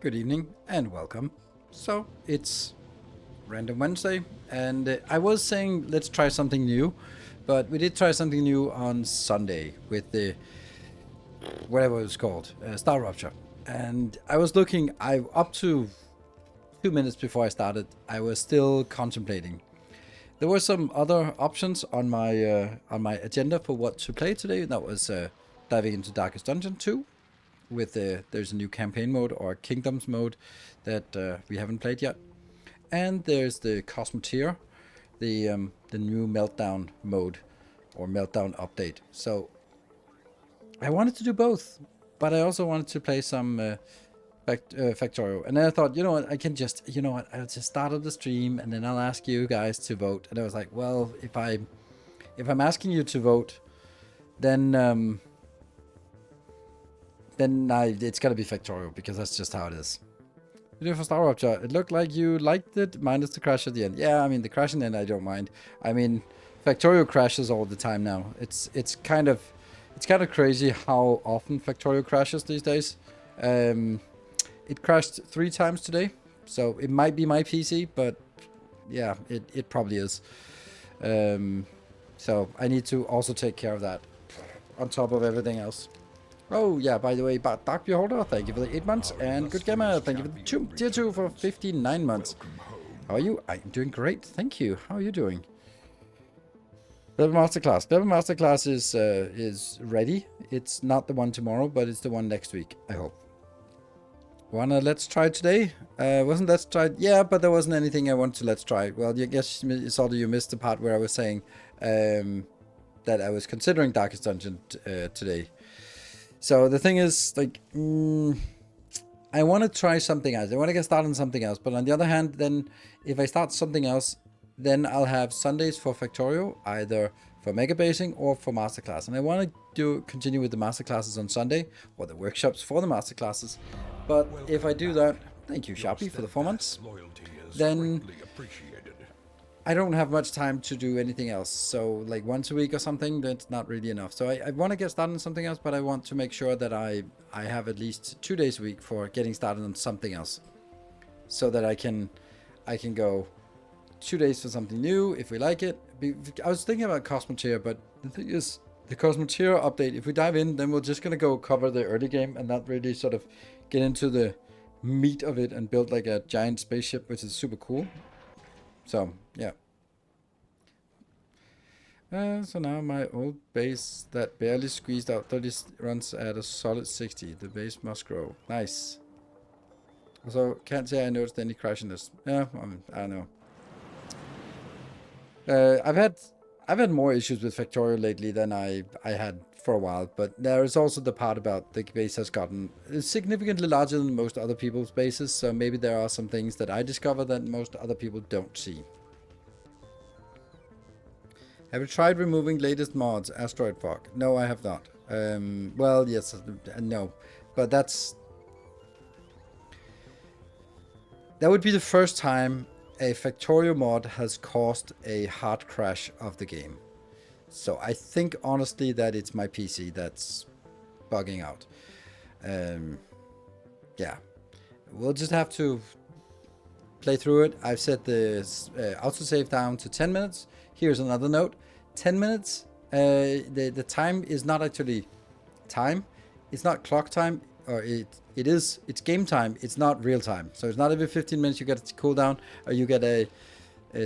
Good evening and welcome. So it's Random Wednesday, and I was saying let's try something new, but we did try something new on Sunday with the whatever it's called, Star Rupture. And I was looking, I up to 2 minutes before I started, I was still contemplating. There were some other options on my agenda for what to play today. That was diving into Darkest Dungeon 2 with there's a new campaign mode or kingdoms mode that we haven't played yet, and there's the Cosmoteer, the new meltdown mode or meltdown update. So I wanted to do both, but I also wanted to play some Factorio, and then I thought, you know what, I can just, you know what, I'll just start up the stream and then I'll ask you guys to vote. And I was like, well, if I'm asking you to vote, then it's gotta be Factorio, because that's just how it is. Video for Star Rupture. It looked like you liked it, minus the crash at the end. Yeah, I mean, the crash at the end I don't mind. I mean, Factorio crashes all the time now. It's kind of crazy how often Factorio crashes these days. It crashed 3 times today, so it might be my PC, but yeah, it probably is. So I need to also take care of that on top of everything else. Oh, yeah, by the way, Dark Beholder, thank you for the 8 months. And Good Gamer, thank you for the tier 2 for 59 months. How are you? I'm doing great, thank you. How are you doing? Level Masterclass. Level Masterclass is ready. It's not the one tomorrow, but it's the one next week, I hope. Wanna Let's Try today? Wasn't Let's Try? Yeah, but there wasn't anything I wanted to Let's Try. Well, I guess you missed the part where I was saying that I was considering Darkest Dungeon today. So the thing is, like, I want to try something else. I want to get started on something else. But on the other hand, then if I start something else, then I'll have Sundays for Factorio, either for Megabasing or for Masterclass. And I want to continue with the Masterclasses on Sunday, or the workshops for the Masterclasses. But if I do that, thank you, Sharpie, for the 4 months, then I don't have much time to do anything else. So like once a week or something, that's not really enough. So I want to get started on something else, but I want to make sure that I have at least 2 days a week for getting started on something else, so that I can go 2 days for something new if we like it. I was thinking about Cosmoteer, but the thing is, the Cosmoteer update, if we dive in, then we're just gonna go cover the early game and not really sort of get into the meat of it and build like a giant spaceship, which is super cool. So yeah. So now my old base that barely squeezed out 30 runs at a solid 60. The base must grow. Nice. Also, can't say I noticed any crash in this. Yeah, I don't know. I've had more issues with Factorio lately than I had for a while, but there is also the part about the base has gotten significantly larger than most other people's bases, so maybe there are some things that I discover that most other people don't see. Have you tried removing latest mods, Asteroid Fog? No, I have not. Well, yes, no, but that would be the first time a Factorio mod has caused a hard crash of the game. So I think honestly that it's my PC that's bugging out. Yeah, we'll just have to play through it. I've set the autosave down to 10 minutes. Here's another note. 10 minutes. The time is not actually time. It's not clock time, or it's game time. It's not real time. So it's not every 15 minutes you get a cooldown or you get a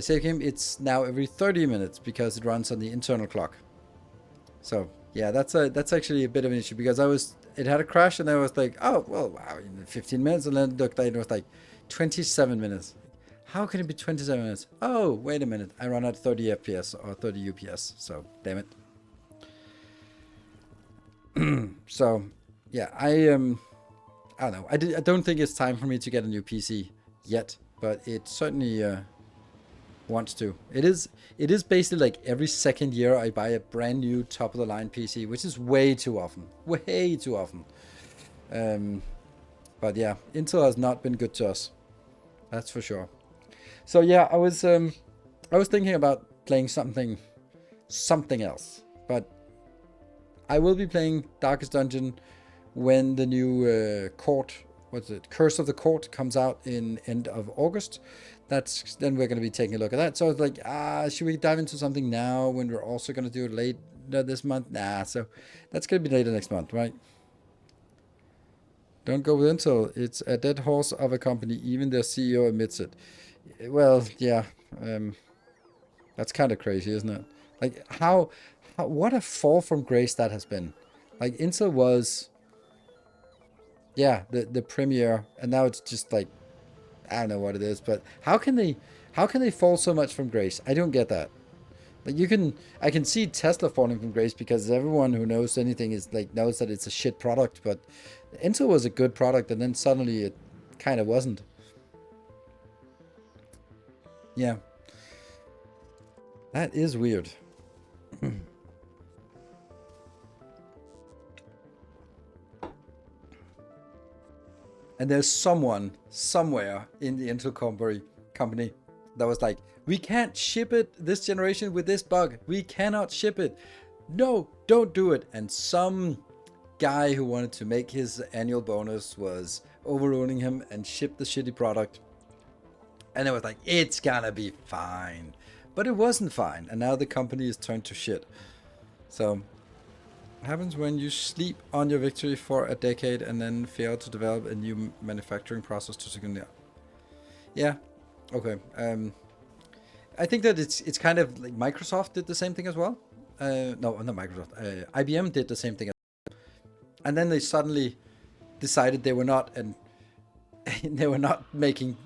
save game. It's now every 30 minutes because it runs on the internal clock. So yeah, that's actually a bit of an issue, because it had a crash and I was like, oh well, wow, 15 minutes, and then looked at it was like 27 minutes. How can it be 27 minutes? Oh, wait a minute. I run at 30 FPS or 30 UPS. So, damn it. So, yeah, I don't know. I don't think it's time for me to get a new PC yet, but it certainly wants to. It is basically like every second year I buy a brand new top of the line PC, which is way too often. Way too often. But yeah, Intel has not been good to us. That's for sure. So yeah, I was thinking about playing something else, but I will be playing Darkest Dungeon when the new court what's it? Curse of the Court comes out in end of August. Then we're going to be taking a look at that. So it's like, should we dive into something now when we're also going to do it later this month? Nah, so that's going to be later next month, right? Don't go with Intel. It's a dead horse of a company. Even their CEO admits it. Well, yeah, that's kind of crazy, isn't it? Like what a fall from grace that has been. Like Intel was, yeah, the premier, and now it's just like, I don't know what it is, but how can they fall so much from grace? I don't get that. Like I can see Tesla falling from grace because everyone who knows anything is like knows that it's a shit product, but Intel was a good product, and then suddenly it kind of wasn't. Yeah, that is weird. And there's someone somewhere in the Intel company that was like, we can't ship it this generation with this bug. We cannot ship it. No, don't do it. And some guy who wanted to make his annual bonus was overruling him and shipped the shitty product. And it was like, it's gonna be fine. But it wasn't fine. And now the company is turned to shit. So happens when you sleep on your victory for a decade and then fail to develop a new manufacturing process to second. Yeah, okay. I think that it's kind of like Microsoft did the same thing as well. No, not Microsoft. IBM did the same thing, and then they suddenly decided they were not they were not making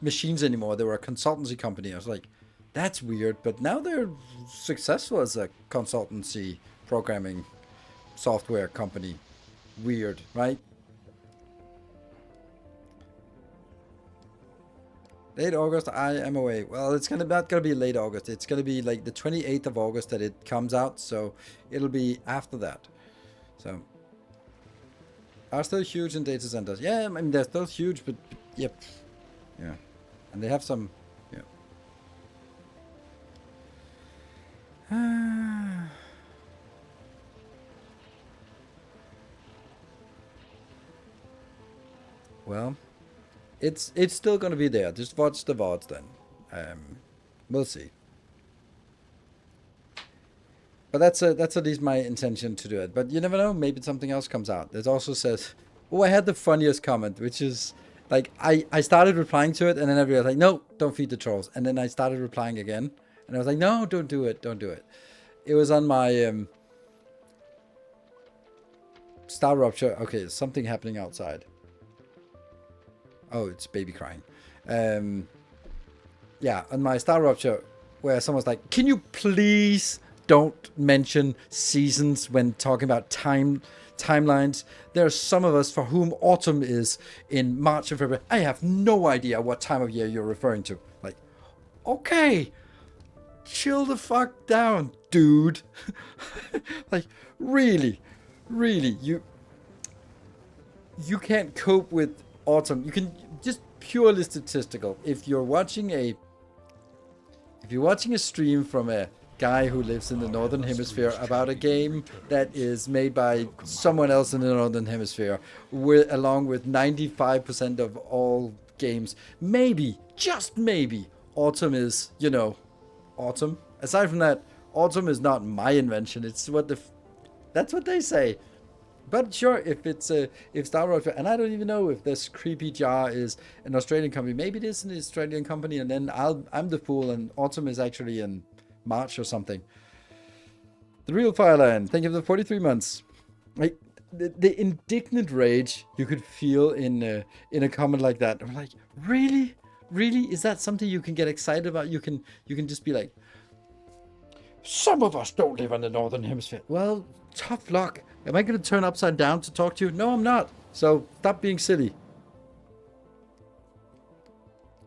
machines anymore. They were a consultancy company. I was like, that's weird. But now they're successful as a consultancy programming software company. Weird, right? Late August, I am away. Well, it's not gonna be late August. It's gonna be like the 28th of August that it comes out, so it'll be after that. So, are still huge in data centers. Yeah, I mean they're still huge, but yep, yeah, and they have some, yeah. Well, it's still gonna be there. Just watch the VODs then. We'll see. But that's at least my intention to do it. But you never know. Maybe something else comes out. It also says, oh, I had the funniest comment, which is like I started replying to it, and then everybody was like, no, don't feed the trolls. And then I started replying again, and I was like, no, don't do it, don't do it. It was on my Star Rupture. Okay, something happening outside. Oh, it's baby crying. Yeah, on my Star Rupture, where someone's like, can you please don't mention seasons when talking about timelines? There are some of us for whom autumn is in March and February. I have no idea what time of year you're referring to. Like, okay, chill the fuck down, dude. Like, really, you can't cope with autumn. You can just purely statistical. If you're watching a stream from a guy who lives in the northern hemisphere about a game that is made by someone else in the northern hemisphere, along with 95% of all games, maybe, just maybe, autumn is, autumn. Aside from that, autumn is not my invention. It's that's what they say. But sure, if Star Wars, and I don't even know if this creepy jar is an Australian company. Maybe it is an Australian company, and then I'm the fool, and autumn is actually in March or something. The real Fireland. Thank you for the 43 months. Like the indignant rage you could feel in a comment like that. I'm like, really, is that something you can get excited about? You can just be like, some of us don't live in the northern hemisphere. Well, tough luck. Am I going to turn upside down to talk to you? No, I'm not. So stop being silly.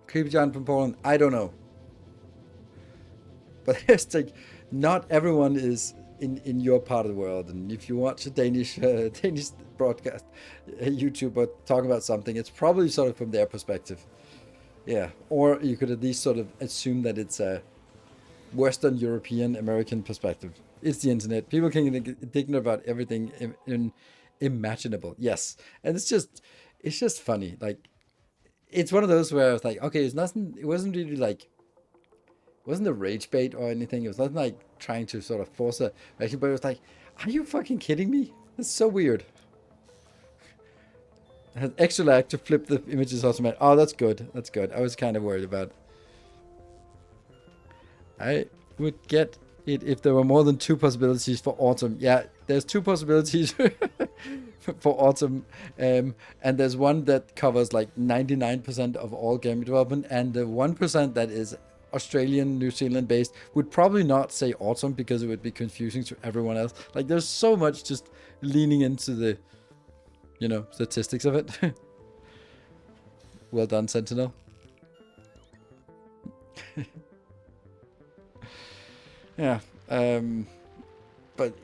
Creepy John from Poland. I don't know. But it's like, not everyone is in your part of the world. And if you watch a Danish broadcast, a YouTuber talk about something, it's probably sort of from their perspective. Yeah. Or you could at least sort of assume that it's a Western European American perspective. It's the internet. People can get indignant about everything imaginable. Yes. And it's just, it's just funny. Like, it's one of those where I was like, okay, it's nothing. It wasn't really like, it wasn't a rage bait or anything. It was nothing like trying to sort of force a reaction, but it was like, are you fucking kidding me? It's so weird. I had extra lag to flip the images automatic. Oh, that's good. That's good. I was kind of worried about. I would get it if there were more than two possibilities for autumn. Yeah, there's two possibilities for autumn, and there's one that covers like 99% of all game development, and the 1% that is Australian, New Zealand based would probably not say autumn because it would be confusing to everyone else. Like, there's so much just leaning into the, statistics of it. Well done, Sentinel. Yeah, but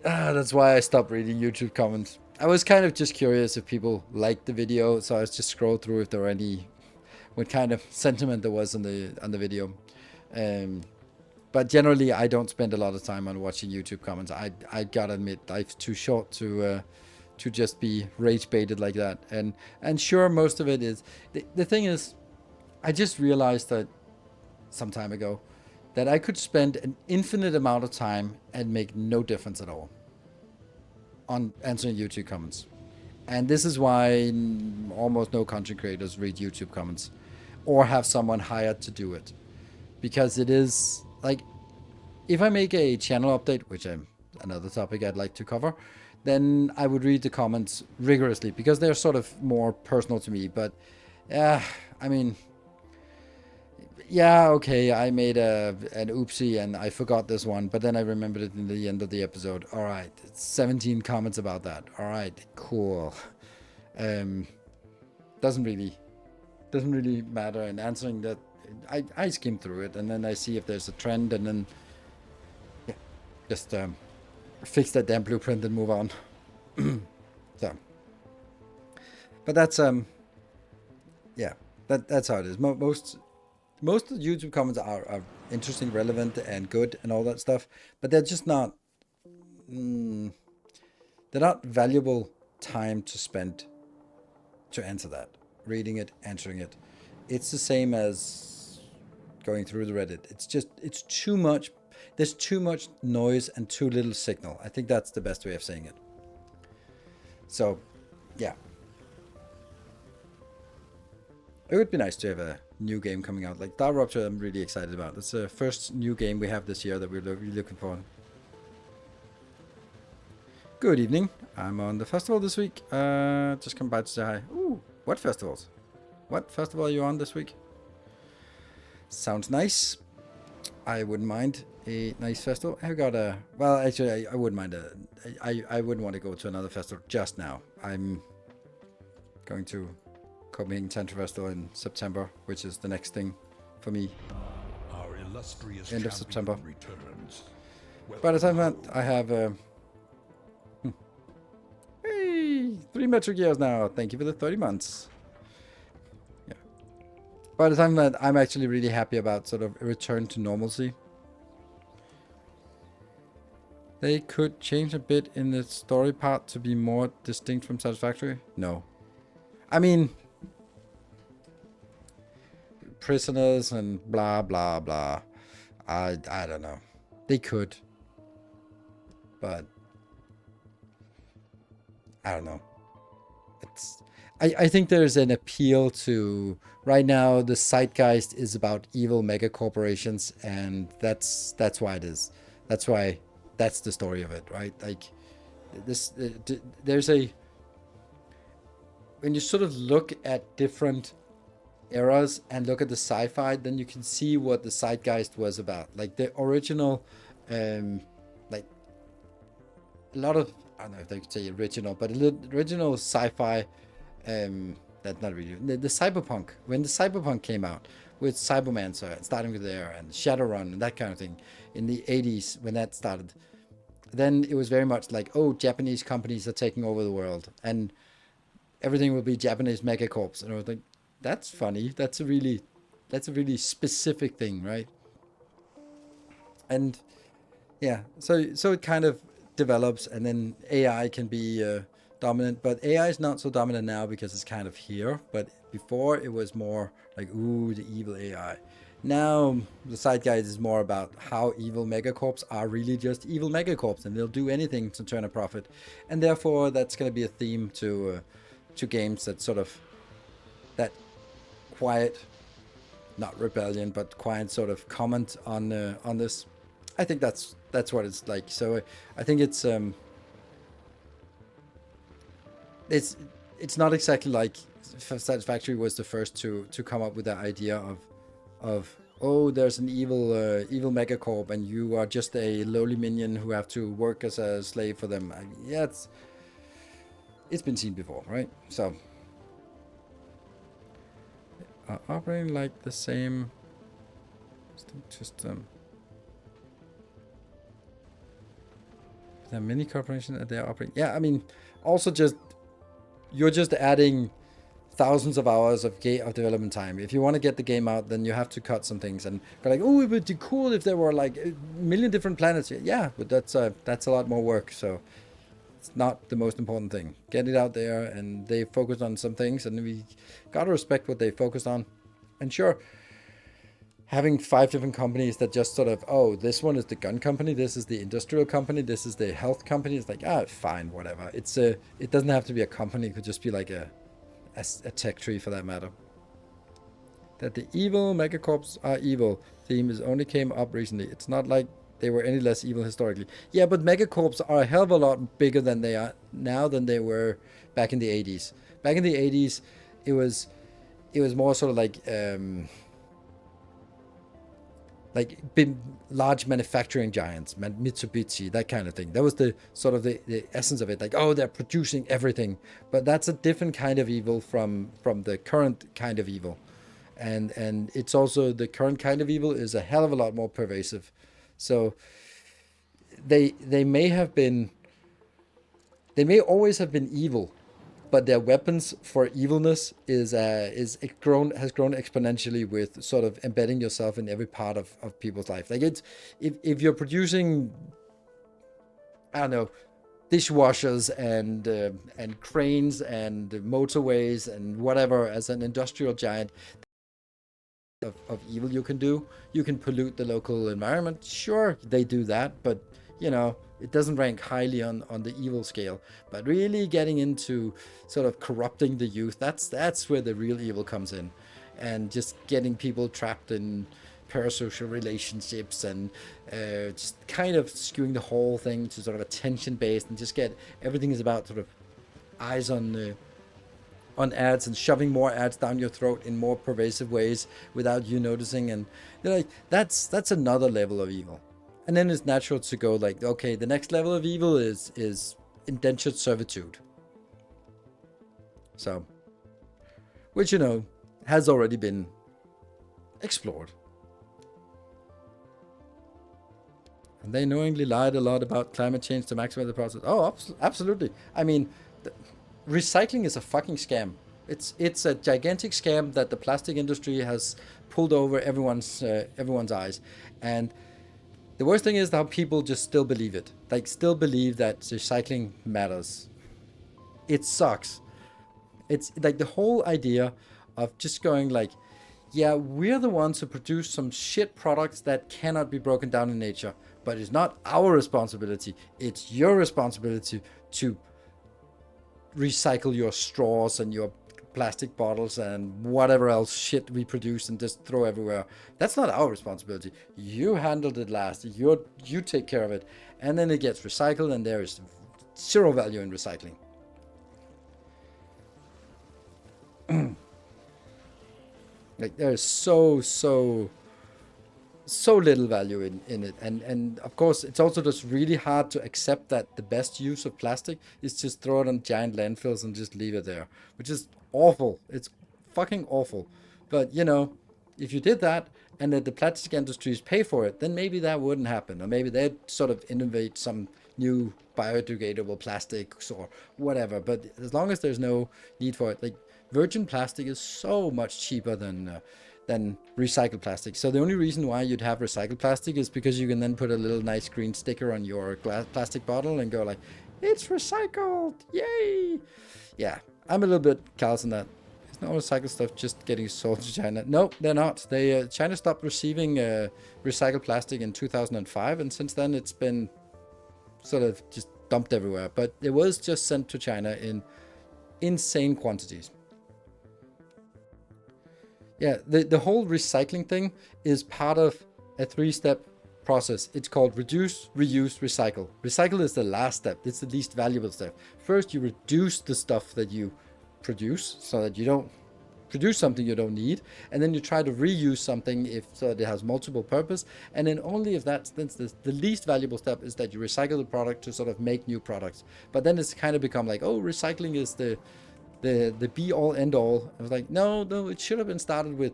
that's why I stopped reading YouTube comments. I was kind of just curious if people liked the video, so I was just scroll through if there were any, what kind of sentiment there was on the video. But generally, I don't spend a lot of time on watching YouTube comments. I gotta admit, life's too short to just be rage baited like that. And sure, most of it is. The thing is, I just realized that some time ago that I could spend an infinite amount of time and make no difference at all on answering YouTube comments. And this is why almost no content creators read YouTube comments or have someone hired to do it. Because it is like, if I make a channel update, which I'm another topic I'd like to cover, then I would read the comments rigorously because they're sort of more personal to me. But I mean, yeah, okay, I made an oopsie and I forgot this one, but then I remembered it in the end of the episode. All right, 17 comments about that. All right, cool. Doesn't really matter in answering that. I skim through it and then I see if there's a trend and then just fix that damn blueprint and move on. So, but that's that's how it is. Most of the YouTube comments are interesting, relevant, and good, and all that stuff, but they're just not. They're not valuable time to spend to answer that. Reading it, answering it. It's the same as going through the Reddit. It's too much. There's too much noise and too little signal. I think that's the best way of saying it. So, yeah. It would be nice to have a new game coming out. Like Star Rupture, I'm really excited about. It's the first new game we have this year that we're really looking for. Good evening. I'm on the festival this week. Just come by to say hi. Ooh, what festivals? What festival are you on this week? Sounds nice. I wouldn't mind a nice festival. I've got a... Well, actually, I wouldn't mind I wouldn't want to go to another festival just now. I'm going to Copenhagen Tantra Festival in September, which is the next thing for me. Our illustrious end of September. By the time that I have... Hey! 3 metric years now. Thank you for the 30 months. Yeah. By the time that I'm actually really happy about sort of a return to normalcy. They could change a bit in the story part to be more distinct from Satisfactory? No. I mean... prisoners and blah, blah, blah. I don't know. They could. But... I don't know. I think there's an appeal to... Right now, the zeitgeist is about evil mega corporations, and that's why it is. That's why... That's the story of it, right? Like, this, there's a... When you sort of look at different eras and look at the sci-fi, then you can see what the zeitgeist was about. Like, the original, like, a lot of... I don't know if I could say original, but original sci-fi, that's not really... The cyberpunk, when the cyberpunk came out, with Cybermancer, starting with there, and Shadowrun, and that kind of thing, in the 80s, when that started, then it was very much like, oh, Japanese companies are taking over the world, and everything will be Japanese megacorps. And I was like, that's funny. That's a really specific thing, right? And yeah, so it kind of develops, and then AI can be dominant, but AI is not so dominant now because it's kind of here. But before it was more like, ooh, the evil AI. Now the zeitgeist is more about how evil megacorps are really just evil megacorps, and they'll do anything to turn a profit, and therefore that's going to be a theme to games that sort of that quiet, not rebellion, but quiet sort of comment on this. I think that's what it's like. So I think it's not exactly like Factorio was the first to come up with the idea of oh, there's an evil megacorp and you are just a lowly minion who have to work as a slave for them. Yeah, it's been seen before, right? So operating like the same system. There are many corporations that they are operating. Yeah, I mean, also just you're just adding thousands of hours of development time. If you want to get the game out, then you have to cut some things and go like, oh, it would be cool if there were like a million different planets. Yeah, but that's a lot more work. So it's not the most important thing. Get it out there, and they focused on some things, and we gotta respect what they focused on. And sure, having 5 different companies that just sort of, oh, this one is the gun company, this is the industrial company, this is the health company. It's like, fine, whatever. It doesn't have to be a company. It could just be like a tech tree for that matter. That the evil megacorps are evil theme is only came up recently. It's not like they were any less evil historically. Yeah, but megacorps are a hell of a lot bigger than they are now than they were back in the 80s. Back in the 80s, it was more sort of like big, large manufacturing giants, Mitsubishi, that kind of thing. That was the sort of the essence of it. Like, oh, they're producing everything. But that's a different kind of evil from the current kind of evil. And it's also, the current kind of evil is a hell of a lot more pervasive. So they may always have been evil, but their weapons for evilness has grown exponentially with sort of embedding yourself in every part of people's life. Like, it's if you're producing, I don't know, dishwashers and cranes and motorways and whatever as an industrial giant of evil you can do. You can pollute the local environment. Sure, they do that, but it doesn't rank highly on the evil scale. But really getting into sort of corrupting the youth, that's where the real evil comes in. And just getting people trapped in parasocial relationships and just kind of skewing the whole thing to sort of attention based, and just get everything is about sort of eyes on ads and shoving more ads down your throat in more pervasive ways without you noticing. And like, that's another level of evil. And then it's natural to go like, okay, the next level of evil is indentured servitude. So, which has already been explored. And they knowingly lied a lot about climate change to maximize the process. Oh, absolutely. I mean, recycling is a fucking scam. It's a gigantic scam that the plastic industry has pulled over everyone's eyes. And the worst thing is how people just still believe it. Like, still believe that recycling matters. It sucks. It's like the whole idea of just going like, yeah, we're the ones who produce some shit products that cannot be broken down in nature, but it's not our responsibility. It's your responsibility to recycle your straws and your plastic bottles and whatever else shit we produce and just throw everywhere. That's not our responsibility. You handled it last. You take care of it. And then it gets recycled, and there is zero value in recycling. Like, there is so little value in it. And of course, it's also just really hard to accept that the best use of plastic is just throw it on giant landfills and just leave it there, which is awful. It's fucking awful. But if you did that and that the plastic industries pay for it, then maybe that wouldn't happen. Or maybe they'd sort of innovate some new biodegradable plastics or whatever. But as long as there's no need for it, like, virgin plastic is so much cheaper than recycled plastic. So the only reason why you'd have recycled plastic is because you can then put a little nice green sticker on your plastic bottle and go like, It's recycled! Yay! Yeah, I'm a little bit callous on that. It's not recycled stuff just getting sold to China. No, they're not. China stopped receiving recycled plastic in 2005, and since then it's been sort of just dumped everywhere. But it was just sent to China in insane quantities. Yeah, the whole recycling thing is part of a 3-step process. It's called reduce, reuse, recycle. Recycle is the last step. It's the least valuable step. First, you reduce the stuff that you produce so that you don't produce something you don't need, and then you try to reuse something so that it has multiple purpose, and then only if that's the least valuable step is that you recycle the product to sort of make new products. But then it's kind of become like, oh, recycling is the be all end all. I was like, no, it should have been started with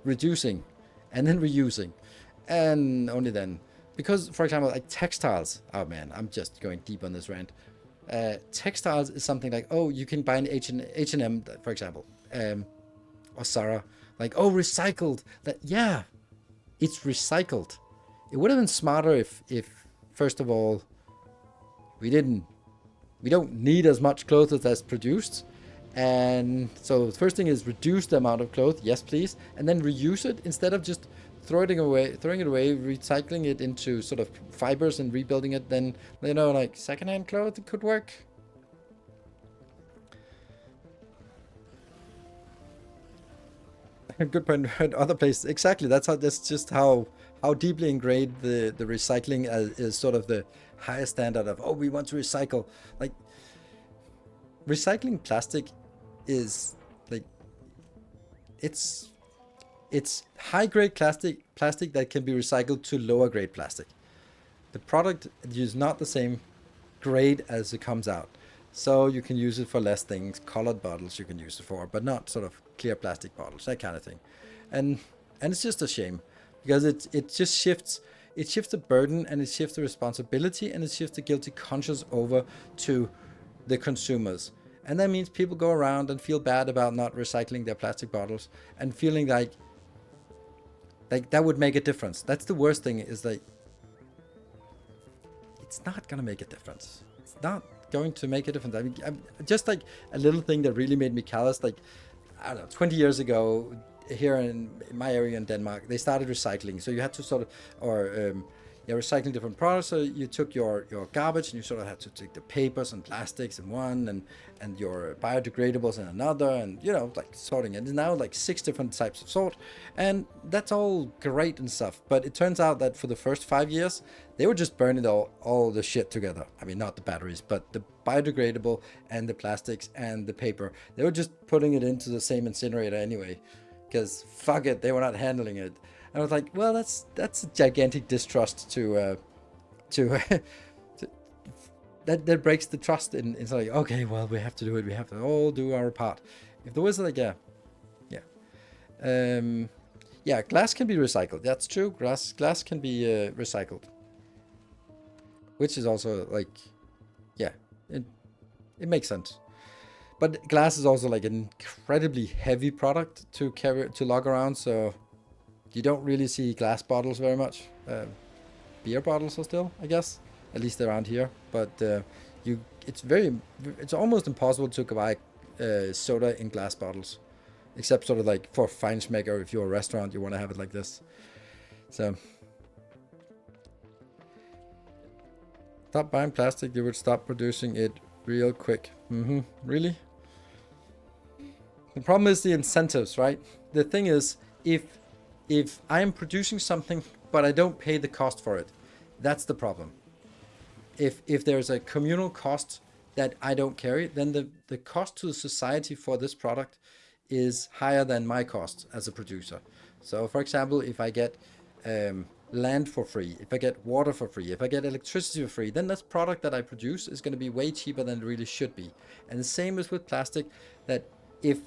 reducing and then reusing, and only then. Because, for example, like textiles, oh man, I'm just going deep on this rant. Textiles is something like, oh, you can buy an H&M, for example, or Zara, like, oh, recycled. Yeah, it's recycled. It would have been smarter if first of all, we don't need as much clothes as produced. And so the first thing is reduce the amount of clothes, yes please, and then reuse it instead of just throwing it away, recycling it into sort of fibers and rebuilding it. Then, like secondhand clothes, it could work. Good point. Other places, exactly. That's just how deeply ingrained the recycling is sort of the highest standard of, oh, we want to recycle. Like, recycling plastic is like, it's high grade plastic that can be recycled to lower grade plastic. The product is not the same grade as it comes out, so you can use it for less things. Colored bottles you can use it for, but not sort of clear plastic bottles, that kind of thing. And it's just a shame, because it just shifts the burden, and it shifts the responsibility, and it shifts the guilty conscience over to the consumers. And that means people go around and feel bad about not recycling their plastic bottles and feeling like that would make a difference. That's the worst thing, is that it's not gonna make a difference. It's not going to make a difference. I mean, just like a little thing that really made me callous, like, I don't know, 20 years ago here in my area in Denmark, they started recycling. So you had to sort of, recycling different products. So you took your garbage, and you sort of had to take the papers and plastics in one, and your biodegradables in another, and like sorting. And now like 6 different types of sort, and that's all great and stuff. But it turns out that for the first 5 years, they were just burning all the shit together. I mean, not the batteries, but the biodegradable and the plastics and the paper. They were just putting it into the same incinerator anyway, because fuck it, they were not handling it. And I was like, well, that's a gigantic distrust to that breaks the trust in. It's like, okay, well, we have to do it. We have to all do our part. If there was like, glass can be recycled. That's true. Glass can be recycled, which is also like, it makes sense. But glass is also like an incredibly heavy product to lug around, so you don't really see glass bottles very much. Beer bottles are still, I guess, at least around here. But it's almost impossible to buy soda in glass bottles, except sort of like for Feinschmecker. If you're a restaurant, you want to have it like this. So stop buying plastic, you would stop producing it real quick. Really? The problem is the incentives, right? The thing is, if I'm producing something but I don't pay the cost for it, that's the problem. If there's a communal cost that I don't carry, then the cost to the society for this product is higher than my cost as a producer. So for example, if I get land for free, if I get water for free, if I get electricity for free, then this product that I produce is going to be way cheaper than it really should be. And the same is with plastic, that if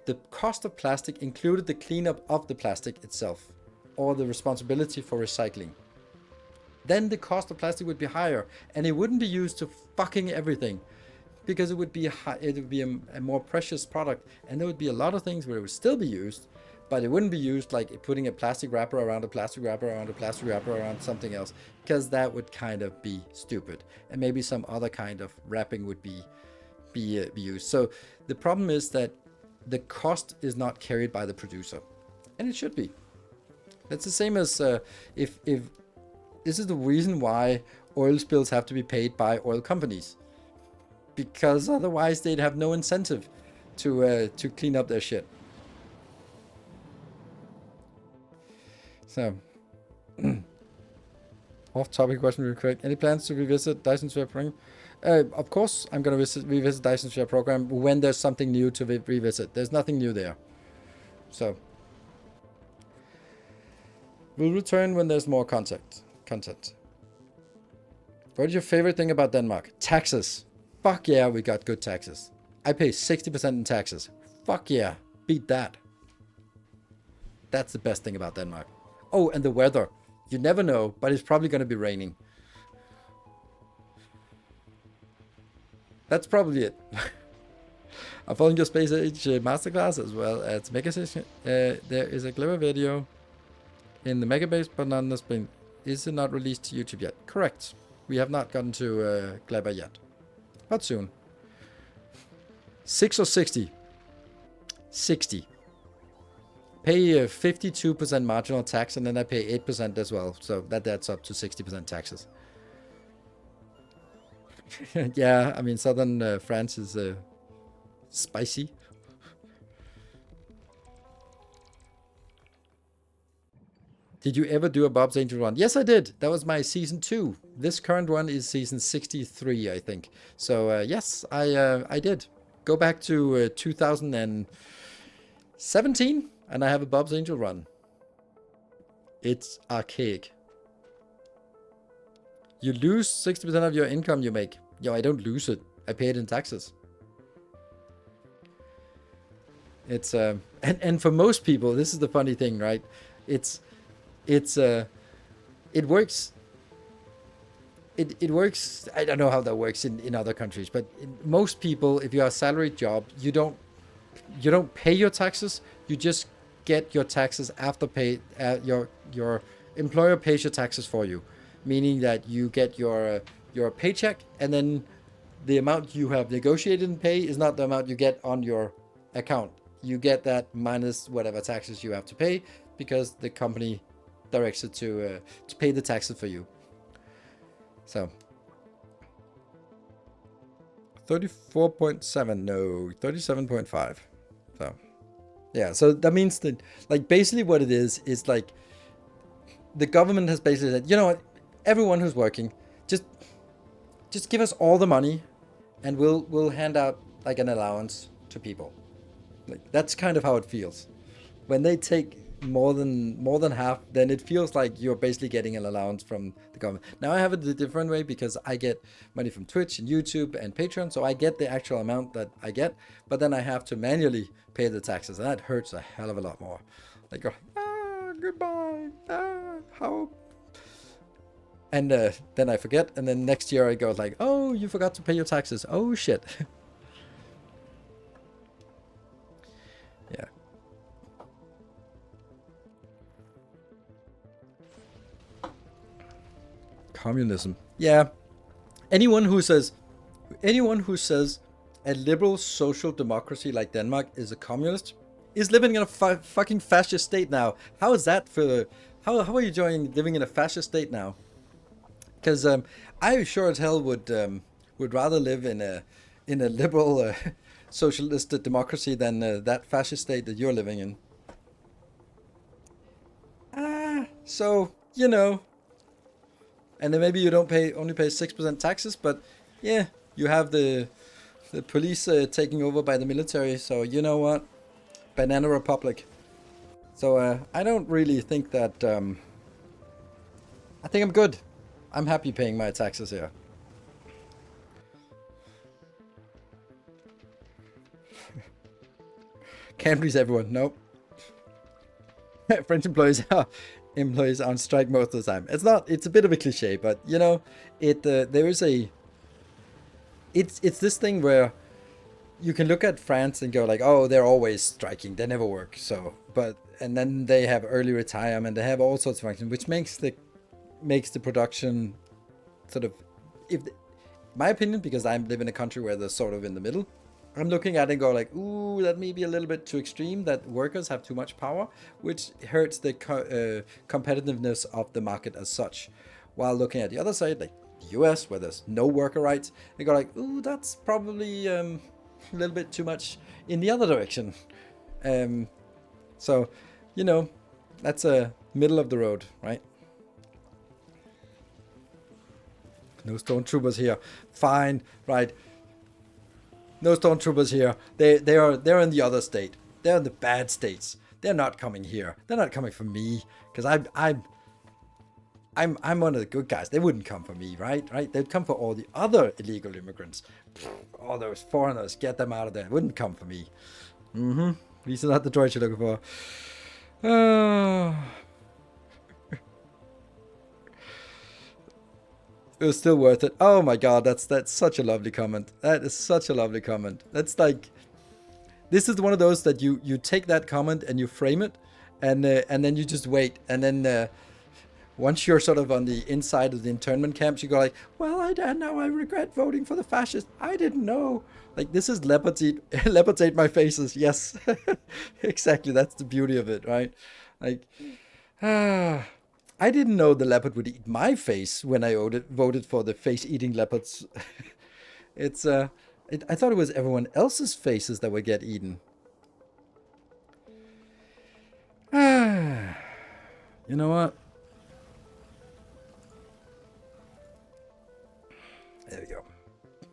the cost of plastic included the cleanup of the plastic itself, or the responsibility for recycling, then the cost of plastic would be higher, and it wouldn't be used to fucking everything. because it would be a more precious product, and there would be a lot of things where it would still be used, but it wouldn't be used like putting a plastic wrapper around a plastic wrapper around a plastic wrapper around something else, because that would kind of be stupid, and maybe some other kind of wrapping would be used. So the problem is that the cost is not carried by the producer, and it should be. That's the same as if this is the reason why oil spills have to be paid by oil companies, because otherwise they'd have no incentive to clean up their shit. So, off-topic question real quick. Any plans to revisit Dyson Sphere program? Of course, I'm going to revisit Dyson Sphere program when there's something new to revisit. There's nothing new there. So, we'll return when there's more content. What is your favorite thing about Denmark? Taxes. Fuck yeah, we got good taxes. I pay 60% in taxes. Fuck yeah, beat that. That's the best thing about Denmark. Oh, and the weather. You never know, but it's probably going to be raining. That's probably it. I'm following your Space Age masterclass as well as Megabase. There is a clever video in the Megabase, but not in the Spain. Is it not released to YouTube yet? Correct. We have not gotten to Clever yet. But soon. 6 or 60? 60. Pay 52% marginal tax, and then I pay 8% as well. So that adds up to 60% taxes. Yeah, I mean, southern France is spicy. Did you ever do a Bob's Angel run? Yes, I did. That was my season 2. This current one is season 63, I think. So yes, I did. Go back to 2017, and I have a Bob's Angel run. It's archaic. You lose 60% of your income you make. Yo, I don't lose it. I pay it in taxes. It's and for most people, this is the funny thing, right? It works. It works. I don't know how that works in other countries, but most people, if you have a salaried job, you don't pay your taxes. You just get your taxes after pay. Your employer pays your taxes for you, meaning that you get your paycheck, and then the amount you have negotiated in pay is not the amount you get on your account. You get that minus whatever taxes you have to pay, because the company directs it to pay the taxes for you. So 34.7, no, 37.5. So yeah, so that means that, like, basically what it is like the government has basically said, you know what, everyone who's working, just give us all the money, and we'll hand out like an allowance to people. Like, that's kind of how it feels. When they take more than half, then it feels like you're basically getting an allowance from the government. Now I have it a different way, because I get money from Twitch and YouTube and Patreon, so I get the actual amount that I get, but then I have to manually pay the taxes, and that hurts a hell of a lot more. Like, goodbye, how? And then I forget, and then next year I go like, oh, you forgot to pay your taxes. Oh shit. Yeah. Communism. Yeah. Anyone who says a liberal social democracy like Denmark is a communist is living in a fucking fascist state now. How is that for? How are you enjoying living in a fascist state now? Because I sure as hell would rather live in a liberal socialist democracy than that fascist state that you're living in. So you know. And then maybe you don't only pay 6% taxes, but yeah, you have the police taking over by the military. So you know what, Banana Republic. So I don't really think that. I think I'm good. I'm happy paying my taxes here. Can't please everyone. Nope. French employees are on strike most of the time. It's a bit of a cliche, but you know, there is a it's this thing where you can look at France and go like, oh, they're always striking, they never work. So, but and then they have early retirement, they have all sorts of functions, which makes the production sort of, if my opinion, because I live in a country where they're sort of in the middle. I'm looking at it and go like, ooh, that may be a little bit too extreme, that workers have too much power, which hurts the competitiveness of the market as such. While looking at the other side, like the US, where there's no worker rights, they go like, ooh, that's probably a little bit too much in the other direction. So, you know, that's a middle of the road, right? No stormtroopers here. Fine, right. No stormtroopers here. They're in the other state. They're in the bad states. They're not coming here. They're not coming for me because I'm one of the good guys. They wouldn't come for me, right? Right? They'd come for all the other illegal immigrants. All those foreigners, get them out of there. Wouldn't come for me. These are not the droids you're looking for. It was still worth it. Oh my god, that's such a lovely comment. That is such a lovely comment. That's like, this is one of those that you take that comment and you frame it, and then you just wait, and then once you're sort of on the inside of the internment camps, you go like, well, now I regret voting for the fascists. I didn't know. Like, this is leopards eat my faces. Yes, exactly. That's the beauty of it, right? Like, I didn't know the leopard would eat my face when I voted for the face-eating leopards. I thought it was everyone else's faces that would get eaten. You know what? There we go.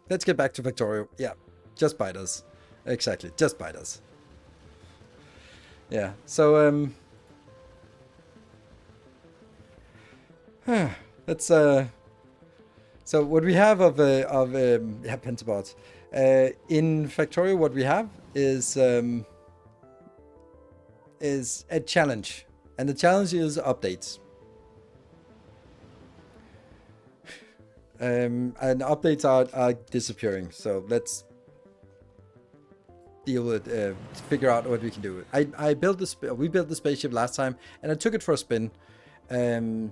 Let's get back to Factorio. Yeah, just bite us. Exactly, just bite us. Yeah, so, let's, so what we have of pentabots. In Factorio, what we have is a challenge. And the challenge is updates. And updates are disappearing. So let's deal with figure out what we can do. We built the spaceship last time, and I took it for a spin. And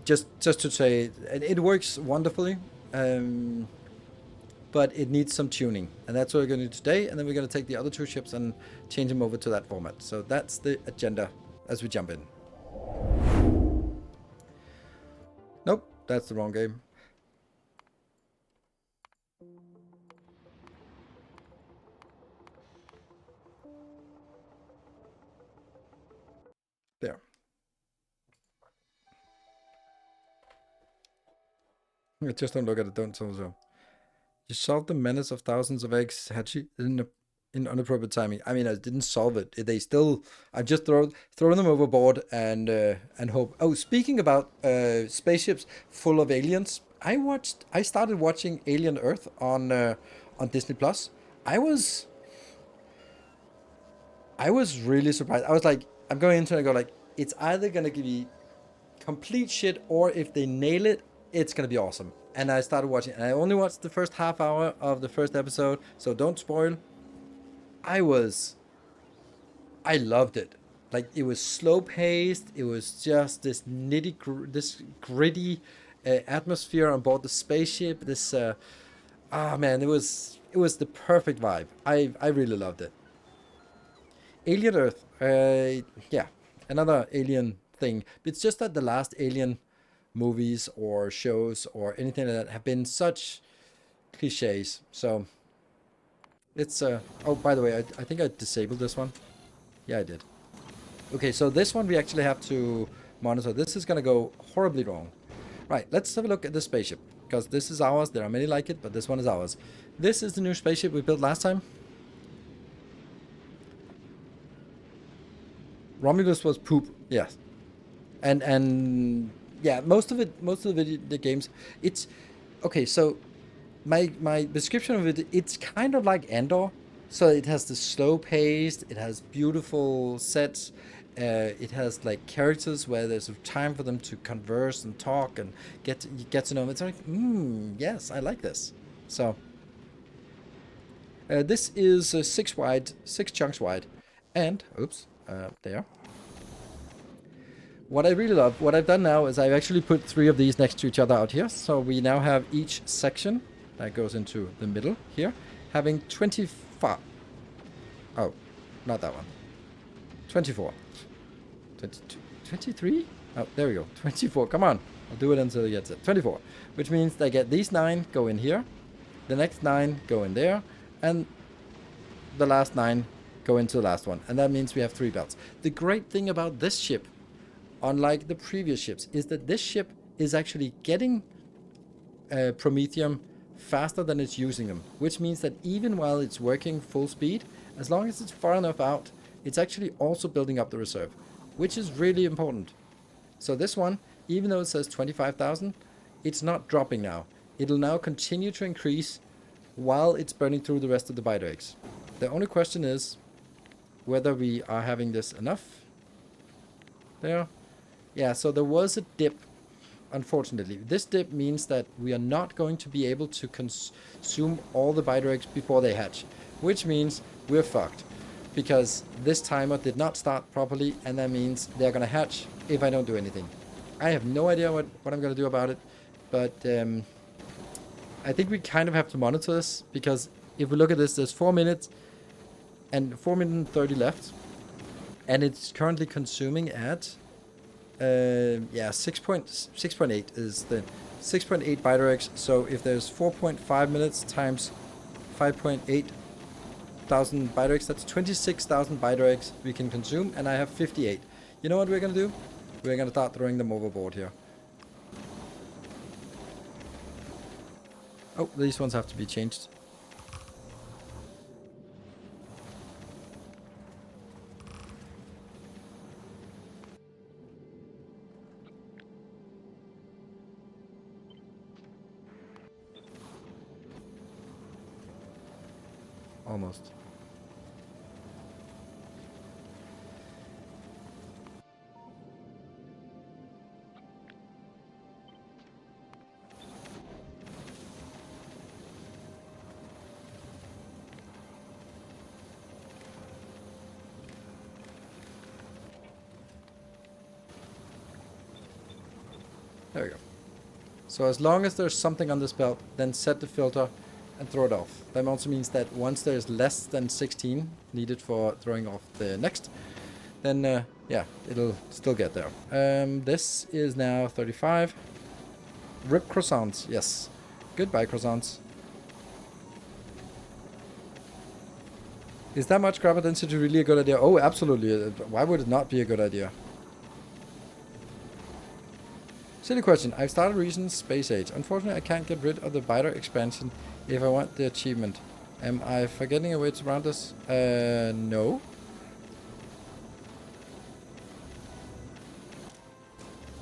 just to say, it works wonderfully. But it needs some tuning, and that's what we're going to do today, and then we're going to take the other two ships and change them over to that format. So that's the agenda as we jump in. Nope, that's the wrong game. There. Just don't look at it, don't so. You solved the menace of thousands of eggs hatching in inappropriate timing. I mean, I didn't solve it. They still, I've just thrown them overboard and hope. Oh, speaking about spaceships full of aliens, I started watching Alien Earth on Disney Plus. I was really surprised. I was like, I'm going into it and go like, it's either gonna be complete shit, or if they nail it, it's gonna be awesome. And I started watching, and I only watched the first half hour of the first episode, so don't spoil. I loved it. Like, it was slow paced. It was just this gritty atmosphere on board the spaceship. This, man, it was the perfect vibe. I really loved it. Alien Earth, yeah, another alien thing. It's just that the last Alien movies or shows or anything like that have been such cliches. So it's oh, by the way, I think I disabled this one. Yeah, I did. Okay, so this one we actually have to monitor. This is gonna go horribly wrong. Right, let's have a look at the spaceship, because this is ours. There are many like it, but this one is ours. This is the new spaceship we built last time. Romulus was poop. Yes. And yeah, most of the games, it's okay. So my description of it, it's kind of like Andor. So it has the slow paced, it has beautiful sets, It has like characters where there's a time for them to converse and talk and get to know them. It's like, yes, I like this. So this is 6 wide, 6 chunks wide, and oops, there. What I really love, what I've done now is I've actually put 3 of these next to each other out here. So we now have each section that goes into the middle here, having 25. Oh, not that one. 24. 22, 23? Oh, there we go. 24. Come on. I'll do it until it gets it. 24. Which means they get these 9 go in here. The next 9 go in there. And the last 9 go into the last one. And that means we have 3 belts. The great thing about this ship, unlike the previous ships, is that this ship is actually getting Promethium faster than it's using them. Which means that even while it's working full speed, as long as it's far enough out, it's actually also building up the reserve, which is really important. So this one, even though it says 25,000, it's not dropping now. It'll now continue to increase while it's burning through the rest of the biter eggs. The only question is whether we are having this enough. There. Yeah, so there was a dip, unfortunately. This dip means that we are not going to be able to consume all the biter eggs before they hatch, which means we're fucked. Because this timer did not start properly, and that means they're going to hatch if I don't do anything. I have no idea what I'm going to do about it, but I think we kind of have to monitor this, because if we look at this, there's 4 minutes and 4 minutes and 30 left, and it's currently consuming at 6.8 is the 6.8 biter eggs. So if there's 4.5 minutes times 5.8 thousand biter eggs, that's 26,000 biter eggs we can consume, and I have 58. You know what we're gonna do? We're gonna start throwing them overboard here. Oh, these ones have to be changed. Almost. There we go. So as long as there's something on this belt, then set the filter and throw it off. That also means that once there's less than 16 needed for throwing off the next, then yeah, it'll still get there. This is now 35. Rip croissants, yes. Goodbye croissants. Is that much grabber density really a good idea? Oh, absolutely. Why would it not be a good idea? Silly question. I've started recent Space Age. Unfortunately, I can't get rid of the biter expansion if I want the achievement. Am I forgetting a way to round this? No.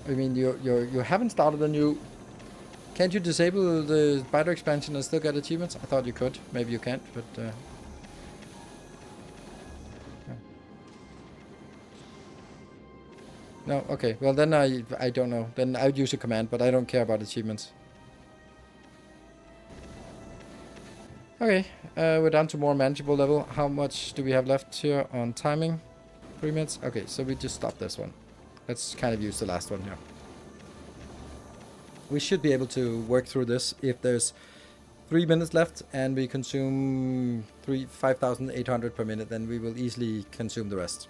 I mean, you haven't started a new... Can't you disable the biter expansion and still get achievements? I thought you could. Maybe you can't, but... Yeah. No, okay. Well, then I don't know. Then I would use a command, but I don't care about achievements. Okay, we're down to more manageable level. How much do we have left here on timing? 3 minutes? Okay, so we just stop this one. Let's kind of use the last one here. We should be able to work through this. If there's 3 minutes left and we consume 5,800 per minute, then we will easily consume the rest.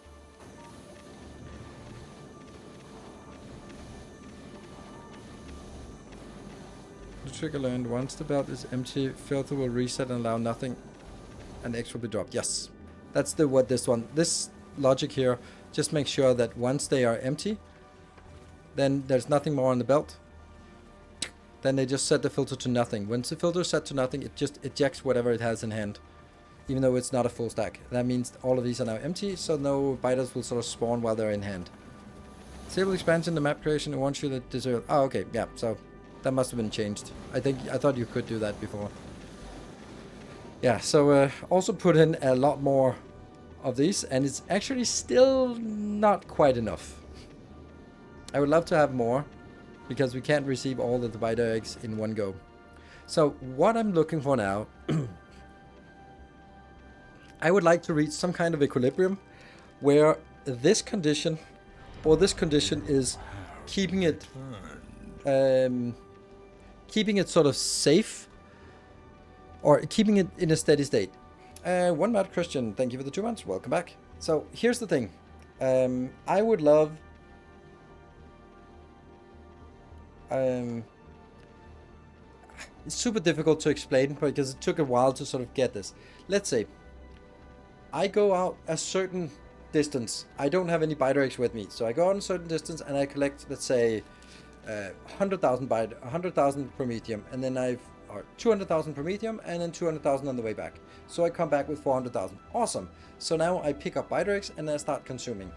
The trigger learned, once the belt is empty, filter will reset and allow nothing, and X will be dropped. Yes, that's this logic here just makes sure that once they are empty, then there's nothing more on the belt. Then they just set the filter to nothing. Once the filter is set to nothing, it just ejects whatever it has in hand, even though it's not a full stack. That means all of these are now empty, so no biters will sort of spawn while they're in hand. Disable expansion, the map creation, wants you to disable. Oh, okay, yeah, so that must have been changed. I thought you could do that before. Yeah, so also put in a lot more of these, and it's actually still not quite enough. I would love to have more, because we can't receive all of the biter eggs in one go. So what I'm looking for now, I would like to reach some kind of equilibrium where this condition or this condition is keeping it sort of safe, or keeping it in a steady state. One Mad Christian, thank you for the 2 months. Welcome back. So here's the thing. I would love... it's super difficult to explain because it took a while to sort of get this. Let's say I go out a certain distance. I don't have any biter eggs with me, so I go out a certain distance and I collect, let's say, 100,000 promethium, and then or 200,000 promethium, and then 200,000 on the way back. So I come back with 400,000. Awesome. So now I pick up biter eggs and I start consuming.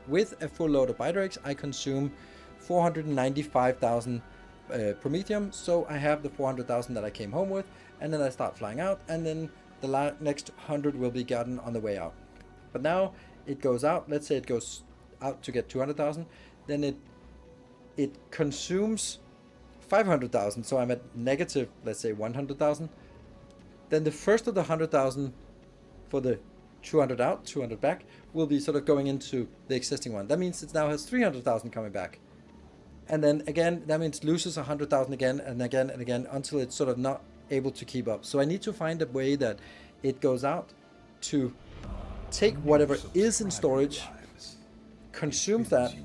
With a full load of biter eggs, I consume 495,000 promethium, so I have the 400,000 that I came home with, and then I start flying out, and then the next 100 will be gotten on the way out. But now it goes out, let's say it goes out to get 200,000, then it consumes 500,000, so I'm at negative, let's say 100,000. Then the first of the 100,000 for the 200 out, 200 back, will be sort of going into the existing one. That means it now has 300,000 coming back. And then again, that means it loses 100,000 again and again and again until it's sort of not able to keep up. So I need to find a way that it goes out to take whatever is in storage, consumes that,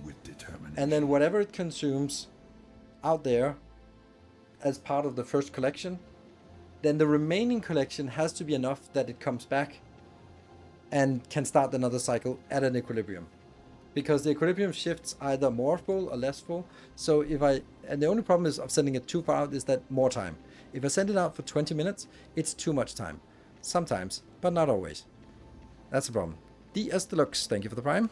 and then whatever it consumes out there as part of the first collection, then the remaining collection has to be enough that it comes back and can start another cycle at an equilibrium. Because the equilibrium shifts either more full or less full. So and the only problem is of sending it too far out is that more time. If I send it out for 20 minutes, it's too much time. Sometimes, but not always. That's the problem. DS Deluxe, thank you for the Prime.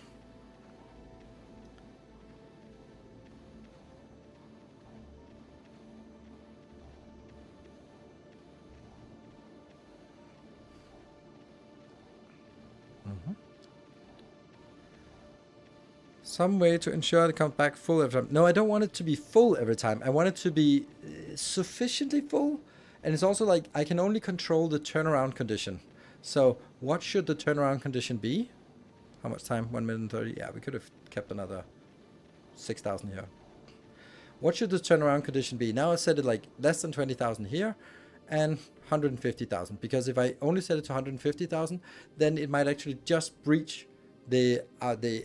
Some way to ensure it comes back full every time. No, I don't want it to be full every time. I want it to be sufficiently full. And it's also like I can only control the turnaround condition. So what should the turnaround condition be? How much time? 1 minute and 30. Yeah, we could have kept another 6,000 here. What should the turnaround condition be? Now I set it like less than 20,000 here and 150,000. Because if I only set it to 150,000, then it might actually just breach the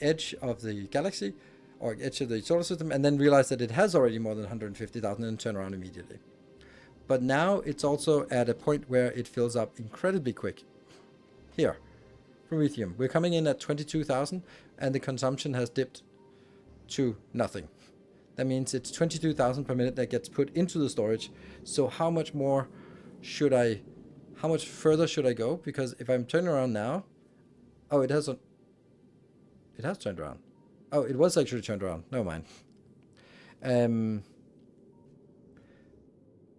edge of the galaxy or edge of the solar system, and then realize that it has already more than 150,000 and turn around immediately. But now it's also at a point where it fills up incredibly quick. Here, promethium. We're coming in at 22,000 and the consumption has dipped to nothing. That means it's 22,000 per minute that gets put into the storage. So how much further should I go? Because if I'm turning around now, oh, it has turned around. Oh, it was actually turned around. Never mind.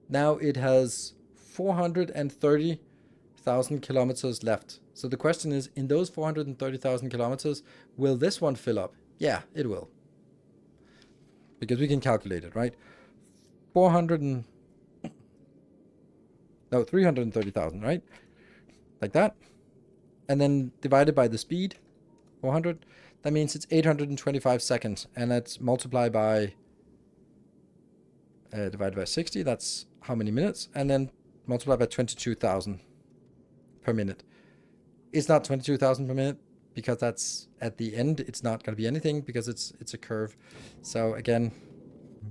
Now it has 430,000 kilometers left. So the question is, in those 430,000 kilometers, will this one fill up? Yeah, it will. Because we can calculate it, right? 330,000, right? Like that. And then divided by the speed, 400. That means it's 825 seconds, and that's multiplied by divided by 60. That's how many minutes, and then multiplied by 22,000 per minute. It's not 22,000 per minute because that's at the end. It's not going to be anything because it's a curve. So again,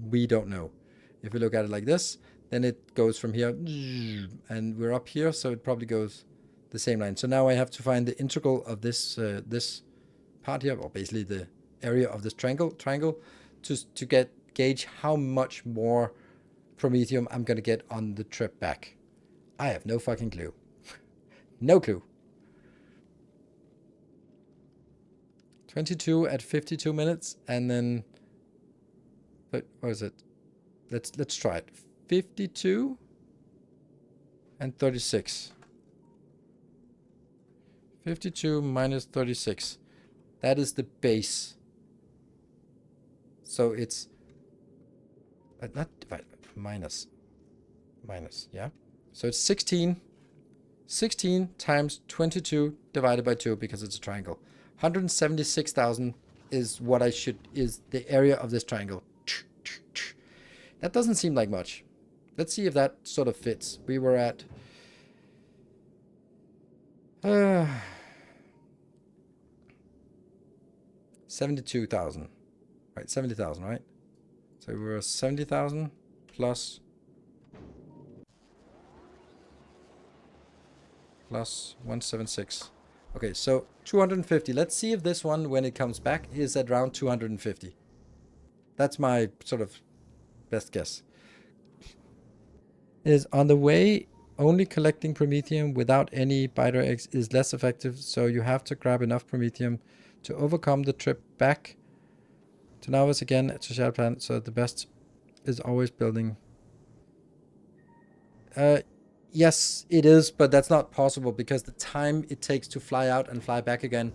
we don't know. If we look at it like this, then it goes from here, and we're up here, so it probably goes the same line. So now I have to find the integral of this this part here, or basically the area of this triangle, to gauge how much more promethium I'm gonna get on the trip back. I have no fucking clue. No clue. 22 at 52 minutes, and then, but what is it? Let's try it. 52 and 36. 52 minus 36. That is the base So it's not divided, minus, yeah. So it's 16 times 22 divided by 2 because it's a triangle. 176,000 is what is the area of this triangle. That doesn't seem like much. Let's see if that sort of fits. We were at 72,000. Right, 70,000, right? So we were 70,000 plus 176. Okay, so 250. Let's see if this one, when it comes back, is at around 250. That's my sort of best guess. Is on the way, only collecting promethium without any biter eggs is less effective, so you have to grab enough promethium to overcome the trip back to Nilaus again to share planet, so the best is always building. Yes, it is, but that's not possible because the time it takes to fly out and fly back again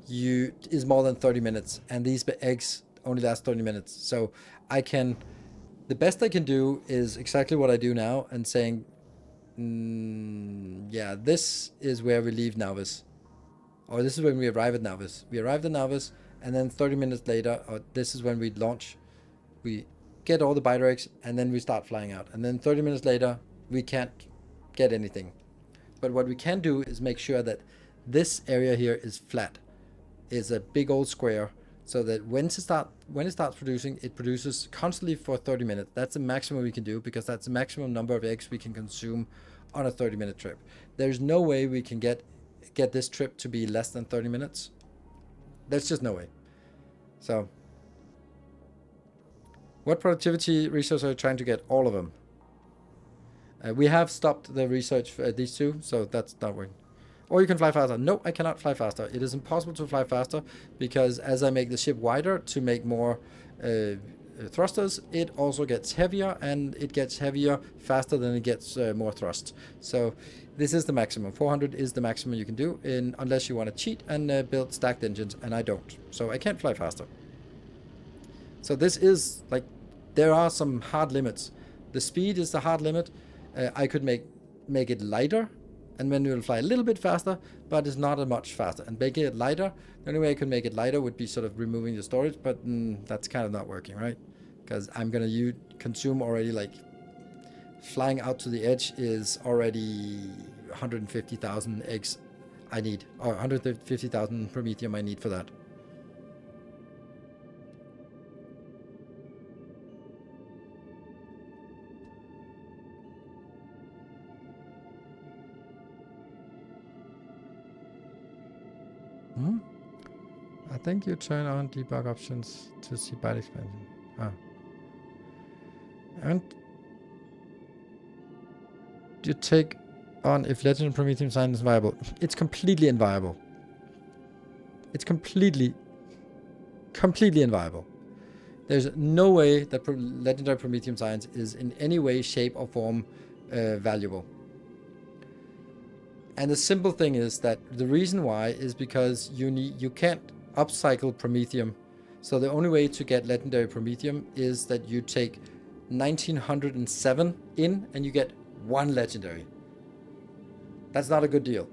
is more than 30 minutes, and these eggs only last 30 minutes. So the best I can do is exactly what I do now and saying, yeah, this is where we leave Nilaus. Or this is when we arrive at Nilaus. We arrived at Nilaus, and then 30 minutes later, or this is when we launch. We get all the biter eggs, and then we start flying out. And then 30 minutes later, we can't get anything. But what we can do is make sure that this area here is flat, is a big old square, so that when it starts producing, it produces constantly for 30 minutes. That's the maximum we can do, because that's the maximum number of eggs we can consume on a 30-minute trip. There's no way we can get this trip to be less than 30 minutes. There's just no way. So what productivity research are you trying to get? All of them. We have stopped the research for these two, so that's not working. Or you can fly faster. No, I cannot fly faster. It is impossible to fly faster because as I make the ship wider to make more thrusters, it also gets heavier, and it gets heavier faster than it gets more thrust. So this is the maximum. 400 is the maximum you can do, unless you want to cheat and build stacked engines, and I don't. So I can't fly faster. So this is like, there are some hard limits. The speed is the hard limit. I could make it lighter, and then we will fly a little bit faster, but it's not as much faster. And making it lighter, the only way I could make it lighter would be sort of removing the storage, but that's kind of not working, right? Because I'm going to consume already, like, flying out to the edge is already 150,000 eggs I need, or 150,000 promethium I need for that. I think you turn on debug options to see byte expansion. And you take on if legend promethium sign is viable. It's completely inviable. It's completely inviable. There's no way that legendary promethium science is in any way, shape, or form valuable. And the simple thing is that the reason why is because you can't upcycle promethium. So the only way to get legendary promethium is that you take 1907 in and you get one legendary. That's not a good deal.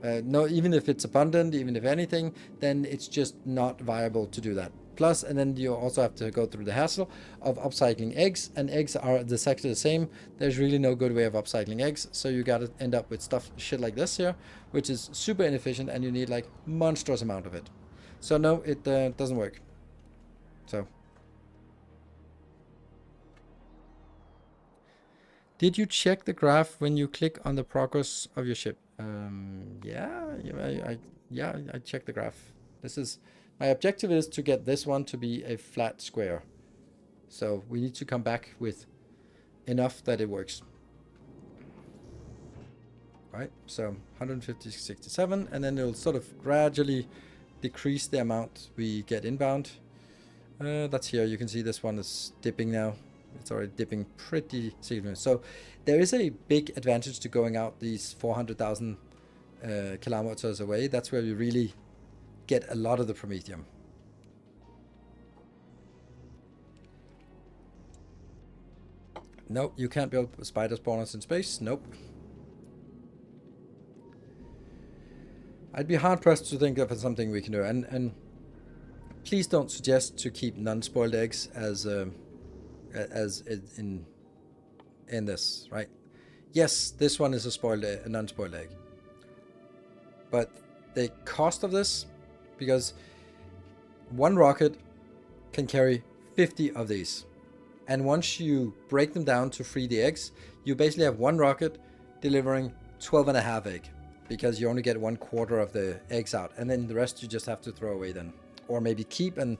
No, even if it's abundant, even if anything, then it's just not viable to do that. Plus, and then you also have to go through the hassle of upcycling eggs, and eggs are exactly the same. There's really no good way of upcycling eggs, so you got to end up with shit like this here, which is super inefficient, and you need like monstrous amount of it. So no, it doesn't work. So, did you check the graph when you click on the progress of your ship? Yeah, I checked the graph. My objective is to get this one to be a flat square. So we need to come back with enough that it works. Right, so 150, 67, and then it'll sort of gradually decrease the amount we get inbound. That's here. You can see this one is dipping now. It's already dipping pretty significantly. So there is a big advantage to going out these 400,000 kilometers away. That's where we really get a lot of the promethium. Nope, you can't build spider spawners in space. Nope. I'd be hard pressed to think of something we can do. And please don't suggest to keep non-spoiled eggs as in this, right? Yes, this one is a non-spoiled egg. But the cost of this, because one rocket can carry 50 of these. And once you break them down to free the eggs, you basically have one rocket delivering 12.5 egg, because you only get 1/4 of the eggs out, and then the rest you just have to throw away then, or maybe keep and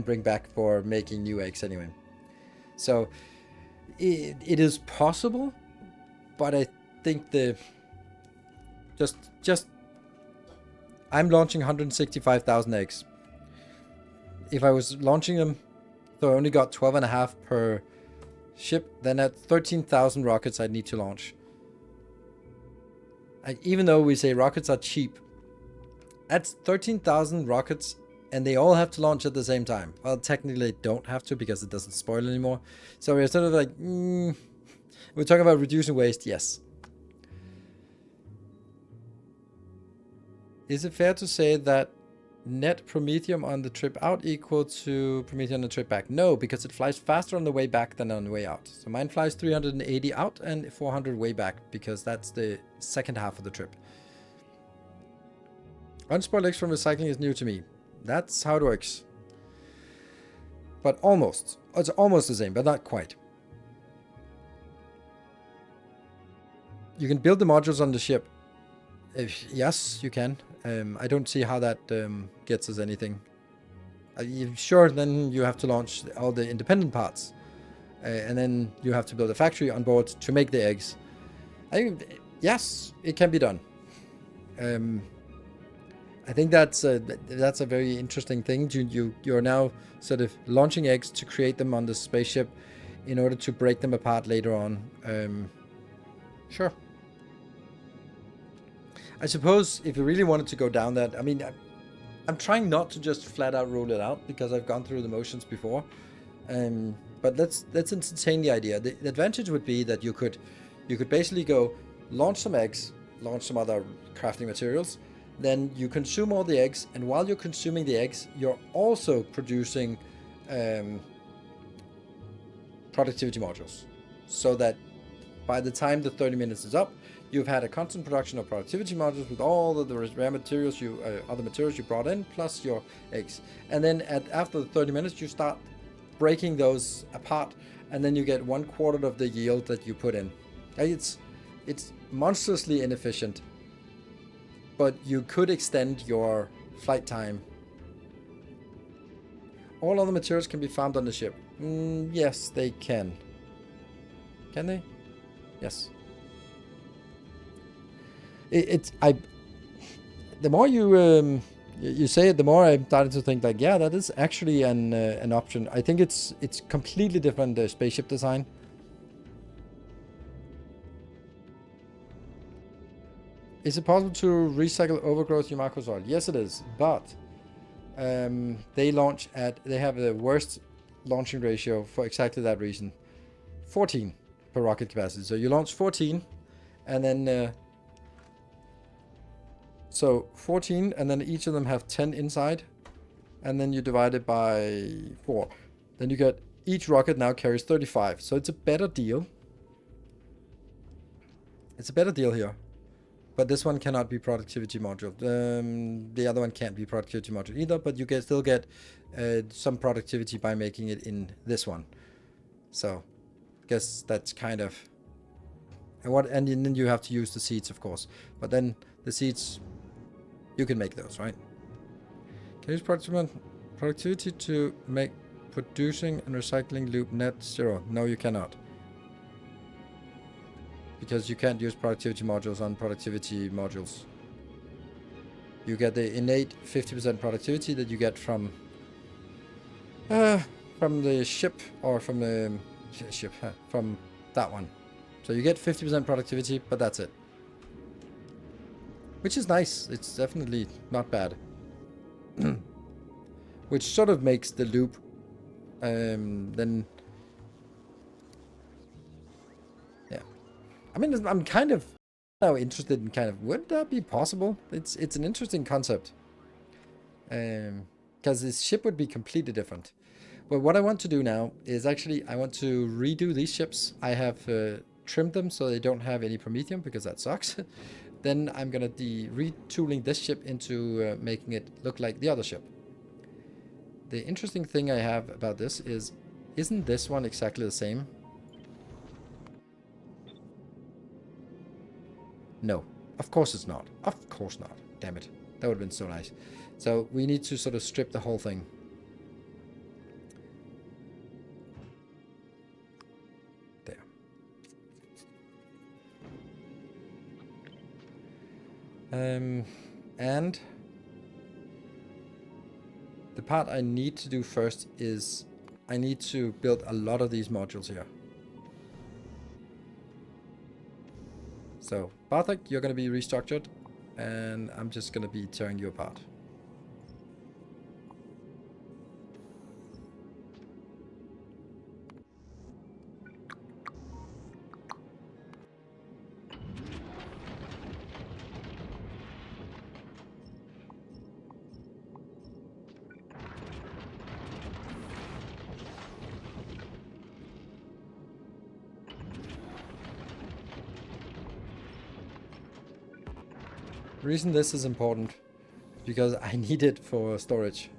bring back for making new eggs anyway. So it is possible, but I think just I'm launching 165,000 eggs. If I was launching them, so I only got 12.5 per ship, then at 13,000 rockets I'd need to launch. Even though we say rockets are cheap, that's 13,000 rockets, and they all have to launch at the same time. Well, technically they don't have to, because it doesn't spoil anymore. So we're sort of like, we're talking about reducing waste, yes. Is it fair to say that net Prometheum on the trip out equal to Prometheum on the trip back? No, because it flies faster on the way back than on the way out. So mine flies 380 out and 400 way back, because that's the second half of the trip. Unspoiled eggs from recycling is new to me. That's how it works. But almost. It's almost the same, but not quite. You can build the modules on the ship. Yes, you can. I don't see how that gets us anything. Sure, then you have to launch all the independent parts. And then you have to build a factory on board to make the eggs. Yes, it can be done. I think that's a very interesting thing. You're now sort of launching eggs to create them on the spaceship in order to break them apart later on. Sure. I suppose if you really wanted to go down that, I mean, I'm trying not to just flat out rule it out, because I've gone through the motions before. But let's entertain the idea. The advantage would be that you could basically go launch some eggs, launch some other crafting materials, then you consume all the eggs, and while you're consuming the eggs, you're also producing productivity modules, so that by the time the 30 minutes is up, you've had a constant production of productivity modules with all of the rare materials other materials you brought in, plus your eggs. And then after the 30 minutes, you start breaking those apart, and then you get 1/4 of the yield that you put in. It's monstrously inefficient, but you could extend your flight time. All other materials can be farmed on the ship. Yes, they can. Can they? Yes. The more you say it, the more I'm starting to think like, yeah, that is actually an option. I think it's completely different spaceship design. Is it possible to recycle overgrowth Yumako soil? Yes, it is, but they have the worst launching ratio for exactly that reason. 14 per rocket capacity. So you launch 14, and then so 14, and then each of them have 10 inside, and then you divide it by 4. Then you get, each rocket now carries 35. So it's a better deal. It's a better deal here. But this one cannot be productivity module. The other one can't be productivity module either, but you can still get some productivity by making it in this one. So I guess that's kind of... And then you have to use the seeds, of course. But then the seeds, you can make those, right? Can you use productivity to make producing and recycling loop net 0? No, you cannot. Because you can't use productivity modules on productivity modules. You get the innate 50% productivity that you get from the ship, or from the ship, from that one. So you get 50% productivity, but that's it. Which is nice. It's definitely not bad. Which sort of makes the loop then mean, I'm kind of now interested in kind of, would that be possible? It's an interesting concept. Because this ship would be completely different. But what I want to do now is actually, I want to redo these ships. I have trimmed them so they don't have any Promethium, because that sucks. Then I'm going to be retooling this ship into making it look like the other ship. The interesting thing I have about this is, isn't this one exactly the same? No, of course it's not. Of course not. Damn it. That would have been so nice. So we need to sort of strip the whole thing. There. And the part I need to do first is I need to build a lot of these modules here. So, Bartek, you're going to be restructured, and I'm just going to be tearing you apart. The reason this is important is because I need it for storage.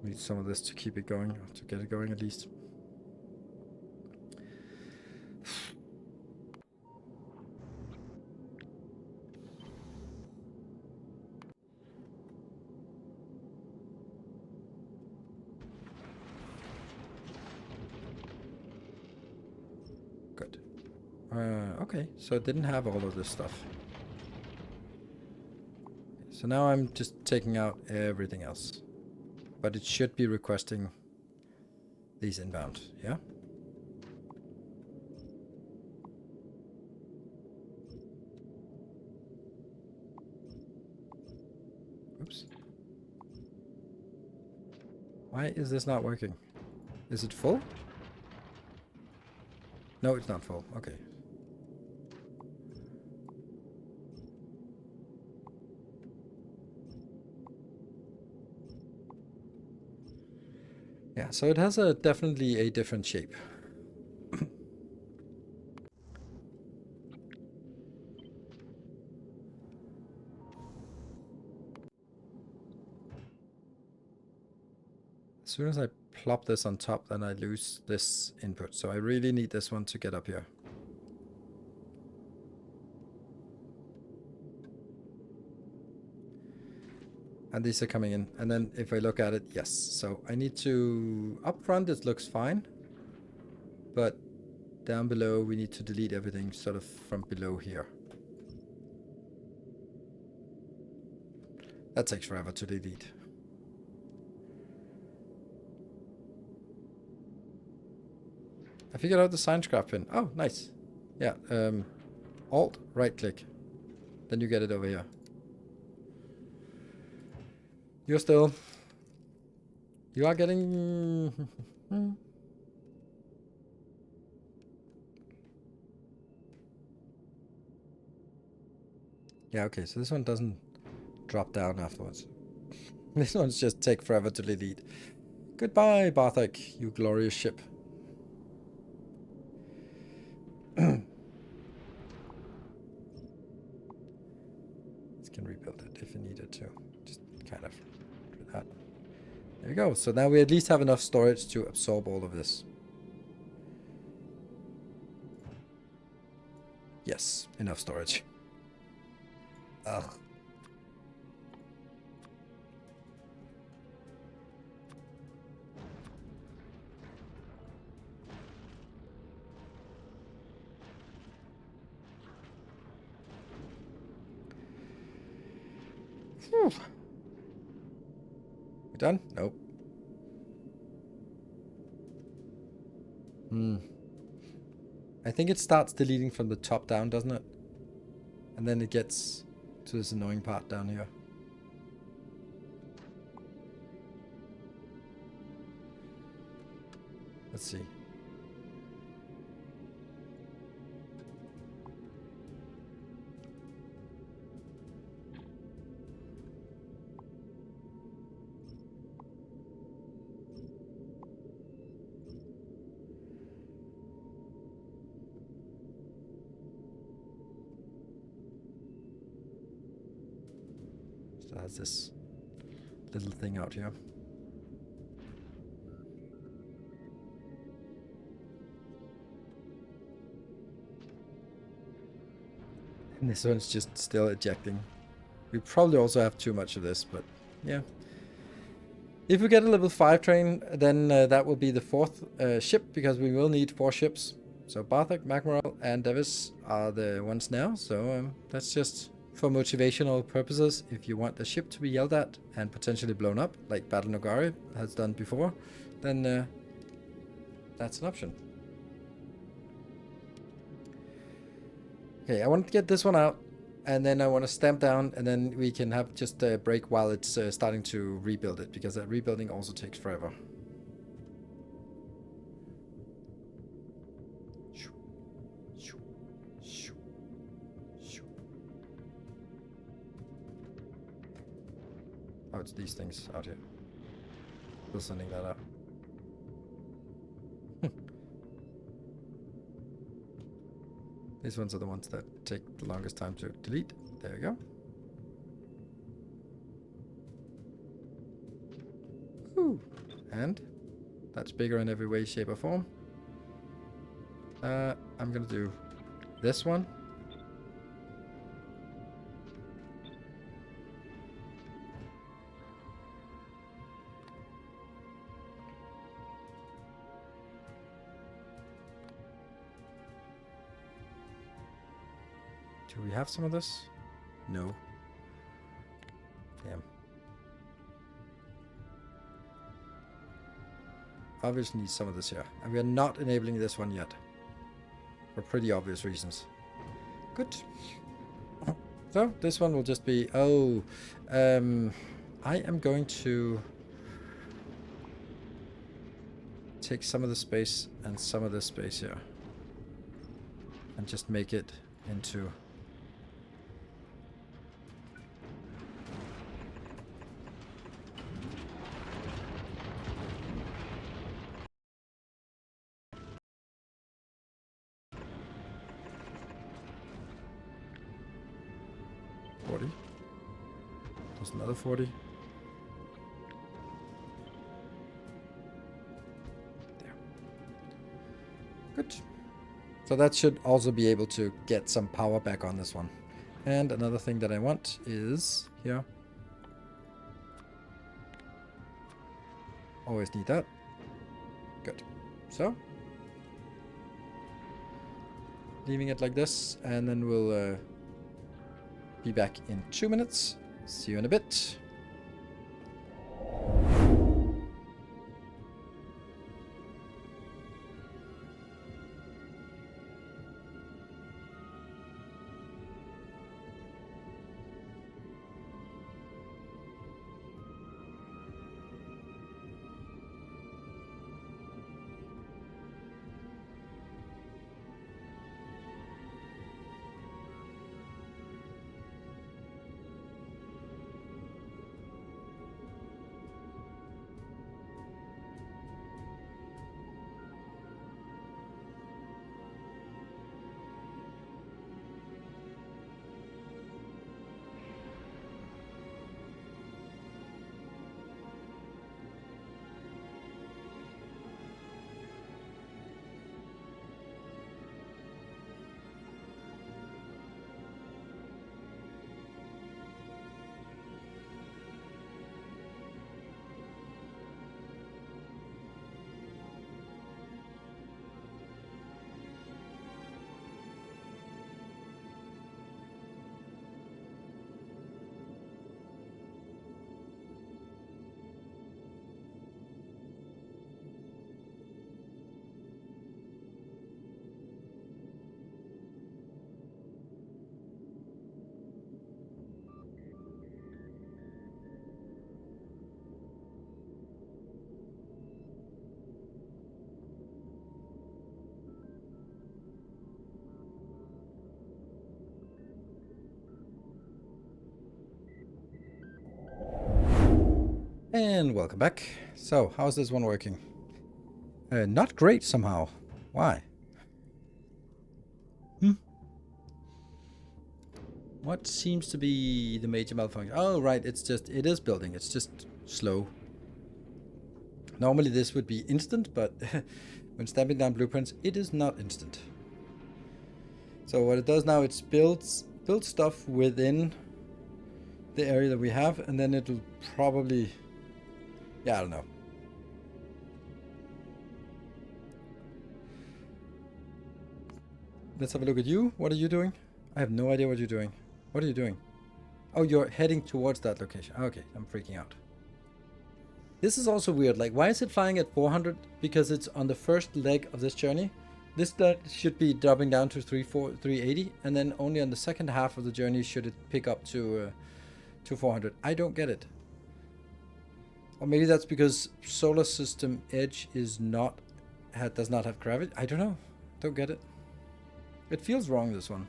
Need some of this to keep it going, or to get it going at least. Good. Okay, so it didn't have all of this stuff. So now I'm just taking out everything else. But it should be requesting these inbound, yeah? Oops. Why is this not working? Is it full? No, it's not full. Okay. Yeah, so it has definitely a different shape. As soon as I plop this on top, then I lose this input. So I really need this one to get up here. And these are coming in. And then if I look at it, yes. So I need to, up front it looks fine. But down below we need to delete everything sort of from below here. That takes forever to delete. I figured out the sign scrap pin. Oh, nice. Yeah, Alt, right click. Then you get it over here. You're still... You are getting... Yeah, okay, so this one doesn't drop down afterwards. This one's just take forever to delete. Goodbye, Bartek, you glorious ship. Can rebuild it if you needed to. Just kind of do that. There we go. So now we at least have enough storage to absorb all of this. Yes, enough storage. Ugh. Whew. We done? Nope. I think it starts deleting from the top down, doesn't it? And then it gets to this annoying part down here. Let's see. So that's this little thing out here. And this one's just still ejecting. We probably also have too much of this, but yeah. If we get a level 5 train, then that will be the 4th ship, because we will need 4 ships. So Barthak, Magmoral, and Davis are the ones now. So that's just for motivational purposes. If you want the ship to be yelled at and potentially blown up, like Battle Nogari has done before, then that's an option. Okay, I want to get this one out, and then I want to stamp down, and then we can have just a break while it's starting to rebuild it, because that rebuilding also takes forever. Oh, it's these things out here. Still sending that out. These ones are the ones that take the longest time to delete. There we go. Ooh. And that's bigger in every way, shape, or form. I'm gonna do this one. Do we have some of this? No. Damn. Obviously need some of this here. And we are not enabling this one yet. For pretty obvious reasons. Good. So, this one will just be... Oh. I am going to... take some of the space and some of this space here. And just make it into... There's another 40. There. Good. So that should also be able to get some power back on this one. And another thing that I want is here. Always need that. Good. So. Leaving it like this, and then we'll be back in 2 minutes. See you in a bit. And welcome back. So, how's this one working? Not great somehow. Why? What seems to be the major malfunction? Oh, right, it is building. It's just slow. Normally this would be instant, but when stamping down blueprints, it is not instant. So what it does now, it builds stuff within the area that we have, and then it'll probably, yeah, I don't know. Let's have a look at you. What are you doing? I have no idea what you're doing. What are you doing? Oh, you're heading towards that location. Okay, I'm freaking out. This is also weird. Like, why is it flying at 400? Because it's on the first leg of this journey. This should be dropping down to 380, and then only on the second half of the journey should it pick up to 400. I don't get it. Or maybe that's because solar system edge is does not have gravity. I don't know. Don't get it. It feels wrong, this one.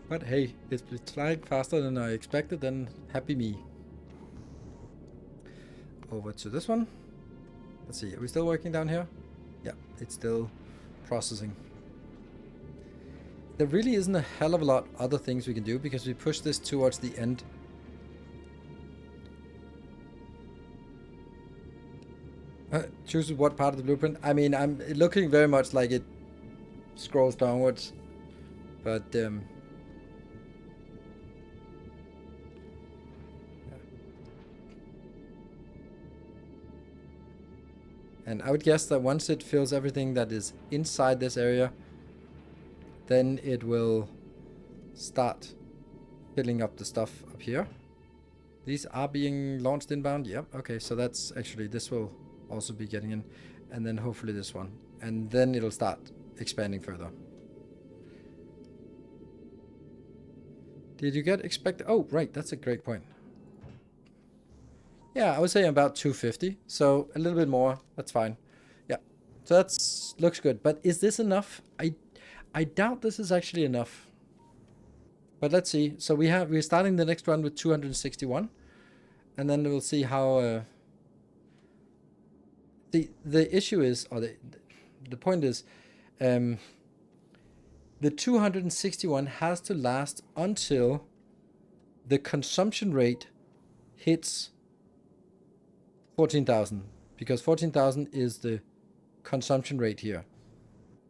But hey, it's flying faster than I expected, then happy me. Over to this one. Let's see, are we still working down here? Yeah, it's still processing. There really isn't a hell of a lot other things we can do because we push this towards the end. Choose what part of the blueprint? I mean, I'm looking very much like it scrolls downwards, but yeah. And I would guess that once it fills everything that is inside this area, then it will start filling up the stuff up here. These are being launched inbound. Yep. Okay, so that's actually, this will also be getting in, and then hopefully this one, and then it'll start expanding further. Did you get expected? Oh, right, that's a great point. Yeah, I would say about 250, so a little bit more. That's fine. Yeah, so that's looks good. But is this enough? I doubt this is actually enough. But let's see. So we're starting the next run with 261, and then we'll see how. The issue is, or the point is, the 261 has to last until the consumption rate hits 14,000, because 14,000 is the consumption rate here.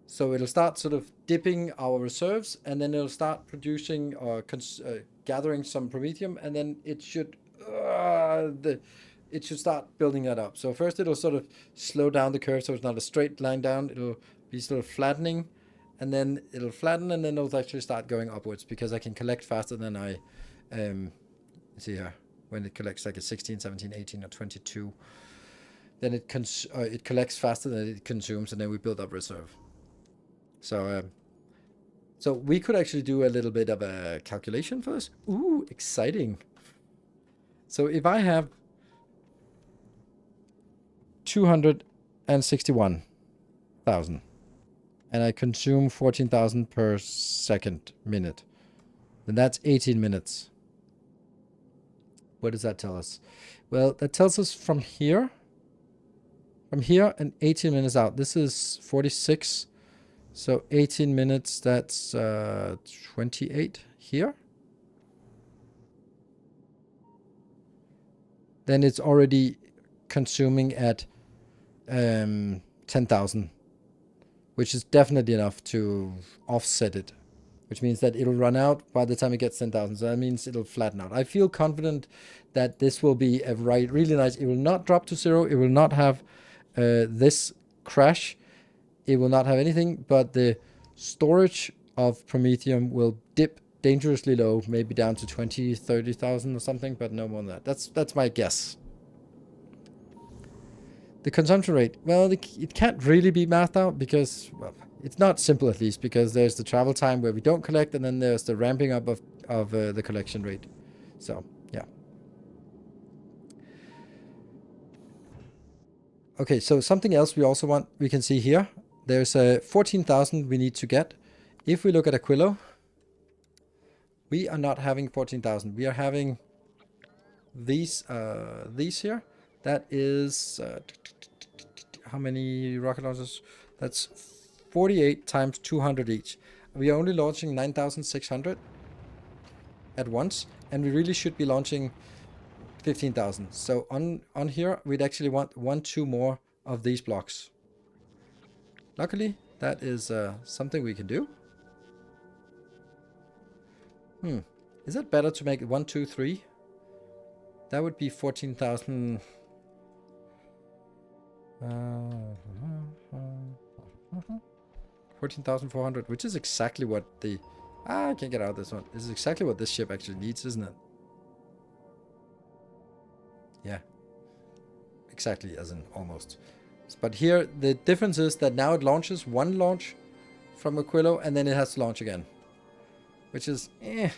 So it'll start sort of dipping our reserves, and then it'll start producing or gathering some promethium, and then it should start building that up. So first it'll sort of slow down the curve, so it's not a straight line down. It'll be sort of flattening, and then it'll flatten, and then it'll actually start going upwards because I can collect faster than I see here. When it collects like a 16, 17, 18, or 22, then it collects faster than it consumes, and then we build up reserve. So so we could actually do a little bit of a calculation for this. Ooh, exciting. So if I have 261,000 and I consume 14,000 per minute, then that's 18 minutes. What does that tell us? Well, that tells us from here and 18 minutes out. This is 46. So 18 minutes, that's 28 here. Then it's already consuming at 10,000, which is definitely enough to offset it, which means that it'll run out by the time it gets 10,000. So that means it'll flatten out. I feel confident that this will be a really nice. It will not drop to zero. It will not have this crash. It will not have anything, but the storage of promethium will dip dangerously low, maybe down to 20, 30,000 or something, but no more than that. That's my guess. The consumption rate, well, it can't really be mathed out because, well, it's not simple at least, because there's the travel time where we don't collect, and then there's the ramping up of the collection rate. So, yeah. Okay, so something else we can see here. There's 14,000 we need to get. If we look at Aquilo, we are not having 14,000. We are having these here. That is how many rocket launchers? That's 48 times 200 each. We are only launching 9,600 at once, and we really should be launching 15,000. So on here, we'd actually want 2 more of these blocks. Luckily, that is something we can do. Is it better to make it 1, 2, 3? That would be 14,000. 14,400, which is exactly what the... I can't get out of this one. This is exactly what this ship actually needs, isn't it? Yeah. Exactly, as in almost. But here, the difference is that now it launches one launch from Aquilo, and then it has to launch again. Which is, And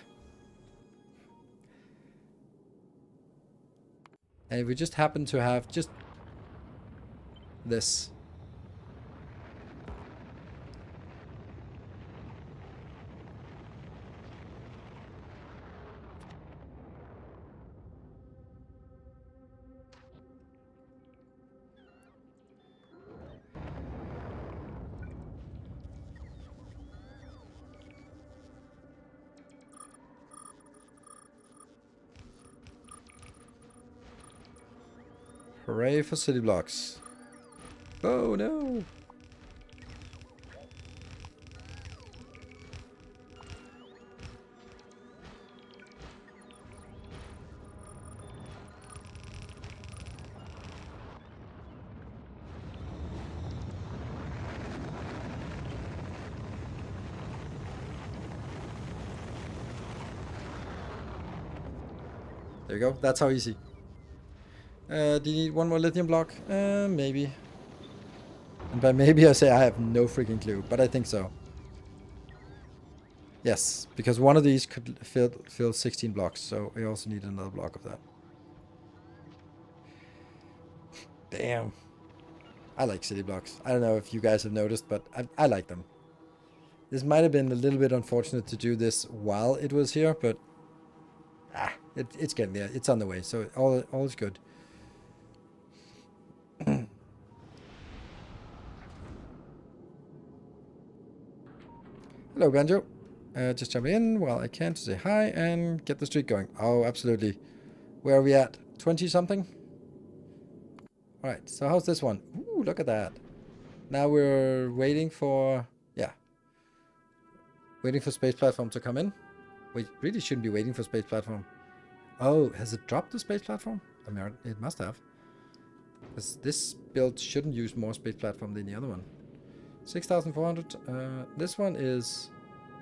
if we just happen to have just this. Hooray for city blocks. Oh no! There you go. That's how easy. Do you need one more lithium block? Maybe. And by maybe I say I have no freaking clue, but I think so. Yes, because one of these could fill 16 blocks, so we also need another block of that. Damn. I like city blocks. I don't know if you guys have noticed, but I like them. This might have been a little bit unfortunate to do this while it was here, but it's getting there. It's on the way, so all is good. Hello, Banjo. Just jumping in while I can to say hi and get the streak going. Oh, absolutely. Where are we at? 20-something? Alright, so how's this one? Ooh, look at that. Now we're waiting for... Yeah. Waiting for space platform to come in. We really shouldn't be waiting for space platform. Oh, has it dropped the space platform? I mean, it must have. Because this build shouldn't use more space platform than the other one. 6,400. This one is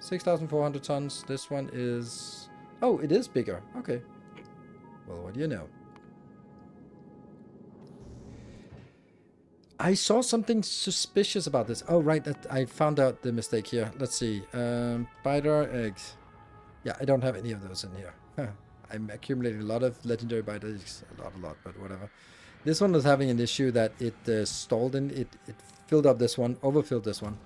6,400 tons. This one is... Oh, it is bigger. Okay. Well, what do you know? I saw something suspicious about this. Oh, right. I found out the mistake here. Let's see. Biter eggs. Yeah, I don't have any of those in here. I'm accumulating a lot of legendary biter eggs. A lot, but whatever. This one was having an issue that it stalled in. It filled up this one, overfilled this one.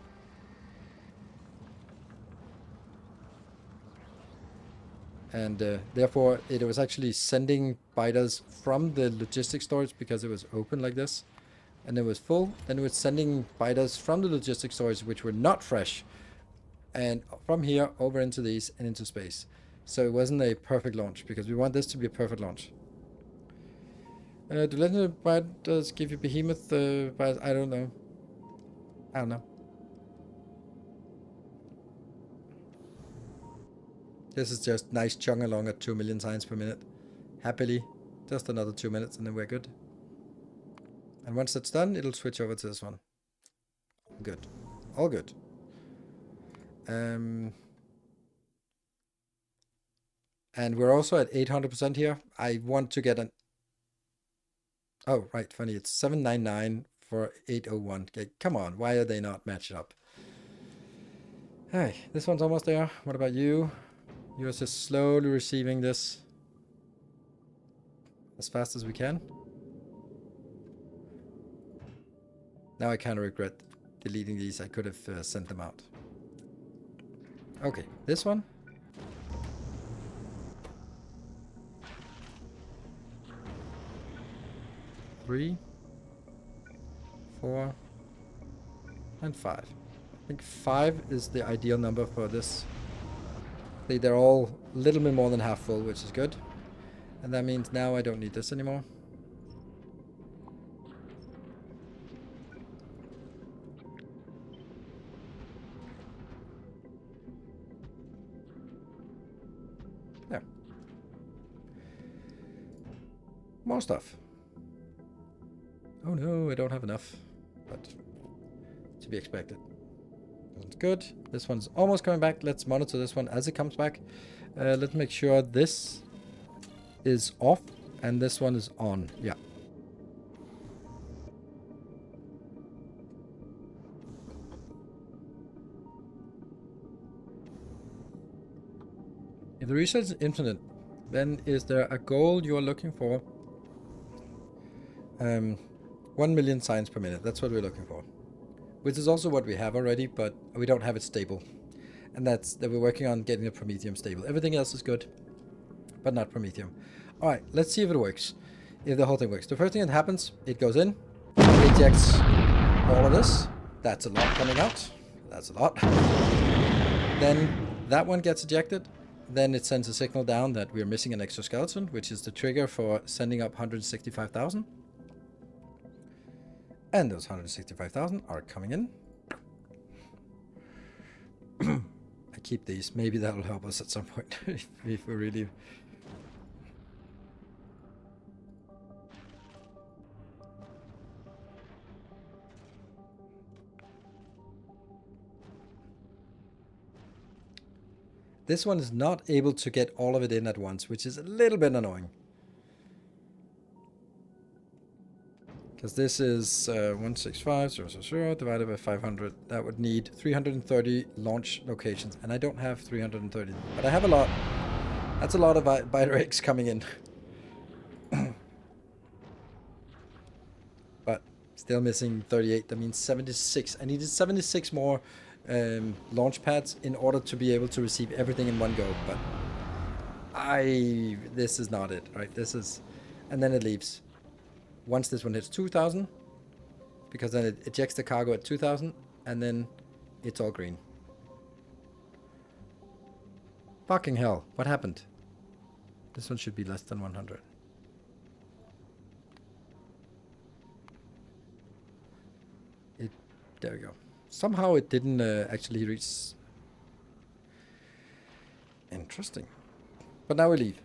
And therefore, it was actually sending biters from the logistics storage because it was open like this. And it was full. Then it was sending biters from the logistics storage, which were not fresh. And from here, over into these and into space. So it wasn't a perfect launch, because we want this to be a perfect launch. Do legendary biters give you behemoth biters? I don't know. I don't know. This is just nice chung along at 2 million times per minute. Happily. Just another 2 minutes and then we're good. And once that's done, it'll switch over to this one. Good. All good. And we're also at 800% here. I want to get an... Oh, right. Funny. It's 799 for 801. Okay, come on. Why are they not matched up? Hey, this one's almost there. What about you? You're just slowly receiving this as fast as we can. Now I kind of regret deleting these. I could have sent them out. Okay, this one. 3, 4, and 5. I think 5 is the ideal number for this. They're all a little bit more than half full, which is good. And that means now I don't need this anymore. There. More stuff. Oh no, I don't have enough. But to be expected. That's good. This one's almost coming back. Let's monitor this one as it comes back. Let's make sure this is off and this one is on. Yeah. If the research is infinite, then is there a goal you are looking for? 1 million signs per minute. That's what we're looking for. Which is also what we have already, but we don't have it stable. And that's that we're working on getting the Prometheum stable. Everything else is good, but not Prometheum. Alright, let's see if it works. If the whole thing works. The first thing that happens, it goes in, it ejects all of this. That's a lot coming out. That's a lot. Then that one gets ejected. Then it sends a signal down that we're missing an exoskeleton, which is the trigger for sending up 165,000. And those 165,000 are coming in. I keep these. Maybe that'll help us at some point if we really... This one is not able to get all of it in at once, which is a little bit annoying. Because this is 165,000 divided by 500. That would need 330 launch locations. And I don't have 330. But I have a lot. That's a lot of biter eggs coming in. But still missing 38. That means 76. I needed 76 more launch pads in order to be able to receive everything in one go. But this is not it, right? This is... And then it leaves. Once this one hits 2,000, because then it ejects the cargo at 2,000, and then it's all green. Fucking hell, what happened? This one should be less than 100. There we go. Somehow it didn't actually reach... Interesting. But now we leave.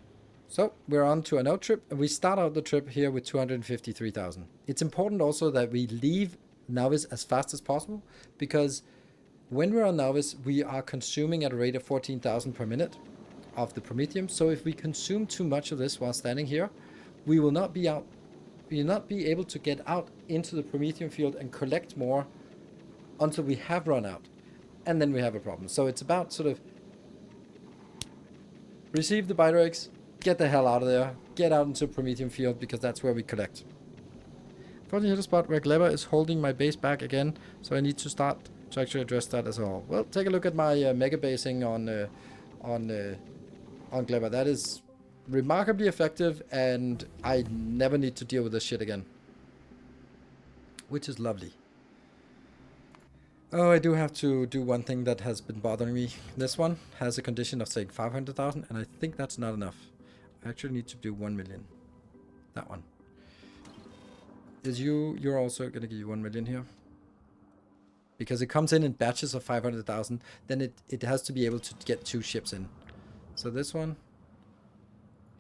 So we're on to another trip, and we start out the trip here with 253,000. It's important also that we leave Novice as fast as possible, because when we're on Novice, we are consuming at a rate of 14,000 per minute of the Prometheum. So if we consume too much of this while standing here, we will not be out. We will not be able to get out into the Prometheum field and collect more until we have run out, and then we have a problem. So it's about sort of receive the biter eggs, get the hell out of there, get out into Prometheum field, because that's where we collect. Finally hit a spot where Gleba is holding my base back again, so I need to start to actually address that as well. Well, take a look at my megabasing on Gleba. That is remarkably effective, and I never need to deal with this shit again. Which is lovely. Oh, I do have to do one thing that has been bothering me. This one has a condition of saying 500,000, and I think that's not enough. I actually need to do 1 million. That one. You're also going to give you 1 million here? Because it comes in batches of 500,000, then it has to be able to get 2 ships in. So this one,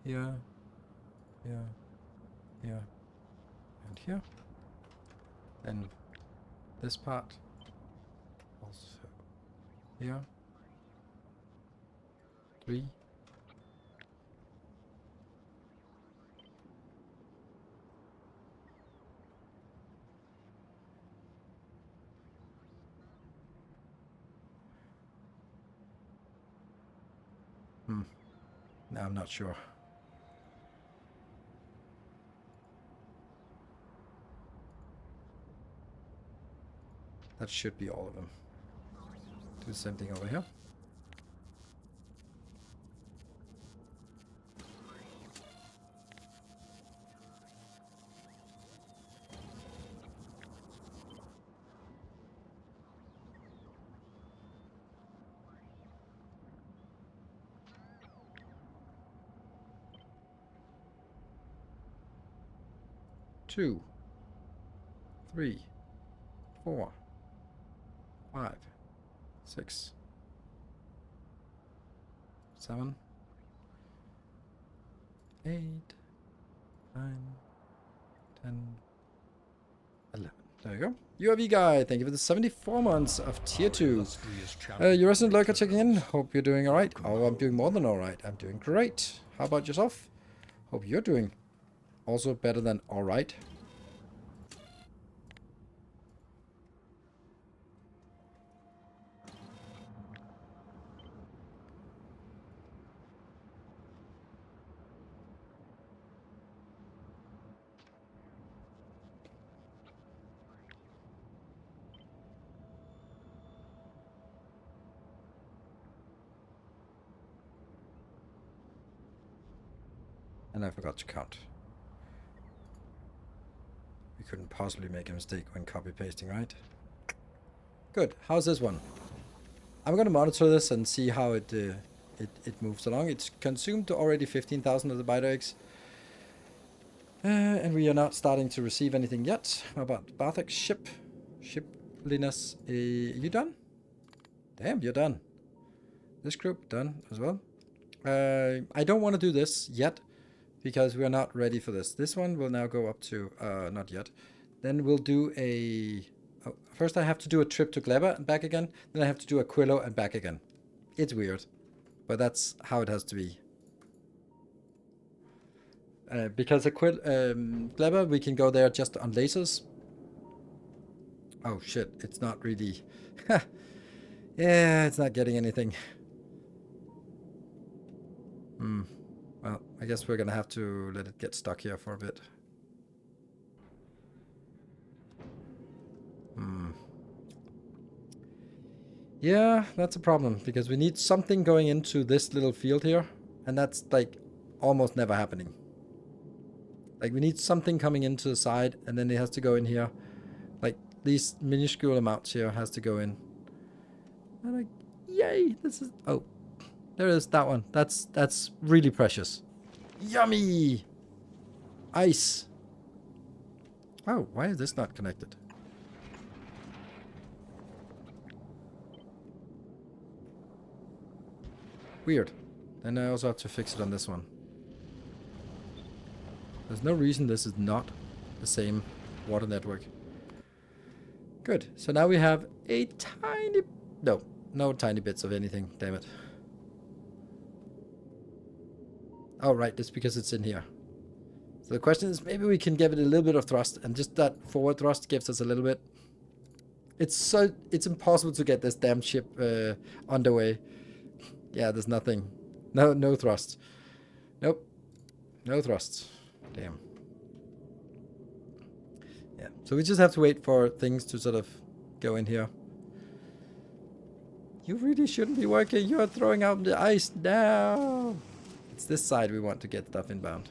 here, here, here, and here. Then this part, also here, 3. No, I'm not sure. That should be all of them. Do the same thing over here. 2, 3, 4, 5, 6, 7, 8, 9, 10, 11. There you go. UAV guy, thank you for the 74 months of tier 2. Your resident lurker checking in. Hope you're doing alright. Oh, I'm doing more than alright. I'm doing great. How about yourself? Hope you're doing also better than alright. And I forgot to count. We couldn't possibly make a mistake when copy pasting, right? Good. How's this one? I'm gonna monitor this and see how it moves along. It's consumed already 15,000 of the biter eggs. And we are not starting to receive anything yet. How about Bartek ship? Shipliness. You done? Damn, you're done. This group done as well. I don't want to do this yet because we are not ready for this. This one will now go up to not yet. Then we'll do a. Oh, first, I have to do a trip to Gleber and back again. Then I have to do a Quillo and back again. It's weird, but that's how it has to be. Because a Gleber, we can go there just on lasers. Oh shit, it's not really... yeah, it's not getting anything. Well, I guess we're gonna have to let it get stuck here for a bit. Yeah, that's a problem, because we need something going into this little field here, and that's, like, almost never happening. Like, we need something coming into the side, and then it has to go in here. Like, these minuscule amounts here has to go in. And like, yay, this is... Oh, there is that one. That's really precious. Yummy! Ice. Oh, why is this not connected? Weird. Then I also have to fix it on this one. There's no reason this is not the same water network. Good. So now we have a tiny... No tiny bits of anything. Damn it. Oh, right. It's because it's in here. So the question is, maybe we can give it a little bit of thrust, and just that forward thrust gives us a little bit. It's impossible to get this damn ship underway. Yeah, there's nothing. No thrust. Nope. No thrust. Damn. Yeah. So we just have to wait for things to sort of go in here. You really shouldn't be working. You're throwing out the ice now. It's this side we want to get stuff inbound.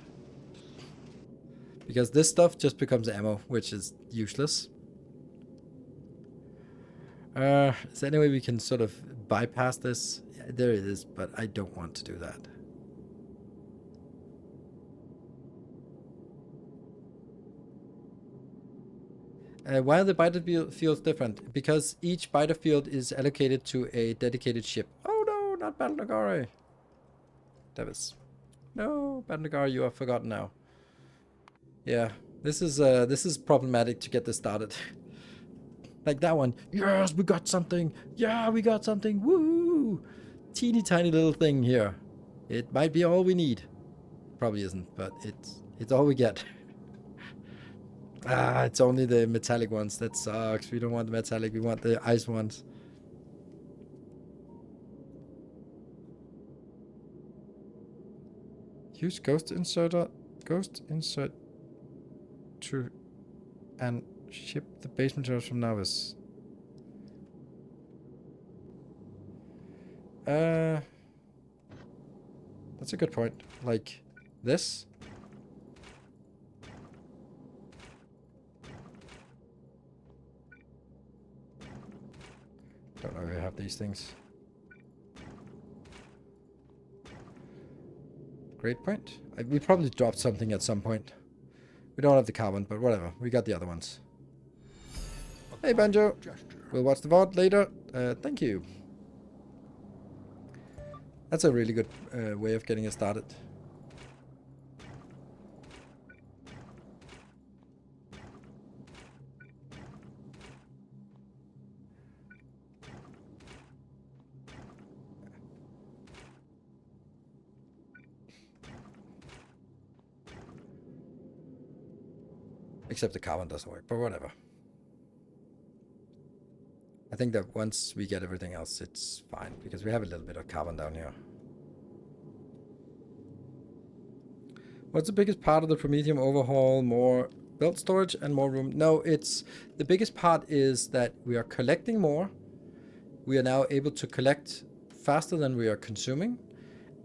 Because this stuff just becomes ammo, which is useless. Is there any way we can sort of bypass this? Yeah, there it is, but I don't want to do that. Why are the biter fields different? Because each biter field is allocated to a dedicated ship. Oh no, not Battle Nagare. Davis. No, Battle Nagare, you are forgotten now. Yeah, this is problematic to get this started. Like that one. Yes, we got something. Yeah, we got something. Woo! Teeny tiny little thing here. It might be all we need. Probably isn't, but it's all we get. Ah, it's only the metallic ones. That sucks. We don't want the metallic. We want the ice ones. Use ghost insert to and ship the base materials from Navis. That's a good point. Like this. Don't know if I have these things. Great point. We probably dropped something at some point. We don't have the carbon, but whatever. We got the other ones. Hey, Banjo. We'll watch the VOD later. Thank you. That's a really good way of getting us started. Except the carbon doesn't work, but whatever. I think that once we get everything else, it's fine, because we have a little bit of carbon down here. What's the biggest part of the Prometheum overhaul? More belt storage and more room? No, it's the biggest part is that we are collecting more. We are now able to collect faster than we are consuming.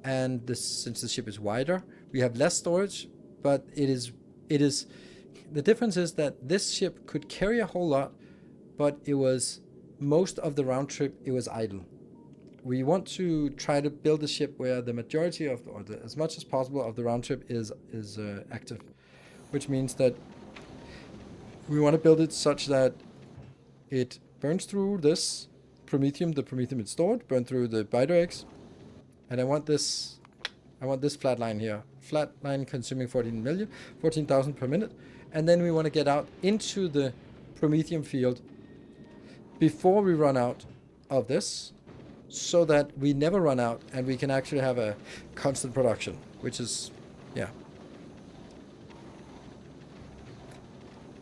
And this, since the ship is wider, we have less storage, but it is the difference is that this ship could carry a whole lot, but it was most of the round trip it was idle. We want to try to build a ship where the majority of, or as much as possible of the round trip is active, which means that we want to build it such that it burns through this Prometheum, the Prometheum it's stored, burn through the biter eggs, and I want this flat line here, flat line consuming 14,000 per minute, and then we want to get out into the Prometheum field before we run out of this, so that we never run out and we can actually have a constant production, which is, yeah.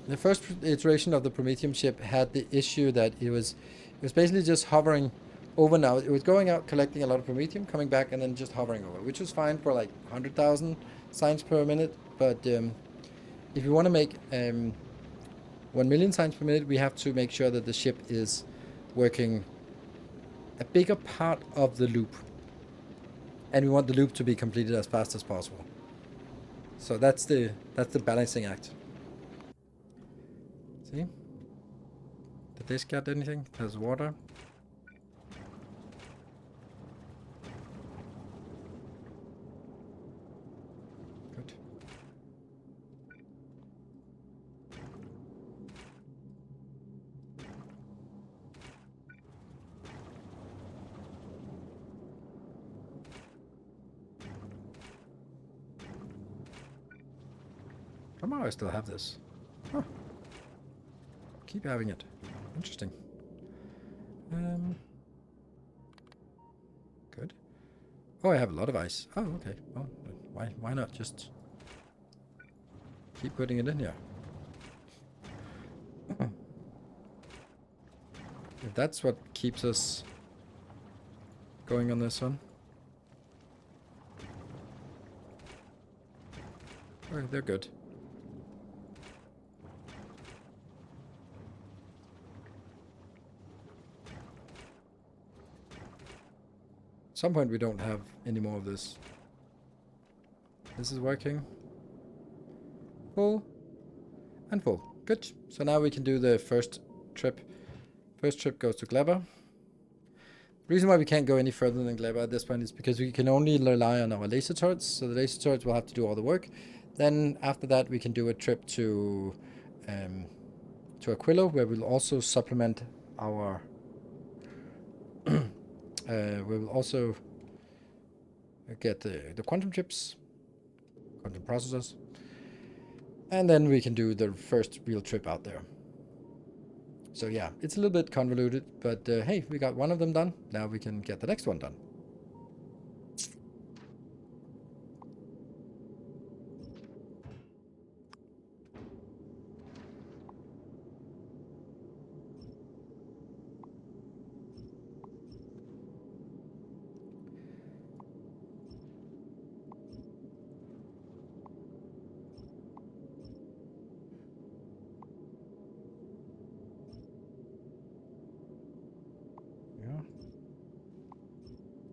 The first iteration of the Prometheum ship had the issue that it was basically just hovering over now. It was going out, collecting a lot of Prometheum, coming back, and then just hovering over, which was fine for like 100,000 signs per minute. But if you want to make 1 million signs per minute, we have to make sure that the ship is working a bigger part of the loop, and we want the loop to be completed as fast as possible. So that's the balancing act. See? Did this get anything? There's water. Good. Somehow I still have this. Huh. Keep having it. Interesting. Good. Oh, I have a lot of ice. Oh, okay. Well, why not just keep putting it in here? If that's what keeps us going on this one. Oh, they're good. At some point we don't have any more of this. This is working. Full and full. Good. So now we can do the first trip. First trip goes to Gleber. The reason why we can't go any further than Gleber at this point is because we can only rely on our laser turrets. So the laser turrets will have to do all the work. Then after that we can do a trip to Aquilo, where we'll also supplement our we will also get the quantum chips, quantum processors, and then we can do the first real trip out there. So yeah, it's a little bit convoluted, but hey, we got one of them done. Now we can get the next one done.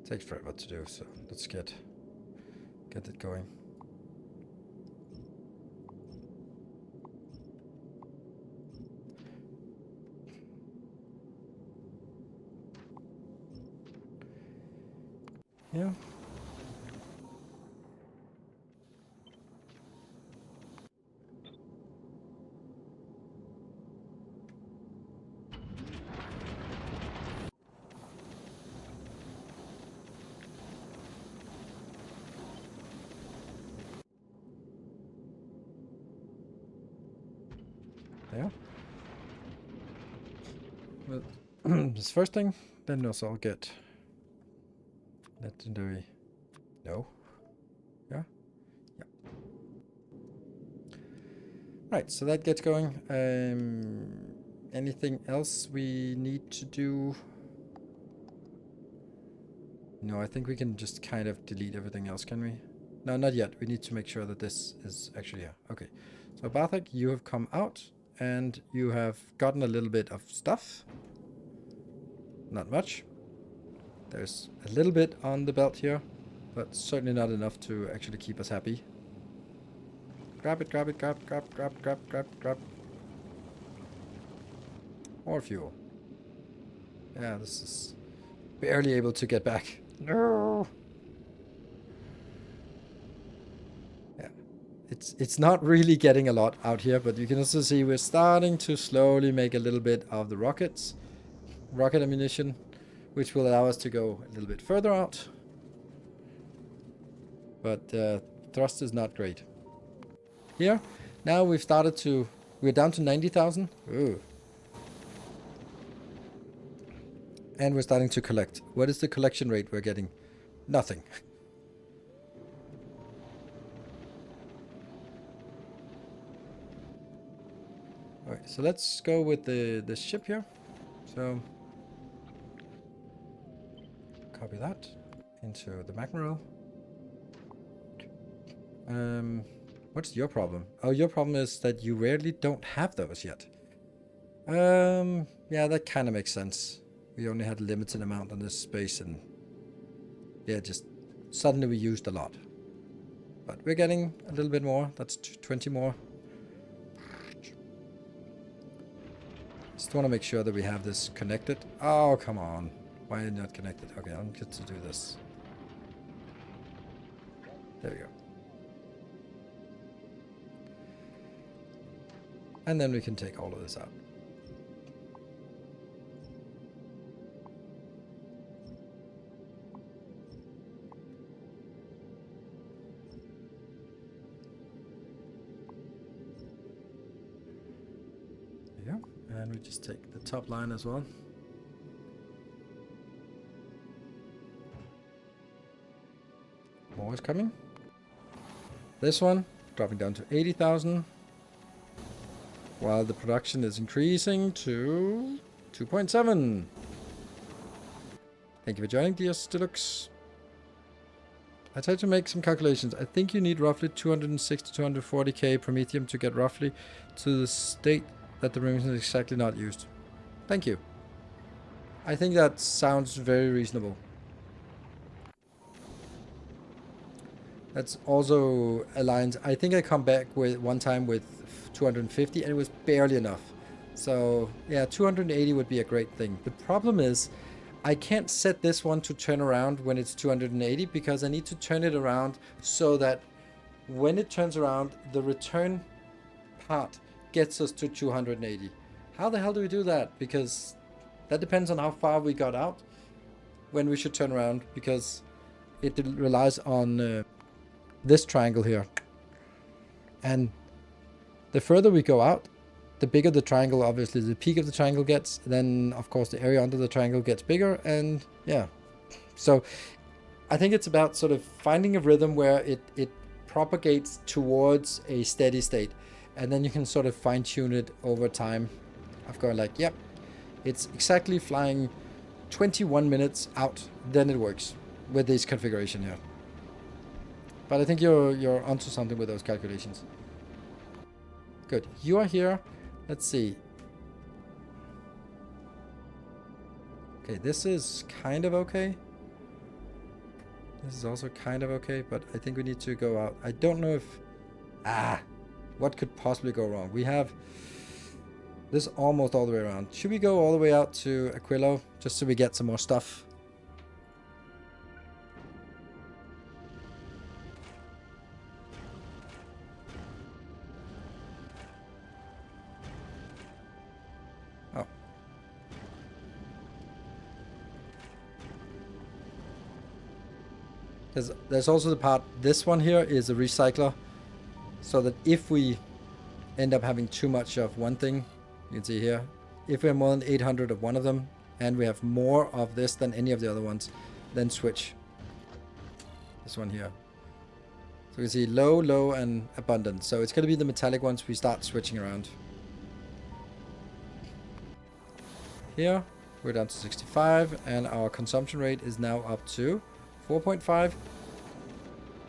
Takes forever to do, so let's get it going. Yeah. Yeah. Well, this first thing, then also I'll get legendary. No. Yeah. Yeah. Right, so that gets going. Anything else we need to do? No, I think we can just kind of delete everything else, can we? No, not yet. We need to make sure that this is actually here. Okay. So Bartek, you have come out and you have gotten a little bit of stuff. Not much. There's a little bit on the belt here, but certainly not enough to actually keep us happy. Grab it, grab it, grab, grab, grab, grab, grab, grab. More fuel. Yeah, this is barely able to get back. No. Yeah, it's not really getting a lot out here, but you can also see we're starting to slowly make a little bit of the rocket ammunition, which will allow us to go a little bit further out. But thrust is not great. Here, now we've started to, we're down to 90,000. Ooh. And we're starting to collect. What is the collection rate we're getting? Nothing. Alright, so let's go with the ship here. So, copy that into the Magmaril. What's your problem? Oh, your problem is that you rarely don't have those yet. Yeah, that kind of makes sense. We only had a limited amount on this space, and yeah, just suddenly we used a lot. But we're getting a little bit more. That's 20 more. Just want to make sure that we have this connected. Oh, come on. Why are you not connected? Okay, I'm good to do this. There we go. And then we can take all of this out. And we just take the top line as well. More is coming. This one dropping down to 80,000. While the production is increasing to 2.7. Thank you for joining, dear Deluxe. I tried to make some calculations. I think you need roughly 260 to 240k Promethium to get roughly to the state that the room is exactly not used. Thank you. I think that sounds very reasonable. That's also aligns. I think I come back with one time with 250 and it was barely enough. So yeah, 280 would be a great thing. The problem is I can't set this one to turn around when it's 280 because I need to turn it around so that when it turns around, the return part gets us to 280. How the hell do we do that? Because that depends on how far we got out when we should turn around, because it relies on this triangle here. And the further we go out, the bigger the triangle, obviously the peak of the triangle gets. Then of course the area under the triangle gets bigger, and yeah. So I think it's about sort of finding a rhythm where it propagates towards a steady state. And then you can sort of fine tune it over time. I've gone like, yep, it's exactly flying 21 minutes out. Then it works with this configuration here. But I think you're onto something with those calculations. Good. You are here. Let's see. Okay, this is kind of okay. This is also kind of okay, but I think we need to go out. I don't know if... what could possibly go wrong? We have this almost all the way around. Should we go all the way out to Aquilo just so we get some more stuff? Oh. There's also the part, this one here is a recycler. So that if we end up having too much of one thing. You can see here, if we have more than 800 of one of them, and we have more of this than any of the other ones, then switch. This one here. So we see low, low, and abundant. So it's going to be the metallic ones we start switching around. Here, we're down to 65, and our consumption rate is now up to 4.5.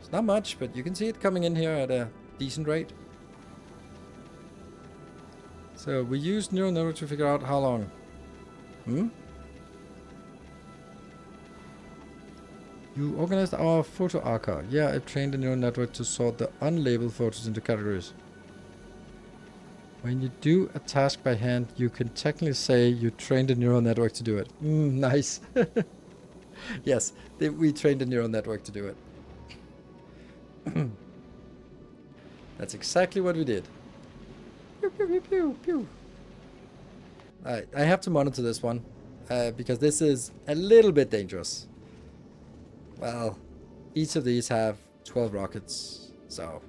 It's not much, but you can see it coming in here at a decent rate. So we used neural network to figure out how long. You organized our photo archive. Yeah, I've trained a neural network to sort the unlabeled photos into categories. When you do a task by hand, you can technically say you trained a neural network to do it. Nice. Yes, we trained a neural network to do it. That's exactly what we did. Pew, pew, pew, pew, pew. Alright, I have to monitor this one, because this is a little bit dangerous. Well, each of these have 12 rockets, so...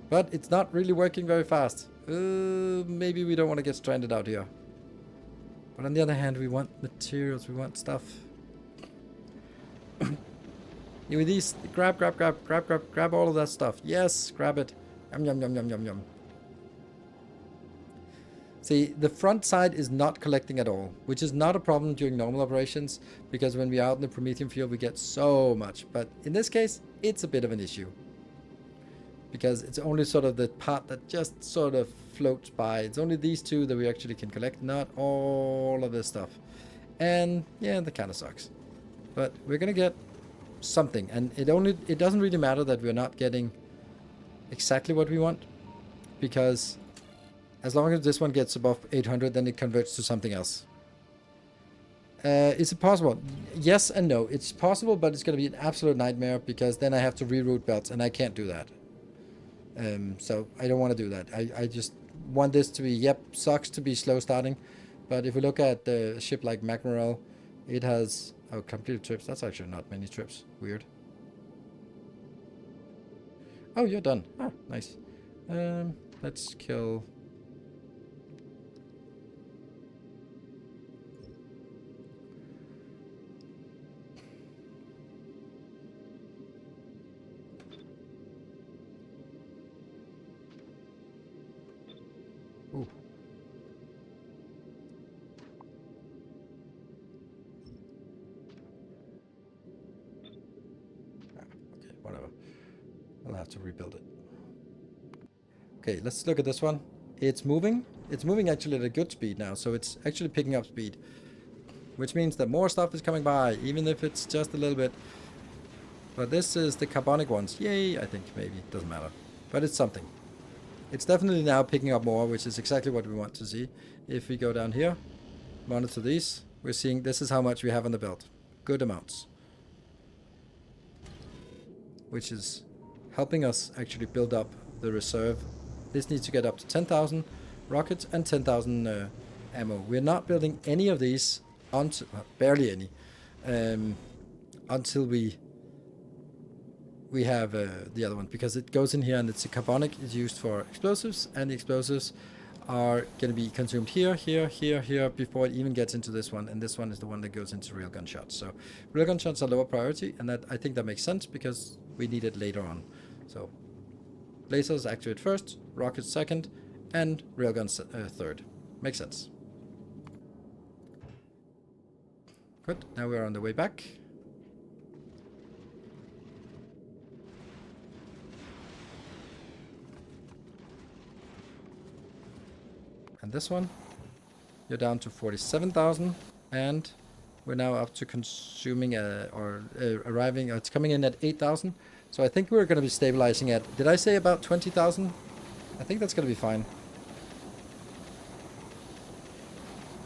But it's not really working very fast. Maybe we don't want to get stranded out here. But on the other hand, we want materials, we want stuff. With these, grab all of that stuff. Yes, grab it. Yum, yum, yum, yum, yum, yum. See, the front side is not collecting at all, which is not a problem during normal operations, because when we're out in the Promethean field, we get so much. But in this case, it's a bit of an issue, because it's only sort of the part that just sort of floats by. It's only these two that we actually can collect, not all of this stuff. And yeah, that kind of sucks. But we're gonna get something, and it doesn't really matter that we're not getting exactly what we want, because as long as this one gets above 800, then it converts to something else. Is it possible? Yes and no. It's possible, but it's going to be an absolute nightmare, because then I have to reroute belts, and I can't do that. So I don't want to do that. I just want this to be, yep, sucks to be slow starting. But if we look at a ship like Mackerel, it has completed trips. That's actually not many trips. Weird. Oh, you're done. Ah, nice. Let's kill... Ooh. Okay, whatever. I'll have to rebuild it. Okay, let's look at this one. It's moving. It's moving actually at a good speed now, so it's actually picking up speed, which means that more stuff is coming by, even if it's just a little bit. But this is the carbonic ones. Yay, I think maybe. It doesn't matter. But it's something. It's definitely now picking up more, which is exactly what we want to see. If we go down here, monitor these, we're seeing this is how much we have on the belt. Good amounts. Which is helping us actually build up the reserve. This needs to get up to 10,000 rockets and 10,000 ammo. We're not building any of these, until, barely any, until we have the other one, because it goes in here, and it's a carbonic is used for explosives, and the explosives are going to be consumed here, here, here, here, before it even gets into this one, and this one is the one that goes into railgun shots. So railgun shots are lower priority, and that I think that makes sense, because we need it later on. So lasers activate first, rockets second, and railguns third. Makes sense. Good, now we're on the way back. And this one, you're down to 47,000, and we're now up to consuming arriving. It's coming in at 8,000. So I think we're going to be stabilizing at. Did I say about 20,000? I think that's going to be fine.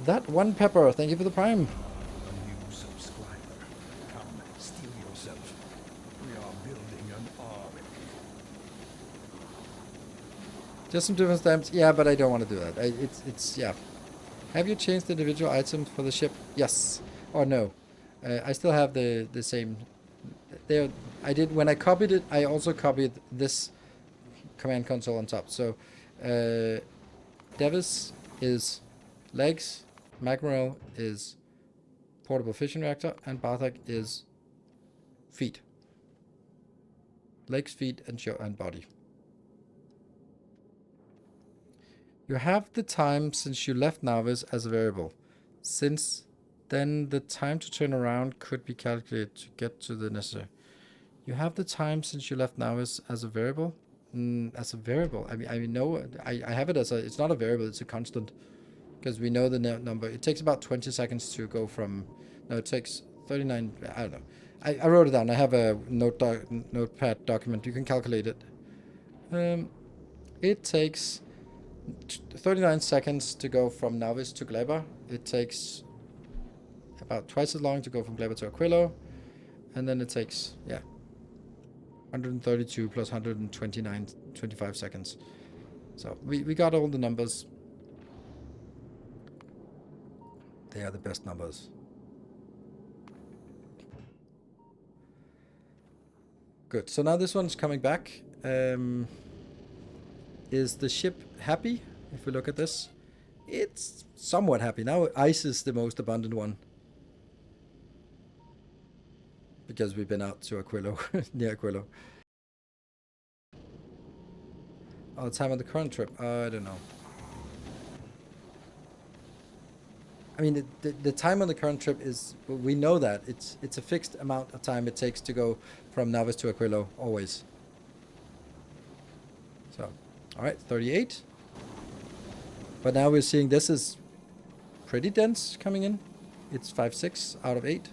That one pepper, thank you for the prime. A new subscriber. Come, steal yourself. We are building an army. Just some different stamps. Yeah, but I don't want to do that. It's yeah. Have you changed the individual items for the ship? Yes. Or no. I still have the same. There. I did when I copied it. I also copied this command console on top. So Devis is legs, Magmarel is portable fission reactor, and Barthak is feet. Legs, feet, and body. You have the time since you left Navis as a variable. Since then, the time to turn around could be calculated to get to the necessary. You have the time since you left Navis as a variable. As a variable, I mean, no, I have it as a. It's not a variable; it's a constant, because we know the number. It takes about 20 seconds to go from. No, it takes 39. I don't know. I wrote it down. I have a notepad document. You can calculate it. It takes 39 seconds to go from Navis to Gleba. It takes about twice as long to go from Gleba to Aquilo. And then it takes, 132 plus 129, 25 seconds. So we got all the numbers. They are the best numbers. Good. So now this one's coming back. Is the ship happy? If we look at this, it's somewhat happy. Now ice is the most abundant one. Because we've been out to Aquilo, near Aquilo. Oh, time on the current trip. I don't know. I mean, the time on the current trip is, we know that. It's a fixed amount of time it takes to go from Navis to Aquilo, always. So, alright, 38. But now we're seeing this is pretty dense coming in. It's 5.6 out of 8.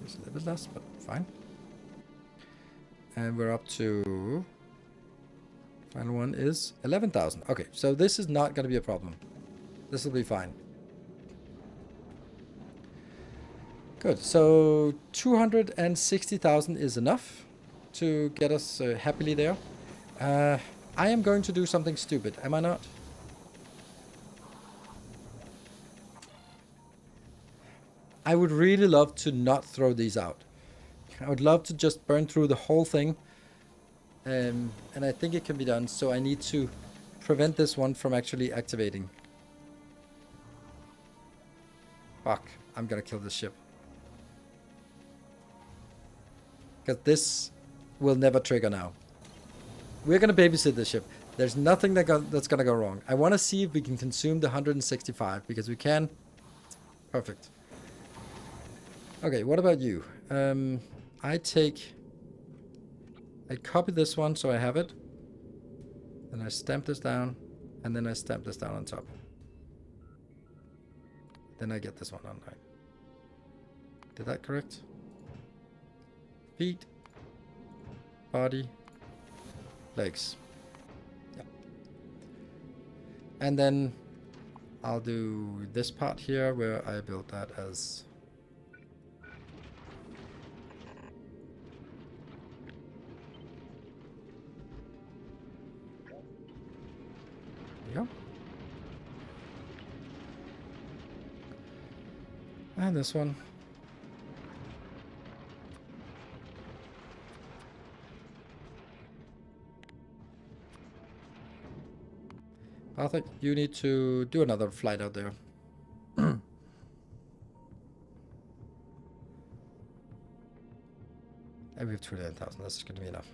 It's a little bit less, but fine. And we're up to... Final one is 11,000. Okay, so this is not going to be a problem. This will be fine. Good, so 260,000 is enough to get us happily there. I am going to do something stupid, am I not? I would really love to not throw these out. I would love to just burn through the whole thing. And I think it can be done, so I need to prevent this one from actually activating. Fuck, I'm gonna kill this ship. Because this will never trigger now. We're gonna babysit this ship. There's nothing that's gonna go wrong. I wanna see if we can consume the 165, because we can. Perfect. Okay, what about you? I copy this one so I have it. Then I stamp this down. And then I stamp this down on top. Then I get this one on. Right. Did that correct? Feet. Body. Legs. Yeah. And then I'll do this part here where I built that as... And this one. Arthur, you need to do another flight out there. And we have 29,000. That's going to be enough.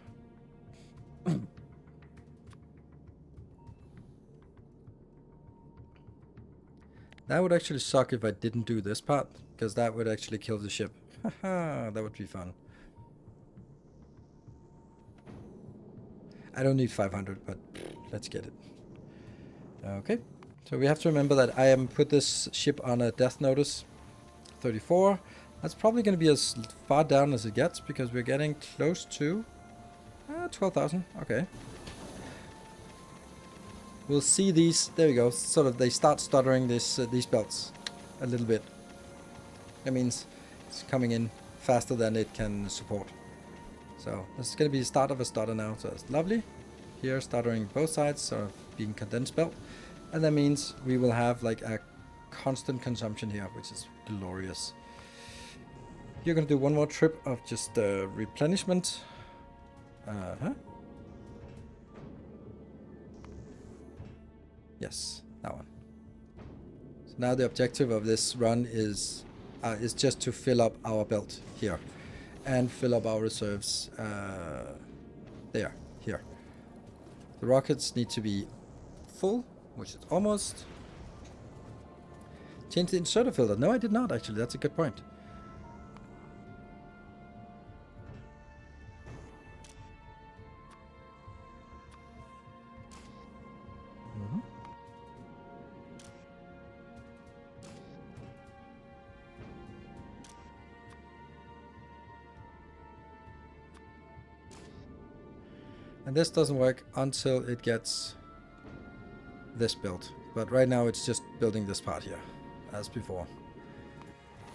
That would actually suck if I didn't do this part, because that would actually kill the ship. Haha, that would be fun. I don't need 500, but let's get it. Okay, so we have to remember that I am put this ship on a death notice. 34. That's probably going to be as far down as it gets, because we're getting close to 12,000. Okay. We'll see these, there we go, sort of they start stuttering these belts a little bit. That means it's coming in faster than it can support. So this is going to be the start of a stutter now, so it's lovely. Here stuttering both sides, sort of being condensed belt. And that means we will have like a constant consumption here, which is glorious. You're going to do one more trip of just replenishment. Yes, that one. So now the objective of this run is just to fill up our belt here. And fill up our reserves here. The rockets need to be full, which is almost. Change the inserter filter. No, I did not actually. That's a good point. And this doesn't work until it gets this built. But right now it's just building this part here, as before.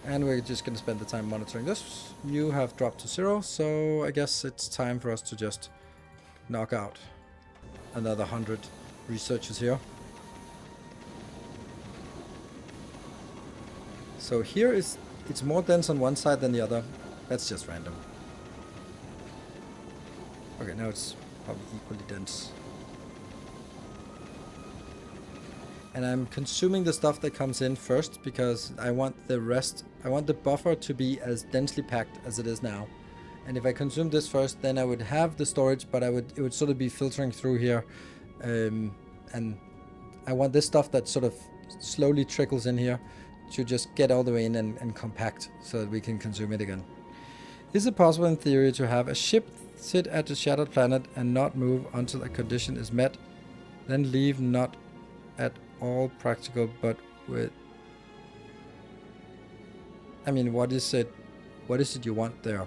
And we're just going to spend the time monitoring this. You have dropped to 0, so I guess it's time for us to just knock out another 100 researchers here. So here it's more dense on one side than the other. That's just random. Okay, now it's probably equally dense. And I'm consuming the stuff that comes in first because I want the buffer to be as densely packed as it is now. And if I consume this first, then I would have the storage, but it would sort of be filtering through here. And I want this stuff that sort of slowly trickles in here to just get all the way in and compact so that we can consume it again. Is it possible in theory to have a ship sit at the shattered planet and not move until a condition is met, then leave? Not at all practical, but with... I mean, what is it you want there?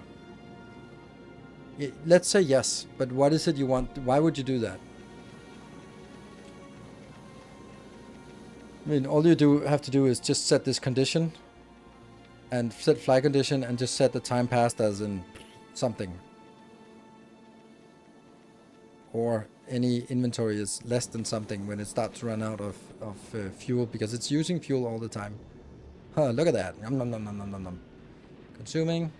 Let's say yes, but what is it you want? Why would you do that? I mean, all you have to do is just set this condition and set fly condition and just set the time passed as in something. Or any inventory is less than something when it starts to run out of fuel, because it's using fuel all the time. Huh, look at that. Nom, nom, nom, nom, nom, nom, nom. Consuming.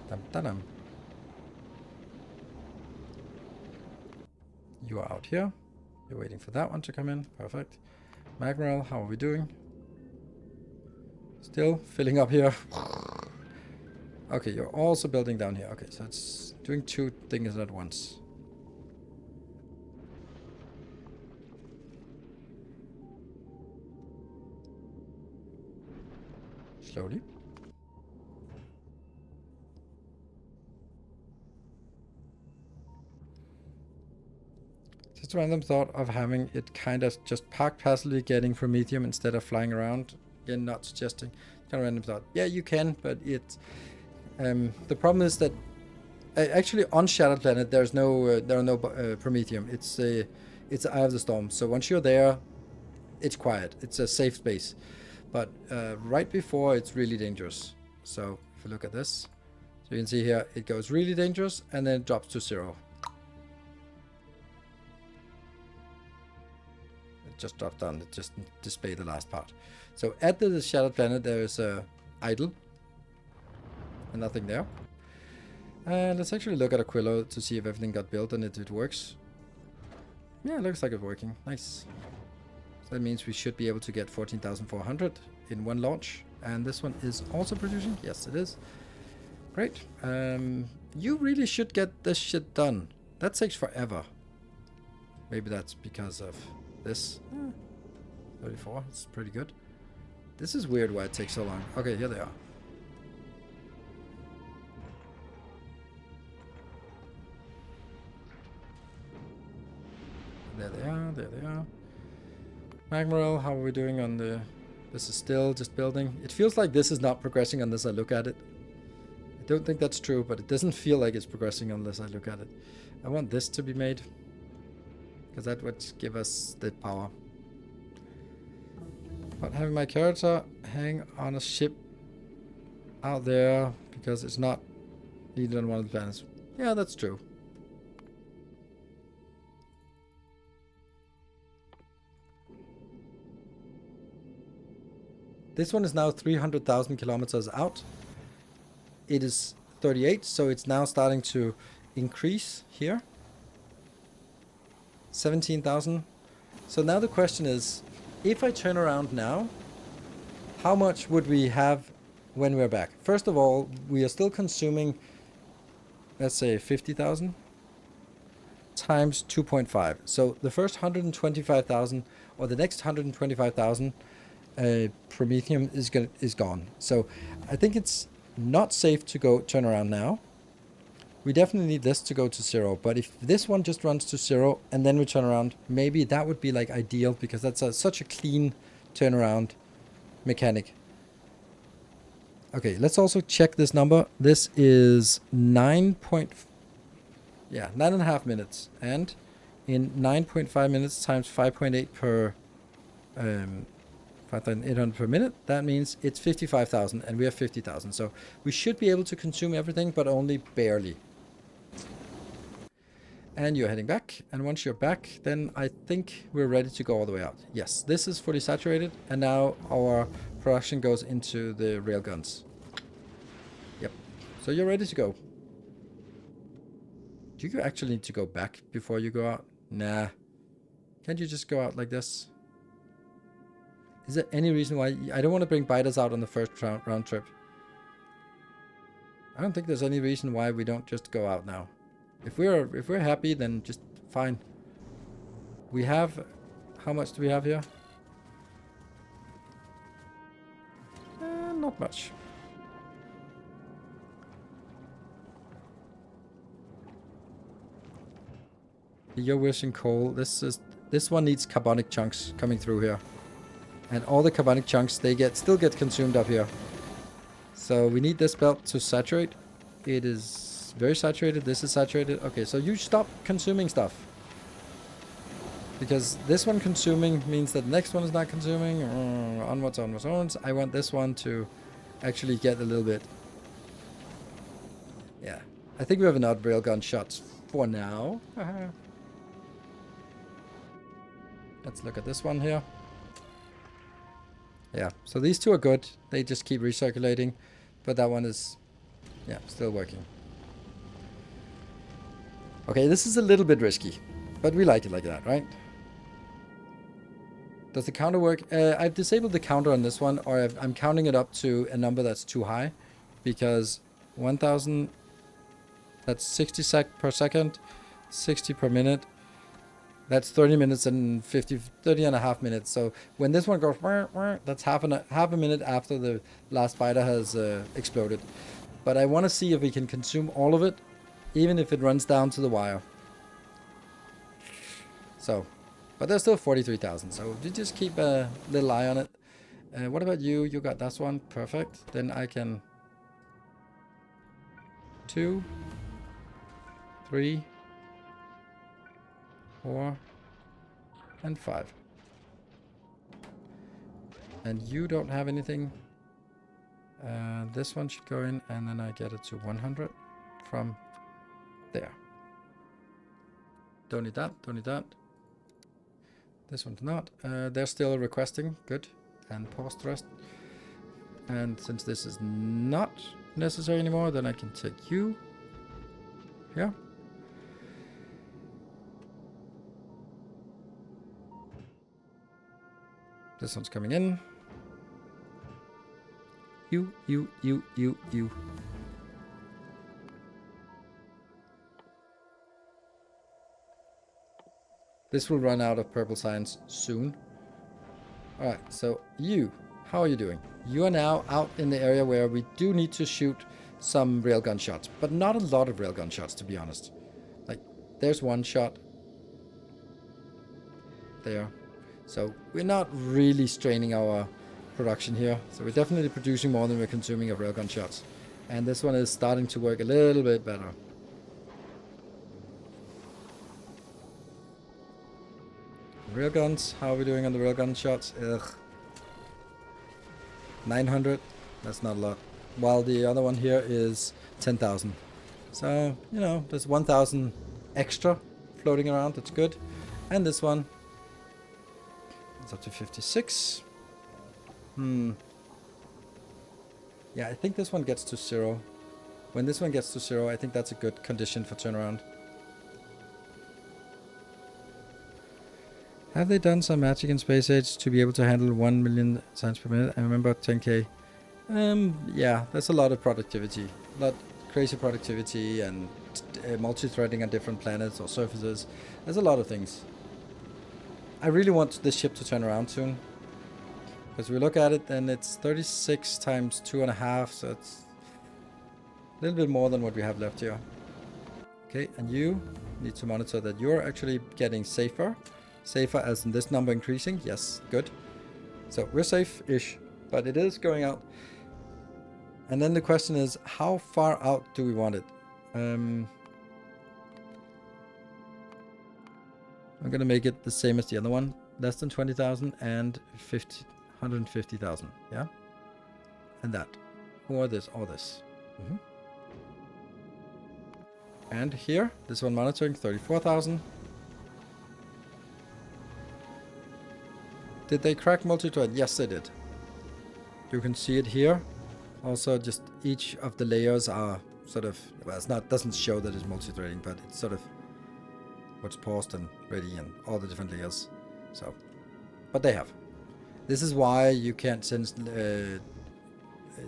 Dum, dum, dum. You are out here. You're waiting for that one to come in. Perfect. Magmarel, how are we doing? Still filling up here. Okay, you're also building down here. Okay, so it's doing two things at once. Slowly. Just a random thought of having it kind of just parked passively getting Promethium instead of flying around. Again, not suggesting. Kind of random thought. Yeah, you can, but it. The problem is that actually on Shattered Planet there are no Promethium. It's Eye of the Storm. So once you're there, it's quiet. It's a safe space. But right before, it's really dangerous. So if you look at this, so you can see here it goes really dangerous and then it drops to 0. It just dropped down. It just displayed the last part. So at the Shattered Planet there is a idle. And nothing there. Let's actually look at Aquilo to see if everything got built and if it works. Yeah, it looks like it's working. Nice. So that means we should be able to get 14,400 in one launch. And this one is also producing. Yes, it is. Great. You really should get this shit done. That takes forever. Maybe that's because of this. 34. It's pretty good. This is weird why it takes so long. Okay, here they are. There they are, there they are. Magmarel, how are we doing on the... This is still just building. It feels like this is not progressing unless I look at it. I don't think that's true, but it doesn't feel like it's progressing unless I look at it. I want this to be made, because that would give us the power. But having my character hang on a ship out there because it's not needed on one of the planets. Yeah, that's true. This one is now 300,000 kilometers out. It is 38, so it's now starting to increase here. 17,000. So now the question is, if I turn around now, how much would we have when we're back? First of all, we are still consuming, let's say 50,000 times 2.5. So the first 125,000 or the next 125,000 Prometheum is gone. So I think it's not safe to turn around now. We definitely need this to go to 0, but if this one just runs to 0 and then we turn around, maybe that would be like ideal, because that's such a clean turnaround mechanic. Okay, let's also check this number. This is 9.5 minutes, and in 9.5 minutes times 5.8 per 5,800 per minute, that means it's 55,000, and we have 50,000. So we should be able to consume everything, but only barely. And you're heading back, and once you're back, then I think we're ready to go all the way out. Yes, this is fully saturated, and now our production goes into the railguns. Yep, so you're ready to go. Do you actually need to go back before you go out? Nah. Can't you just go out like this? Is there any reason why? I don't want to bring biters out on the first round trip. I don't think there's any reason why we don't just go out now. If we're happy, then just fine. We have, how much do we have here? Not much. You're wishing coal. This one needs carbonic chunks coming through here, and all the carbonic chunks still get consumed up here. So we need this belt to saturate. It is very saturated. This is saturated. Okay, so you stop consuming stuff, because this one consuming means that the next one is not consuming. Onwards. I want this one to actually get a little bit. Yeah, I think we have enough railgun shots for now. Let's look at this one here. Yeah, so these two are good. They just keep recirculating, but that one is, yeah, still working. Okay, this is a little bit risky, but we like it like that, right? Does the counter work? I've disabled the counter on this one, or I'm counting it up to a number that's too high, because 1,000, that's 60 sec per second, 60 per minute. That's 30 minutes and 30 and a half minutes. So when this one goes, that's half a minute after the last fighter has exploded. But I want to see if we can consume all of it, even if it runs down to the wire. So, but there's still 43,000. So you just keep a little eye on it. What about you? You got this one. Perfect. Then I can 2, 3, 4, and 5. And you don't have anything. This one should go in, and then I get it to 100 from there. Don't need that, don't need that. This one's not. They're still requesting. Good. And pause the rest. And since this is not necessary anymore, then I can take you here. This one's coming in. You. This will run out of purple science soon. Alright, so you, how are you doing? You are now out in the area where we do need to shoot some railgun shots, but not a lot of railgun shots, to be honest. Like, there's one shot there. So we're not really straining our production here. So we're definitely producing more than we're consuming of railgun shots. And this one is starting to work a little bit better. Railguns, how are we doing on the railgun shots? Ugh. 900, that's not a lot. While the other one here is 10,000. So, you know, there's 1,000 extra floating around, that's good. And this one, it's up to 56. Yeah, I think this one gets to 0. When this one gets to 0, I think that's a good condition for turnaround. Have they done some magic in Space Age to be able to handle 1 million signs per minute? I remember 10k. Yeah, there's a lot of productivity. A lot crazy productivity and multi-threading on different planets or surfaces. There's a lot of things. I really want this ship to turn around soon. Because we look at it, then it's 36 times 2.5, so it's a little bit more than what we have left here. Okay, and you need to monitor that you're actually getting safer. Safer as in this number increasing. Yes, good. So we're safe-ish, but it is going out. And then the question is, how far out do we want it? I'm going to make it the same as the other one. Less than 20,000 and 150,000. Yeah? And that. Or this, or this. And here, this one monitoring 34,000. Did they crack multi-thread? Yes, they did. You can see it here. Also, just each of the layers are sort of, well, it's not, doesn't show that it's multi-threading, but it's sort of what's paused and ready and all the different layers. So, but they have. This is why you can't send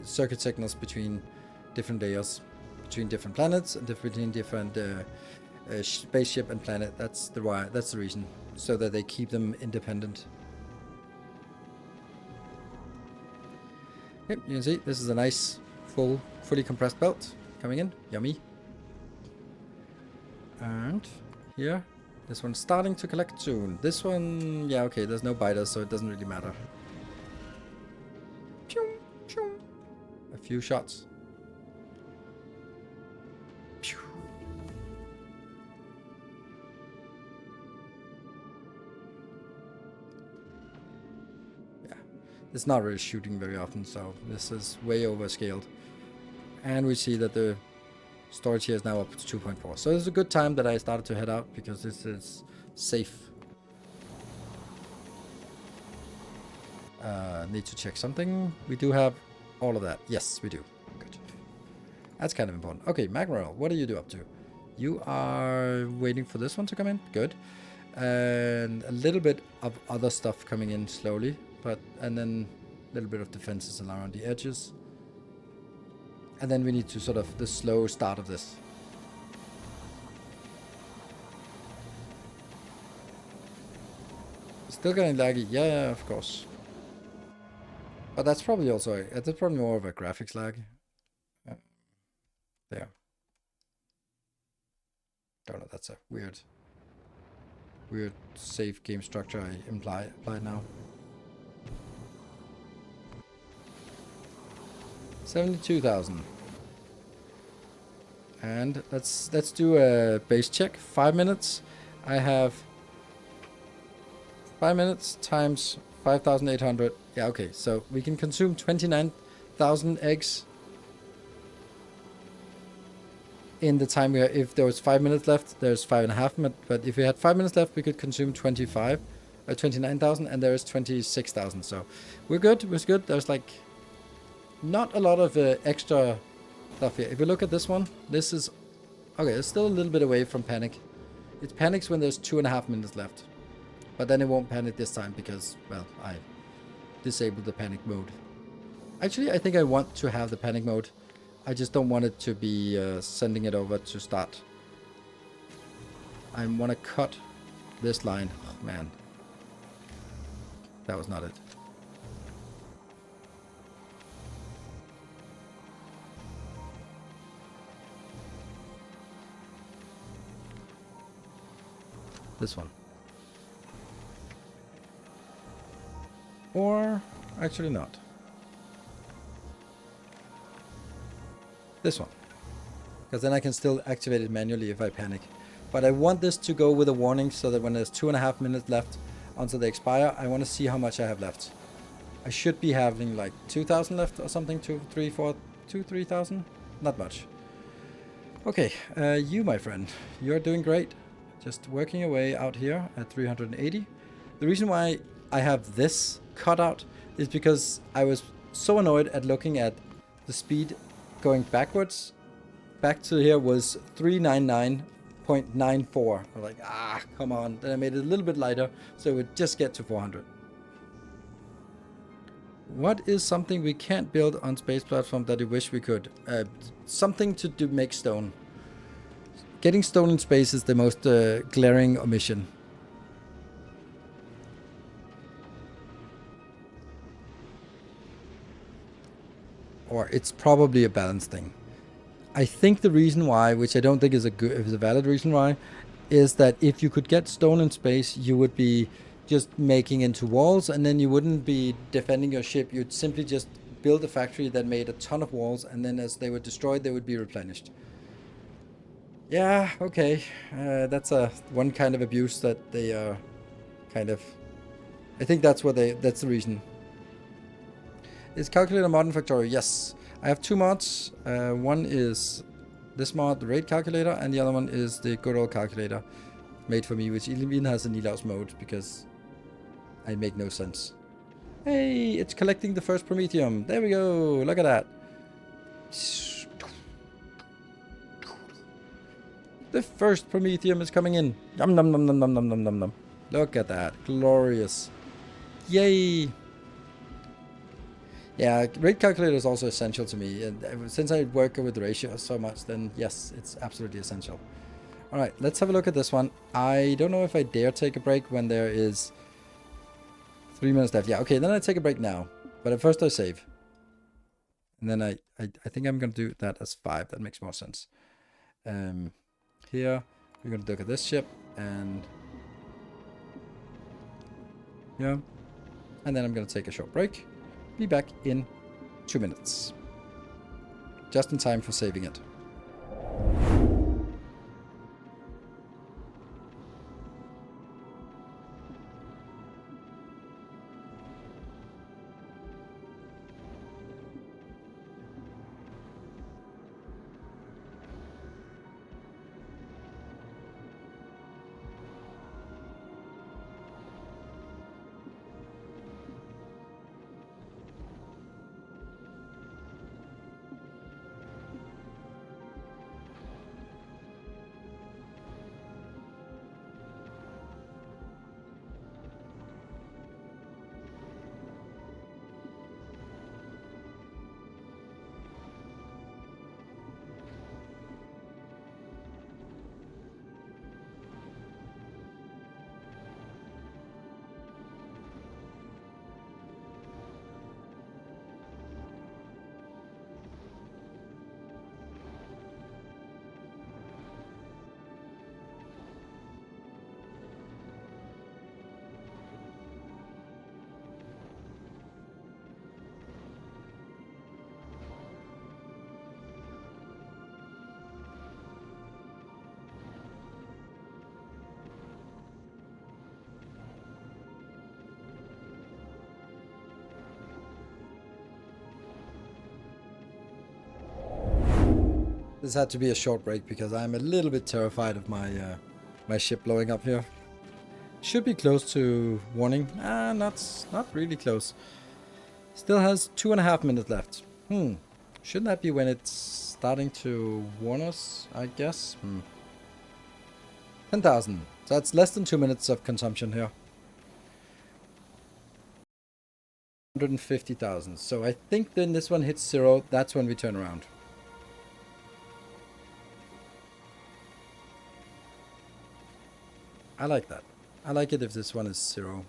circuit signals between different layers, between different planets and between different spaceship and planet. That's the why. That's the reason, so that they keep them independent. Yep, you can see this is a nice, fully compressed belt coming in. Yummy. And here, this one's starting to collect soon. This one, yeah, okay, there's no biters, so it doesn't really matter. Pew, pew. A few shots. Pew. It's not really shooting very often, so this is way overscaled. And we see that the storage here is now up to 2.4. So it's a good time that I started to head out, because this is safe. Need to check something. We do have all of that. Yes, we do. Good. That's kind of important. Okay, Magmarel, what do you do up to? You are waiting for this one to come in. Good. And a little bit of other stuff coming in slowly. And then a little bit of defenses around the edges. And then we need to sort of the slow start of this. Still getting laggy, yeah, of course. But that's probably also, that's probably more of a graphics lag. There. Don't know, that's a weird save game structure I applied now. 72,000. And let's do a base check. 5 minutes. I have 5 minutes times 5,800. Yeah, okay. So we can consume 29,000 eggs in the time we are. If there was 5 minutes left, there's 5.5 minutes. But if we had 5 minutes left, we could consume 29,000, and there is 26,000. So we're good. We're good. There's like not a lot of extra stuff here. If you look at this one, this is okay. It's still a little bit away from panic. It panics when there's 2.5 minutes left, but then it won't panic this time because, well, I disabled the panic mode. Actually, I think I want to have the panic mode. I just don't want it to be sending it over to start. I want to cut this line. Oh, man, that was not it. This one. Or actually not. This one. Because then I can still activate it manually if I panic. But I want this to go with a warning so that when there's 2.5 minutes left until they expire, I want to see how much I have left. I should be having like 2,000 left or something. 3,000? Not much. Okay, you, my friend, you're doing great. Just working away out here at 380. The reason why I have this cut out is because I was so annoyed at looking at the speed going backwards back to here was 399.94. I'm like, come on. Then I made it a little bit lighter, so it would just get to 400. What is something we can't build on space platform that you wish we could? Something to do make stone. Getting stone in space is the most glaring omission. Or it's probably a balance thing. I think the reason why, which I don't think is a valid reason why, is that if you could get stone in space, you would be just making into walls, and then you wouldn't be defending your ship. You'd simply just build a factory that made a ton of walls, and then as they were destroyed, they would be replenished. Yeah, okay. That's one kind of abuse that they are kind of... I think that's the reason. Is calculator mod in Factorio? Yes. I have two mods. One is this mod, the raid calculator, and the other one is the good old calculator made for me, which even has a Nilaus mode because I make no sense. Hey, it's collecting the first Prometheum. There we go. Look at that. The first Prometheum is coming in. Yum nom nom nom nom nom nom nom nom. Look at that. Glorious. Yay. Yeah, rate calculator is also essential to me, and since I work with ratios so much, then yes, it's absolutely essential. All right, let's have a look at this one. I don't know if I dare take a break when there is 3 minutes left. Yeah, okay, then I take a break now, but at first I save, and then I think I'm gonna do that as 5. That makes more sense. Here we're gonna look at this ship, and yeah, and then I'm gonna take a short break. Be back in 2 minutes. Just in time for saving it. This had to be a short break because I'm a little bit terrified of my my ship blowing up here. Should be close to warning. Not really close. Still has 2.5 minutes left. Shouldn't that be when it's starting to warn us, I guess? 10,000. So that's less than 2 minutes of consumption here. 150,000. So I think then this one hits 0. That's when we turn around. I like that. I like it if this one is 0.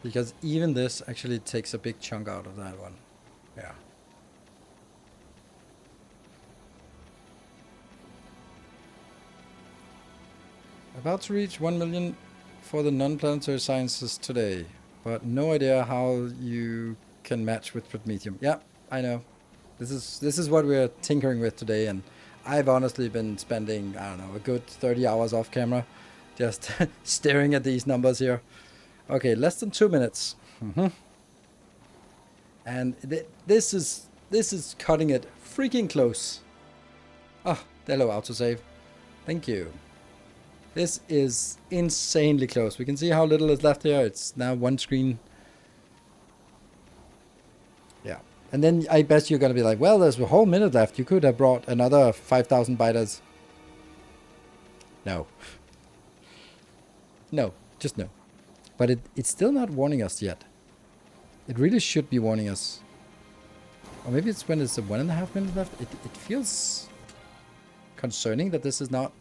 Because even this actually takes a big chunk out of that one. Yeah. About to reach 1 million for the non-planetary sciences today. But no idea how you can match with Prometheum. Yeah, I know. This is what we're tinkering with today, and I've honestly been spending, I don't know, a good 30 hours off camera just staring at these numbers here. Okay, less than 2 minutes. And this is cutting it freaking close. Oh, hello autosave. Thank you. This is insanely close. We can see how little is left here. It's now one screen. Yeah. And then I bet you're going to be like, well, there's a whole minute left. You could have brought another 5,000 biters. No. No. Just no. But it's still not warning us yet. It really should be warning us. Or maybe it's when it's a 1.5 minutes left. It feels concerning that this is not...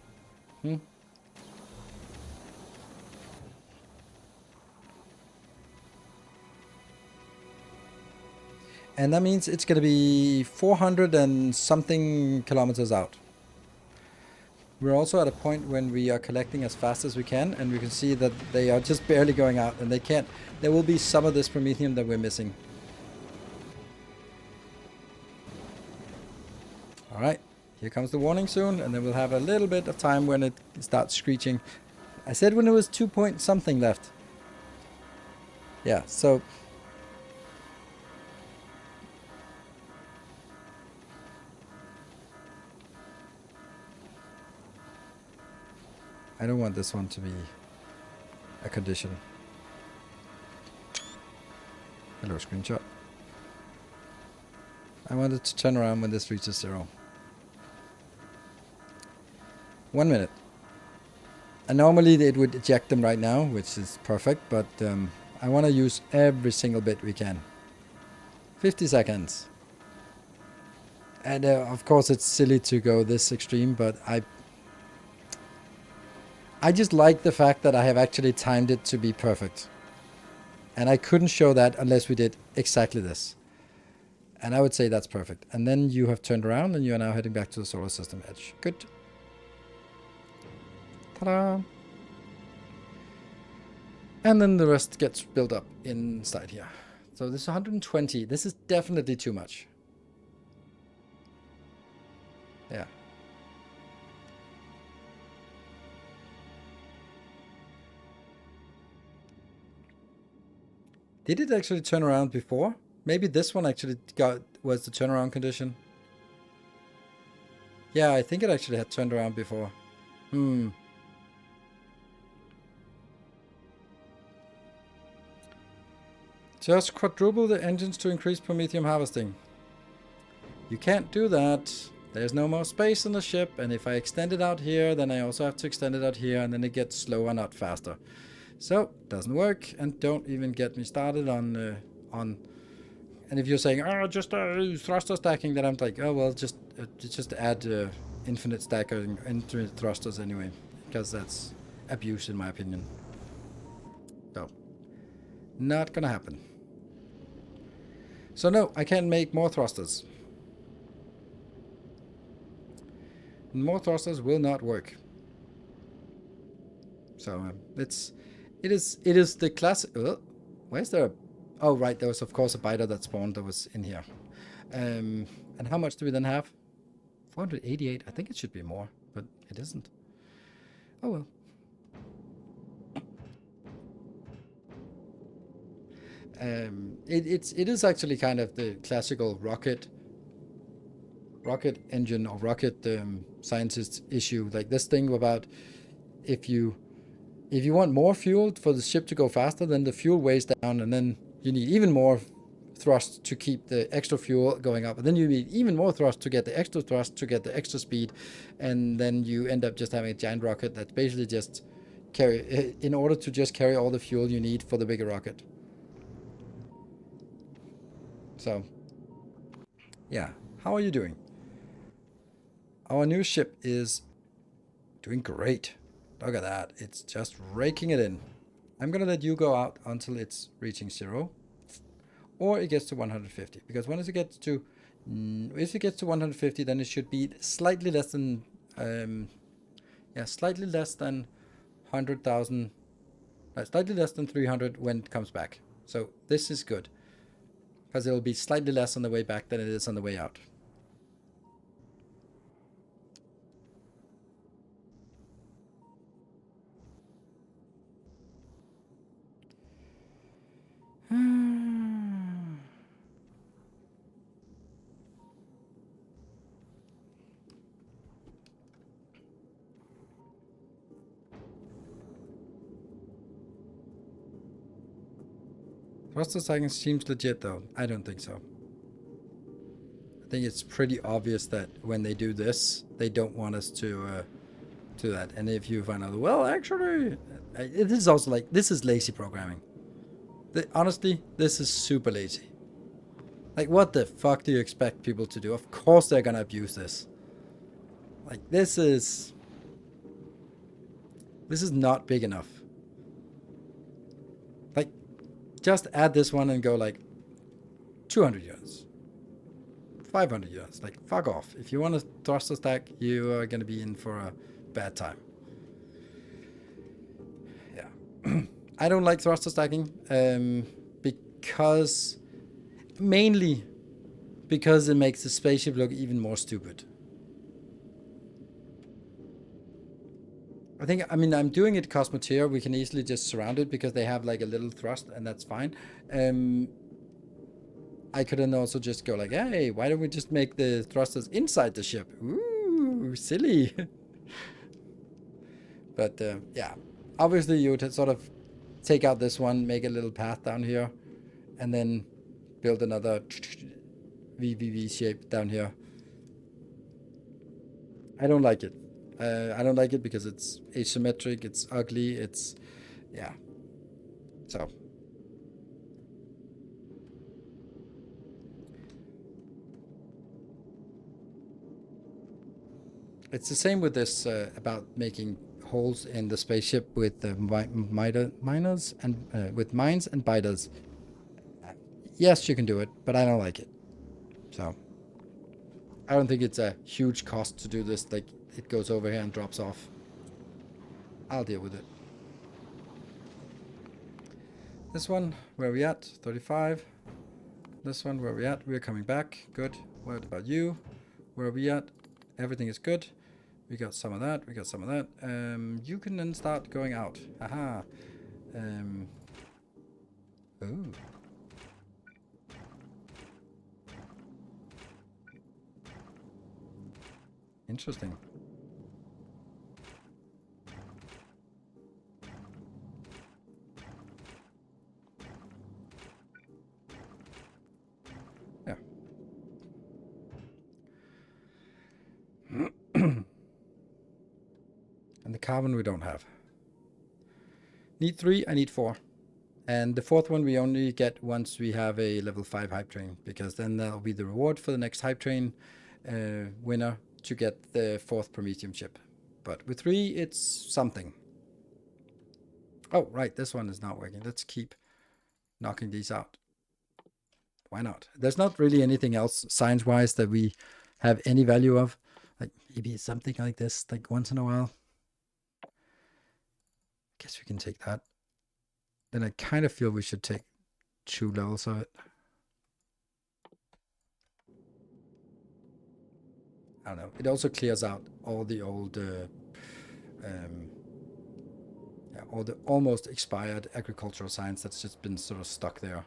And that means it's going to be 400 and something kilometers out. We're also at a point when we are collecting as fast as we can, and we can see that they are just barely going out, and they can't... There will be some of this promethium that we're missing. Alright, here comes the warning soon, and then we'll have a little bit of time when it starts screeching. I said when it was 2 point something left. Yeah, so... I don't want this one to be a condition. Hello, screenshot. I want it to turn around when this reaches 0. 1 minute. And normally it would eject them right now, which is perfect, but I want to use every single bit we can. 50 seconds. And of course it's silly to go this extreme, but I just like the fact that I have actually timed it to be perfect. And I couldn't show that unless we did exactly this. And I would say that's perfect. And then you have turned around and you are now heading back to the solar system edge. Good. Ta-da! And then the rest gets built up inside here. So this is 120. This is definitely too much. Yeah. Did it actually turn around before? Maybe this one actually was the turnaround condition. Yeah, I think it actually had turned around before. Just quadruple the engines to increase promethium harvesting. You can't do that. There's no more space on the ship, and if I extend it out here, then I also have to extend it out here, and then it gets slower, not faster. So, doesn't work, and don't even get me started on and if you're saying, oh, just thruster stacking, then I'm like, oh, well, just add infinite stacking, infinite thrusters anyway, because that's abuse in my opinion. So, not gonna happen. So no, I can't make more thrusters. More thrusters will not work. So it is the classic. Where's there? Oh right, there was of course a biter that spawned that was in here. And how much do we then have? 488. I think it should be more, but it isn't. Oh well. It is actually kind of the classical rocket engine or rocket scientist issue, like this thing about if you want more fuel for the ship to go faster, then the fuel weighs down, and then you need even more thrust to keep the extra fuel going up, and then you need even more thrust to get the extra thrust to get the extra speed, and then you end up just having a giant rocket that basically just in order to just carry all the fuel you need for the bigger rocket. So yeah, how are you doing? Our new ship is doing great. Look at that. It's just raking it in. I'm going to let you go out until it's reaching 0. Or it gets to 150. Because once it gets to... if it gets to 150, then it should be slightly less than... slightly less than 100,000... slightly less than 300 when it comes back. So this is good. Because it'll be slightly less on the way back than it is on the way out. Thruster stacking seems legit though. I don't think so. I think it's pretty obvious that when they do this, they don't want us to do that. And if you find out, well, actually, it is also like, this is lazy programming. Honestly, this is super lazy. Like, what the fuck do you expect people to do? Of course they're gonna abuse this. Like, this is not big enough. Like, just add this one and go like 200 units. 500 units. Like, fuck off. If you want to thruster stack, you are gonna be in for a bad time. Yeah. I don't like thruster stacking because mainly because it makes the spaceship look even more stupid. I mean, I'm doing it Cosmoteer. We can easily just surround it because they have like a little thrust and that's fine. I could then also just go like, hey, why don't we just make the thrusters inside the ship? Ooh, silly. But yeah, obviously you would sort of take out this one, make a little path down here, and then build another VVV shape down here. I don't like it. I don't like it because it's asymmetric, it's ugly, it's, yeah. So. It's the same with this about making holes in the spaceship with the miners and with mines and biters. Yes, you can do it, but I don't like it. So I don't think it's a huge cost to do this. Like, it goes over here and drops off. I'll deal with it. This one, where are we at? 35. This one, where are we at? We're coming back. Good. What about you? Where are we at? Everything is good. We got some of that. We got some of that. You can then start going out. Haha. Ooh. Interesting. Yeah. And the carbon we don't have. Need 3, I need 4. And the 4th one we only get once we have a level 5 hype train, because then that'll be the reward for the next hype train winner to get the 4th Prometheum ship. But with 3, it's something. Oh, right, this one is not working. Let's keep knocking these out. Why not? There's not really anything else science-wise that we have any value of. Like, maybe something like this, like once in a while. Guess we can take that. Then I kind of feel we should take 2 levels of it. I don't know. It also clears out all the old, all the almost expired agricultural science that's just been sort of stuck there.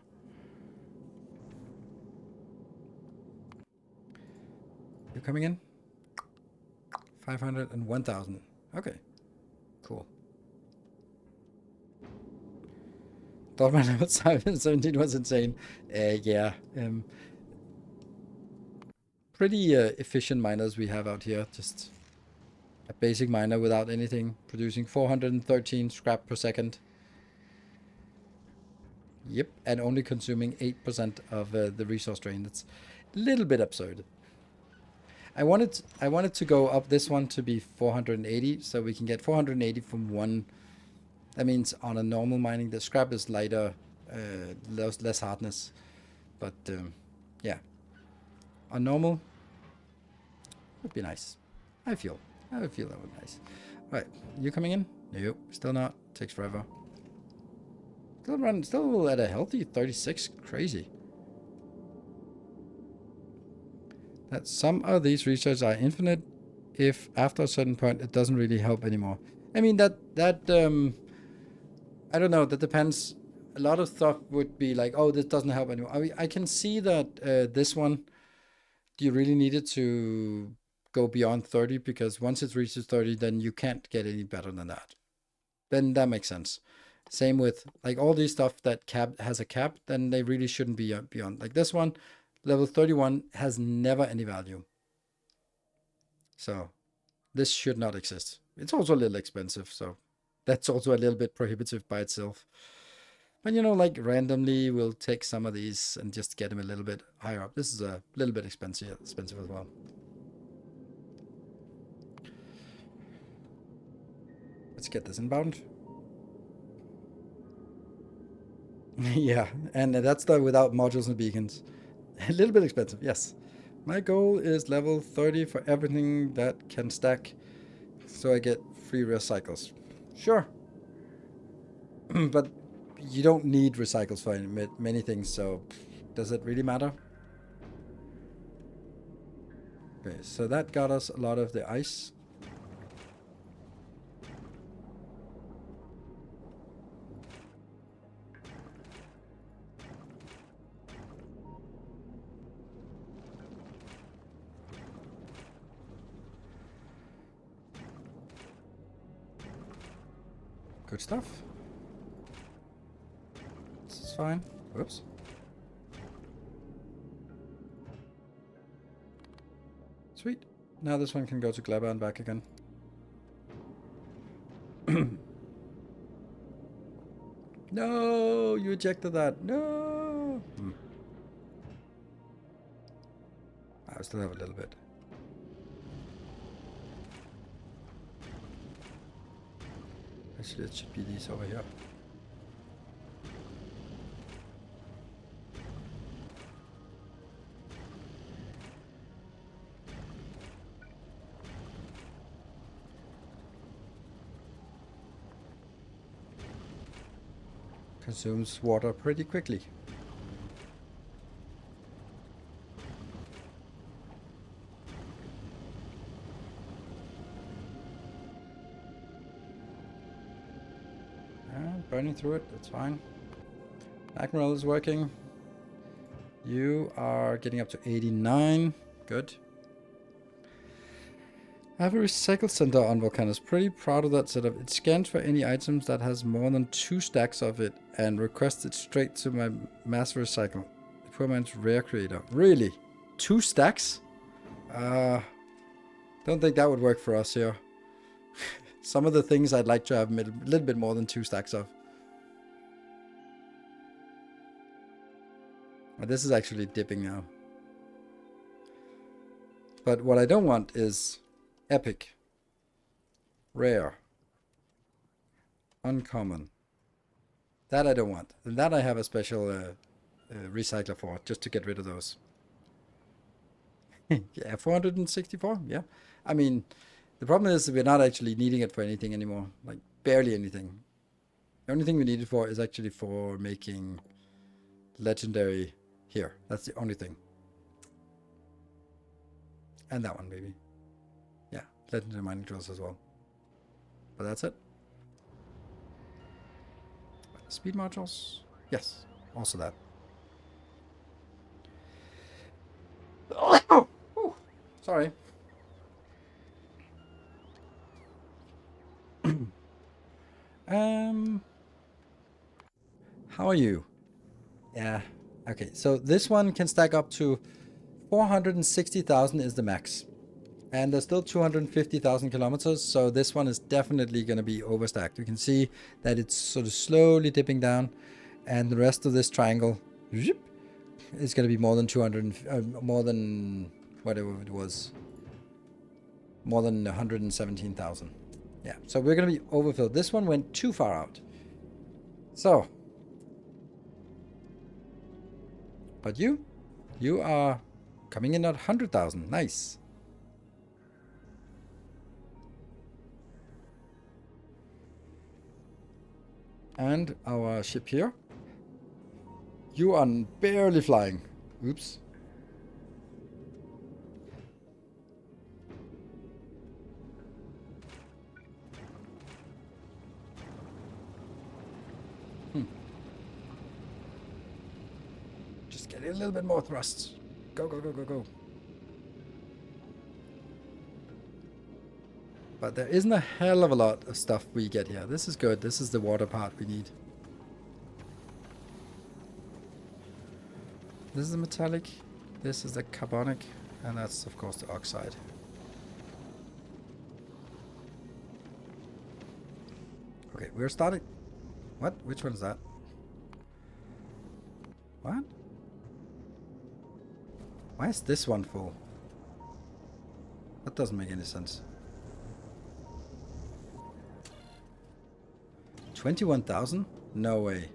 You coming in? 500 and 1,000. Okay, cool. Thought my level 17 was insane. Yeah. Pretty efficient miners we have out here. Just a basic miner without anything, producing 413 scrap per second. Yep, and only consuming 8% of the resource drain. That's a little bit absurd. I wanted to go up this one to be 480, so we can get 480 from one. That means on a normal mining, the scrap is lighter, less hardness. But yeah, on normal, would be nice. I feel that would be nice. Right, you coming in? Nope, still not. Takes forever. Still at a healthy 36. Crazy. That some of these research are infinite if after a certain point it doesn't really help anymore. I mean that I don't know, that depends. A lot of stuff would be like, oh, this doesn't help anymore. I mean, I can see that this one, do you really need it to go beyond 30? Because once it reaches 30, then you can't get any better than that. Then that makes sense. Same with like all these stuff that cap has a cap, then they really shouldn't be beyond. Like this one, level 31 has never any value. So this should not exist. It's also a little expensive, so that's also a little bit prohibitive by itself. But you know, like randomly we'll take some of these and just get them a little bit higher up. This is a little bit expensive as well. Let's get this inbound. Yeah, and that's the without modules and beacons. A little bit expensive, yes. My goal is level 30 for everything that can stack, so I get free recycles. Sure. But you don't need recycles for many things, so does it really matter? Okay, so that got us a lot of the ice. Good stuff. This is fine. Whoops. Sweet. Now this one can go to Gleba and back again. No, you ejected that. No. I still have a little bit. Actually, it should be these over here. Consumes water pretty quickly. Burning through it, that's fine. Admiral is working. You are getting up to 89. Good. I have a recycle center on Volcanus. Pretty proud of that setup. It scans for any items that has more than 2 stacks of it and requests it straight to my mass recycle. The poor man's rare creator. Really? 2 stacks? Don't think that would work for us here. Some of the things I'd like to have a little bit more than 2 stacks of. But this is actually dipping now. But what I don't want is epic, rare, uncommon. That I don't want. And that I have a special recycler for, just to get rid of those. Yeah, 464, yeah. I mean, the problem is we're not actually needing it for anything anymore. Like, barely anything. The only thing we need it for is actually for making legendary here. That's the only thing. And that one, maybe. Yeah, legendary mining drills as well. But that's it. Speed modules? Yes, also that. Oh, sorry. How are you? Yeah. Okay, so this one can stack up to 460,000 is the max. And there's still 250,000 kilometers, so this one is definitely going to be overstacked. You can see that it's sort of slowly dipping down, and the rest of this triangle is going to be more than 200, more than whatever it was, more than 117,000. Yeah, so we're going to be overfilled. This one went too far out. So, but you are coming in at 100,000. Nice. And our ship here. You are barely flying. Oops. Just get a little bit more thrust. Go, go, go, go, go. But there isn't a hell of a lot of stuff we get here. This is good. This is the water part we need. This is the metallic. This is the carbonic. And that's, of course, the oxide. Okay, we're starting... What? Which one is that? What? Why is this one full? That doesn't make any sense. 21,000? No way.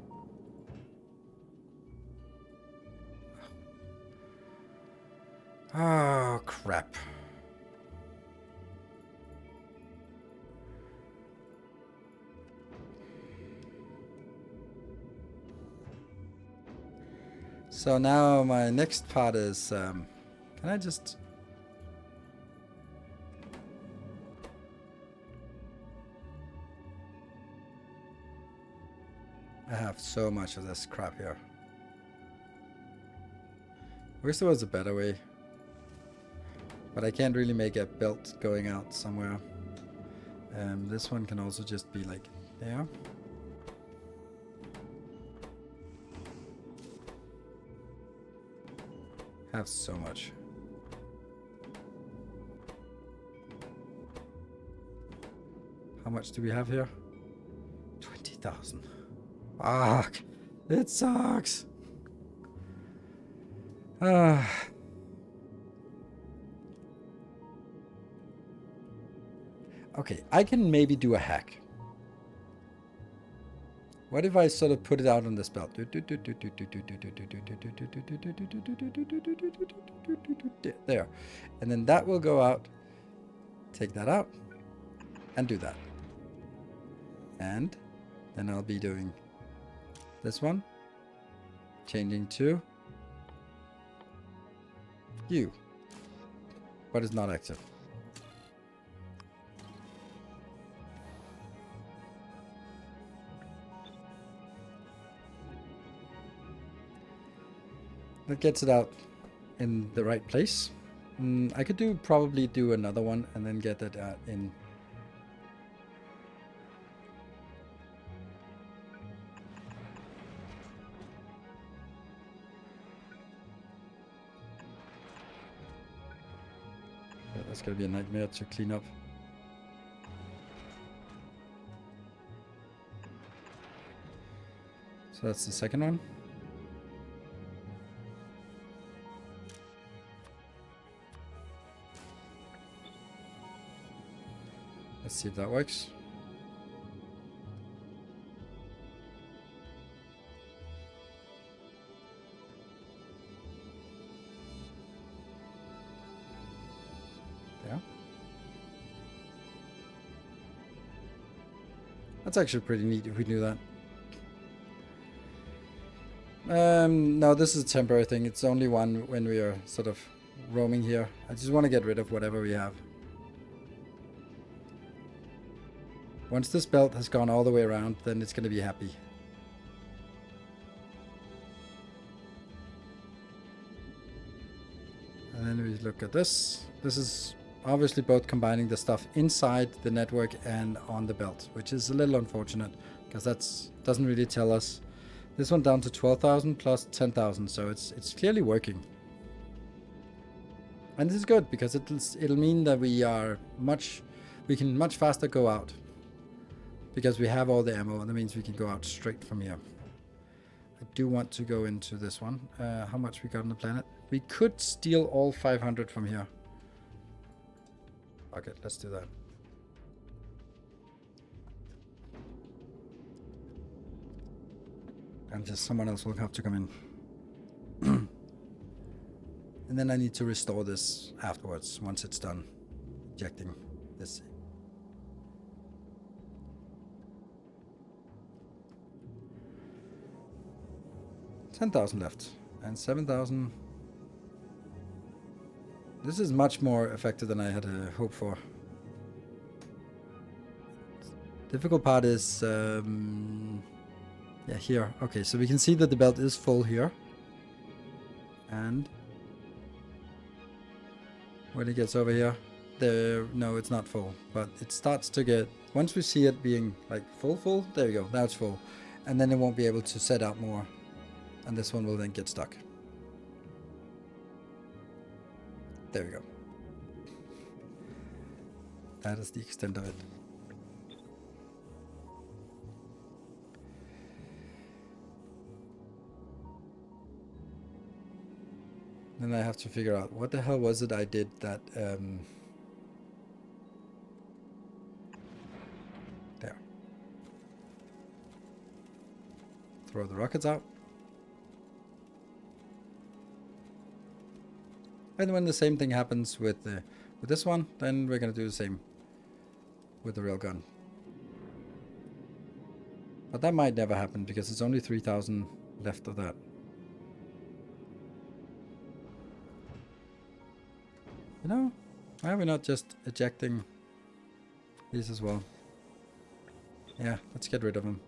Oh, crap. So now my next part is, can I just... I have so much of this crap here. I wish there was a better way. But I can't really make a belt going out somewhere. This one can also just be like there. Have so much. How much do we have here? 20,000. Fuck. It sucks. Okay, I can maybe do a hack. What if I sort of put it out on this belt? There. And then that will go out. Take that out. And do that. And then I'll be doing this one. Changing to you. But it's not active. That gets it out in the right place. I could probably do another one and then get it in. Yeah, that's gonna be a nightmare to clean up. So that's the second one. Let's see if that works. Yeah. That's actually pretty neat if we knew that. No, this is a temporary thing. It's only one when we are sort of roaming here. I just want to get rid of whatever we have. Once this belt has gone all the way around, then it's going to be happy. And then we look at this. This is obviously both combining the stuff inside the network and on the belt, which is a little unfortunate because that doesn't really tell us. This one down to 12,000 plus 10,000, so it's clearly working. And this is good because it'll mean that we can much faster go out. Because we have all the ammo, and that means we can go out straight from here. I do want to go into this one. How much we got on the planet? We could steal all 500 from here. Okay, let's do that. And just someone else will have to come in. And then I need to restore this afterwards, once it's done ejecting this. 10,000 left and 7,000. This is much more effective than I had hoped for. Difficult part is yeah, here. Okay, so we can see that the belt is full here, and when it gets over here, there. No, it's not full, but it starts to get, once we see it being like full, there we go, now it's full. And then it won't be able to set out more, and this one will then get stuck. There we go. That is the extent of it. Then I have to figure out what the hell was it I did that there. Throw the rockets out. And when the same thing happens with this one, then we're gonna do the same with the railgun. But that might never happen because it's only 3,000 left of that. You know, why are we not just ejecting these as well? Yeah, let's get rid of them.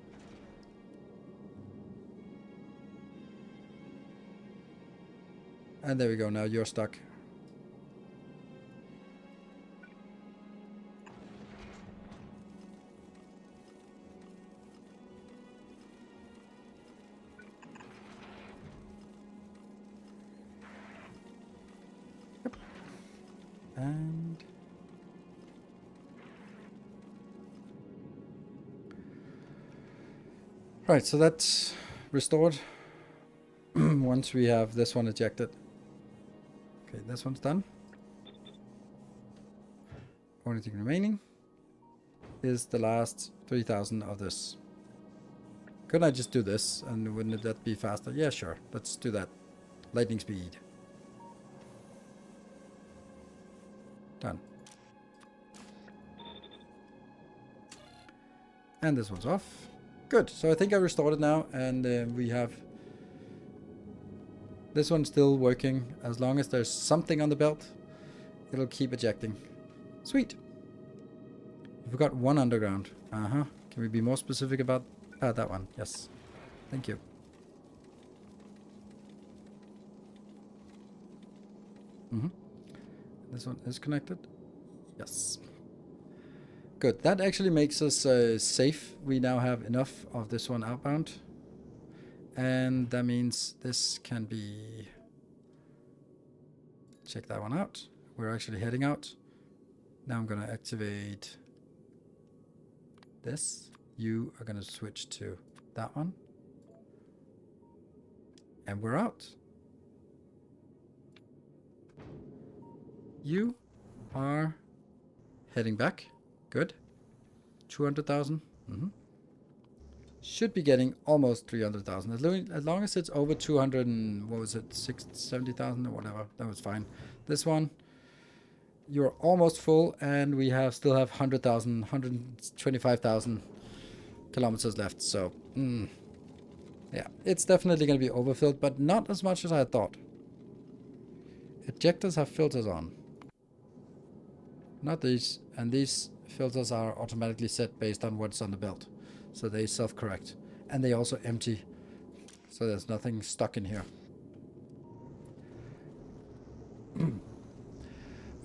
And there we go, now you're stuck. Yep. And right, so that's restored once we have this one ejected. Okay, this one's done. Only thing remaining is the last 3,000 of this. Couldn't I just do this and wouldn't that be faster? Yeah, sure. Let's do that. Lightning speed. Done. And this one's off. Good. So I think I restored it now, and we have this one still working. As long as there's something on the belt, it'll keep ejecting. Sweet. We've got one underground. Can we be more specific about that one? Yes. Thank you. This one is connected. Yes. Good. That actually makes us safe. We now have enough of this one outbound. And that means this can be... Check that one out. We're actually heading out. Now I'm going to activate this. You are going to switch to that one. And we're out. You are heading back. Good. 200,000. Should be getting almost 300,000. As long as it's over 200 and what was it, 70,000 or whatever, that was fine. This one, you're almost full, and we still have 100,000, 125,000 kilometers left. So, yeah, it's definitely going to be overfilled, but not as much as I had thought. Ejectors have filters on. Not these, and these filters are automatically set based on what's on the belt. So they self-correct. And they also empty. So there's nothing stuck in here.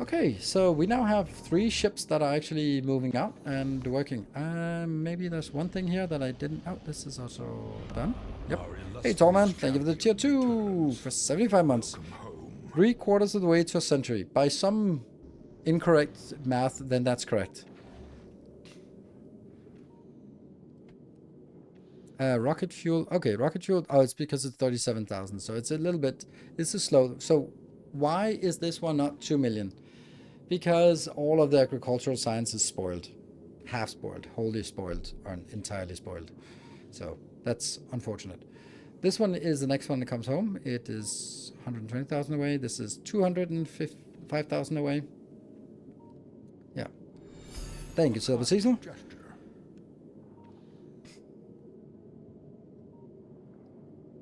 Okay, so we now have 3 ships that are actually moving out and working. Maybe there's one thing here that I didn't... Oh, this is also done. Yep. Hey, Tallman, thank you for the tier 2 for 75 months. 3/4 of the way to a century. By some incorrect math, then that's correct. Rocket fuel. Okay, rocket fuel. Oh, it's because it's 37,000. So it's a little bit... This is slow. So why is this one not 2 million? Because all of the agricultural science is spoiled. Half spoiled. Wholly spoiled. Or entirely spoiled. So that's unfortunate. This one is the next one that comes home. It is 120,000 away. This is 205,000 away. Yeah. Thank you, Silver Cecil.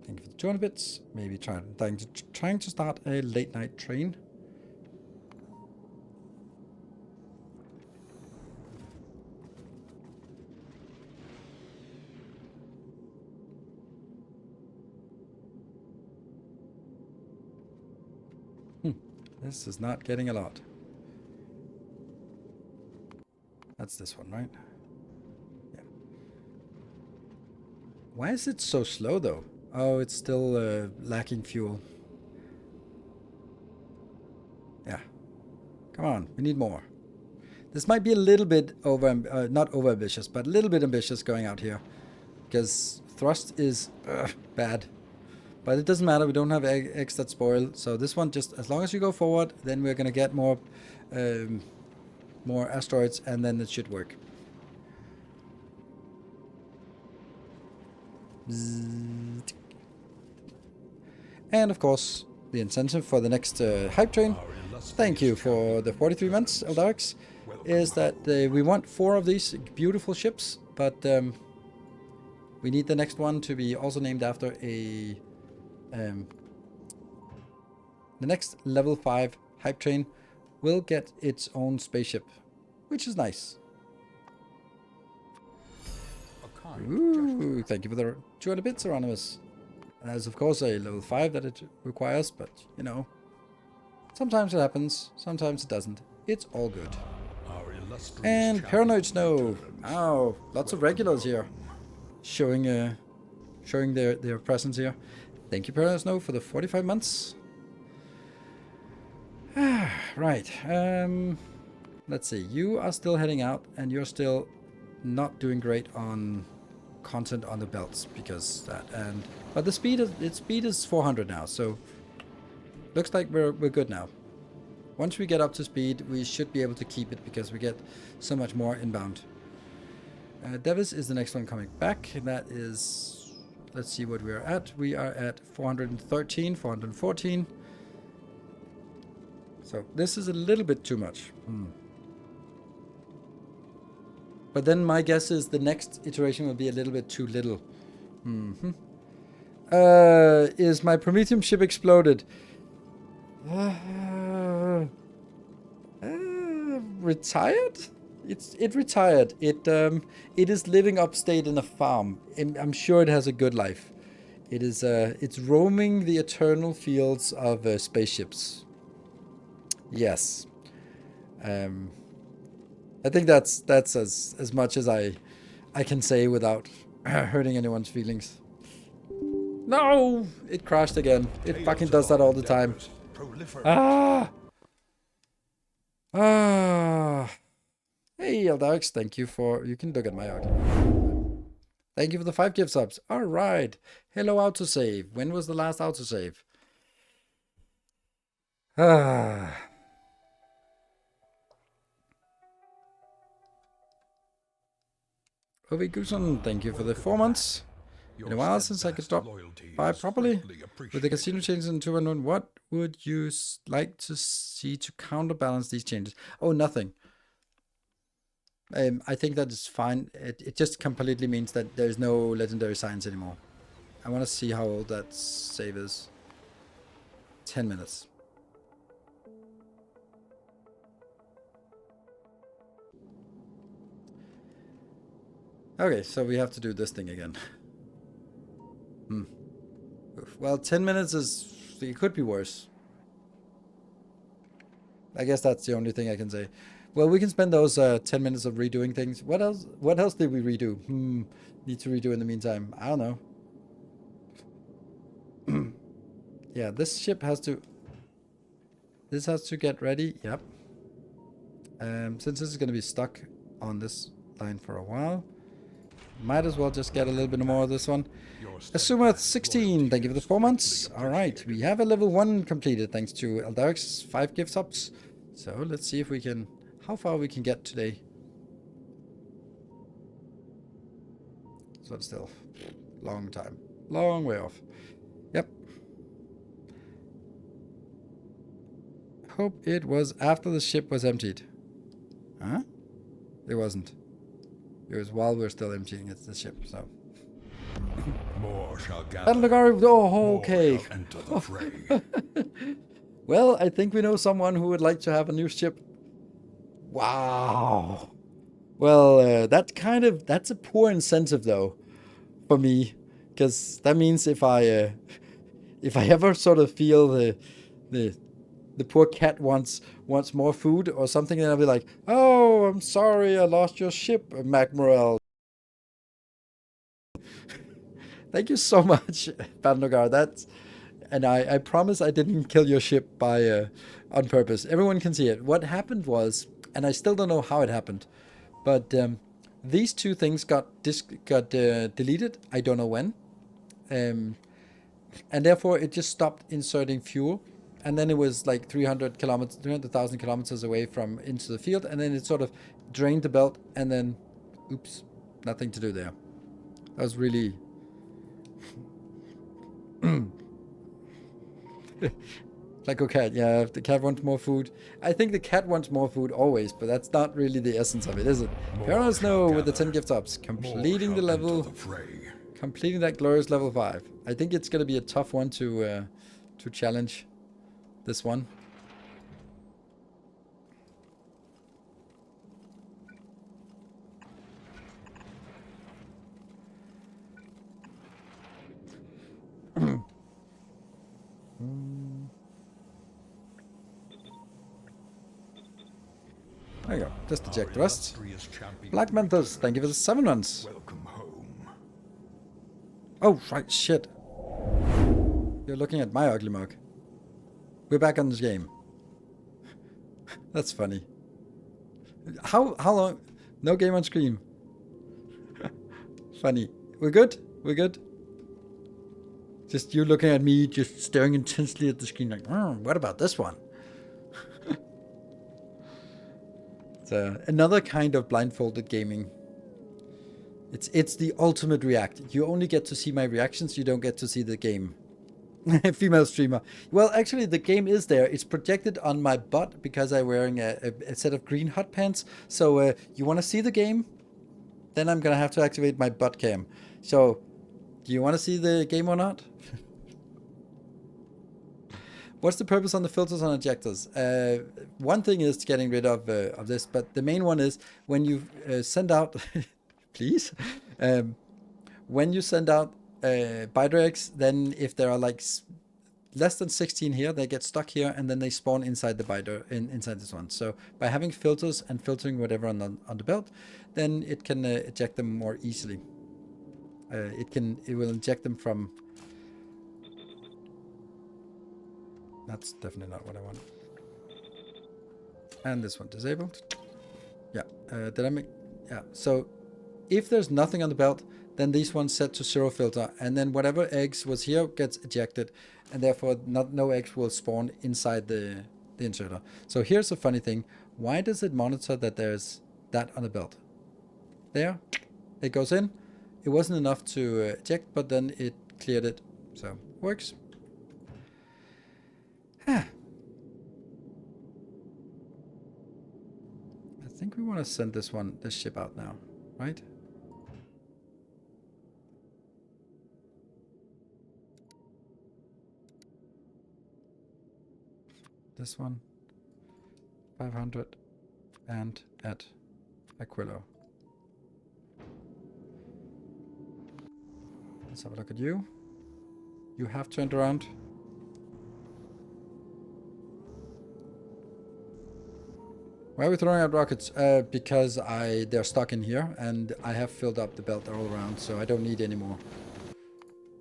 Thank you for the 200 bits. Maybe trying to start a late night train. This is not getting a lot. That's this one, right? Yeah. Why is it so slow, though? Oh, it's still lacking fuel. Yeah. Come on, we need more. This might be a little bit not over ambitious, but a little bit ambitious going out here. Because thrust is bad. But it doesn't matter, we don't have eggs that spoil. So this one, just as long as you go forward, then we're going to get more asteroids, and then it should work. And of course, the incentive for the next hype train, thank you for the 43 months, Eldarix, is that we want 4 of these beautiful ships, but we need the next one to be also named after a... the next level 5 hype train will get its own spaceship, which is nice. Ooh, thank you for the 200 bits, Anonymous. There's of course a level 5 that it requires, but you know, sometimes it happens, sometimes it doesn't. It's all good. And Paranoid Snow. Oh, lots of regulars here, showing their presence here. Thank you, Paranoid Snow, for the 45 months. Right. Let's see. You are still heading out, and you're still not doing great on content on the belts because that. But the speed is 400 now, so looks like we're good now. Once we get up to speed, we should be able to keep it because we get so much more inbound. Devis is the next one coming back. That is, let's see what we are at. We are at 413, 414. So this is a little bit too much. But then my guess is the next iteration will be a little bit too little. Is my Prometheum ship exploded? Retired? It retired. It is living upstate in a farm. I'm sure it has a good life. It is it's roaming the eternal fields of spaceships. Yes. I think that's as much as I can say without hurting anyone's feelings. No! It crashed again. It fucking does that all the time. Ah! Hey, Eldarix, thank you for... You can look at my art. Thank you for the 5 gift subs. Alright. Hello, autosave. When was the last autosave? Ovi Guson, thank you for the 4 months. Been a while since I could stop by properly. With the casino changes in 211, what would you like to see to counterbalance these changes? Oh, nothing. I think that is fine. It just completely means that there's no legendary signs anymore. I want to see how old that save is. 10 minutes. Okay, so we have to do this thing again. Well, 10 minutes is... It could be worse. I guess that's the only thing I can say. Well, we can spend those 10 minutes of redoing things. What else did we redo? Need to redo in the meantime. I don't know. Yeah, this ship has to... This has to get ready. Yep. Since this is going to be stuck on this line for a while, might as well just get a little bit more of this one. Asuma 16, thank you for the 4 months. Alright, we have a level 1 completed thanks to Eldarix's 5 gift subs. So let's see if we can... How far we can get today. So it's still long time. Long way off. Yep. Hope it was after the ship was emptied. Huh? It wasn't. It was while we're still emptying the ship, so. More shall gather. Oh, okay. Enter the fray. Well, I think we know someone who would like to have a new ship. Wow. Well, that's a poor incentive though, for me, because that means if I ever sort of feel the the poor cat wants more food or something, and I'll be like, oh, I'm sorry, I lost your ship, Macmorel. Thank you so much, Bandlogar. That's, and I promise I didn't kill your ship by on purpose. Everyone can see it. What happened was, and I still don't know how it happened, but these two things got deleted. I don't know when, and therefore it just stopped inserting fuel. And then it was like 300,000 kilometers away from into the field, and then it sort of drained the belt, and then, oops, nothing to do there. That was really. Like, okay, yeah, if the cat wants more food. I think the cat wants more food always, but that's not really the essence of it, is it? Parallel Snow with the 10 gift ups, completing the level, completing that glorious level 5. I think it's going to be a tough one to challenge this one. There you go. Just eject the rest. Black Manthus, thank you for the 7 months. Welcome home. Oh, right, shit. You're looking at my ugly mug. We're back on this game. That's funny. How long? No game on screen. Funny. We're good? We're good? Just you looking at me, just staring intensely at the screen like, what about this one? It's another kind of blindfolded gaming. It's the ultimate react. You only get to see my reactions, you don't get to see the game. Female streamer. Well, actually, the game is there. It's projected on my butt because I'm wearing a set of green hot pants. So you want to see the game? Then I'm going to have to activate my butt cam. So, do you want to see the game or not? What's the purpose on the filters on ejectors? One thing is getting rid of this, but the main one is when you send out, please, when you send out binder eggs, then if there are like less than 16 here, they get stuck here, and then they spawn inside the binder, inside this one. So by having filters and filtering whatever on the belt, then it can eject them more easily. It will inject them from. That's definitely not what I want. And this one disabled. Yeah. Did I make? Yeah. So if there's nothing on the belt, then these ones set to 0 filter, and then whatever eggs was here gets ejected, and therefore no eggs will spawn inside the inserter. So here's a funny thing. Why does it monitor that there's that on the belt? There. It goes in. It wasn't enough to eject, but then it cleared it. So works. I think we want to send this ship out now, right? This one, 500, and at Aquilo. Let's have a look at you. You have turned around. Why are we throwing out rockets? Because they're stuck in here, and I have filled up the belt all around, so I don't need any more.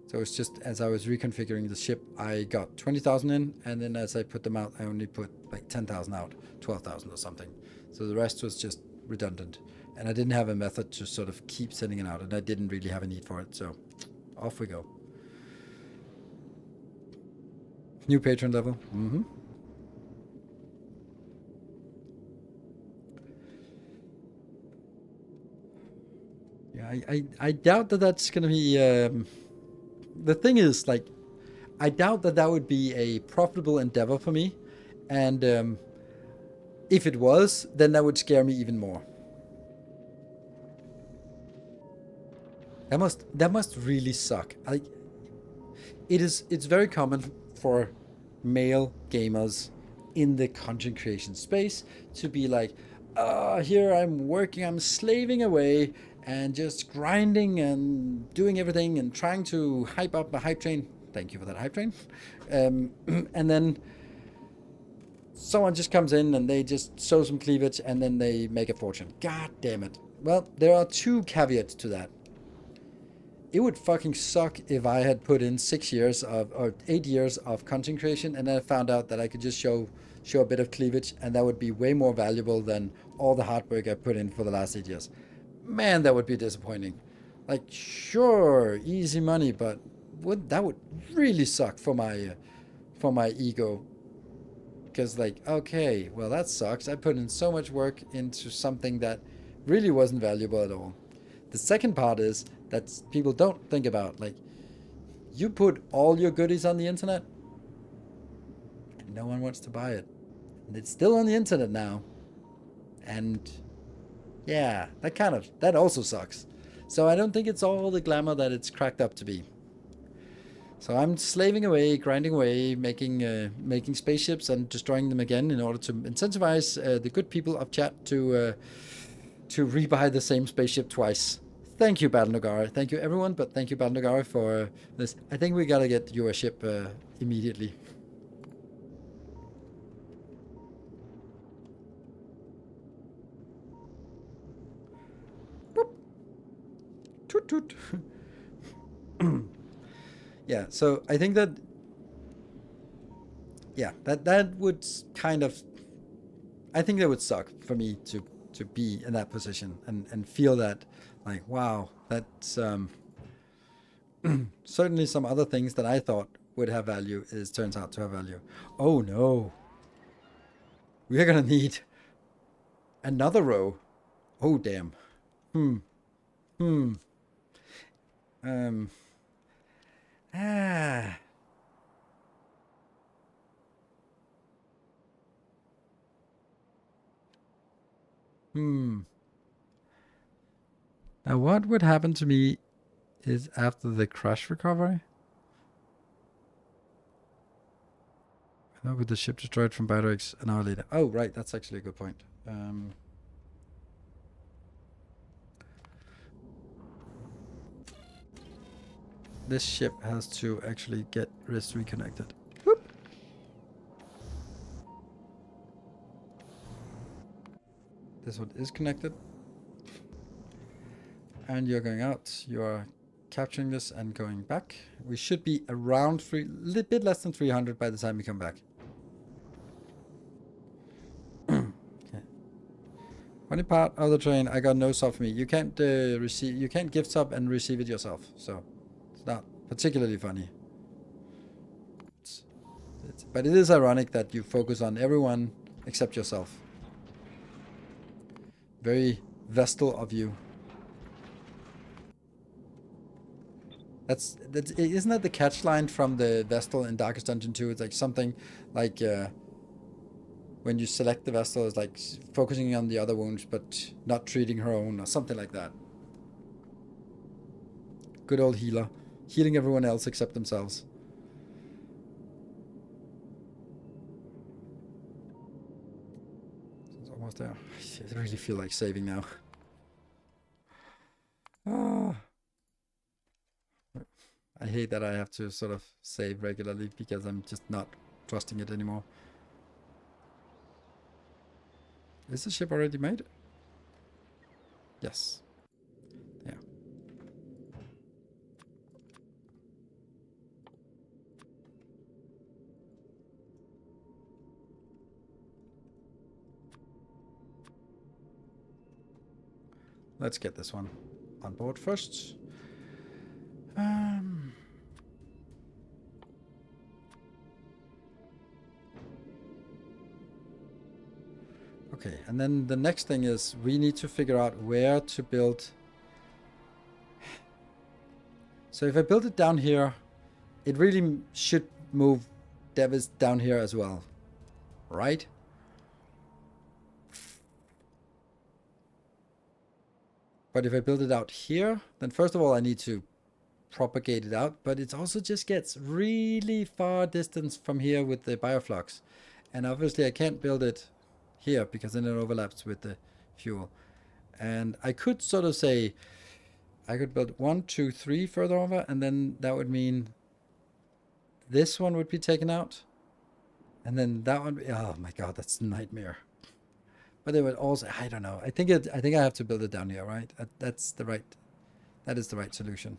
So it's just as I was reconfiguring the ship, I got 20,000 in, and then as I put them out, I only put like 10,000 out, 12,000 or something. So the rest was just redundant, and I didn't have a method to sort of keep sending it out, and I didn't really have a need for it. So off we go. New patron level. Mm-hmm. Yeah, I doubt that that's going to be... the thing is, like, I doubt that that would be a profitable endeavor for me. And if it was, then that would scare me even more. That must really suck. It's very common for male gamers in the content creation space to be like, here I'm working, I'm slaving away and just grinding and doing everything and trying to hype up a hype train. Thank you for that hype train. And then someone just comes in and they just sow some cleavage and then they make a fortune. God damn it. Well, there are two caveats to that. It would fucking suck if I had put in 6 years of, or 8 years of content creation and then I found out that I could just show a bit of cleavage, and that would be way more valuable than all the hard work I put in for the last 8 years. Man, that would be disappointing. Like, sure, easy money, but that would really suck for my ego. Because, like, okay, well, that sucks. I put in so much work into something that really wasn't valuable at all. The second part is that people don't think about, like, you put all your goodies on the internet and no one wants to buy it. And it's still on the internet now. And yeah, that also sucks. So I don't think it's all the glamour that it's cracked up to be. So I'm slaving away, grinding away, making spaceships and destroying them again in order to incentivize the good people of chat to rebuy the same spaceship twice. Thank you, Battle Nogara. Thank you, everyone, but thank you, Battle Nogara, for this. I think we gotta get you a ship immediately. Boop. Toot toot. Yeah, so I think that, yeah, that would kind of, I think that would suck for me to be in that position and feel that, like, wow, that's certainly some other things that I thought would have value turns out to have value. Oh no, we are gonna need another row. Oh damn. Hmm. Ah. Now what would happen to me is after the crash recovery? With the ship destroyed from batteries an hour later. Oh, right, that's actually a good point. This ship has to actually get reconnected. Whoop. This one is connected. And you're going out. You are capturing this and going back. We should be around a little bit less than 300 by the time we come back. Okay. Funny part of the train, I got no sub for me. You can't you can't gift sub and receive it yourself. So it's not particularly funny. But it is ironic that you focus on everyone except yourself. Very Vestal of you. Isn't that the catch line from the Vestal in Darkest Dungeon 2? It's like something like when you select the Vestal, it's like focusing on the other wounds but not treating her own, or something like that. Good old healer. Healing everyone else except themselves. It's almost there. I really feel like saving now. Ah. I hate that I have to sort of save regularly because I'm just not trusting it anymore. Is the ship already made? Yes. Yeah. Let's get this one on board first. Okay, and then the next thing is we need to figure out where to build. So if I build it down here, it really should move Devis down here as well, right? But if I build it out here, then first of all I need to propagate it out, but it also just gets really far distance from here with the bioflux. And obviously I can't build it here because then it overlaps with the fuel. And I could sort of say, I could build 1, 2, 3 further over, and then that would mean this one would be taken out. And then that one, oh my god, that's a nightmare. But they would also, I don't know. I think I have to build it down here, right? That is the right solution.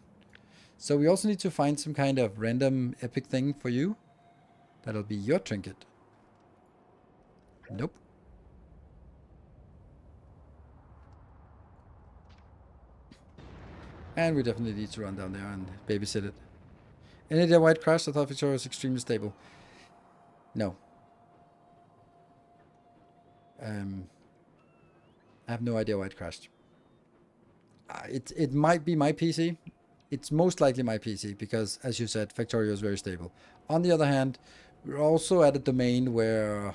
So we also need to find some kind of random epic thing for you. That'll be your trinket. Nope. And we definitely need to run down there and babysit it. Any idea why it crashed? I thought Victoria was extremely stable. No. I have no idea why it crashed. It might be my PC. It's most likely my PC because, as you said, Factorio is very stable. On the other hand, we're also at a domain where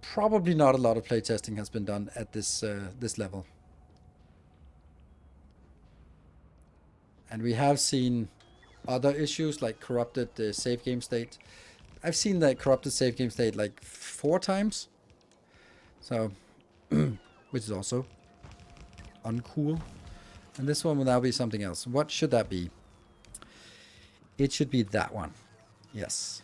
probably not a lot of playtesting has been done at this level. And we have seen other issues like corrupted save game state. I've seen that corrupted save game state like 4 times. So, which is also uncool. And this one will now be something else. What should that be? It should be that one. Yes.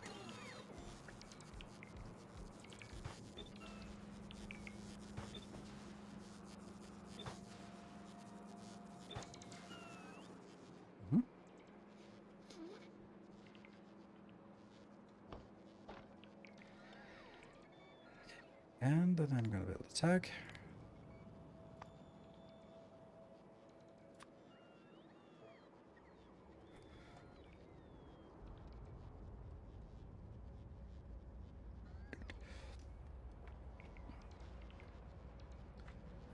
And then I'm going to build a tag.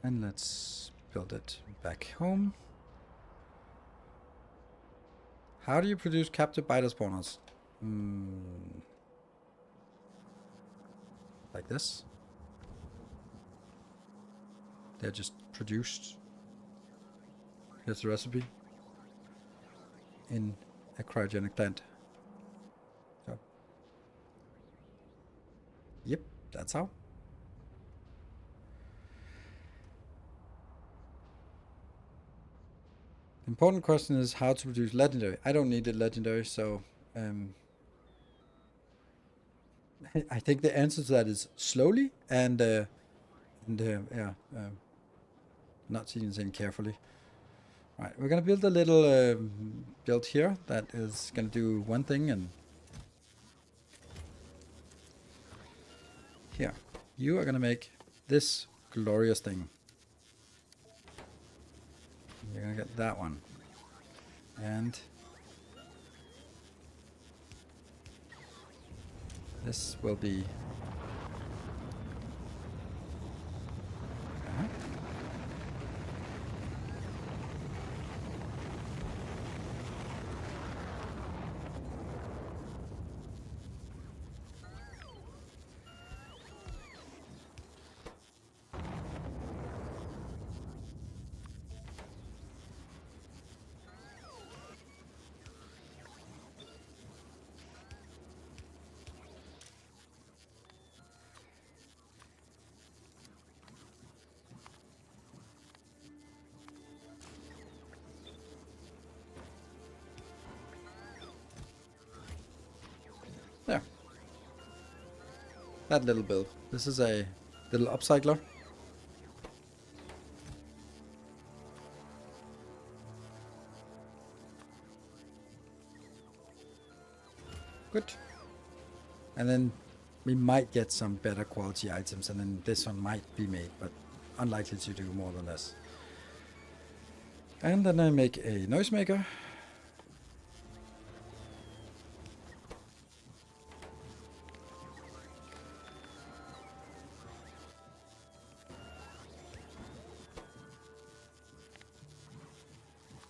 And let's build it back home. How do you produce captive biter spawners? Like this. They're just produced. Here's the recipe. In a cryogenic plant. So. Yep, that's how. The important question is how to produce legendary. I don't need it legendary, so I think the answer to that is slowly and not using carefully. Right, we're gonna build a little build here that is gonna do one thing, and here you are gonna make this glorious thing. You're gonna get that one, and this will be there. That little build. This is a little upcycler. Good. And then we might get some better quality items, and then this one might be made, but unlikely to do more than this. And then I make a noisemaker.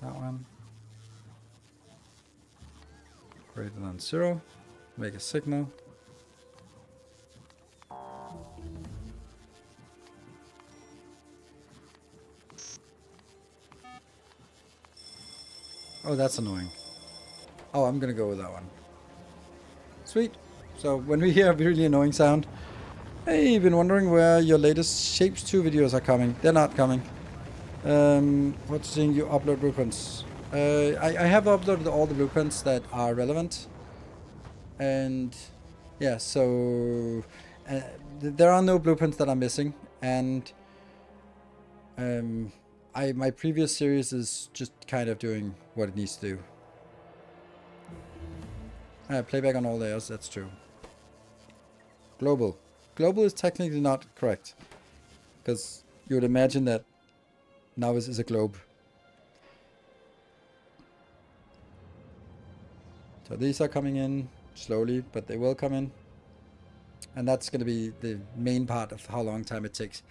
That one. Greater than 0. Make a signal. Oh, that's annoying. Oh, I'm gonna go with that one. Sweet. So when we hear a really annoying sound, hey, you've been wondering where your latest Shapes 2 videos are coming. They're not coming. What's saying you upload blueprints? I have uploaded all the blueprints that are relevant. And Yeah, so there are no blueprints that I'm missing, and my previous series is just kind of doing what it needs to do. Playback on all layers, that's true. Global. Global is technically not correct, because you would imagine that Nilaus is a globe. So these are coming in slowly, but they will come in. And that's going to be the main part of how long time it takes,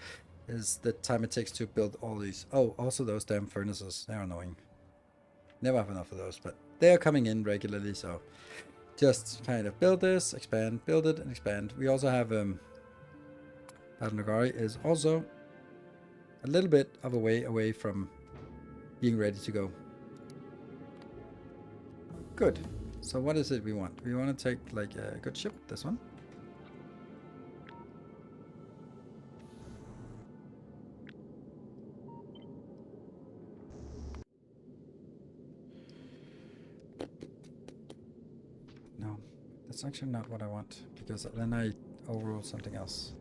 is the time it takes to build all these. Oh, also those damn furnaces. They're annoying. Never have enough of those, but they're coming in regularly, so just kind of build this, expand, build it, and expand. We also have Nagari is also a little bit of a way away from being ready to go. Good. So what is it we want? We want to take like a good ship, this one. No, that's actually not what I want, because then I overrule something else.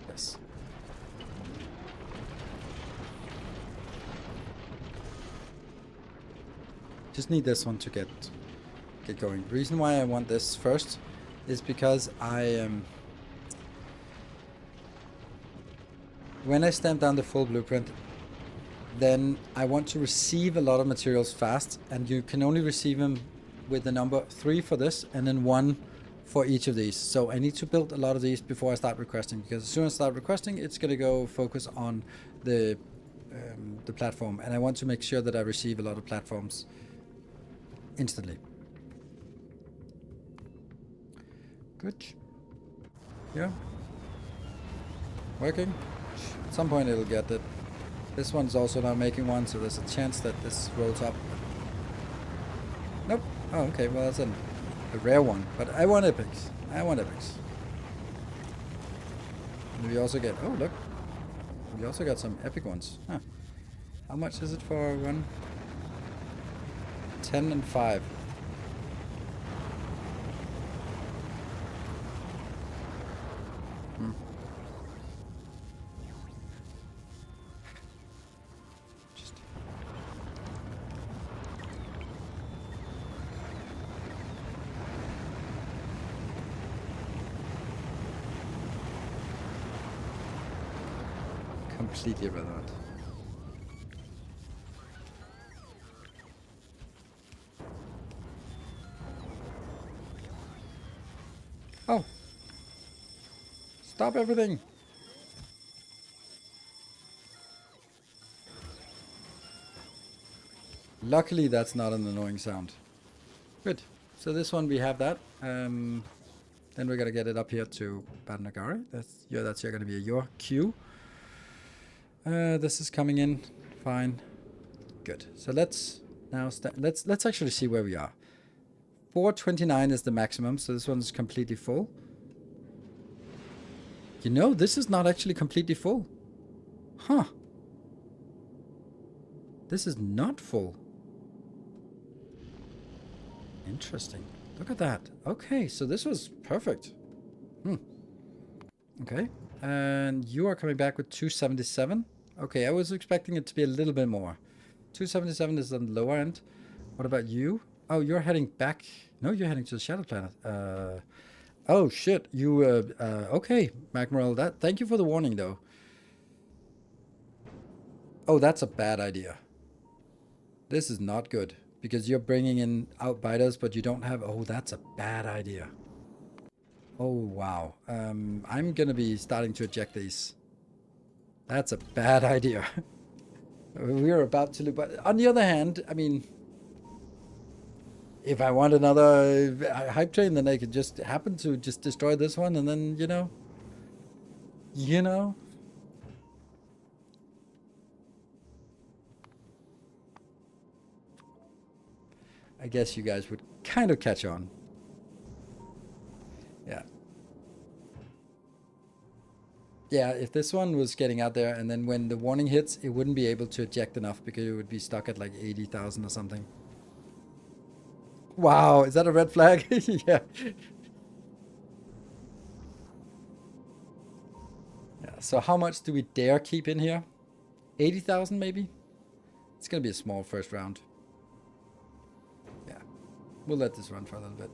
Yes. Just need this one to get going. The reason why I want this first is because when I stamp down the full blueprint, then I want to receive a lot of materials fast, and you can only receive them with the number 3 for this and then 1 for each of these. So I need to build a lot of these before I start requesting, because as soon as I start requesting, it's going to go focus on the platform, and I want to make sure that I receive a lot of platforms instantly. Good. Yeah. Working. At some point it'll get it. This one's also now making one, so there's a chance that this rolls up. Nope. Oh, okay. Well, that's a rare one. But I want epics. I want epics. And we also get... Oh, look. We also got some epic ones. Huh. How much is it for one? 10 and 5. Just completely irrelevant. Oh. Stop everything. Luckily, that's not an annoying sound. Good. So this one, we have that. Then we're going to get it up here to Badnagari. That's going to be your queue. This is coming in. Fine. Good. So let's now let's actually see where we are. 429 is the maximum, so this one's completely full. You know, this is not actually completely full. Huh. This is not full. Interesting. Look at that. Okay, so this was perfect. Okay. And you are coming back with 277. Okay, I was expecting it to be a little bit more. 277 is on the lower end. What about you? Oh, you're heading back. No, you're heading to the Shadow Planet. Oh, shit. You, okay, Magmarel. Thank you for the warning, though. Oh, that's a bad idea. This is not good, because you're bringing in outbiters, but you don't have... Oh, that's a bad idea. Oh, wow. I'm going to be starting to eject these. That's a bad idea. We're about to lose. But on the other hand, I mean... If I want another hype train, then I could just happen to just destroy this one, and then, you know... You know? I guess you guys would kind of catch on. Yeah. Yeah, if this one was getting out there and then when the warning hits, it wouldn't be able to eject enough because it would be stuck at like 80,000 or something. Wow, is that a red flag? Yeah. Yeah, so how much do we dare keep in here? 80,000 maybe? It's going to be a small first round. Yeah, we'll let this run for a little bit.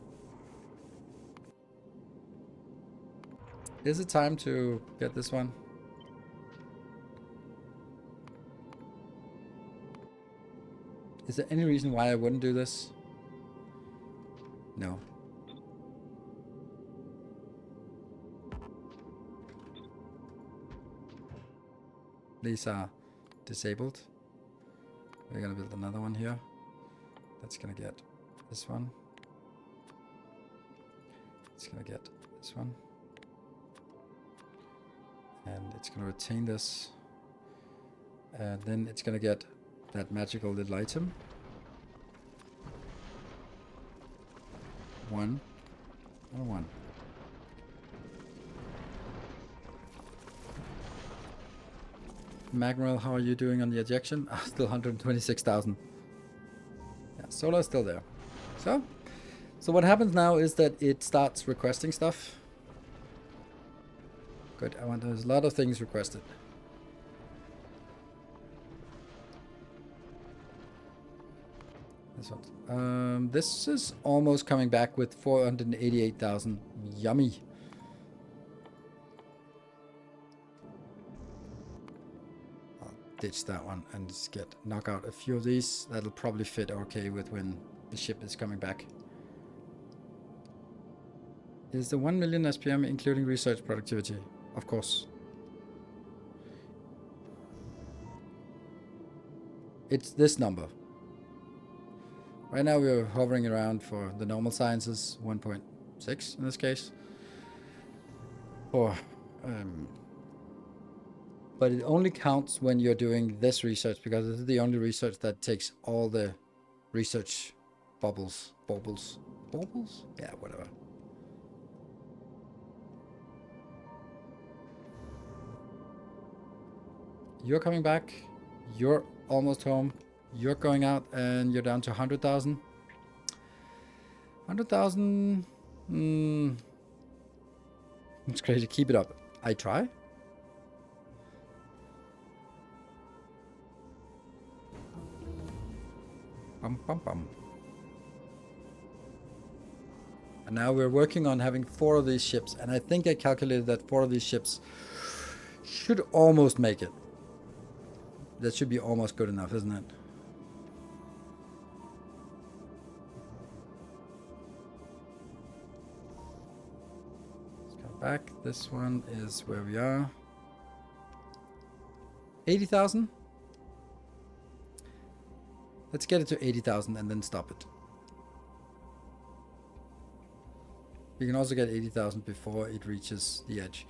Is it time to get this one? Is there any reason why I wouldn't do this? No. These are disabled. We're gonna build another one here. That's gonna get this one. It's gonna get this one. And it's gonna retain this. And then it's gonna get that magical little item. One and one. Magmarel, how are you doing on the ejection? Still 126,000. Yeah, solar is still there. So what happens now is that it starts requesting stuff. Good. There's a lot of things requested. This one. This is almost coming back with 488,000. Yummy. Ditch that one and just knock out a few of these. That'll probably fit okay with when the ship is coming back. Is the 1 million SPM including research productivity? Of course. It's this number. Right now we're hovering around for the normal sciences, 1.6 in this case. But it only counts when you're doing this research because this is the only research that takes all the research bubbles? Yeah, whatever. You're coming back. You're almost home. You're going out and you're down to 100,000. 100,000. It's crazy. Keep it up. I try. Bum, bum, bum. And now we're working on having 4 of these ships. And I think I calculated that 4 of these ships should almost make it. That should be almost good enough, isn't it? Let's go back. This one is where we are. 80,000? Let's get it to 80,000 and then stop it. We can also get 80,000 before it reaches the edge.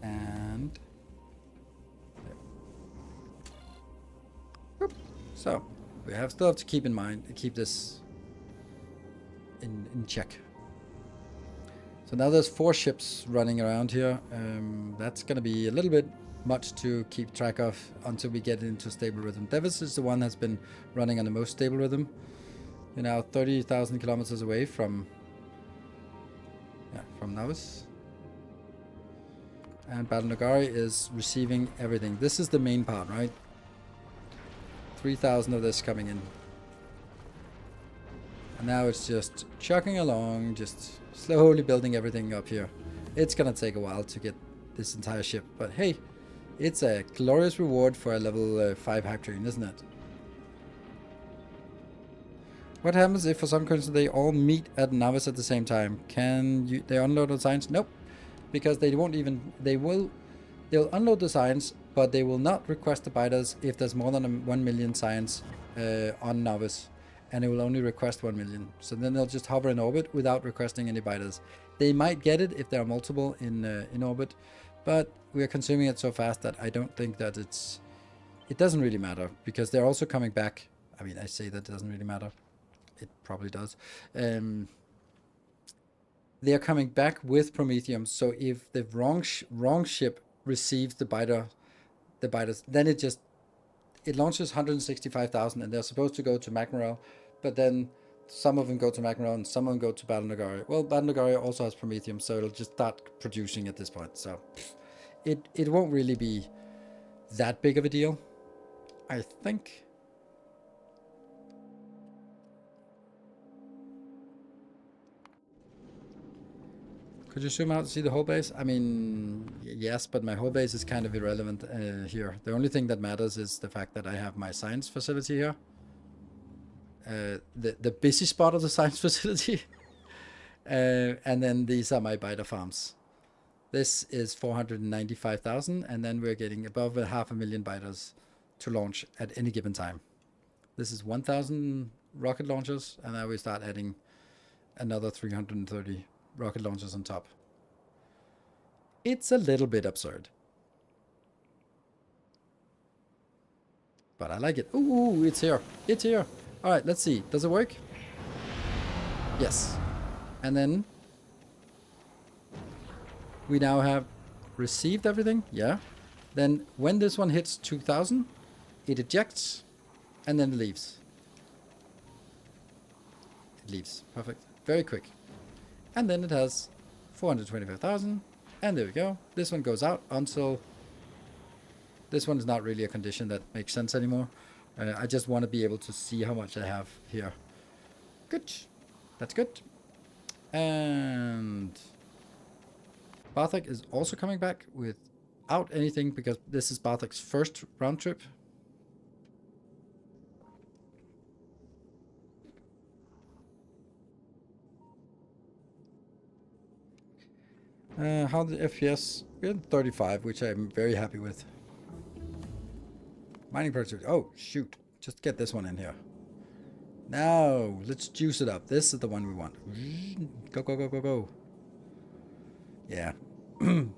And there. So we still have to keep in mind, keep this in check. So now there's 4 ships running around here. That's gonna be a little bit much to keep track of until we get into stable rhythm. Devis is the one that's been running on the most stable rhythm. You're now 30,000 kilometers away from Nilaus. And Battle Nagari is receiving everything. This is the main part, right? 3,000 of this coming in. And now it's just chugging along, just slowly building everything up here. It's gonna take a while to get this entire ship, but hey, it's a glorious reward for a level 5 Factorio, isn't it? What happens if for some reason they all meet at Nilaus at the same time? Can they unload the signs? Nope. Because they won't even, they'll unload the signs, but they will not request the biters if there's more than 1 million signs on Nilaus, and it will only request 1 million. So then they'll just hover in orbit without requesting any biters. They might get it if there are multiple in orbit, but we are consuming it so fast that I don't think that it's it doesn't really matter because they're also coming back. I mean, I say that doesn't really matter. It probably does. They're coming back with Promethium. So if the wrong ship receives the biters, then it launches 165,000, and they're supposed to go to Magmarel, but then some of them go to Magmarel and some of them go to Battle Nagaria. Well, Battle Nagaria also has Promethium, so it'll just start producing at this point. So it won't really be that big of a deal, I think. Could you zoom out to see the whole base? I mean, yes, but my whole base is kind of irrelevant here. The only thing that matters is the fact that I have my science facility here. The busy spot of the science facility. And then these are my biter farms. This is 495,000, and then we're getting above 500,000 biters to launch at any given time. This is 1,000 rocket launchers, and now we start adding another 330 rocket launchers on top. It's a little bit absurd, but I like it. Ooh, it's here. It's here. All right, let's see. Does it work? Yes. And then we now have received everything. Yeah. Then when this one hits 2,000, it ejects and then it leaves. It leaves. Perfect. Very quick. And then it has 425,000. And there we go. This one goes out until... This one is not really a condition that makes sense anymore. I just want to be able to see how much I have here. Good. That's good. And... Bartek is also coming back without anything because this is Bartek's first round trip. How the FPS? We're at 35, which I'm very happy with. Mining productivity. Oh, shoot. Just get this one in here. Now, let's juice it up. This is the one we want. Go, go, go, go, go. Yeah.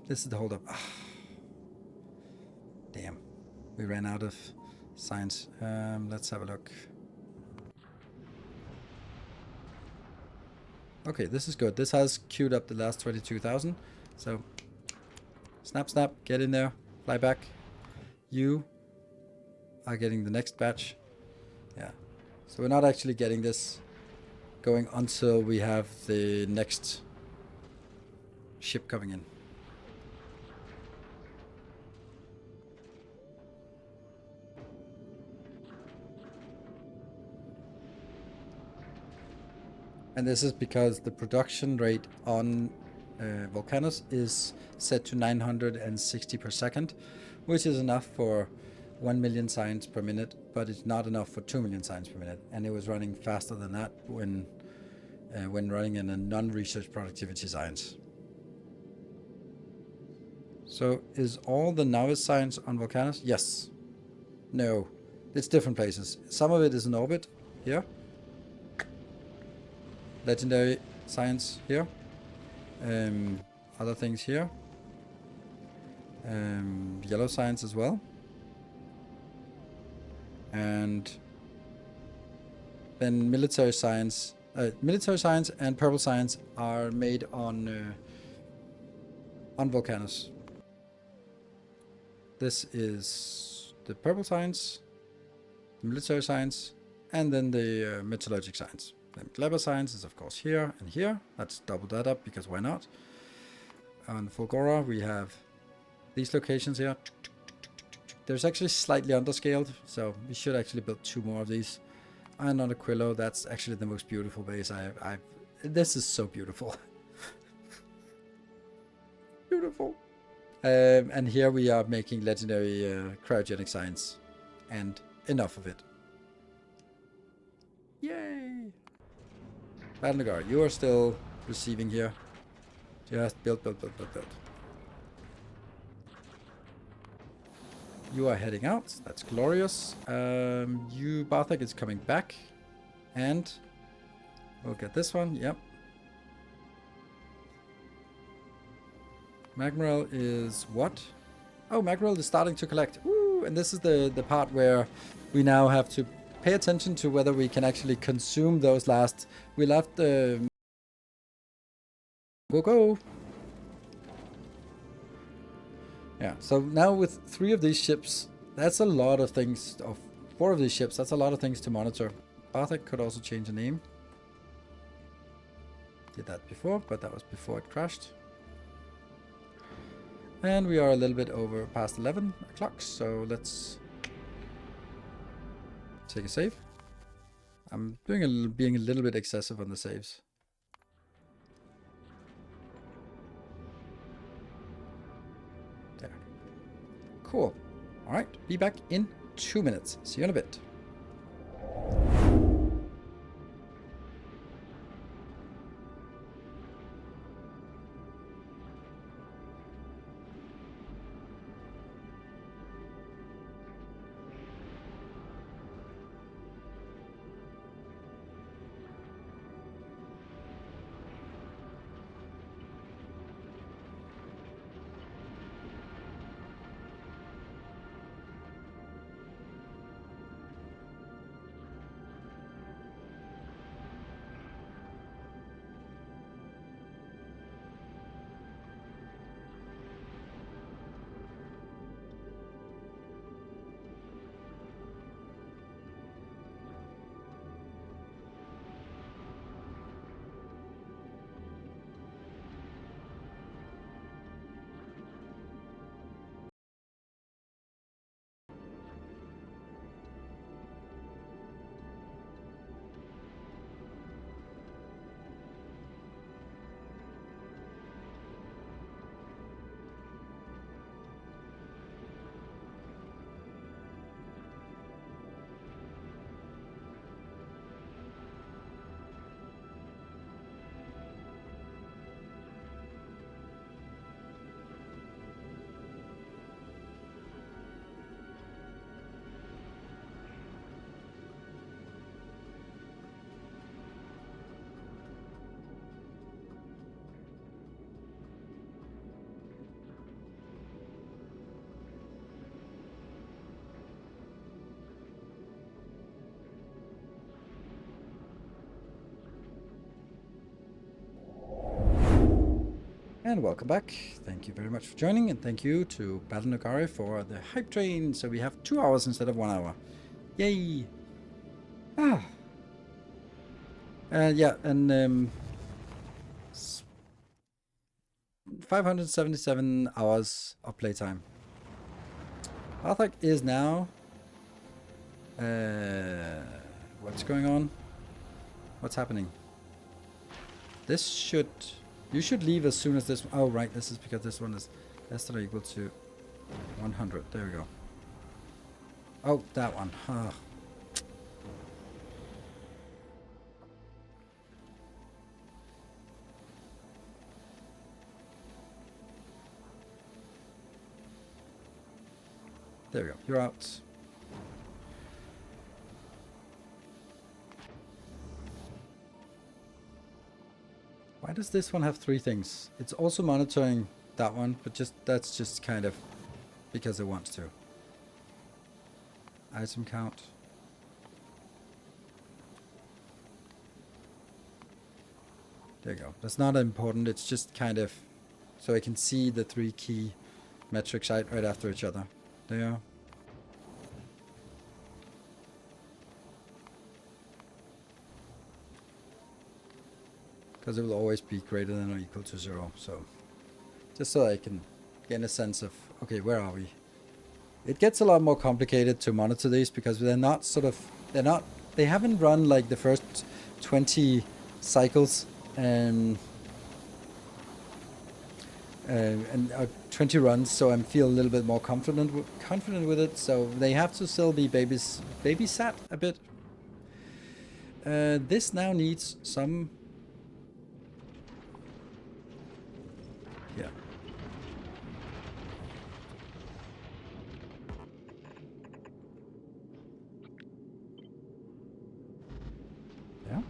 This is the holdup. Damn. We ran out of science. Let's have a look. Okay, this is good. This has queued up the last 22,000. So, snap, snap, get in there, fly back. You are getting the next batch. Yeah. So we're not actually getting this going until we have the next ship coming in. And this is because the production rate on Volcanus is set to 960 per second, which is enough for 1 million signs per minute, but it's not enough for 2 million signs per minute. And it was running faster than that when running in a non-research productivity science. So is all the novice science on Volcanus? Yes. No. It's different places. Some of it is in orbit here. Legendary science here. Other things here. Yellow science as well. And then military science and purple science are made on Volcanus. This is the purple science, the military science, and then the metallurgic science. Then clever science is of course here and here. Let's double that up because why not? On Fulgora we have these locations here. There's actually slightly underscaled, so we should actually build 2 more of these. And on Aquilo, that's actually the most beautiful base I've this is so beautiful. Beautiful. And here we are making legendary cryogenic science. And enough of it. Yay! Badnagar, you are still receiving here. Just build, build, build, build, build. You are heading out. That's glorious. You, Bartek, is coming back. And we'll get this one. Yep. Magmarel is what? Oh, Magmarel is starting to collect. Woo! Woo! And this is the part where we now have to pay attention to whether we can actually consume those last. We left the go. Yeah, so now with 3 of these ships, that's a lot of things. Of 4 of these ships, that's a lot of things to monitor. Bartek could also change the name. Did that before, but that was before it crashed. And we are a little bit over past 11 o'clock, so let's take a save. I'm being a little bit excessive on the saves. There. Cool. All right, be back in 2 minutes. See you in a bit. And welcome back. Thank you very much for joining, and thank you to Battle Nogari for the hype train. So we have 2 hours instead of 1 hour. Yay! Ah. Yeah, and 577 hours of playtime. Arthak is now. What's going on? What's happening? This should. You should leave as soon as this. Oh, right. This is because this one is less than or equal to 100. There we go. Oh, that one. Ah. There we go. You're out. Why does this one have 3 things? It's also monitoring that one, but that's just kind of because it wants to. Item count. There you go. That's not important. It's just kind of so I can see the 3 key metrics right after each other. There. Because it will always be greater than or equal to 0. So just so I can get a sense of, okay, where are we? It gets a lot more complicated to monitor these because they haven't run like the first 20 cycles and 20 runs, so I feel a little bit more confident with it. So they have to still be babysat a bit. This now needs some. Yeah. Yeah.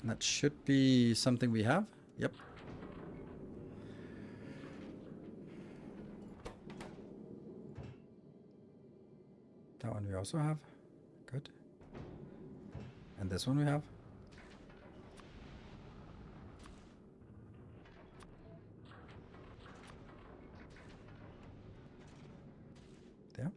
That should be something we have. Yep. That one we also have. Good. And this one we have. There.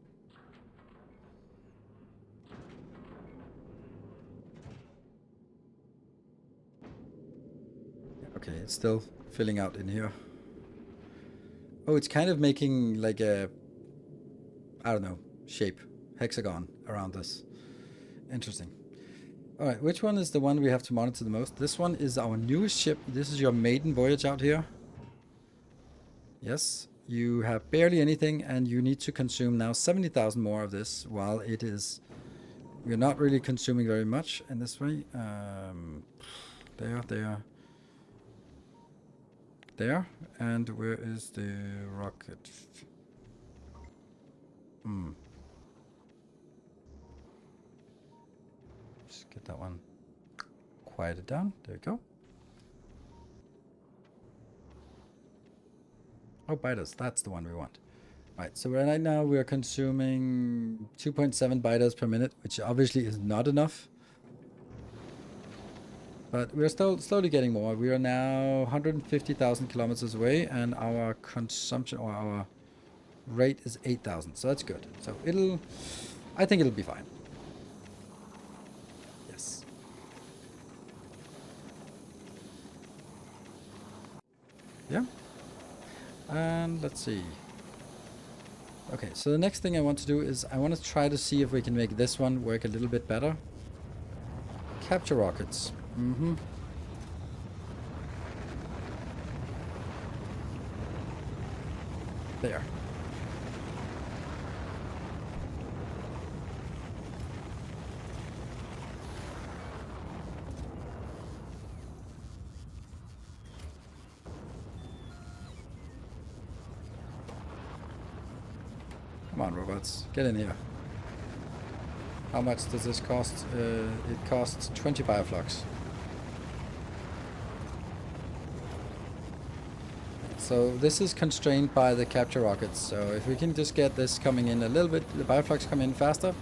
Okay, it's still filling out in here. Oh, it's kind of making like a, I don't know, shape, hexagon around this. Interesting. All right, which one is the one we have to monitor the most? This one is our newest ship. This is your maiden voyage out here. Yes, you have barely anything, and you need to consume now 70,000 more of this, while it is, we're not really consuming very much in this way. There, and where is the rocket? Just get that one quieted down. There we go. Oh, biters, that's the one we want. Right, so right now we're consuming 2.7 biters per minute, which obviously is not enough. But we're still slowly getting more. We are now 150,000 kilometers away, and our consumption, or our rate, is 8,000. So that's good. So I think it'll be fine. Yes. Yeah. And let's see. Okay, so the next thing I want to do is I want to try to see if we can make this one work a little bit better. Capture rockets. There. Come on, robots. Get in here. How much does this cost? It costs 20 bioflux. So this is constrained by the capture rockets. So if we can just get this coming in a little bit, the bioflux come in faster,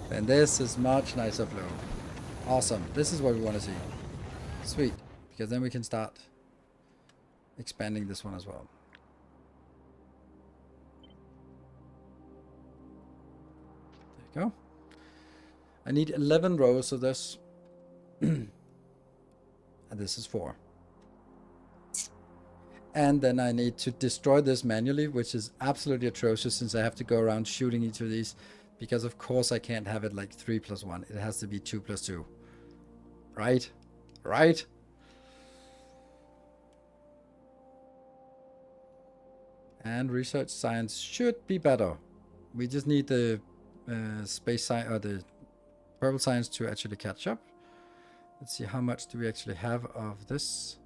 then this is much nicer flow. Awesome. This is what we want to see. Sweet. Because then we can start expanding this one as well. There you go. I need 11 rows of this. And this is 4. And then I need to destroy this manually, which is absolutely atrocious since I have to go around shooting each of these. Because of course I can't have it like 3 plus 1. It has to be 2 plus 2. Right? Right? And research science should be better. We just need the space science, or the purple science, to actually catch up. Let's see, how much do we actually have of this?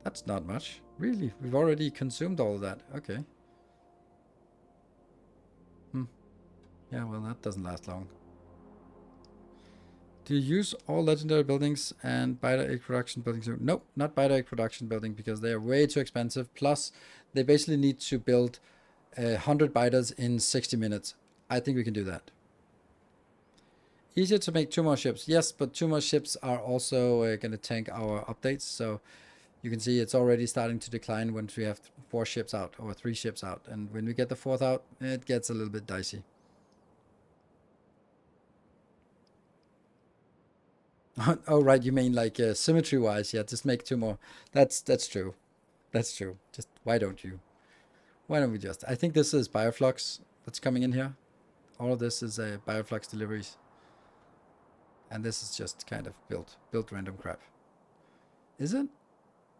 That's not much. Really? We've already consumed all of that. Okay. Yeah, well, that doesn't last long. Do you use all legendary buildings and biter egg production buildings? Nope, not biter egg production building, because they are way too expensive. Plus, they basically need to build 100 biters in 60 minutes. I think we can do that. Easier to make 2 more ships. Yes, but 2 more ships are also going to tank our updates. So you can see it's already starting to decline once we have 4 ships out, or 3 ships out. And when we get the 4th out, it gets a little bit dicey. Oh, right, you mean like symmetry-wise. Yeah, just make 2 more. That's true. That's true. Just, why don't you? Why don't we just... I think this is bioflux that's coming in here. All of this is bioflux deliveries. And this is just kind of built random crap. Is it?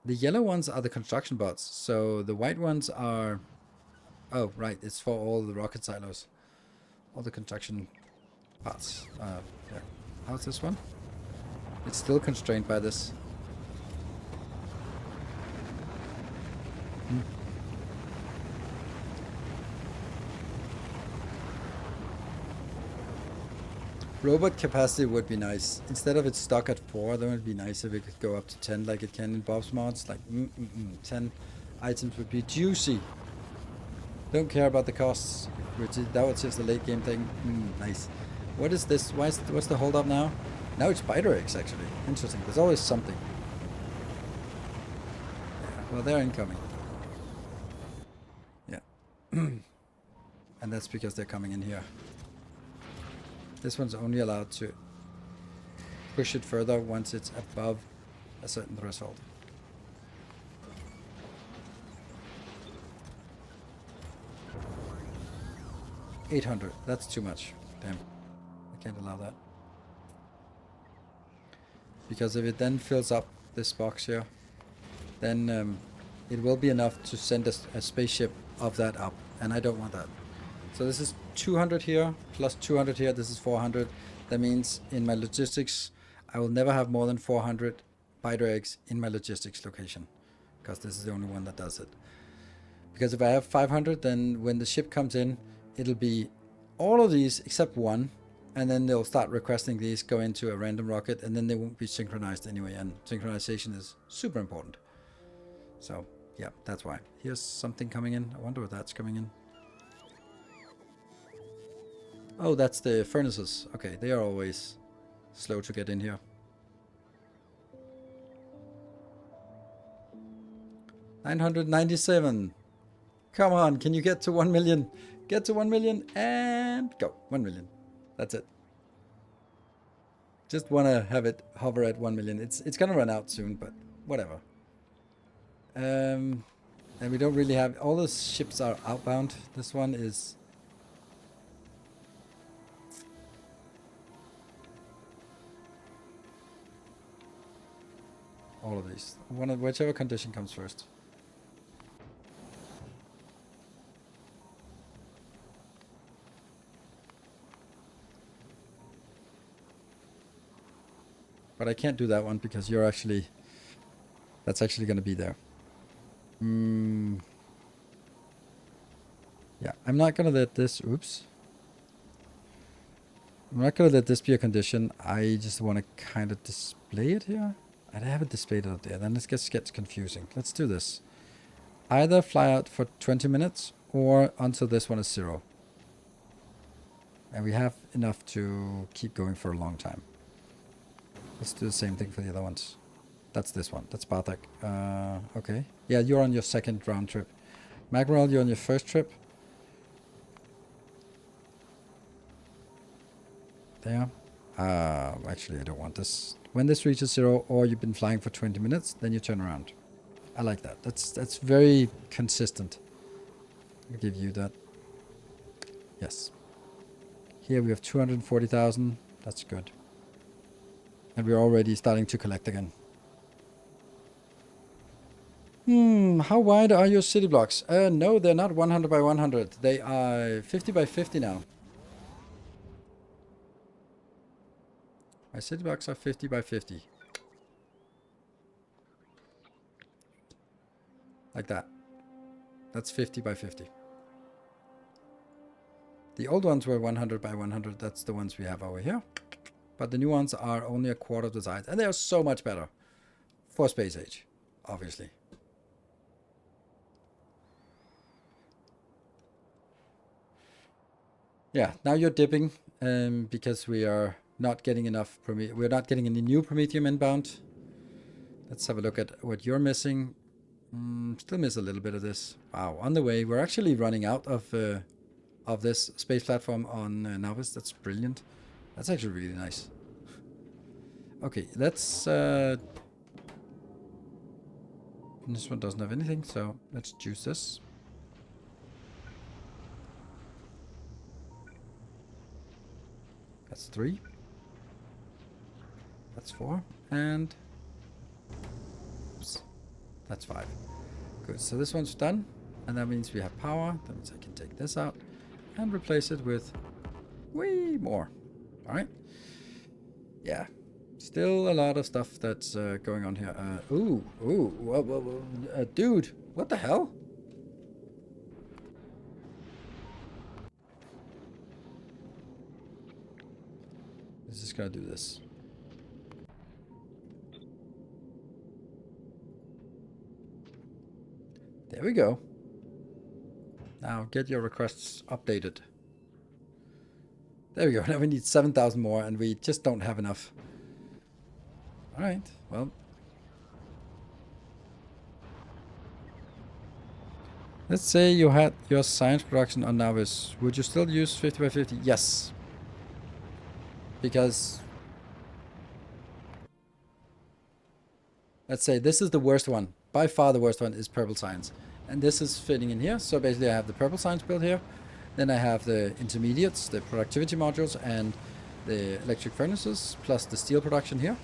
The yellow ones are the construction bots. So the white ones are... Oh, right, it's for all the rocket silos. All the construction parts. Yeah. How's this one? It's still constrained by this. Robot capacity would be nice. Instead of it stuck at 4, then it would be nice if it could go up to 10 like it can in Bob's mods. Like 10 items would be juicy. Don't care about the costs. That was just a late game thing. Nice. What is this? What's the hold up now? Now it's spider eggs, actually. Interesting. There's always something. Yeah, well, they're incoming. Yeah. And that's because they're coming in here. This one's only allowed to push it further once it's above a certain threshold. $800. That's too much. Damn. I can't allow that. Because if it then fills up this box here, then it will be enough to send a spaceship of that up. And I don't want that. So this is 200 here, plus 200 here. This is 400. That means in my logistics, I will never have more than 400 spider eggs in my logistics location. Because this is the only one that does it. Because if I have 500, then when the ship comes in, it'll be all of these except one. And then they'll start requesting these go into a random rocket. And then they won't be synchronized anyway. And synchronization is super important. So, yeah, that's why. Here's something coming in. I wonder what that's coming in. Oh, that's the furnaces. Okay, they are always slow to get in here. $997. Come on, can you get to 1 million? Get to 1 million and go. 1 million. That's it. Just want to have it hover at 1 million. It's going to run out soon, but whatever. And we don't really have... All the ships are outbound. This one is... all of these. Whichever condition comes first. But I can't do that one because you're actually... That's actually going to be there. Yeah, I'm not going to let this... Oops. I'm not going to let this be a condition. I just want to kind of display it here. I haven't displayed it out there. Then this gets confusing. Let's do this. Either fly out for 20 minutes or until this one is 0. And we have enough to keep going for a long time. Let's do the same thing for the other ones. That's this one. That's Bartek. Okay. Yeah, you're on your second round trip. Magmarel, you're on your first trip. There. Actually, I don't want this. When this reaches 0 or you've been flying for 20 minutes, then you turn around. I like that. That's very consistent. I'll give you that. Yes. Here we have 240,000. That's good. And we're already starting to collect again. How wide are your city blocks? No, they're not 100 by 100. They are 50 by 50 now. My city blocks are 50 by 50. Like that. That's 50 by 50. The old ones were 100 by 100. That's the ones we have over here. But the new ones are only a quarter of the size. And they are so much better. For Space Age, obviously. Yeah, now you're dipping. Because we are not getting enough. We're not getting any new Promethium inbound. Let's have a look at what you're missing. Still miss a little bit of this. Wow, on the way. We're actually running out of this space platform on Navis. That's brilliant. That's actually really nice. Okay, let's... this one doesn't have anything, so let's choose this. That's 3. That's 4. And... oops. That's 5. Good, so this one's done. And that means we have power. That means I can take this out and replace it with way more. Alright. Yeah. Still a lot of stuff that's going on here. Dude, what the hell? Let's just gotta do this. There we go. Now get your requests updated. There we go. Now we need 7,000 more, and we just don't have enough. All right. Well, let's say you had your science production on Navis. Would you still use 50 by 50? Yes. Because let's say this is the worst one. By far the worst one is purple science. And this is fitting in here. So basically I have the purple science built here. Then I have the intermediates, the productivity modules, and the electric furnaces, plus the steel production here.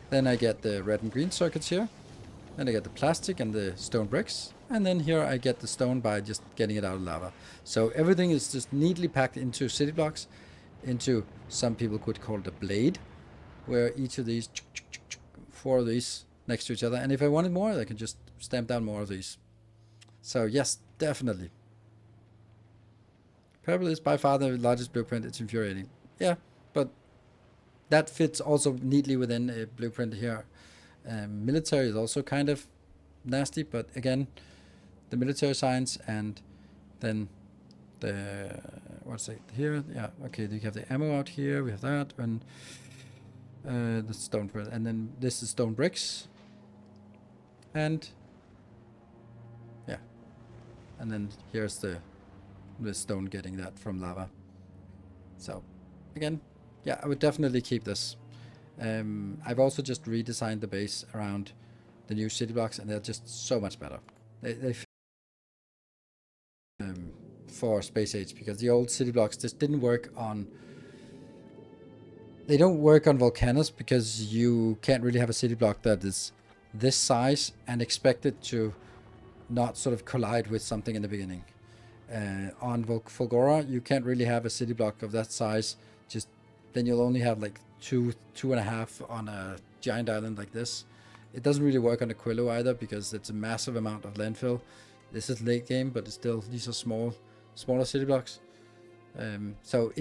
Then I get the red and green circuits here. Then I get the plastic and the stone bricks. And then here I get the stone by just getting it out of lava. So everything is just neatly packed into city blocks, into, some people could call it a blade, where each of these, 4 of these next to each other. And if I wanted more, I can just stamp down more of these. So yes, definitely. Purple is by far the largest blueprint. It's infuriating. Yeah, but that fits also neatly within a blueprint here. Military is also kind of nasty, but again, the military science and then the, what's it here? Yeah, okay, you have the ammo out here, we have that, and the stone brick, and then this is stone bricks, and yeah, and then here's the stone getting that from lava. So again, yeah, I would definitely keep this. I've also just redesigned the base around the new city blocks, and they're just so much better. They for Space Age, because the old city blocks just didn't work on. They don't work on volcanoes because you can't really have a city block that is this size and expect it to not sort of collide with something in the beginning. On Fulgora, you can't really have a city block of that size. Just then you'll only have like two and a half on a giant island like this. It doesn't really work on Aquilo either because it's a massive amount of landfill. This is late game, but it's still, these are smaller city blocks. So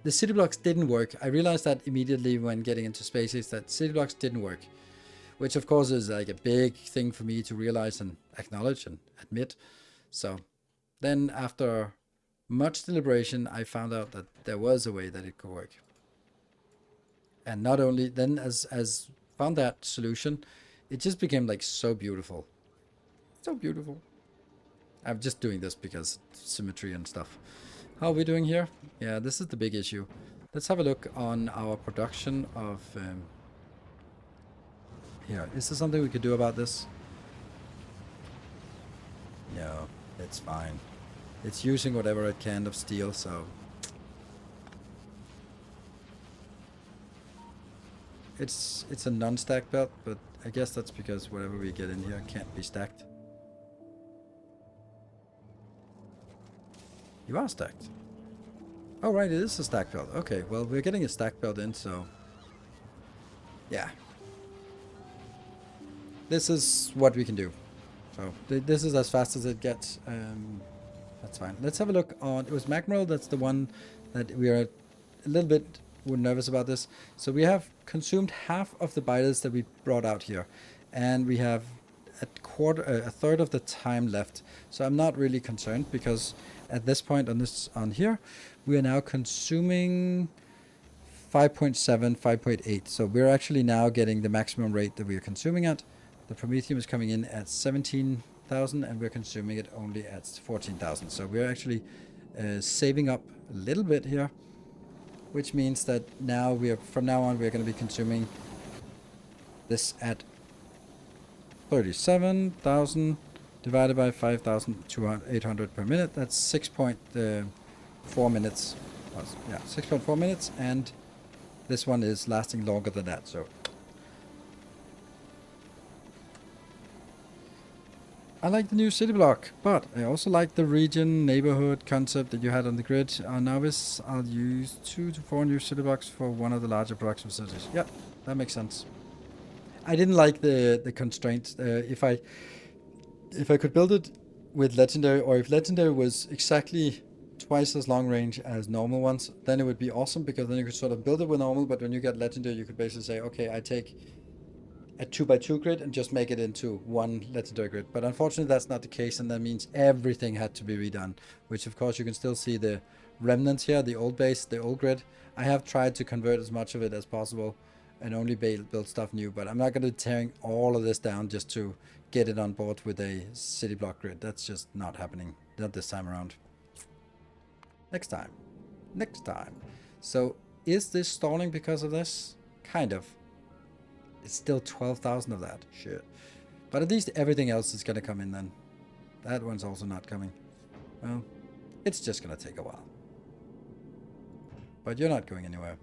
the city blocks didn't work. I realized that immediately when getting into Space Age, that city blocks didn't work, which of course is like a big thing for me to realize and acknowledge and admit. So then after much deliberation, I found out that there was a way that it could work. And not only then, as found that solution, it just became like so beautiful. So beautiful. I'm just doing this because symmetry and stuff. How are we doing here? Yeah, this is the big issue. Let's have a look on our production of... here, is there something we could do about this? No, it's fine. It's using whatever it can of steel, so... It's a non-stack belt, but I guess that's because whatever we get in here can't be stacked. You are stacked. Oh right, it is a stack belt. Okay, well we're getting a stack belt in, so... Yeah. This is what we can do. So, this is as fast as it gets. That's fine. Let's have a look on... It was Magmerald, that's the one that we are a little bit nervous about this. So we have consumed half of the biters that we brought out here. And we have a third of the time left. So I'm not really concerned because at this point on here, we are now consuming 5.7, 5.8. So we're actually now getting the maximum rate that we are consuming at. The Promethium is coming in at 17,000 and we're consuming it only at 14,000. So we're actually saving up a little bit here, which means that now from now on we're going to be consuming this at 37,000 divided by 5,800 per minute. That's 6.4 minutes. Yeah, 6.4 minutes, and this one is lasting longer than that. So I like the new city block, but I also like the region neighborhood concept that you had on the grid. On Navis, I'll use 2 to 4 new city blocks for one of the larger production facilities. Yep, that makes sense. I didn't like the constraints. If I could build it with legendary, or if legendary was exactly twice as long range as normal ones, then it would be awesome, because then you could sort of build it with normal, but when you get legendary, you could basically say, okay, I take a 2x2 grid and just make it into one legendary grid. But unfortunately, that's not the case, and that means everything had to be redone, which of course you can still see the remnants here, the old base, the old grid. I have tried to convert as much of it as possible and only build stuff new, but I'm not going to be tearing all of this down just to get it on board with a city block grid. That's just not happening. Not this time around. Next time. Next time. So, is this stalling because of this? Kind of. It's still 12,000 of that. Shit. But at least everything else is going to come in then. That one's also not coming. Well, it's just going to take a while. But you're not going anywhere.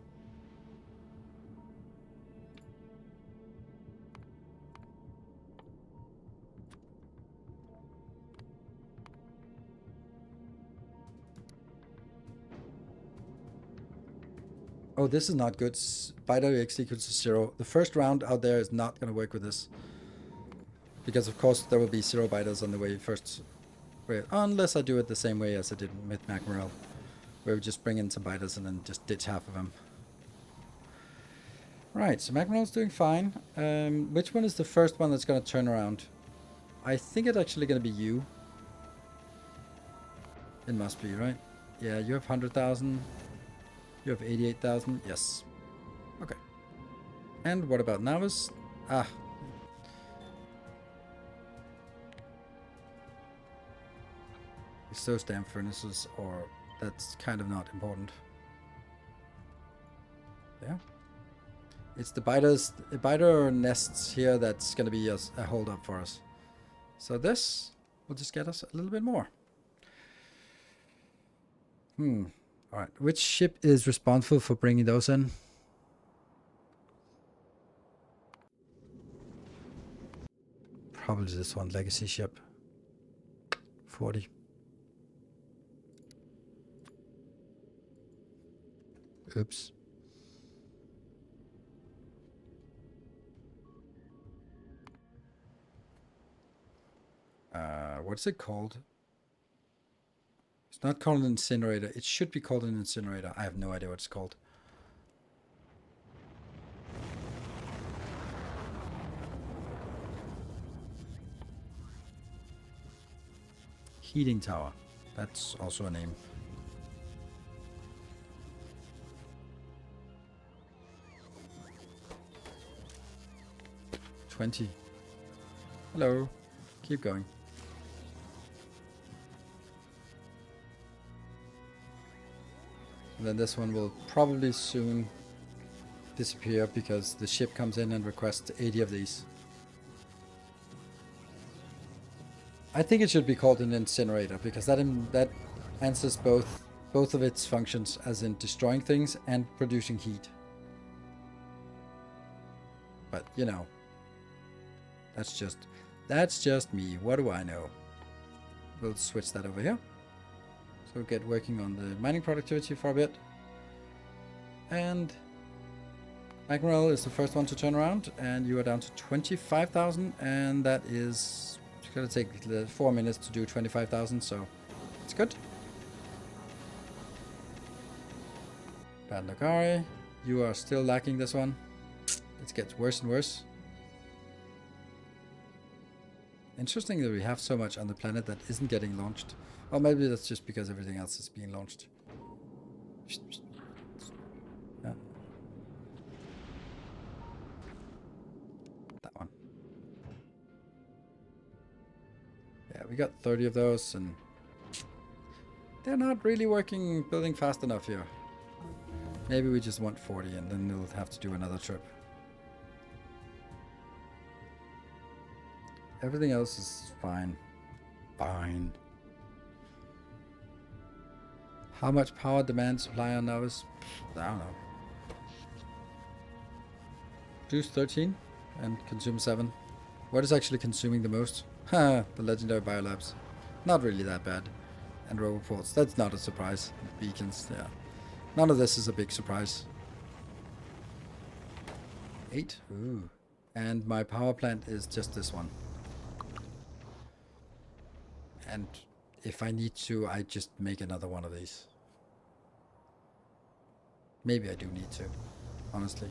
Oh, this is not good. Spider X equals to 0. The first round out there is not going to work with this. Because of course there will be 0 biters on the way first. Unless I do it the same way as I did with Macmorel. Where we just bring in some biters and then just ditch half of them. Right, so Macmorel's doing fine. Which one is the first one that's going to turn around? I think it's actually going to be you. It must be, right? Yeah, you have 100,000. You have 88,000. Yes. Okay. And what about Navas? Ah. It's those damn furnaces, or that's kind of not important. Yeah. It's the biter nests here that's going to be a hold up for us. So this will just get us a little bit more. Alright, which ship is responsible for bringing those in? Probably this one, legacy ship. 40. Oops. What's it called? It's not called an incinerator. It should be called an incinerator. I have no idea what it's called. Heating tower. That's also a name. $20. Hello. Keep going. And then this one will probably soon disappear because the ship comes in and requests 80 of these. I think it should be called an incinerator because that answers both of its functions, as in destroying things and producing heat. But you know, that's just me. What do I know? We'll switch that over here. So get working on the mining productivity for a bit. And Macmorel is the first one to turn around, and you are down to 25,000, and that is going to take 4 minutes to do 25,000, so it's good. Bad Nagari, you are still lacking this one. It gets worse and worse. Interesting that we have so much on the planet that isn't getting launched. Or maybe that's just because everything else is being launched. Yeah. That one. Yeah, we got 30 of those, and they're not really building fast enough here. Maybe we just want 40, and then we'll have to do another trip. Everything else is fine. Fine. How much power demand supply on Nilaus? I don't know. Produce 13 and consume 7. What is actually consuming the most? Ha, the legendary biolabs. Not really that bad. And roboports. That's not a surprise. Beacons, yeah. None of this is a big surprise. 8. Ooh. And my power plant is just this one. And if I need to, I just make another one of these. Maybe I do need to, honestly.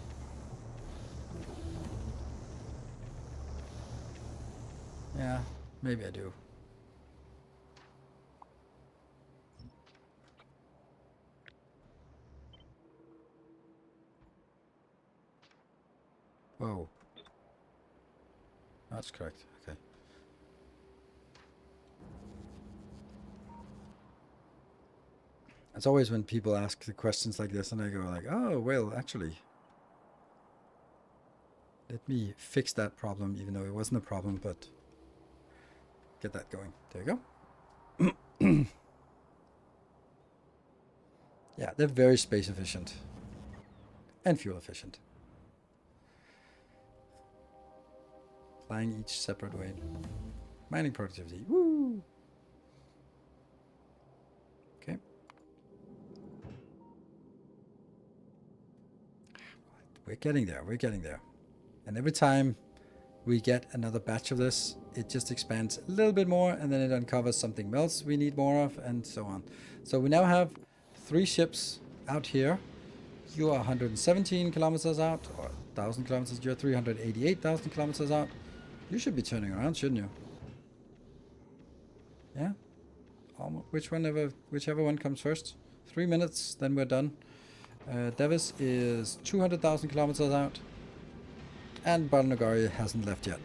Yeah, maybe I do. Whoa. That's correct. Okay. It's always when people ask the questions like this and I go like, oh, well, actually, let me fix that problem, even though it wasn't a problem, but get that going. There you go. Yeah, they're very space efficient and fuel efficient. Flying each separate way. Mining productivity. Woo! Okay. We're getting there. We're getting there. And every time we get another batch of this, it just expands a little bit more, and then it uncovers something else we need more of, and so on. So we now have 3 ships out here. You are 117 kilometers out, or 1,000 kilometers. You're 388,000 kilometers out. You should be turning around, shouldn't you? Yeah? Whichever one comes first. 3 minutes, then we're done. Davis is 200,000 kilometers out. And Balnagari hasn't left yet.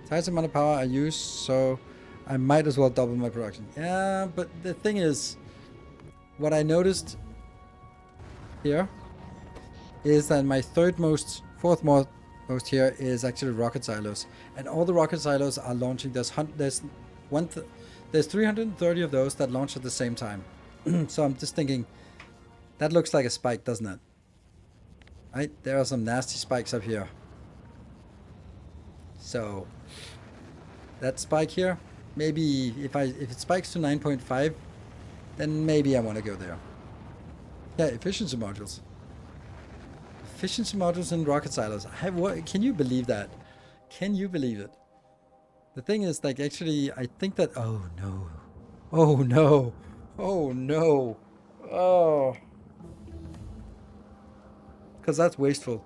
Highest amount of power I use, so I might as well double my production. Yeah, but the thing is, what I noticed here is that my fourth most here is actually rocket silos, and all the rocket silos are launching. There's 330 of those that launch at the same time. So I'm just thinking, that looks like a spike, doesn't it? Right, there are some nasty spikes up here. So that spike here, maybe if it spikes to 9.5, then maybe I want to go there. Yeah, efficiency modules. Efficiency modules in rocket silos. Can you believe that? Can you believe it? The thing is, like, actually, I think that. Oh no! Oh no! Oh no! Oh, because that's wasteful.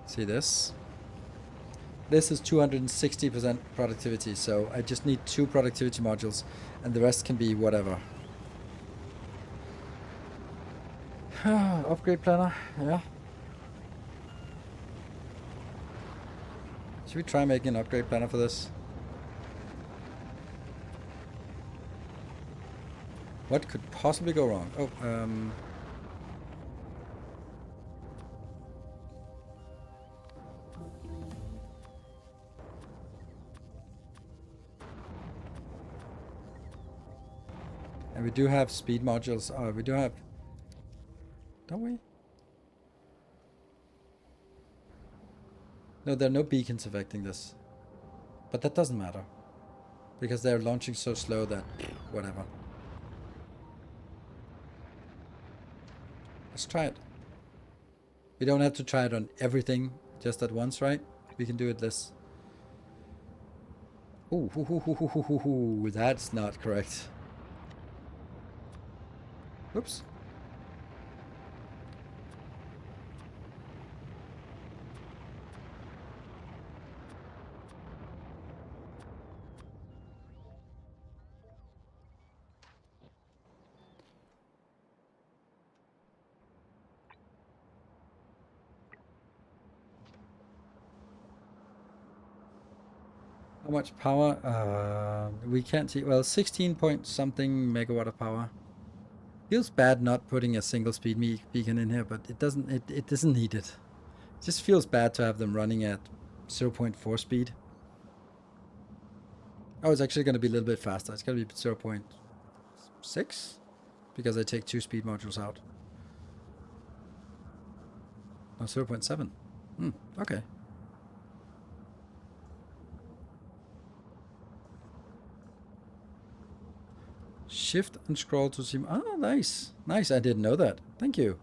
See this? This is 260% productivity, so I just need 2 productivity modules, and the rest can be whatever. Upgrade planner, yeah. Should we try making an upgrade planner for this? What could possibly go wrong? Oh, and we do have speed modules. We do have... Don't we? No, there are no beacons affecting this. But that doesn't matter. Because they're launching so slow that... whatever. Let's try it. We don't have to try it on everything just at once, right? We can do it this. Ooh, that's not correct. Oops. How much power? We can't see. Well, 16 point something megawatt of power. Feels bad not putting a single speed beacon in here, but it doesn't. It isn't needed. It just feels bad to have them running at 0.4 speed. Oh, it's actually going to be a little bit faster. It's going to be 0.6 because I take 2 speed modules out. No, 0.7. Okay. Shift and scroll to see. Oh, nice. Nice. I didn't know that. Thank you.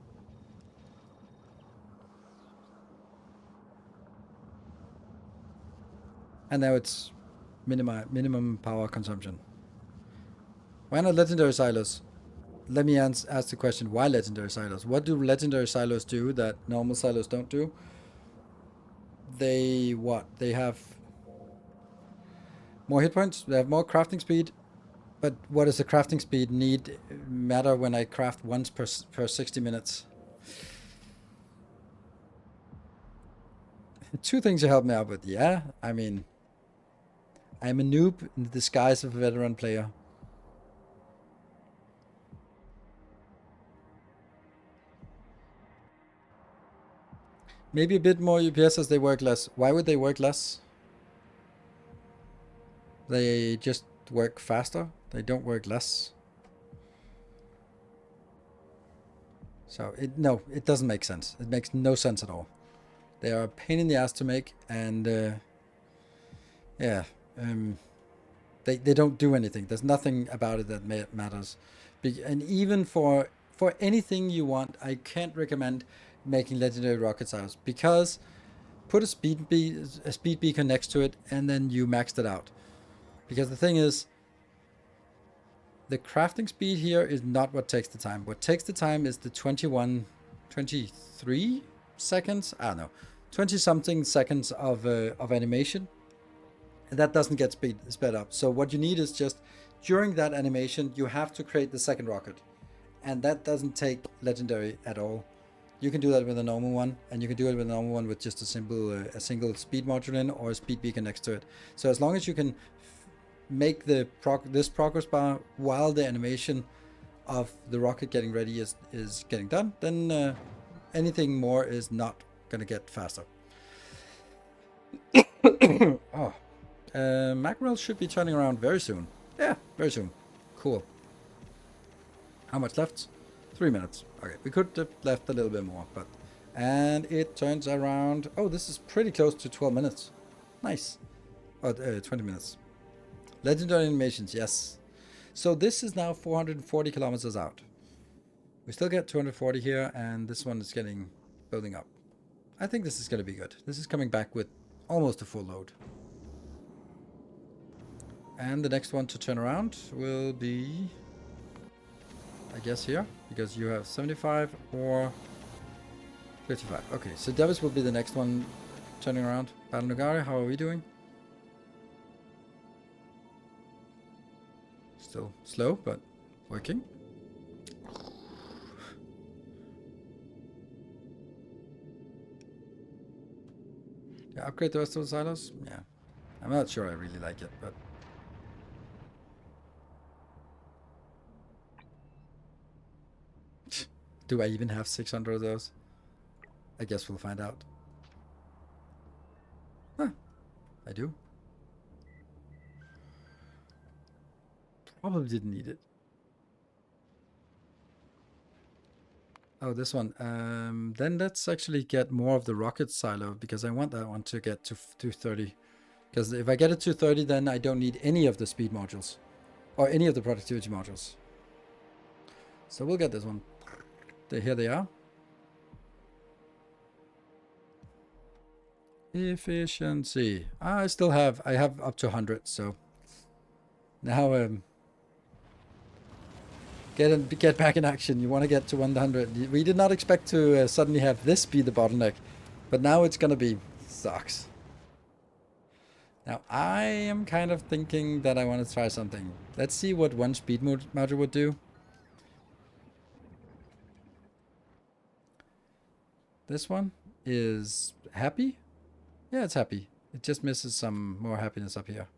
And now it's minimum power consumption. Why not legendary silos? Let me ask the question, why legendary silos? What do legendary silos do that normal silos don't do? They have more hit points, they have more crafting speed, but what does the crafting speed need matter when I craft once per 60 minutes? Two things to help me out with. Yeah, I mean, I'm a noob in the disguise of a veteran player. Maybe a bit more UPS as they work less. Why would they work less? They just work faster. They don't work less. So it doesn't make sense. It makes no sense at all. They are a pain in the ass to make, and they don't do anything. There's nothing about it that matters. And even for anything you want, I can't recommend making legendary rocket silos, because put a speed beacon next to it and then you maxed it out. Because the thing is, the crafting speed here is not what takes the time. What takes the time is the 23 seconds, I don't know, 20 something seconds of animation. And that doesn't get sped up. So what you need is just, during that animation, you have to create the second rocket. And that doesn't take legendary at all. You can do that with a normal one, and you can do it with a normal one with just a single speed module in, or a speed beacon next to it. So as long as you can make this progress bar while the animation of the rocket getting ready is getting done, then anything more is not gonna get faster. Oh, mackerel should be turning around very soon. Yeah, very soon. Cool. How much left? 3 minutes. Okay, we could have left a little bit more, but... And it turns around... Oh, this is pretty close to 12 minutes. Nice. Oh, 20 minutes. Legendary animations, yes. So this is now 440 kilometers out. We still get 240 here, and this one is building up. I think this is going to be good. This is coming back with almost a full load. And the next one to turn around will be... I guess here, because you have 75 or 55. Okay, so Davis will be the next one turning around. Battle Nogari, how are we doing? Still slow, but working. Yeah, upgrade the rest of the silos? Yeah. I'm not sure I really like it, but... Do I even have 600 of those? I guess we'll find out. Huh. I do. Probably didn't need it. Oh, this one. Then let's actually get more of the rocket silo, because I want that one to get to 230. Because if I get it to 230, then I don't need any of the speed modules. Or any of the productivity modules. So we'll get this one. Here they are. Efficiency. I have up to 100, so now get back in action. You want to get to 100. We did not expect to suddenly have this be the bottleneck, but now it's gonna be. Sucks. Now I am kind of thinking that I want to try something. Let's see what one speed module would do. This one is happy. Yeah, it's happy. It just misses some more happiness up here.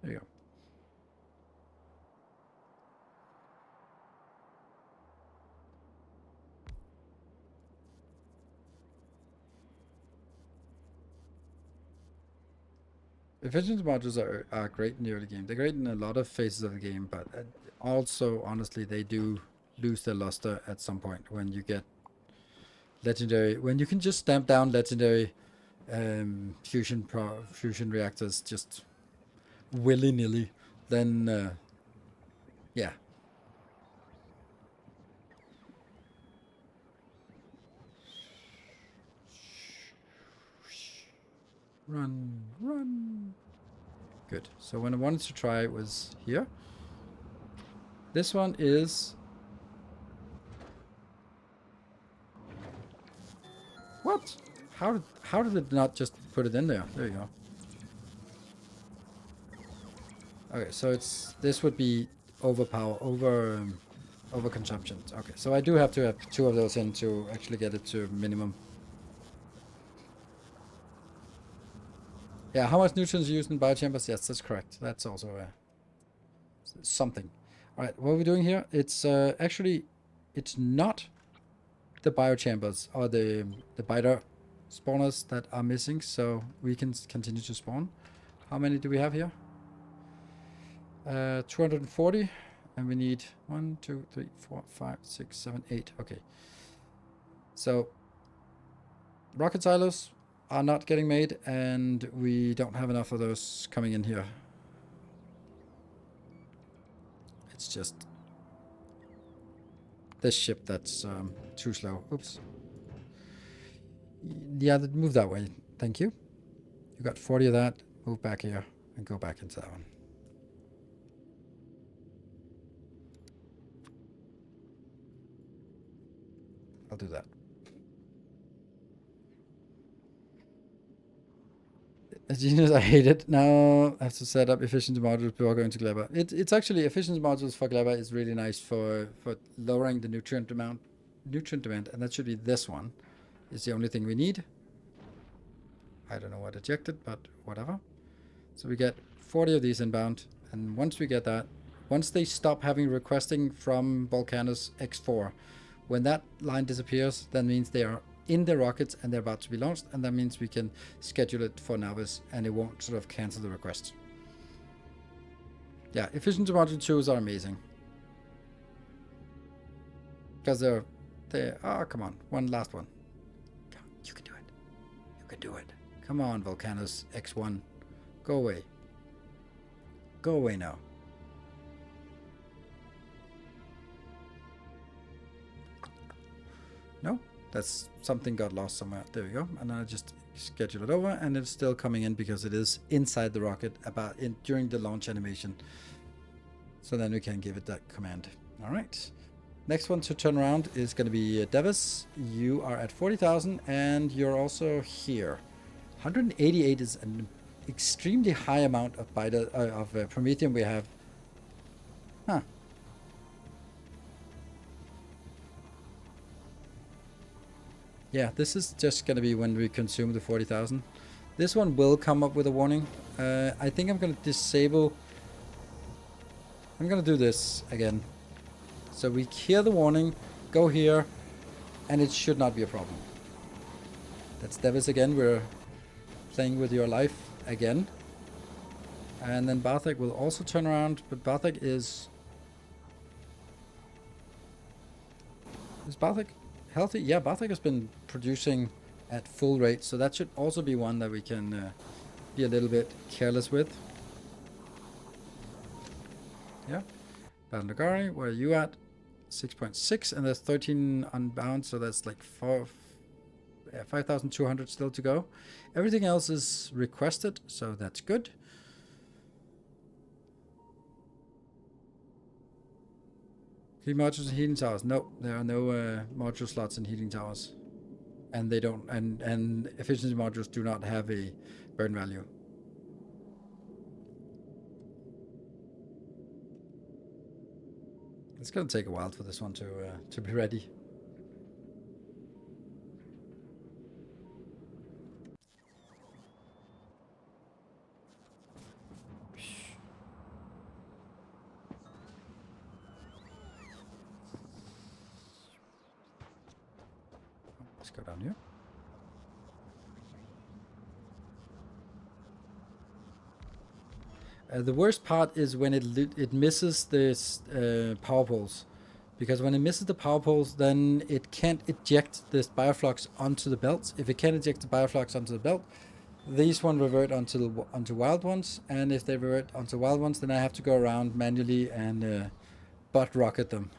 There you go. Efficiency modules are great in the early game. They're great in a lot of phases of the game, but also, honestly, they do lose their luster at some point when you get legendary. When you can just stamp down legendary fusion reactors just willy-nilly, then yeah. Run, run. Good. So when I wanted to try it was here. This one is... What? How did it not just put it in there? There you go. Okay, so this would be over consumption. Okay, so I do have to have 2 of those in to actually get it to minimum. Yeah, how much nutrients are used in biochambers? Yes, that's correct. That's also something. All right, what are we doing here? It's actually, it's not the biochambers or the biter spawners that are missing, so we can continue to spawn. How many do we have here? 240, and we need 1, 2, 3, 4, 5, 6, 7, 8. Okay. So rocket silos are not getting made, and we don't have enough of those coming in here. It's just this ship that's too slow. Oops. Yeah, move that way. Thank you. You got 40 of that. Move back here and go back into that one. I'll do that. Genius, I hate it. Now I have to set up efficiency modules before going to Gleba. It's actually efficiency modules for Gleba is really nice for lowering the nutrient demand, and that should be this one. It's the only thing we need. I don't know what ejected, but whatever. So we get 40 of these inbound, and once we get that, once they stop having requesting from Volcanus X4, when that line disappears, that means they are in the rockets and they're about to be launched, and that means we can schedule it for Navis and it won't sort of cancel the request. Yeah, efficiency module 2s are amazing. Because they're oh, come on, one last one. Come on, you can do it. You can do it. Come on, Volcanus X1. Go away. Go away now. No? That's something got lost somewhere. There we go. And then I just schedule it over, and it's still coming in because it is inside the rocket during the launch animation. So then we can give it that command. All right. Next one to turn around is going to be Devis. You are at 40,000, and you're also here. 188 is an extremely high amount of Promethium we have. Huh. Yeah, this is just going to be when we consume the 40,000. This one will come up with a warning. I think I'm going to disable... I'm going to do this again. So we hear the warning, go here, and it should not be a problem. That's Devis again. We're playing with your life again. And then Barthek will also turn around, but Barthek is... Is Barthek healthy? Yeah, Barthek has been producing at full rate, so that should also be one that we can be a little bit careless with. Yeah. Bandagari, where are you at? 6.6, and there's 13 unbound, so that's like 5,200 still to go. Everything else is requested, so that's good. Key modules and heating towers. No, there are no module slots in heating towers, and they don't. And efficiency modules do not have a burn value. It's gonna take a while for this one to be ready. Let's go down here. The worst part is when it misses this power poles, Because when it misses the power poles, then it can't eject this bioflux onto the belts. If it can't eject the bioflux onto the belt, these one revert onto wild ones, and if they revert onto wild ones, then I have to go around manually and butt rocket them.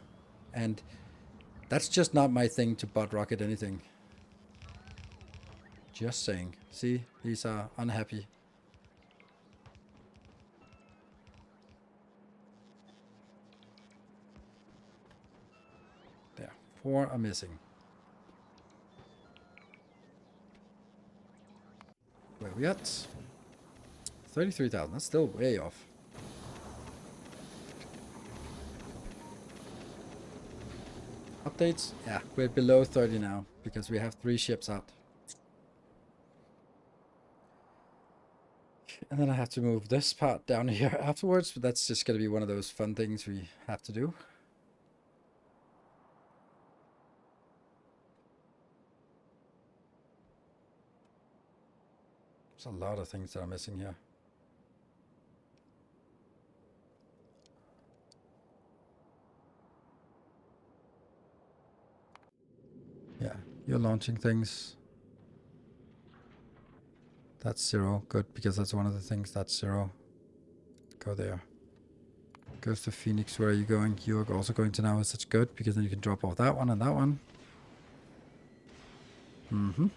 And that's just not my thing to butt rocket anything. Just saying. See, these are unhappy. There, 4 are missing. Where are we at? 33,000. That's still way off. Updates? Yeah, we're below 30 now because we have 3 ships out. And then I have to move this part down here afterwards, but that's just going to be one of those fun things we have to do. There's a lot of things that are missing here. Yeah, you're launching things. That's 0. Good, because that's one of the things that's 0. Go there. Goes to Phoenix. Where are you going? You're also going to now. Is such good, because then you can drop off that one and that one. Mm-hmm.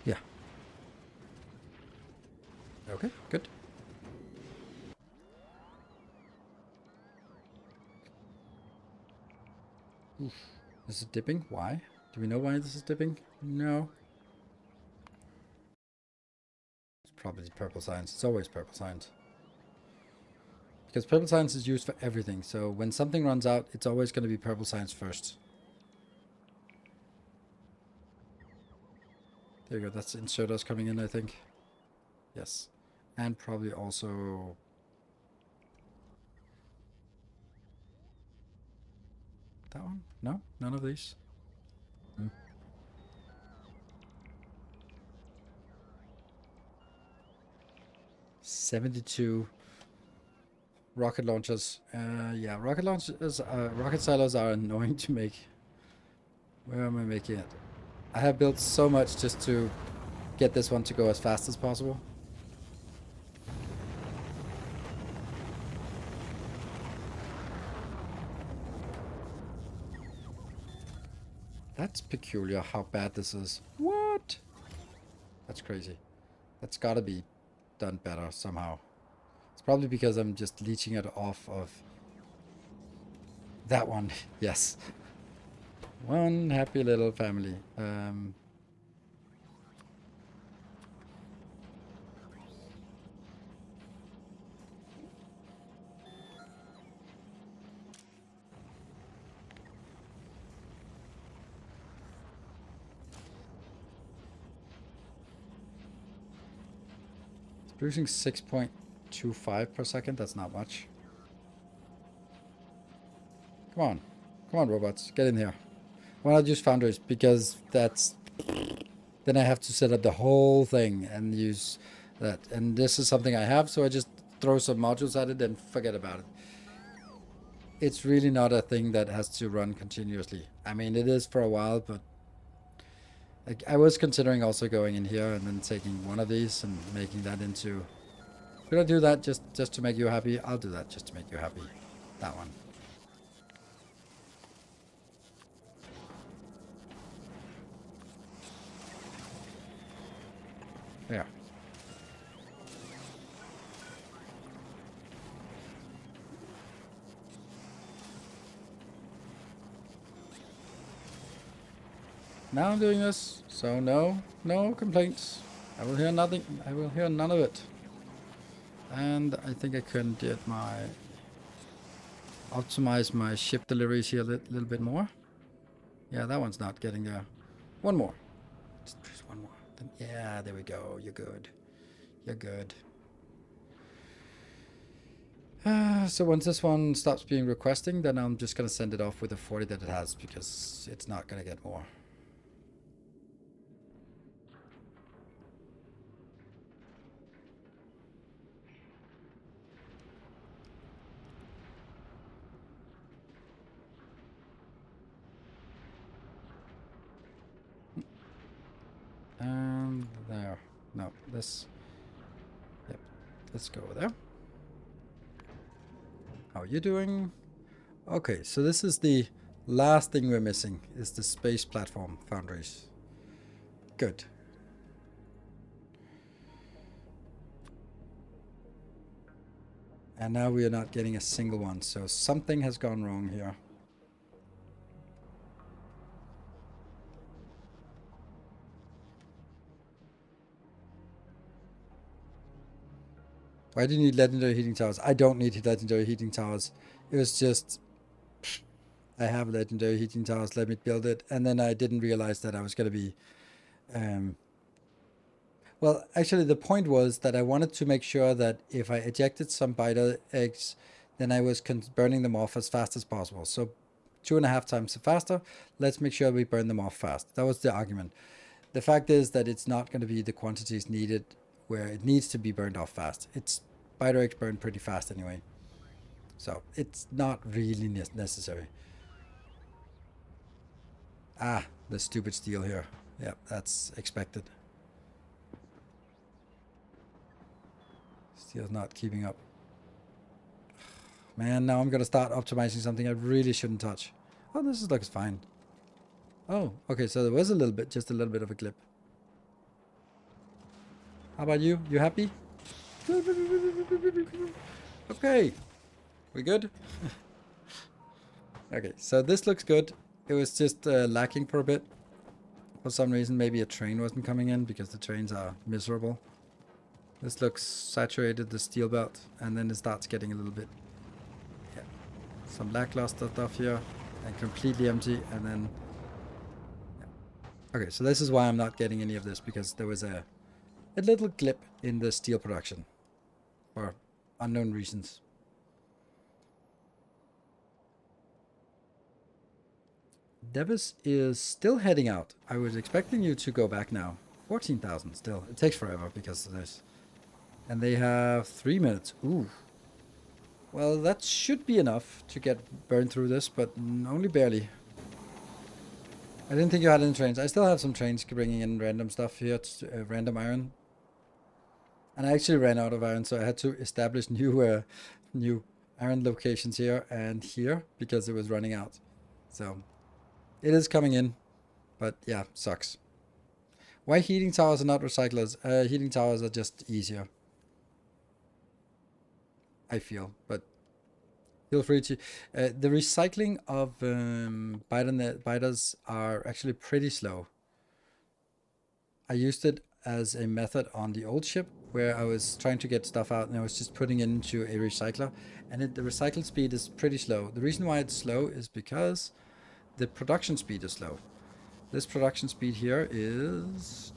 Yeah. Okay, good. Oof. This is dipping. Why? Do we know why this is dipping? No. It's probably purple science. It's always purple science. Because purple science is used for everything. So when something runs out, it's always going to be purple science first. There you go. That's inserters coming in, I think. Yes. And probably also... that one? No? None of these? 72 rocket launchers. Yeah, rocket launchers, rocket silos are annoying to make. Where am I making it? I have built so much just to get this one to go as fast as possible. That's peculiar how bad this is. What? That's crazy. That's gotta be done better somehow. It's probably because I'm just leeching it off of that one. Yes. One happy little family. It's producing 6.25 per second. That's not much. Come on. Come on, robots. Get in here. Why not use foundries? Because that's... then I have to set up the whole thing and use that. And this is something I have, so I just throw some modules at it and forget about it. It's really not a thing that has to run continuously. I mean, it is for a while, but... like, I was considering also going in here and then taking one of these and making that into... Could I do that just to make you happy? I'll do that just to make you happy. That one. Yeah. Now I'm doing this, so no complaints. I will hear nothing. I will hear none of it. And I think I can get optimize my ship deliveries here a little bit more. Yeah, that one's not getting there. One more. Just one more. Then, yeah, there we go. You're good. You're good. So once this one stops being requesting, then I'm just going to send it off with the 40 that it has, because it's not going to get more. Yep, let's go over there. How are you doing? Okay, so this is the last thing we're missing, is the space platform foundries. Good. And now we are not getting a single one, so something has gone wrong here. Why do you need legendary heating towers? I don't need legendary heating towers. It was just, I have legendary heating towers, let me build it. And then I didn't realize that I was going to be... well, actually, the point was that I wanted to make sure that if I ejected some biter eggs, then I was burning them off as fast as possible. So 2.5 times faster, let's make sure we burn them off fast. That was the argument. The fact is that it's not going to be the quantities needed where it needs to be burned off fast. It's biter eggs burn pretty fast anyway. So it's not really necessary. Ah, the stupid steel here. Yeah, that's expected. Steel's not keeping up. Man, now I'm going to start optimizing something I really shouldn't touch. Oh, this looks fine. Oh, okay, so there was a little bit, just a little bit of a clip. How about you? You happy? Okay. We good? Okay, so this looks good. It was just lacking for a bit. For some reason, maybe a train wasn't coming in because the trains are miserable. This looks saturated, the steel belt, and then it starts getting a little bit, yeah, some lackluster stuff here, and completely empty, and then, yeah. Okay, so this is why I'm not getting any of this, because there was a little clip in the steel production for unknown reasons. Devis is still heading out. I was expecting you to go back now. 14,000 still. It takes forever because of this. And they have 3 minutes. Ooh. Well, that should be enough to get burned through this, but only barely. I didn't think you had any trains. I still have some trains bringing in random stuff here, random iron. And I actually ran out of iron, so I had to establish new iron locations here and here because it was running out. So it is coming in, but yeah, sucks. Why heating towers are not recyclers? Heating towers are just easier, I feel, but feel free to. The recycling of biters are actually pretty slow. I used it as a method on the old ship where I was trying to get stuff out and I was just putting it into a recycler, and the recycle speed is pretty slow. The reason why it's slow is because the production speed is slow. This production speed here is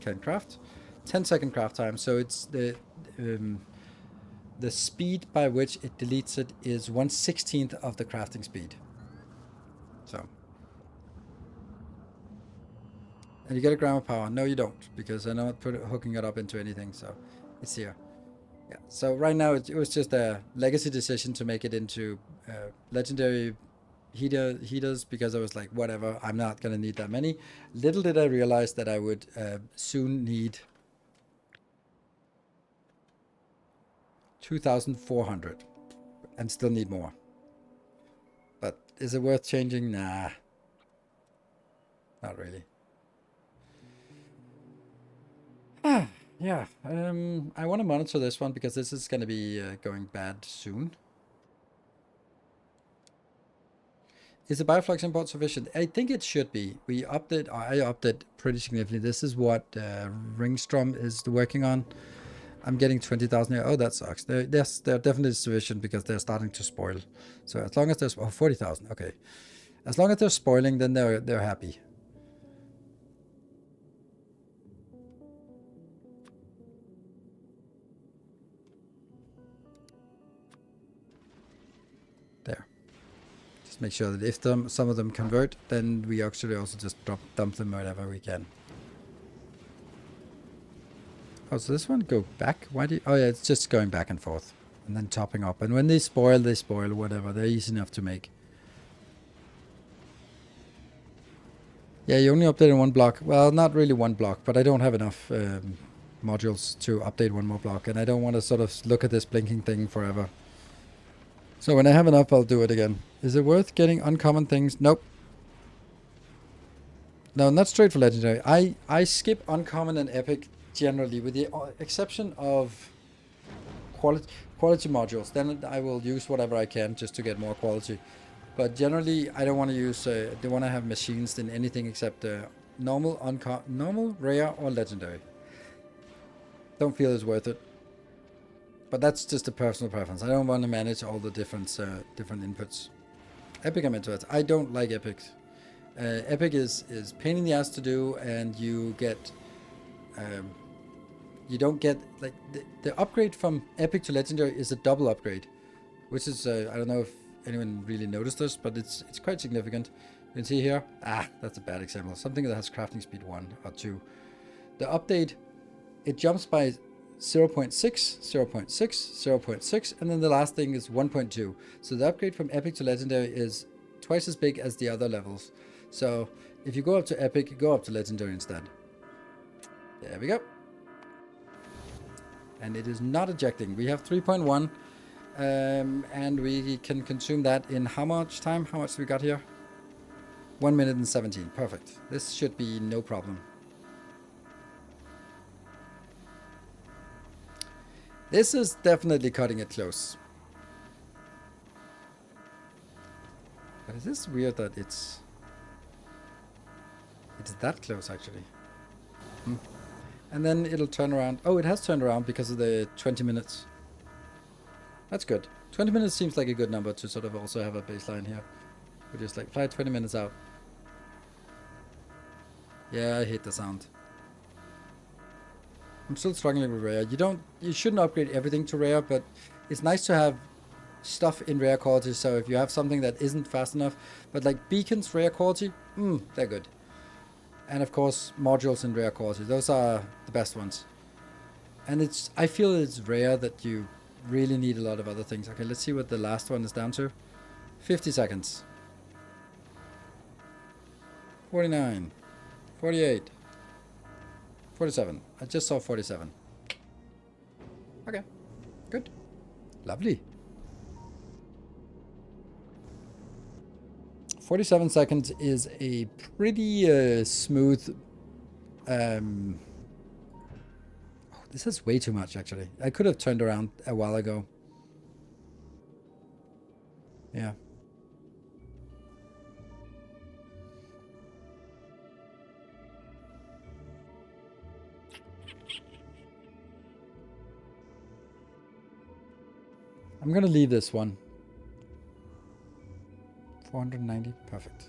can craft 10-second craft time, so it's the speed by which it deletes it is 1/16 of the crafting speed. So, and you get a gram of power. No, you don't, because I'm not hooking it up into anything. So it's here. Yeah. So right now it was just a legacy decision to make it into legendary heaters because I was like, whatever, I'm not gonna need that many. Little did I realize that I would soon need 2,400 and still need more. But is it worth changing? Nah, not really. Yeah, I want to monitor this one because this is going to be going bad soon. Is the Bioflux import sufficient? I think it should be. I upped it pretty significantly. This is what Ringstrom is working on. I'm getting 20,000 here. Oh, that sucks. They're definitely sufficient because they're starting to spoil. So as long as there's 40,000, okay. As long as they're spoiling, then they're happy. There. Just make sure that if some of them convert, then we actually also just dump them wherever we can. Oh, so this one go back? Why do you... Oh yeah, it's just going back and forth. And then topping up. And when they spoil, whatever. They're easy enough to make. Yeah, you only updated one block. Well, not really one block, but I don't have enough modules to update one more block, and I don't want to sort of look at this blinking thing forever. So when I have enough, I'll do it again. Is it worth getting uncommon things? Nope. No, not straight for legendary. I skip uncommon and epic generally, with the exception of quality modules. Then I will use whatever I can just to get more quality. But generally, I don't want to use. Don't want to have machines in anything except normal, rare, or legendary. Don't feel it's worth it. But that's just a personal preference. I don't want to manage all the different inputs. Epic I'm into it. I don't like epics. Epic is pain in the ass to do, and you get you don't get like the upgrade from epic to legendary is a double upgrade, which is I don't know if anyone really noticed this, but it's quite significant. You can see here, that's a bad example. Something that has crafting speed 1 or 2. The update, it jumps by 0.6, 0.6, 0.6, and then the last thing is 1.2. So the upgrade from epic to legendary is twice as big as the other levels. So if you go up to epic, go up to legendary instead. There we go. And it is not ejecting. We have 3.1, and we can consume that in how much time? How much do we got here? 1 minute and 17. Perfect. This should be no problem. This is definitely cutting it close. But is this weird that it's that close actually? And then it'll turn around. Oh, it has turned around because of the 20 minutes. That's good. 20 minutes seems like a good number to sort of also have a baseline here. We just like fly 20 minutes out. Yeah, I hate the sound. I'm still struggling with rare. You shouldn't upgrade everything to rare, but it's nice to have stuff in rare quality. So if you have something that isn't fast enough, but like beacons rare quality, they're good. And of course modules in rare quality, those are the best ones. And I feel it's rare that you really need a lot of other things. Okay, let's see what the last one is down to. 50 seconds. 49, 48, 47. I just saw 47. Okay, good, lovely. 47 seconds is a pretty smooth. Oh, this is way too much actually. I could have turned around a while ago. Yeah. I'm gonna leave this one. 490, perfect.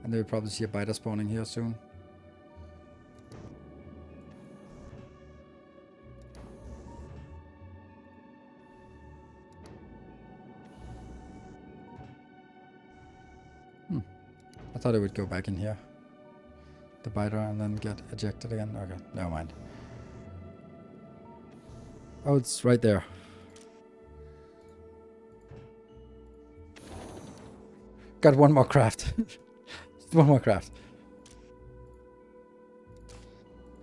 And then we'll probably see a biter spawning here soon. I thought it would go back in here. The biter and then get ejected again. Okay, never mind. Oh, it's right there. Got one more craft. One more craft.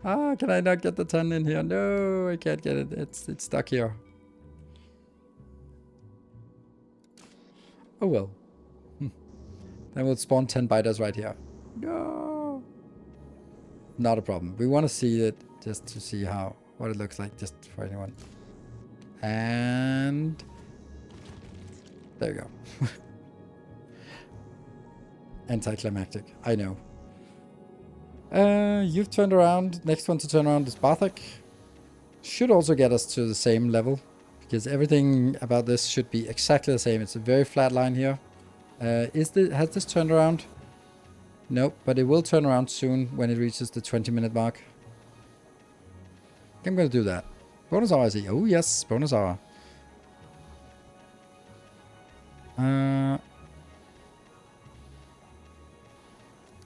Can I not get the 10 in here? No, I can't get it. It's stuck here. Oh well. Then we'll spawn 10 biters right here. No. Not a problem. We want to see it just to see what it looks like, just for anyone. And there you go. Anticlimactic, I know. You've turned around. Next one to turn around is Barthak. Should also get us to the same level, because everything about this should be exactly the same. It's a very flat line here. Has this turned around? Nope, but it will turn around soon when it reaches the 20-minute mark. I'm going to do that. Bonus hour, I see. Oh yes, bonus hour.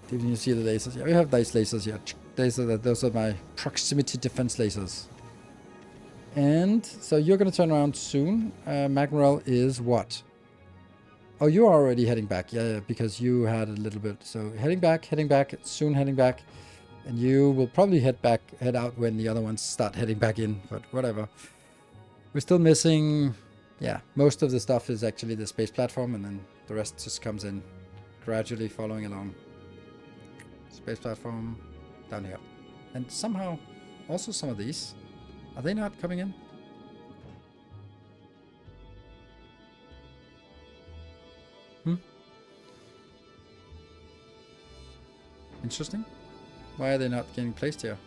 Did you see the lasers? Yeah, we have nice lasers here. Those are my proximity defense lasers. And so you're going to turn around soon. Magmarel is what? Oh, you're already heading back. Yeah, because you had a little bit. So heading back, soon heading back. And you will probably head out when the other ones start heading back in, but whatever. We're still missing, yeah, most of the stuff is actually the space platform, and then the rest just comes in gradually following along. Space platform down here. And somehow, also some of these, are they not coming in? Interesting. Why are they not getting placed here?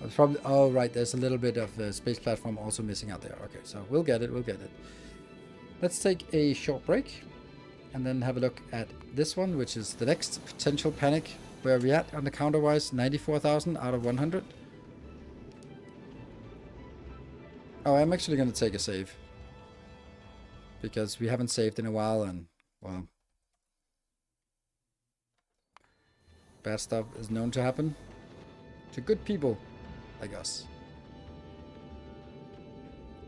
It's probably, oh right, there's a little bit of the space platform also missing out there. Okay, so we'll get it, we'll get it. Let's take a short break and then have a look at this one, which is the next potential panic. Where are we at on the counter-wise? 94,000 out of 100. Oh, I'm actually going to take a save. Because we haven't saved in a while and, well, bad stuff is known to happen to good people like us.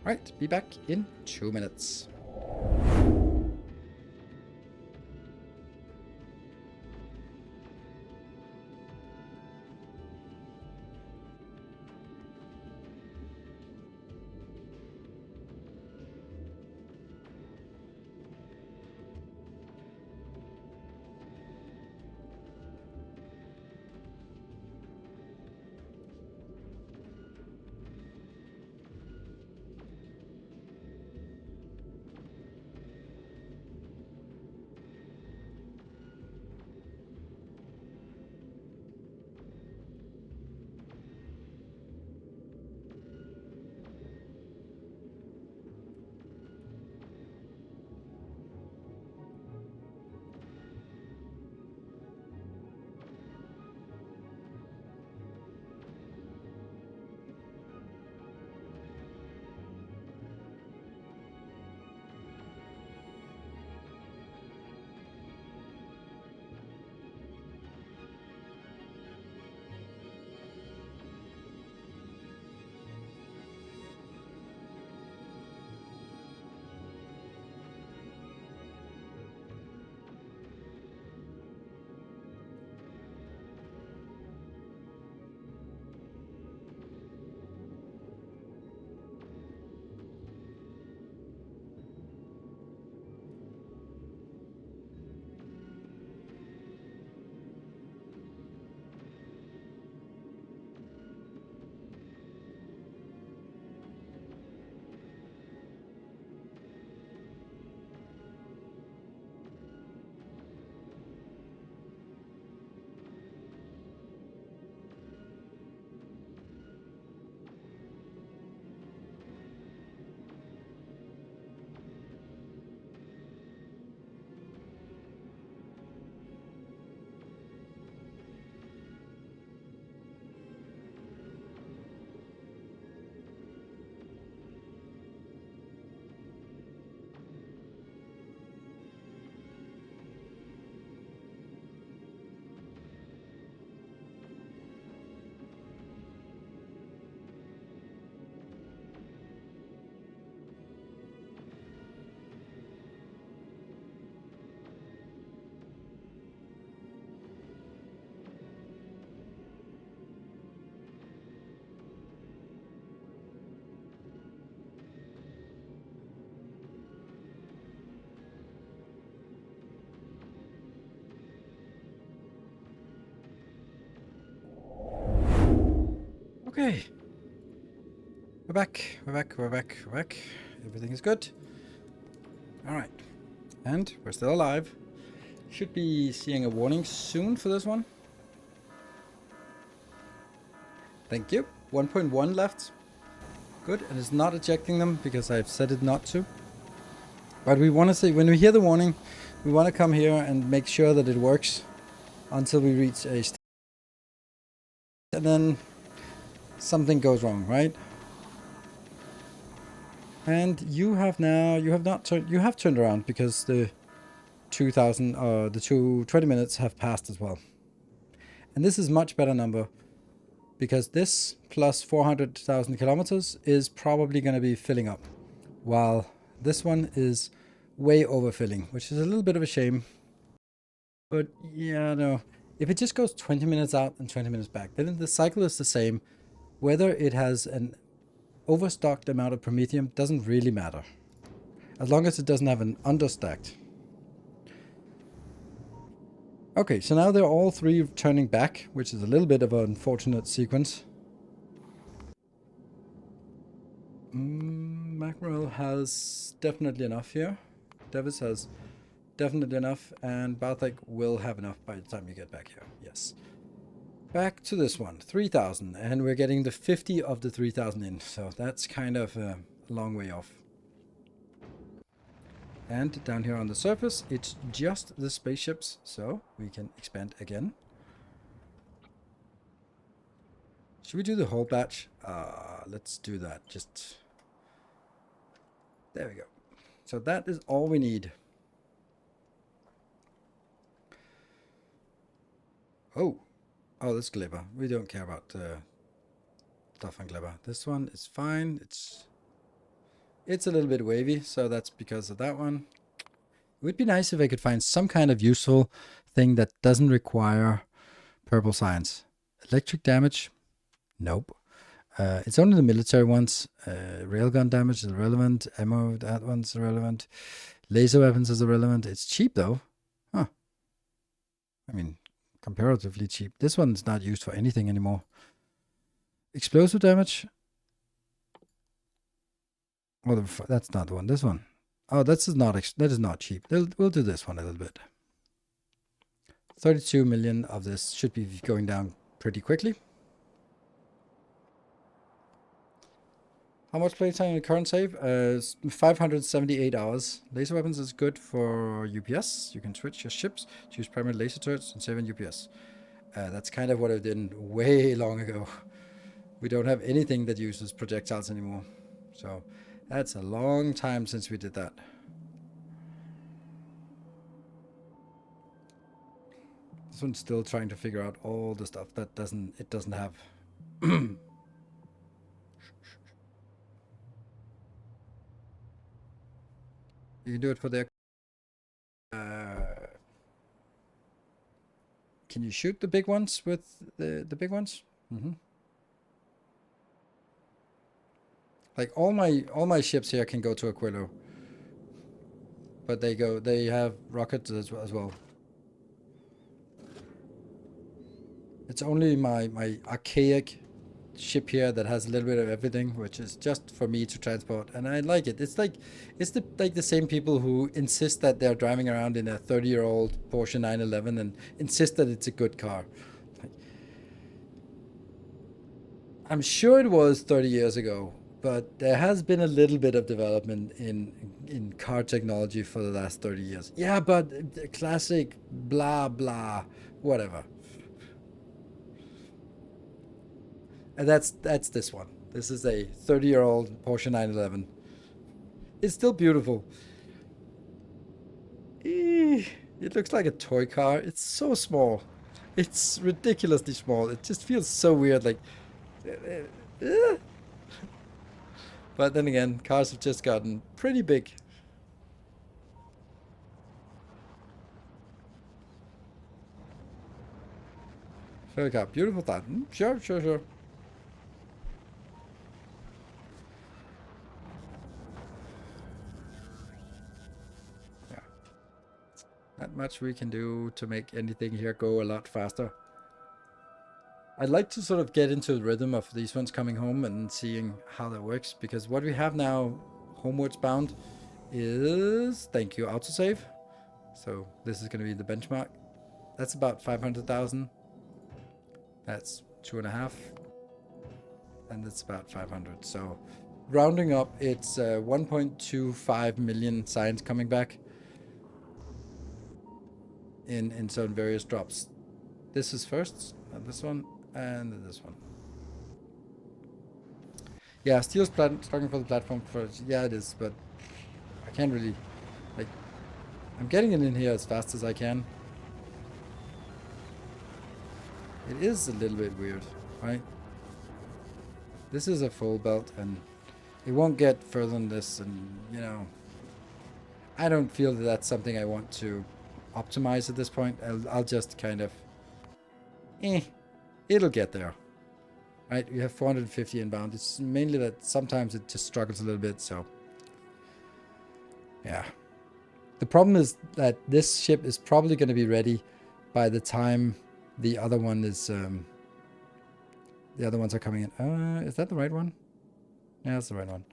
Right, be back in 2 minutes. Okay. We're back. Everything is good. Alright. And we're still alive. Should be seeing a warning soon for this one. Thank you. 1.1 left. Good. And it's not ejecting them because I've said it not to. But we want to say, when we hear the warning, we want to come here and make sure that it works until we reach a state. And then something goes wrong, right? And you have turned around because the 2000 or the 20 minutes have passed as well. And this is much better number because this plus 400,000 kilometers is probably going to be filling up, while this one is way overfilling, which is a little bit of a shame. But yeah, no, If it just goes 20 minutes out and 20 minutes back, then the cycle is the same. Whether it has an overstocked amount of promethium doesn't really matter, as long as it doesn't have an understacked. Okay, so now they're all three turning back, which is a little bit of an unfortunate sequence. Mackerel has definitely enough here. Davis has definitely enough, and Baltic will have enough by the time you get back here. Yes. Back to this one, 3,000, and we're getting the 50 of the 3,000 in, so that's kind of a long way off. And down here on the surface, it's just the spaceships, so we can expand again. Should we do the whole batch? Let's do that. Just there we go. So that is all we need. Oh, this Glibber. We don't care about stuff on Glibber. This one is fine. It's a little bit wavy, so that's because of that one. It would be nice if I could find some kind of useful thing that doesn't require purple science. Electric damage? Nope. It's only the military ones. Railgun damage is irrelevant. Ammo, that one's irrelevant. Laser weapons is irrelevant. It's cheap though. Huh. I mean, comparatively cheap. This one's not used for anything anymore. Explosive damage. Oh, that's not the one. This one. Oh, that is not cheap. We'll do this one a little bit. 32 million of this should be going down pretty quickly. How much playtime in the current save? 578 hours. Laser weapons is good for UPS. You can switch your ships to use primary laser turrets and save in UPS. That's kind of what I did way long ago. We don't have anything that uses projectiles anymore. So that's a long time since we did that. This one's still trying to figure out all the stuff that it doesn't have. You can do it for the... can you shoot the big ones with the big ones? Like all my ships here can go to Aquilo. But they have rockets as well. It's only my archaic ship here that has a little bit of everything, which is just for me to transport, and I like it. It's the same people who insist that they're driving around in a 30-year-old Porsche 911 and insist that it's a good car. I'm sure it was 30 years ago, but there has been a little bit of development in car technology for the last 30 years. Yeah, but classic blah blah whatever. And that's this one. This is a 30-year-old Porsche 911. It's still beautiful. It looks like a toy car. It's so small. It's ridiculously small. It just feels so weird, like... But then again, cars have just gotten pretty big. Fair car. Beautiful thought. Sure. Not much we can do to make anything here go a lot faster. I'd like to sort of get into the rhythm of these ones coming home and seeing how that works, because what we have now homewards bound is, thank you, autosave. So this is going to be the benchmark. That's about 500,000. That's 2.5. And that's about 500. So rounding up, it's 1.25 million signs coming back in certain various drops. This is first, and this one, and then this one. Yeah, Steel's struggling for the platform first. Yeah, it is, but I can't really, like, I'm getting it in here as fast as I can. It is a little bit weird, right? This is a full belt, and it won't get further than this, and, you know, I don't feel that that's something I want to optimize at this point. I'll just kind of it'll get there. Right, we have 450 inbound. It's mainly that sometimes it just struggles a little bit, so yeah. The problem is that this ship is probably going to be ready by the time the other one is the other ones are coming in. Is that the right one? Yeah, that's the right one.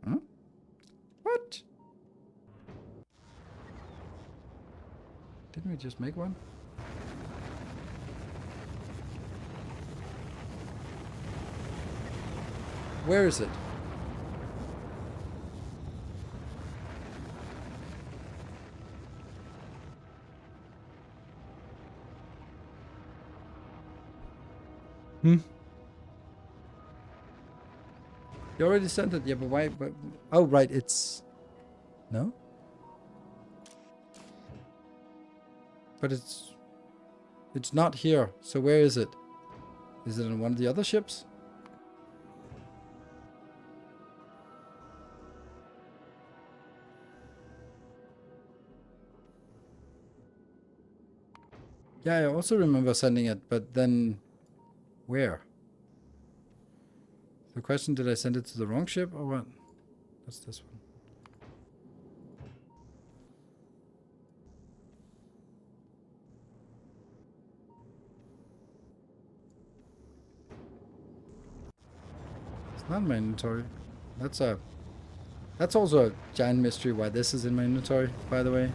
Huh? What? Didn't we just make one? Where is it? You already sent it. Yeah, but why? But, oh, right. It's... No? But it's not here. So where is it? Is it on one of the other ships? Yeah, I also remember sending it, but then where? The question, did I send it to the wrong ship or what? What's this one? It's not in my inventory. That's also a giant mystery why this is in my inventory, by the way.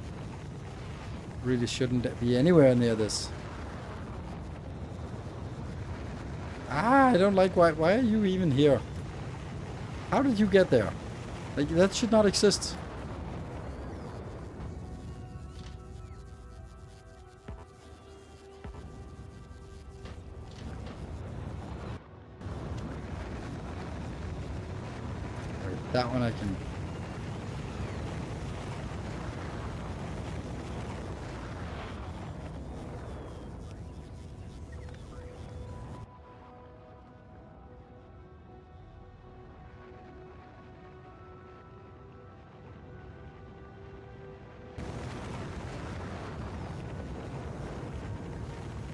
Really shouldn't be anywhere near this. I don't like why are you even here? How did you get there? Like, that should not exist. Right, that one I can...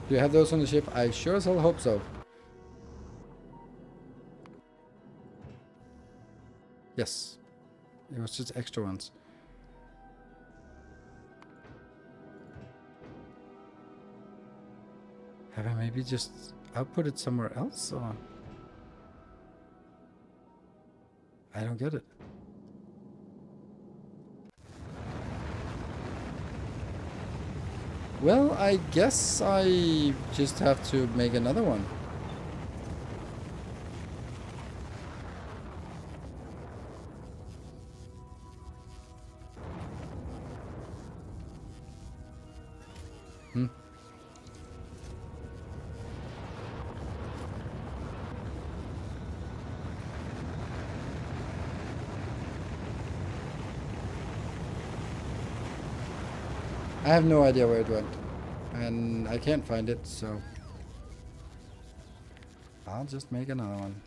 Do you have those on the ship? I sure as hell hope so. Yes. It was just extra ones. Have I maybe just output it somewhere else, or? I don't get it. Well, I guess I just have to make another one. I have no idea where it went. And I can't find it, so... I'll just make another one.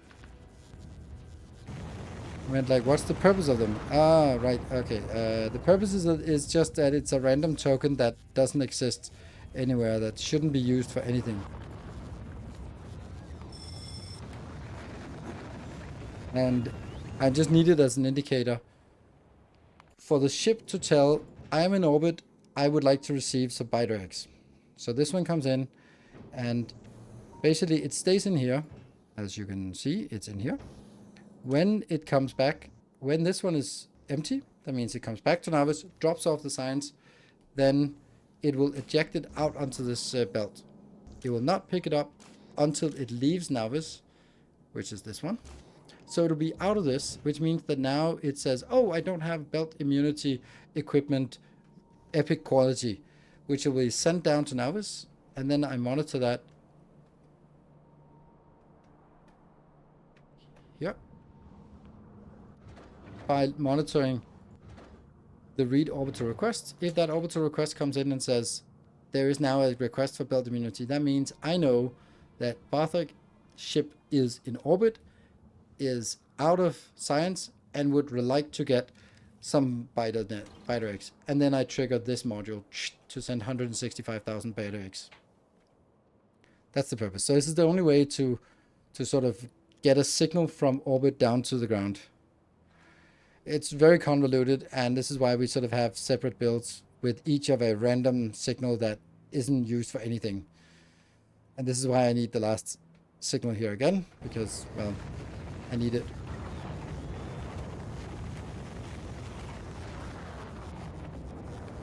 I meant, like, what's the purpose of them? Ah, right, okay. The purpose is just that it's a random token that doesn't exist anywhere, that shouldn't be used for anything. And I just need it as an indicator for the ship to tell, I'm in orbit, I would like to receive some biter eggs. So this one comes in, and basically it stays in here. As you can see, it's in here. When it comes back, when this one is empty, that means it comes back to Navis, drops off the science, then it will eject it out onto this belt. It will not pick it up until it leaves Navis, which is this one. So it'll be out of this, which means that now it says, oh, I don't have belt immunity equipment epic quality, which will be sent down to Navis, and then I monitor that here by monitoring the read orbital request. If that orbital request comes in and says there is now a request for belt immunity, that means I know that Barthak ship is in orbit, is out of science, and would like to get some biter eggs. And then I trigger this module to send 165,000 biter eggs. That's the purpose. So this is the only way to sort of get a signal from orbit down to the ground. It's very convoluted, and this is why we sort of have separate builds with each of a random signal that isn't used for anything. And this is why I need the last signal here again, because, well, I need it.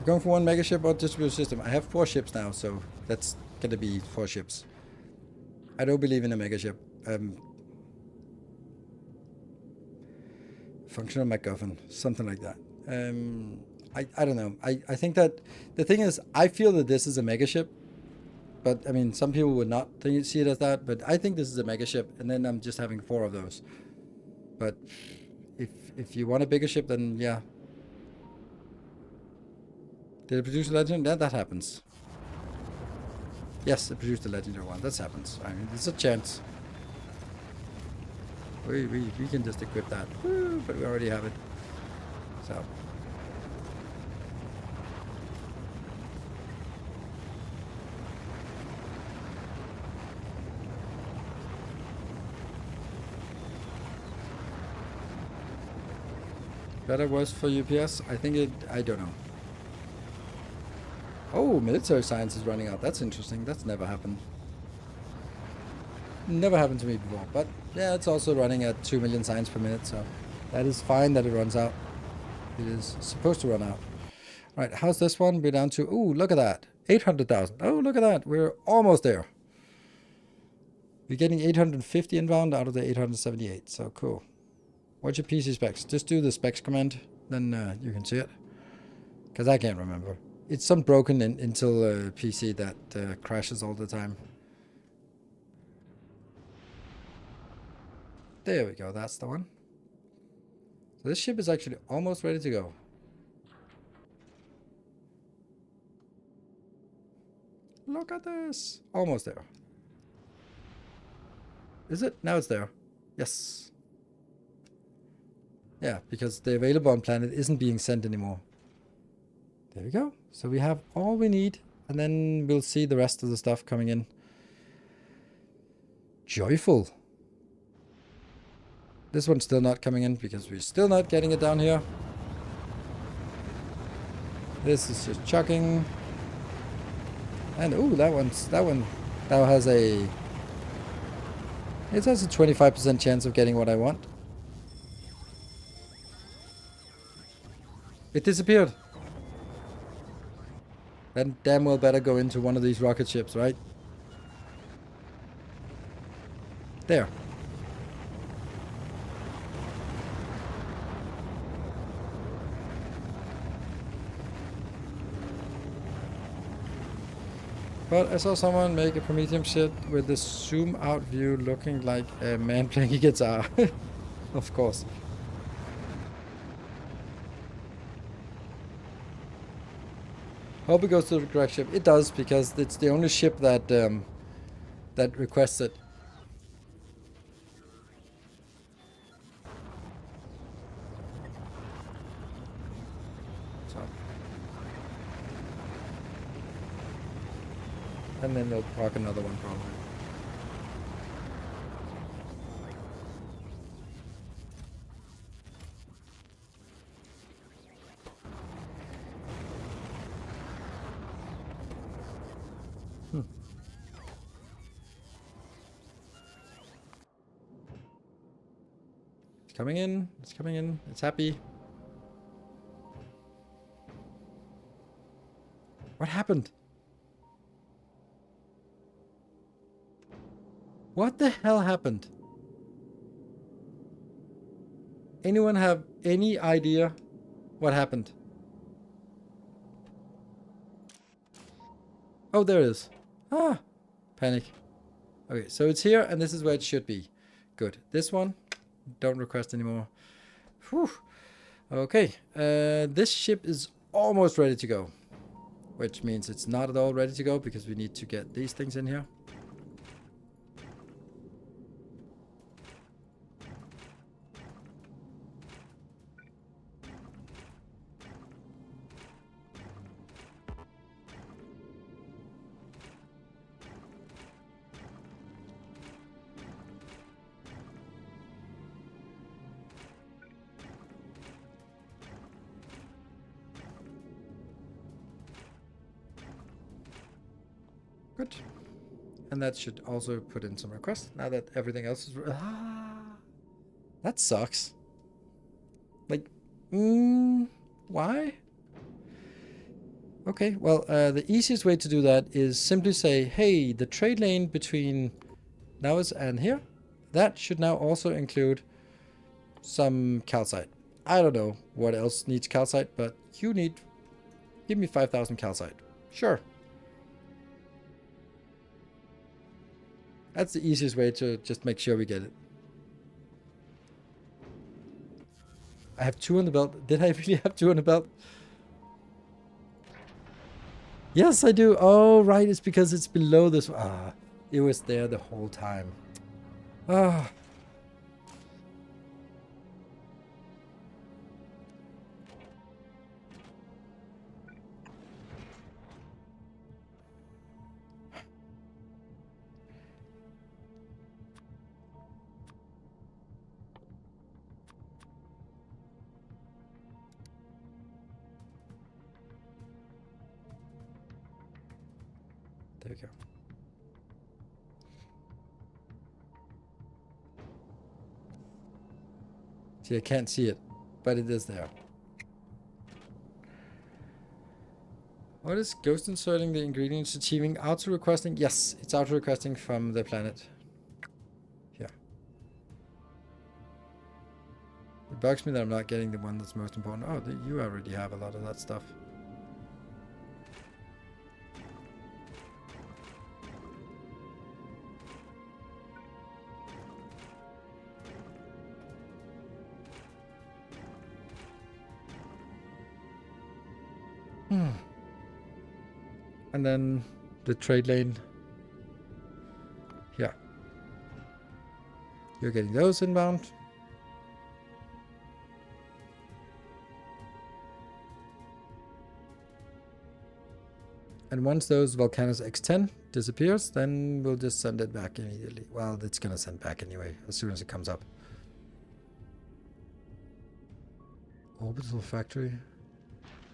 We're going for 1 mega ship or distributed system. I have 4 ships now, so that's gonna be 4 ships. I don't believe in a mega ship. Functional MacGuffin, something like that. I don't know. I think that the thing is, I feel that this is a mega ship, but I mean, some people would not see it as that, but I think this is a mega ship, and then I'm just having 4 of those. But if you want a bigger ship, then yeah. Did it produce a legend? Yeah, that happens. Yes, it produced a legendary one. That happens. I mean, there's a chance. We can just equip that. Woo, but we already have it. So. Better worse for UPS? I think it, I don't know. Oh, military science is running out. That's interesting. That's never happened. Never happened to me before. But yeah, it's also running at 2 million science per minute. So that is fine that it runs out. It is supposed to run out. All right, how's this one? We're down to, ooh, look at that. 800,000. Oh, look at that. We're almost there. We're getting 850 inbound out of the 878. So cool. What's your PC specs? Just do the specs command. Then you can see it. Because I can't remember. It's some broken Intel PC that crashes all the time. There we go, that's the one. So this ship is actually almost ready to go. Look at this. Almost there. Is it? Now it's there. Yes. Yeah, because the available on planet isn't being sent anymore. There we go. So we have all we need, and then we'll see the rest of the stuff coming in. Joyful. This one's still not coming in because we're still not getting it down here. This is just chucking. And ooh, that one now has a, it has a 25% chance of getting what I want. It disappeared. Then damn well better go into one of these rocket ships, right? There. But I saw someone make a Prometheum ship with the zoom out view looking like a man playing a guitar. Of course. Hope it goes to the correct ship. It does, because it's the only ship that that requests it. So. And then they'll park another one probably. It's coming in. It's coming in. It's happy. What happened? What the hell happened? Anyone have any idea what happened? Oh, there it is. Ah, panic. Okay, so it's here, and this is where it should be. Good. This one, don't request anymore. Whew. Okay, this ship is almost ready to go, which means it's not at all ready to go because we need to get these things in here. Good. And that should also put in some requests now that everything else is... that sucks. Like, why? Okay, well, the easiest way to do that is simply say, hey, the trade lane between Nilaus and here, that should now also include some calcite. I don't know what else needs calcite, but you need... give me 5,000 calcite. Sure. That's the easiest way to just make sure we get it. I have 2 on the belt. Did I really have 2 on the belt? Yes, I do. Oh, right. It's because it's below this. It was there the whole time. Ah. There we go. See, I can't see it, but it is there. What is ghost inserting the ingredients achieving auto requesting? Yes, it's auto requesting from the planet. Here. It bugs me that I'm not getting the one that's most important. Oh, you already have a lot of that stuff. And then the trade lane. Yeah. You're getting those inbound. And once those Volcanus X10 disappears, then we'll just send it back immediately. Well, it's going to send back anyway, as soon as it comes up. Orbital factory.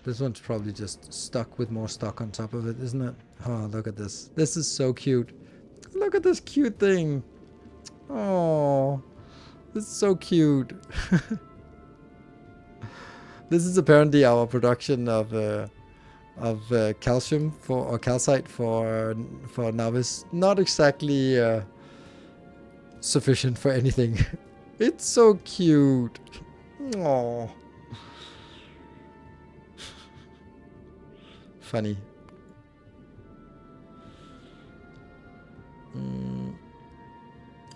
This one's probably just stuck with more stock on top of it, isn't it? Oh, look at this. This is so cute. Look at this cute thing. Oh, this is so cute. This is apparently our production of calcium or calcite for novice. Not exactly sufficient for anything. It's so cute. Oh. Funny. And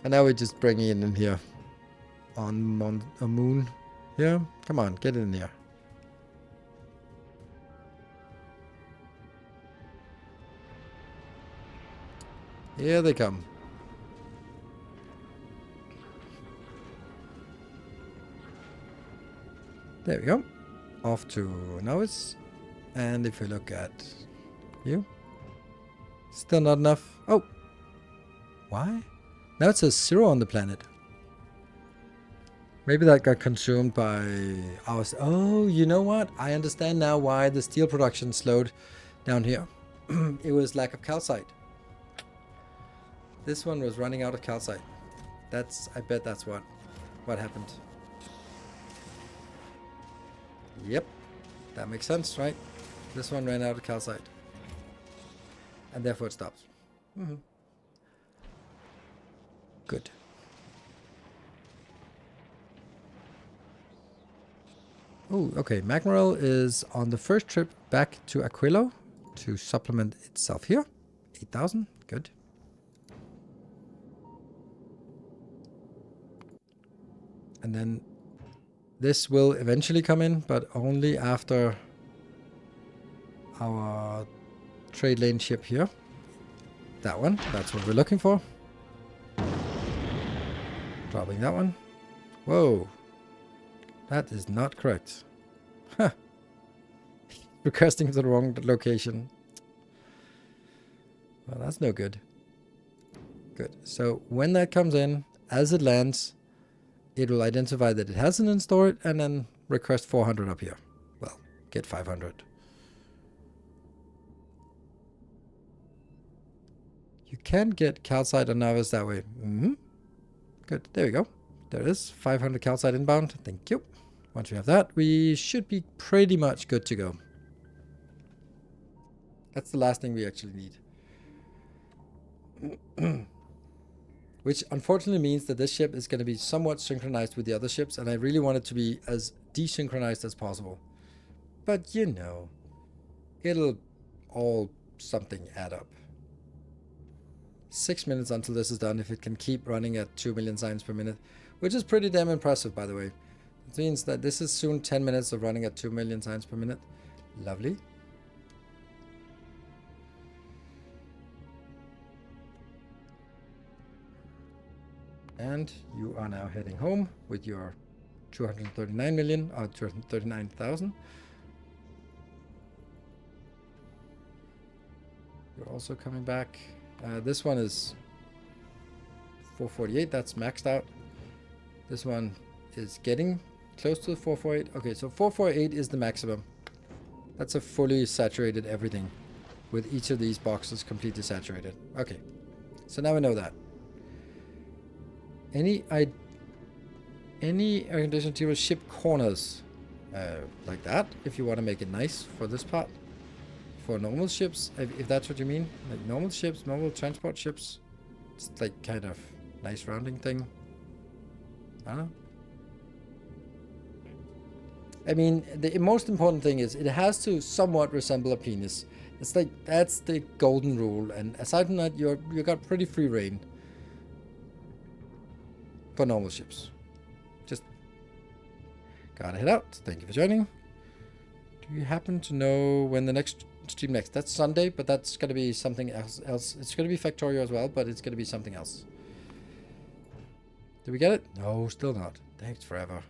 now we're just bringing it in here on a moon. Yeah, come on, get in here. Here they come. There we go. Off to Nilaus. And if we look at you, still not enough. Oh, why? Now it says 0 on the planet. Maybe that got consumed by ours. Oh, you know what? I understand now why the steel production slowed down here. It was lack of calcite. This one was running out of calcite. I bet that's what happened. Yep, that makes sense, right? This one ran out of calcite. And therefore it stopped. Good. Oh, okay. Magmarel is on the first trip back to Aquilo to supplement itself here. 8,000. Good. And then this will eventually come in, but only after our trade lane ship here. That one. That's what we're looking for. Dropping that one. Whoa. That is not correct. Huh. Requesting to the wrong location. Well, that's no good. Good. So when that comes in, as it lands, it will identify that it hasn't installed it and then request 400 up here. Well, get 500. You can get calcite on Navis that way. Good. There we go. There it is. 500 calcite inbound. Thank you. Once we have that, we should be pretty much good to go. That's the last thing we actually need. Which unfortunately means that this ship is going to be somewhat synchronized with the other ships, and I really want it to be as desynchronized as possible. But you know, it'll all something add up. 6 minutes until this is done, if it can keep running at 2 million signs per minute, which is pretty damn impressive, by the way. It means that this is soon 10 minutes of running at 2 million signs per minute. Lovely. And you are now heading home with your 239 million, or 239,000. You're also coming back. This one is 448, that's maxed out. This one is getting close to the 448. Okay, so 448 is the maximum. That's a fully saturated everything, with each of these boxes completely saturated. Okay, so now we know that. Any air conditioning material ship corners like that, if you want to make it nice for this part. For normal ships, if that's what you mean, like normal ships, normal transport ships, it's like kind of nice rounding thing. I don't know. I mean, the most important thing is it has to somewhat resemble a penis. It's like, that's the golden rule, and aside from that, you got pretty free reign for normal ships. Just gotta head out. Thank you for joining. Do you happen to know when the next stream next? That's Sunday, but that's gonna be something else. It's gonna be Factorio as well, but it's gonna be something else. Did we get it? No, still not. Thanks forever.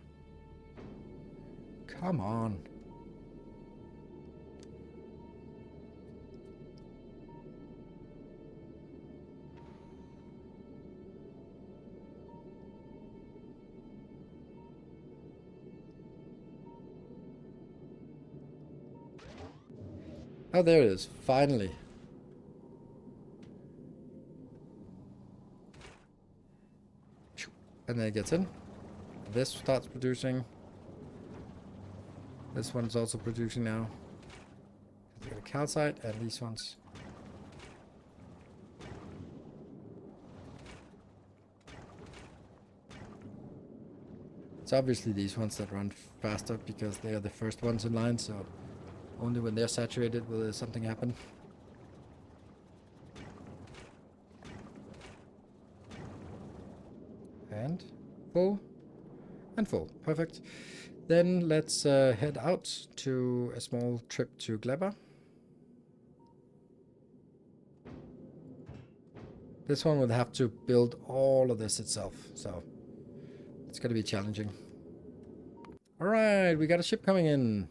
Come on. Oh, there it is. Finally. And then it gets in. This starts producing. This one's also producing now. We got a calcite and these ones. It's obviously these ones that run faster because they are the first ones in line, so only when they're saturated will something happen. And full. And full. Perfect. Then let's head out to a small trip to Gleber. This one would have to build all of this itself, so it's going to be challenging. Alright, we got a ship coming in.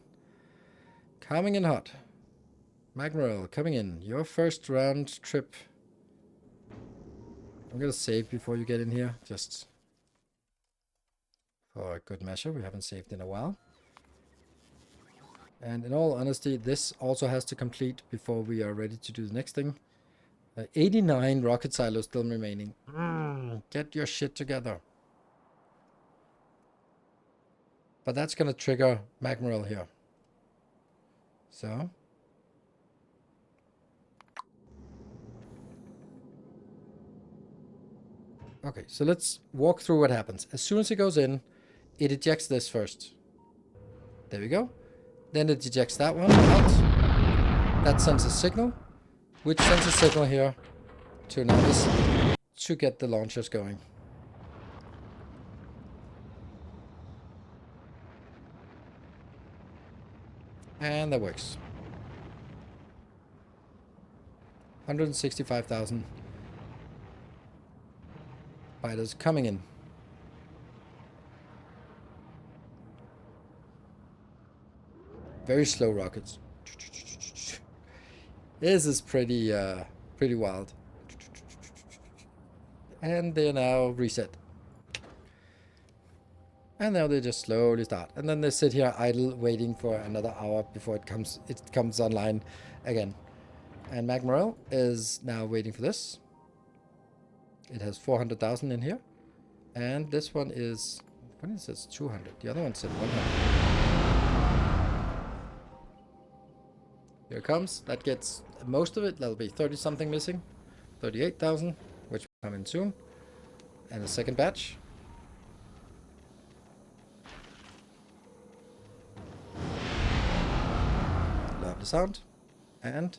Coming in hot. Magmaril, coming in. Your first round trip. I'm going to save before you get in here, just for a good measure. We haven't saved in a while. And in all honesty, this also has to complete before we are ready to do the next thing. 89 rocket silos still remaining. Get your shit together. But that's going to trigger Magmaril here. So. Okay, so let's walk through what happens. As soon as it goes in, it ejects this first. There we go. Then it ejects that one out. That sends a signal, which sends a signal here to Nilaus to get the launchers going. And that works. 165,000 fighters coming in. Very slow rockets. This is pretty wild. And they're now reset. And now they just slowly start. And then they sit here idle, waiting for another hour before it comes online again. And Magmaril is now waiting for this. It has 400,000 in here. And this one is... When it says 200. The other one said 100. Here it comes. That gets most of it. That'll be 30 something missing. 38,000, which will come in soon. And a second batch. Love the sound. And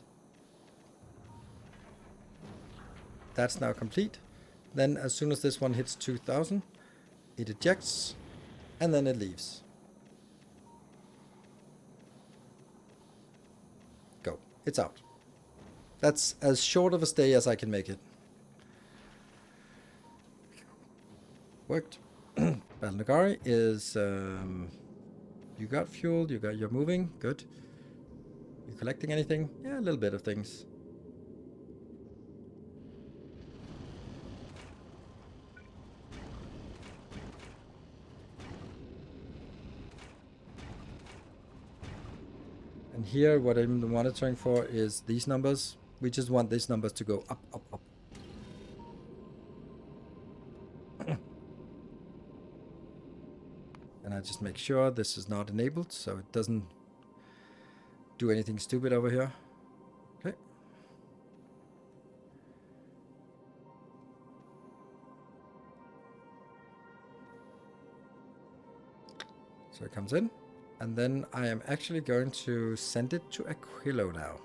that's now complete. Then as soon as this one hits 2,000, it ejects and then it leaves. Go. It's out. That's as short of a stay as I can make it. Worked. Battle Nagari is you got fuel, you're moving, good. You collecting anything? Yeah, a little bit of things. And here what I'm monitoring for is these numbers. We just want these numbers to go up, up, up. And I just make sure this is not enabled so it doesn't do anything stupid over here. Okay. So it comes in. And then I am actually going to send it to Aquilo now.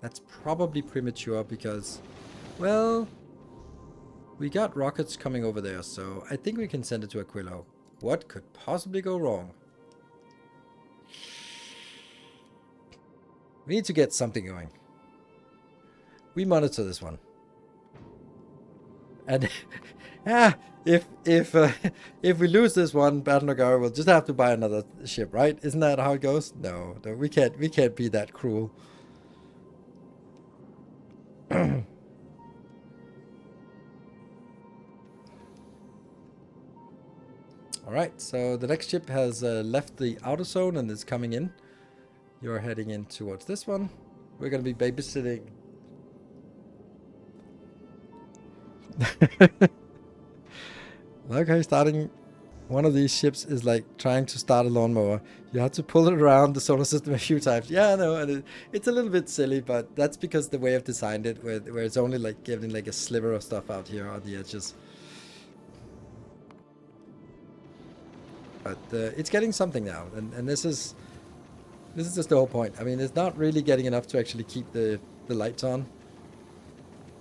That's probably premature because, well, we got rockets coming over there, so I think we can send it to Aquilo. What could possibly go wrong? We need to get something going. We monitor this one. And yeah, if we lose this one, Battle Nagari will just have to buy another ship, right? Isn't that how it goes? No, we can't be that cruel. Alright, so the next ship has left the outer zone and is coming in. You're heading in towards this one. We're going to be babysitting. Okay, starting one of these ships is like trying to start a lawnmower. You have to pull it around the solar system a few times. Yeah, I know, and it's a little bit silly, but that's because the way I've designed it, where it's only like giving like a sliver of stuff out here on the edges. But it's getting something now, and this is just the whole point. I mean, it's not really getting enough to actually keep the lights on.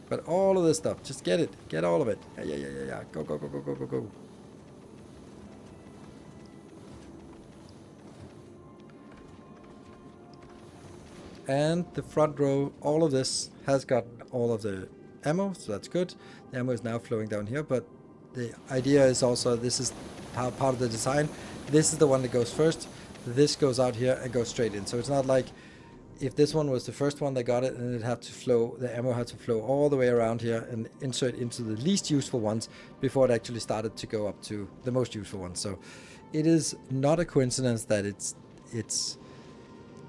But all of this stuff, just get it. Get all of it. Yeah. Go. And the front row, all of this has got all of the ammo, so that's good. The ammo is now flowing down here, but the idea is also, this is how part of the design. This is the one that goes first. This goes out here and goes straight in. So it's not like if this one was the first one that got it, and it had to flow, the ammo had to flow all the way around here and insert into the least useful ones before it actually started to go up to the most useful ones. So it is not a coincidence that it's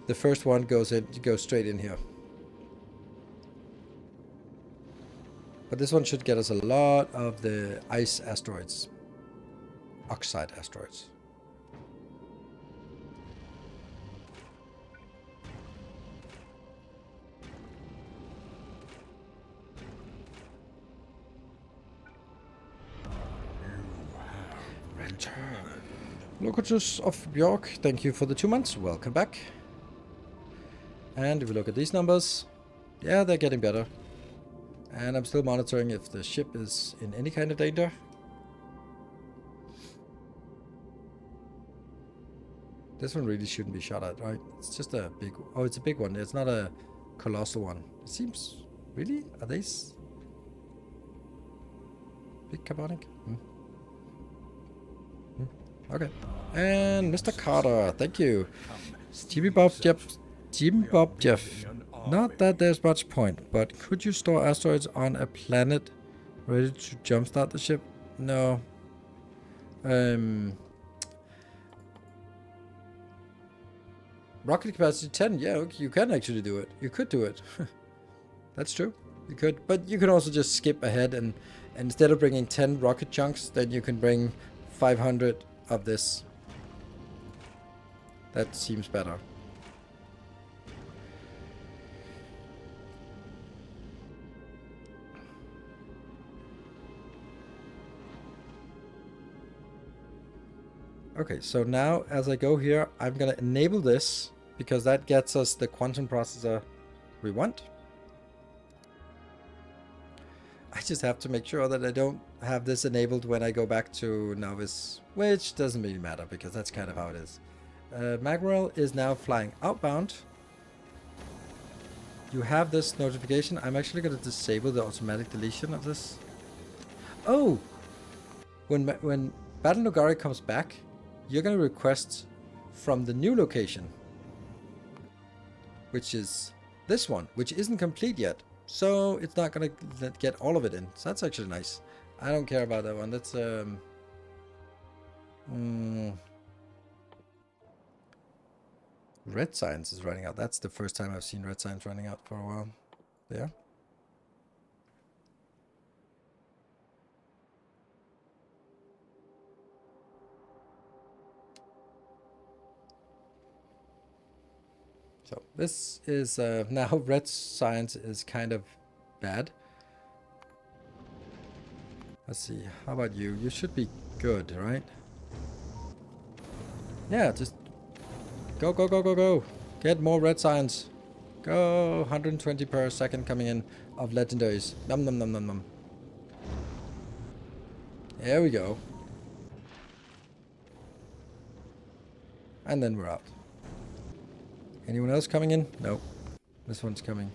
the first one goes straight in here. But this one should get us a lot of the ice asteroids, oxide asteroids. Locutus of Bjork, thank you for the 2 months. Welcome back. And if we look at these numbers, yeah, they're getting better. And I'm still monitoring if the ship is in any kind of danger. This one really shouldn't be shot at, right? It's just a big... Oh, it's a big one. It's not a colossal one. It seems... Really? Are these... Big carbonic? Okay. And Mr. Carter, thank you. Jimmy Bob Jeff. Not that there's much point, but could you store asteroids on a planet ready to jumpstart the ship? No. Rocket capacity 10, yeah, okay, you can actually do it. You could do it. That's true. You could, but you can also just skip ahead and instead of bringing 10 rocket chunks, then you can bring 500 of this. That seems better. Okay, so now as I go here, I'm gonna enable this because that gets us the quantum processor we want. I just have to make sure that I don't have this enabled when I go back to Novice, which doesn't really matter because that's kind of how it is. Magwell is now flying outbound. You have this notification. I'm actually going to disable the automatic deletion of this. Oh! When Battle Nogari comes back, you're going to request from the new location, which is this one, which isn't complete yet. So it's not going to get all of it in. So that's actually nice. I don't care about that one. That's red science is running out. That's the first time I've seen red science running out for a while. There. So this is now red science is kind of bad. Let's see. How about you? You should be good, right? Yeah, just go, go, go, go, go. Get more red science. Go. 120 per second coming in of legendaries. Num num num num num. There we go. And then we're out. Anyone else coming in? No. This one's coming.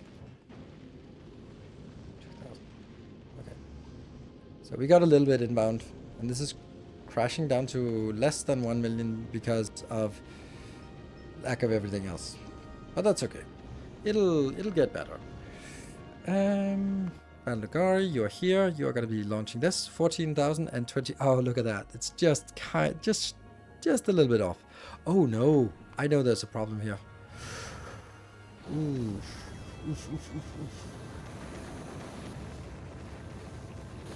Okay. So we got a little bit inbound. And this is crashing down to less than 1 million because of lack of everything else. But that's okay. It'll get better. Bandagari, you're here. You're gonna be launching this. 14,020. Oh, look at that. It's just just a little bit off. Oh no. I know there's a problem here. Oof. Oof, oof, oof, oof.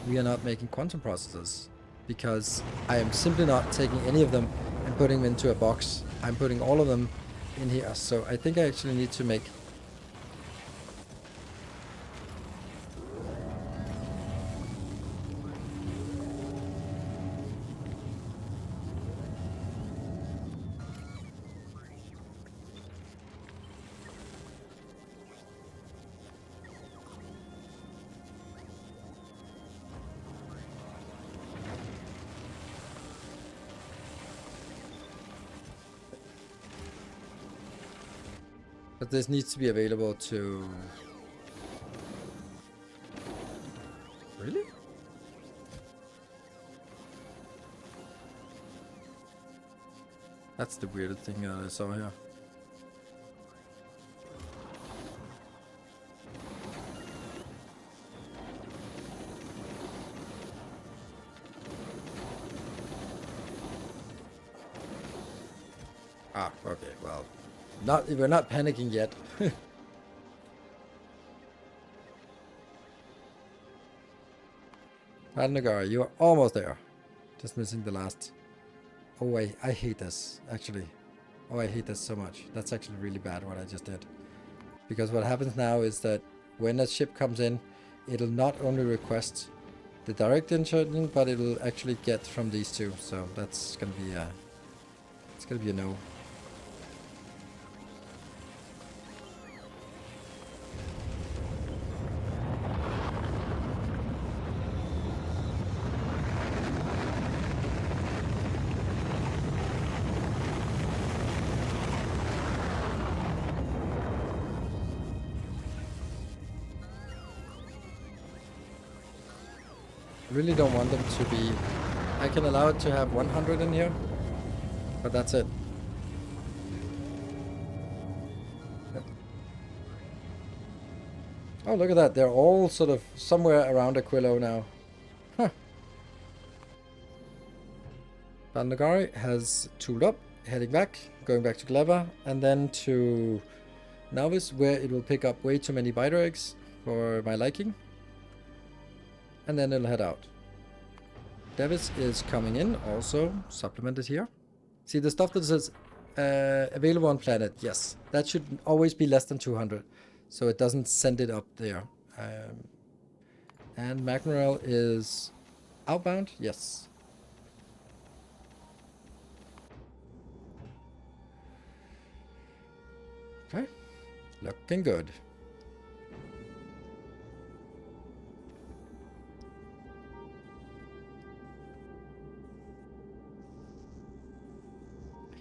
We are not making quantum processors because I am simply not taking any of them and putting them into a box. I'm putting all of them in here. So I think I actually need to make but this needs to be available to... Really? That's the weirdest thing I saw here. Ah, okay, well... we're not panicking yet. Nagara, you are almost there. Just missing the last. Oh, I hate this, actually. Oh, I hate this so much. That's actually really bad what I just did. Because what happens now is that when a ship comes in, it'll not only request the direct insertion, but it'll actually get from these two. So that's gonna be it's gonna be a no. Really don't want them to be... I can allow it to have 100 in here, but that's it. Oh, look at that. They're all sort of somewhere around Aquilo now. Huh. Bandagari has tooled up, heading back, going back to Gleba, and then to Novice, where it will pick up way too many biter eggs. for my liking. And then it'll head out. Davis is coming in, also supplemented here. See the stuff that says available on planet, yes. That should always be less than 200, so it doesn't send it up there. And Magmarel is outbound, yes. Okay, looking good.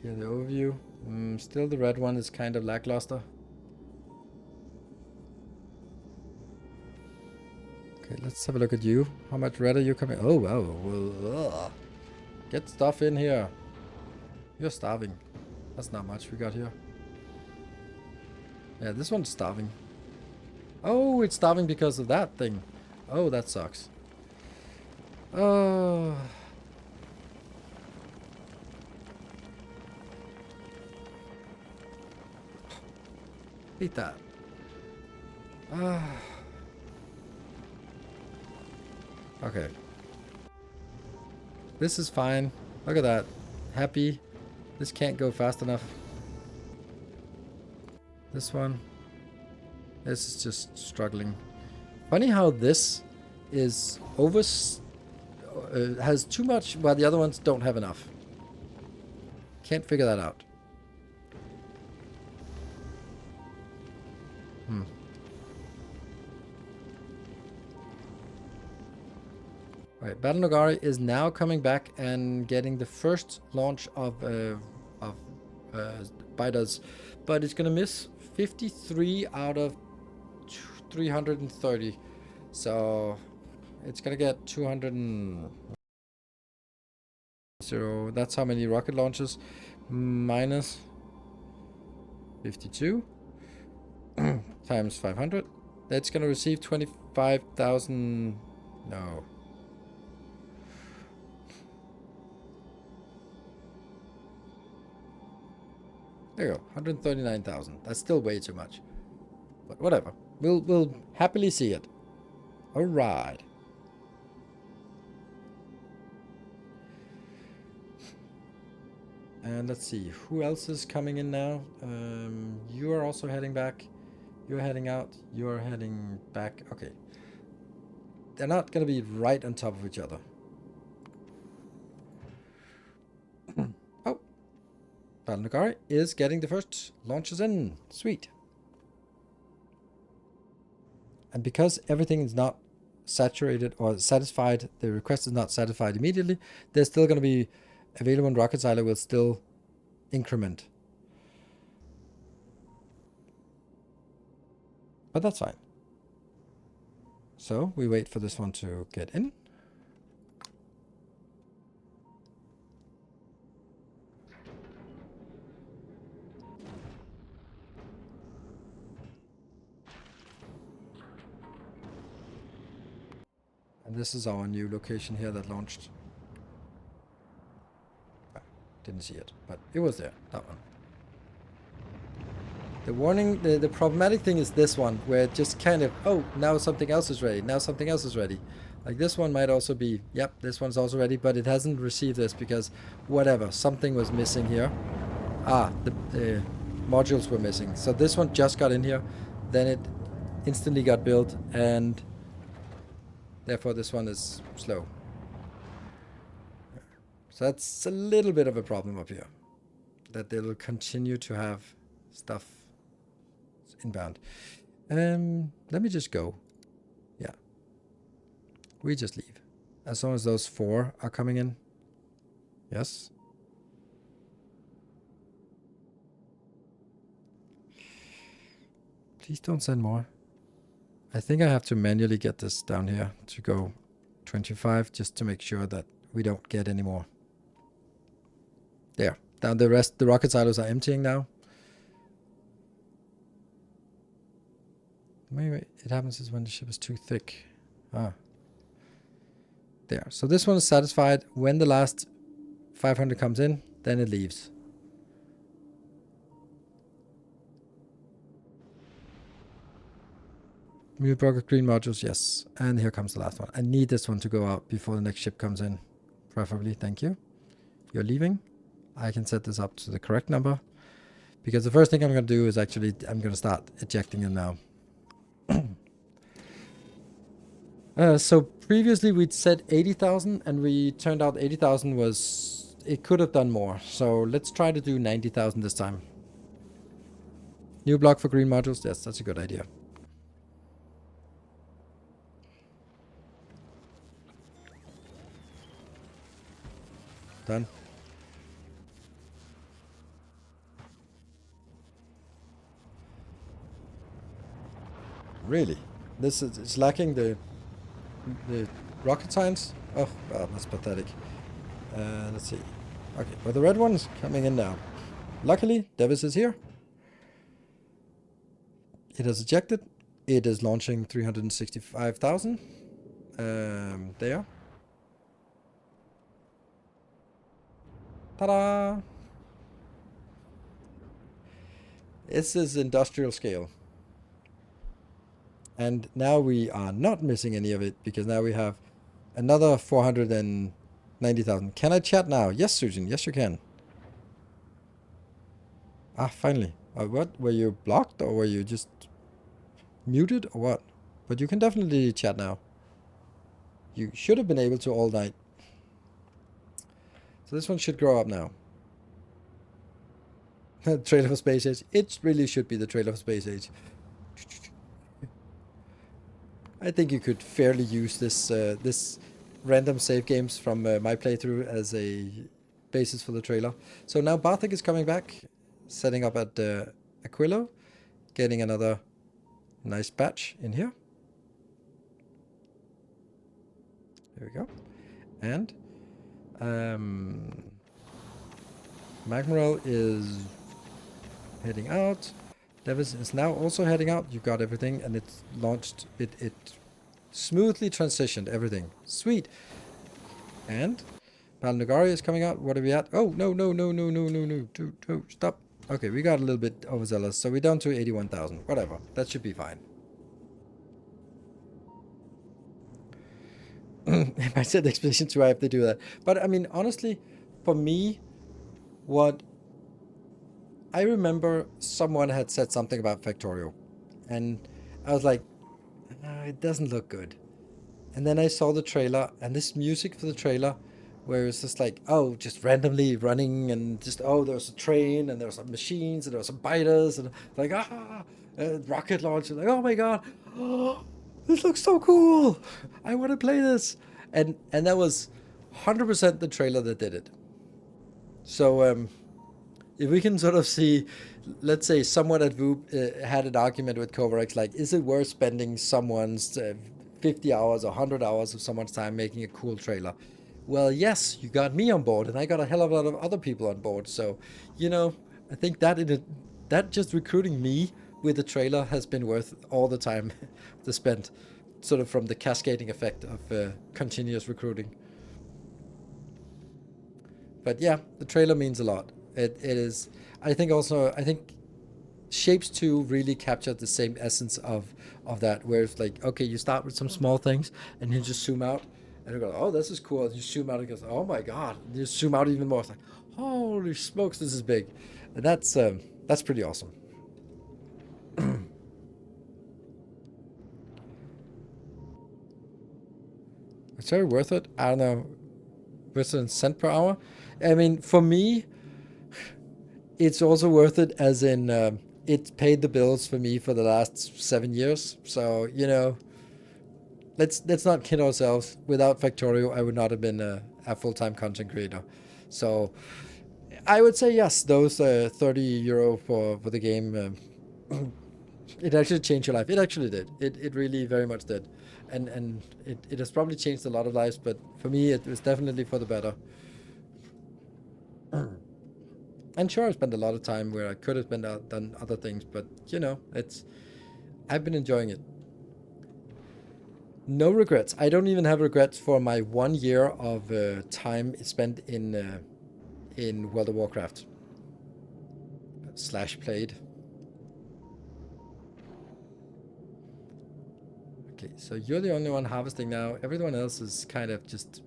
Here the overview. Still the red one is kind of lackluster. Okay, let's have a look at you. How much red are you coming? Oh, wow. Well, get stuff in here. You're starving. That's not much we got here. Yeah, this one's starving. Oh, it's starving because of that thing. Oh, that sucks. Oh. Eat that. Okay. This is fine. Look at that. Happy. This can't go fast enough. This one. This is just struggling. Funny how this is has too much, while the other ones don't have enough. Can't figure that out. Right, Battle Nogari is now coming back and getting the first launch of Bidas, but it's gonna miss 53 out of 330, so it's gonna get 200 and 0. That's how many rocket launches, minus 52 times 500. That's gonna receive 25,000. No. There you go, 139,000. That's still way too much, but whatever. We'll happily see it. All right. And let's see who else is coming in now. You are also heading back. You're heading out. You're heading back. Okay. They're not gonna be right on top of each other. Battle Nogari is getting the first launches in. Sweet. And because everything is not saturated or satisfied, the request is not satisfied immediately, there's still going to be available in Rocket Silo will still increment. But that's fine. So we wait for this one to get in. And this is our new location here that launched. Didn't see it, but it was there, that one. The warning, the problematic thing is this one, where it just kind of, oh, now something else is ready, now something else is ready. Like this one might also be, yep, this one's also ready, but it hasn't received this because whatever, something was missing here. Ah, the modules were missing. So this one just got in here, then it instantly got built, and therefore this one is slow. So that's a little bit of a problem up here, that they'll continue to have stuff inbound. Let me just go. Yeah. We just leave. As long as those 4 are coming in. Yes. Please don't send more. I think I have to manually get this down here to go 25 just to make sure that we don't get any more. There. Down the rest, the rocket silos are emptying now. Maybe it happens is when the ship is too thick. Ah. There. So this one is satisfied. When the last 500 comes in, then it leaves. New broker green modules, yes. And here comes the last one. I need this one to go out before the next ship comes in. Preferably, thank you. You're leaving. I can set this up to the correct number. Because the first thing I'm going to do is actually, I'm going to start ejecting them now. So previously we'd said 80,000 and we turned out 80,000 was, it could have done more. So let's try to do 90,000 this time. New block for green modules. Yes, that's a good idea. Done. Really? This is, it's lacking the rocket science? Oh, wow, that's pathetic. Let's see. Okay, well, the red one's coming in now. Luckily, Davis is here. It has ejected. It is launching 365,000. There. Ta-da! This is industrial scale. And now we are not missing any of it because now we have another 490,000. Can I chat now? Yes, Susan. Yes, you can. Ah, finally. What? Were you blocked or were you just muted or what? But you can definitely chat now. You should have been able to all night. So this one should grow up now. Trailer for Space Age. It really should be the trailer for Space Age. I think you could fairly use this this random save games from my playthrough as a basis for the trailer. So now Bartek is coming back, setting up at Aquilo, getting another nice batch in here. There we go. And Magmarel is heading out. Davis is now also heading out. You got everything, and it's launched. It smoothly transitioned everything. Sweet. And Palnagari is coming out. What are we at? Oh, no. Stop. Okay, we got a little bit overzealous. So we're down to 81,000. Whatever. That should be fine. If I said Expedition 2, I have to do that. But, I mean, honestly, for me, what I remember someone had said something about Factorio, and I was like, no, it doesn't look good. And then I saw the trailer, and this music for the trailer, where it's just like, oh, just randomly running, and just, oh, there was a train, and there were some machines, and there were some biters, and like, rocket launch, and like, oh my god, oh, this looks so cool. I want to play this. And that was 100% the trailer that did it. So, if we can sort of see, let's say someone at VOOP had an argument with Kovarex, like, is it worth spending someone's 50 hours or 100 hours of someone's time making a cool trailer? Well, yes, you got me on board, and I got a hell of a lot of other people on board. So, you know, I think that just recruiting me with the trailer has been worth all the time to spend, sort of from the cascading effect of continuous recruiting. But yeah, the trailer means a lot. It is. I think Shapes 2 really captured the same essence of that, where it's like, okay, you start with some small things and you just zoom out and you go, oh, this is cool. And you zoom out and goes, oh my god. And you zoom out even more. It's like, holy smokes, this is big. And that's pretty awesome. It's very worth it. I don't know, worth a cent per hour. I mean, for me, it's also worth it as in it paid the bills for me for the last 7 years. So, you know, let's not kid ourselves. Without Factorio, I would not have been a full-time content creator. So I would say yes, those 30 euro for the game, it actually changed your life. It actually did. It really very much did. And it has probably changed a lot of lives, but for me, it was definitely for the better. And sure, I spent a lot of time where I could have been done other things, but you know, I've been enjoying it. No regrets. I don't even have regrets for my 1 year of time spent in World of Warcraft / played. Okay, so you're the only one harvesting now. Everyone else is kind of just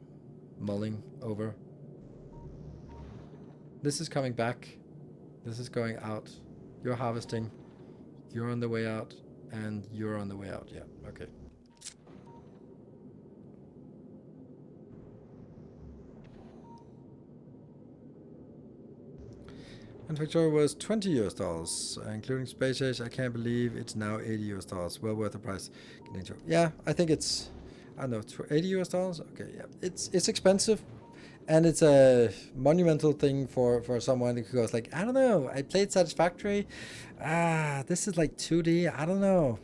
mulling over. This is coming back. This is going out. You're harvesting. You're on the way out. And you're on the way out. Yeah, okay. And Factorio was $20 US, including Space Age. I can't believe it's now $80 US. Well worth the price. Yeah, I think it's, I don't know, $80 US. Okay, yeah, it's expensive, and it's a monumental thing for someone who goes like, I don't know, I played Satisfactory. This is like 2D. I don't know.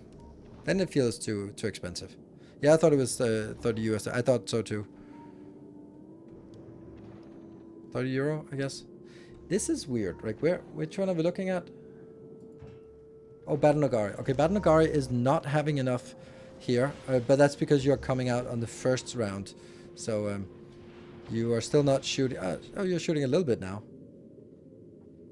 Then it feels too expensive. Yeah, I thought it was 30 US. I thought so too. 30 euro, I guess. This is weird. Like, which one are we looking at? Oh, Badonagari. Okay, Badonagari is not having enough here, but that's because you're coming out on the first round. So, you are still not shooting. Oh, you're shooting a little bit now.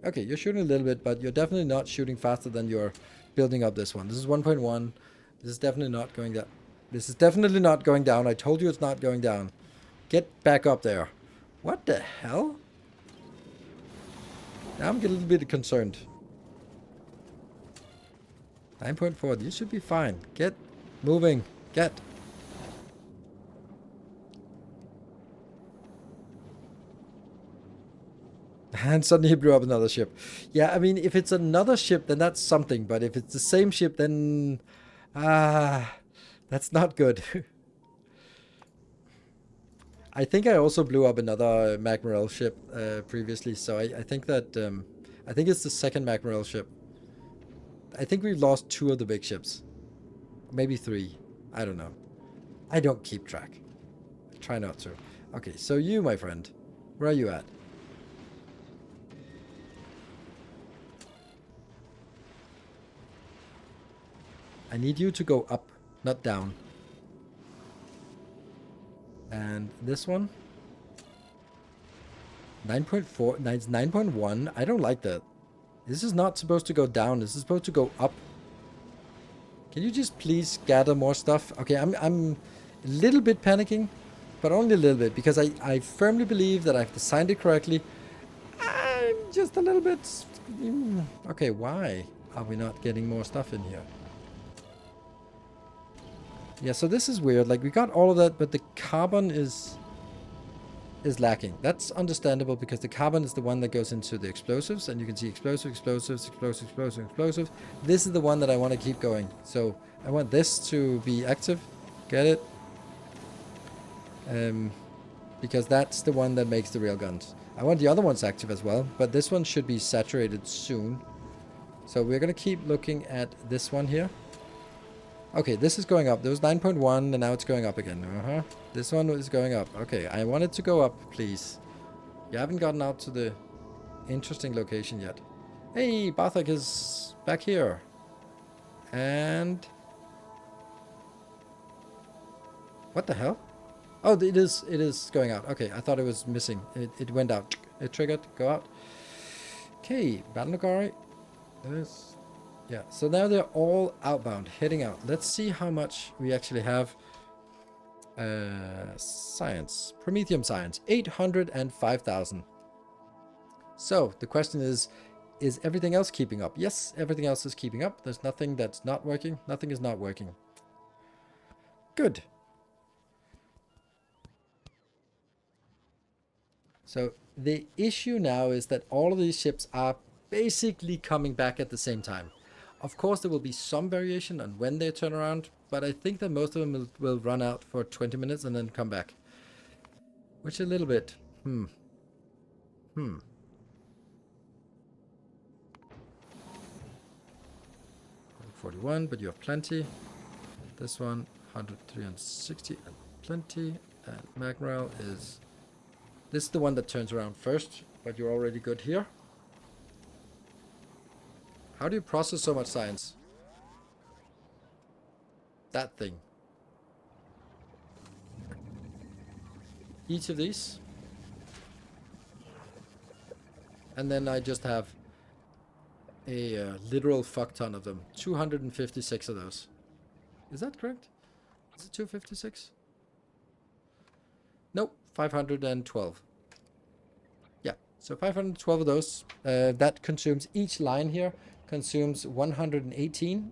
Okay, you're shooting a little bit, but you're definitely not shooting faster than you're building up this one. This is 1.1. This is definitely not going down. This is definitely not going down. I told you it's not going down. Get back up there. What the hell? Now I'm getting a little bit concerned. 9.4, you should be fine. Get moving. Get. And suddenly he blew up another ship. Yeah, I mean, if it's another ship, then that's something. But if it's the same ship, then... that's not good. I think I also blew up another Magmarel ship previously, so I think that I think it's the second Magmarel ship. I think we've lost 2 of the big ships, maybe 3. I don't know. I don't keep track. I try not to. Okay, so you, my friend, where are you at? I need you to go up, not down. And this one 9.4, 9.1. I don't like that. This is not supposed to go down. This is supposed to go up. Can you just please gather more stuff? Okay, I'm a little bit panicking, but only a little bit, because I firmly believe that I've designed it correctly. I'm just a little bit... Okay, why are we not getting more stuff in here? Yeah, so this is weird. Like, we got all of that, but the carbon is lacking. That's understandable, because the carbon is the one that goes into the explosives, and you can see explosives. This is the one that I want to keep going. So I want this to be active. Get it? Because that's the one that makes the real guns. I want the other ones active as well, but this one should be saturated soon. So we're going to keep looking at this one here. Okay, this is going up. There was 9.1, and now it's going up again. This one is going up. Okay, I want it to go up, please. You haven't gotten out to the interesting location yet. Hey, Barthak is back here. And... what the hell? Oh, it is going out. Okay, I thought it was missing. It went out. It triggered. Go out. Okay, Badonagari. This... yeah, so now they're all outbound, heading out. Let's see how much we actually have. Science. Promethium science. 805,000. So, the question is everything else keeping up? Yes, everything else is keeping up. There's nothing that's not working. Nothing is not working. Good. So, the issue now is that all of these ships are basically coming back at the same time. Of course, there will be some variation on when they turn around, but I think that most of them will run out for 20 minutes and then come back. Which a little bit... 41, but you have plenty. This one, 100, 360, and plenty. And Magmarel is... this is the one that turns around first, but you're already good here. How do you process so much science? That thing. Each of these. And then I just have a literal fuck ton of them. 256 of those. Is that correct? Is it 256? Nope, 512. Yeah, so 512 of those. That consumes, each line here consumes 118,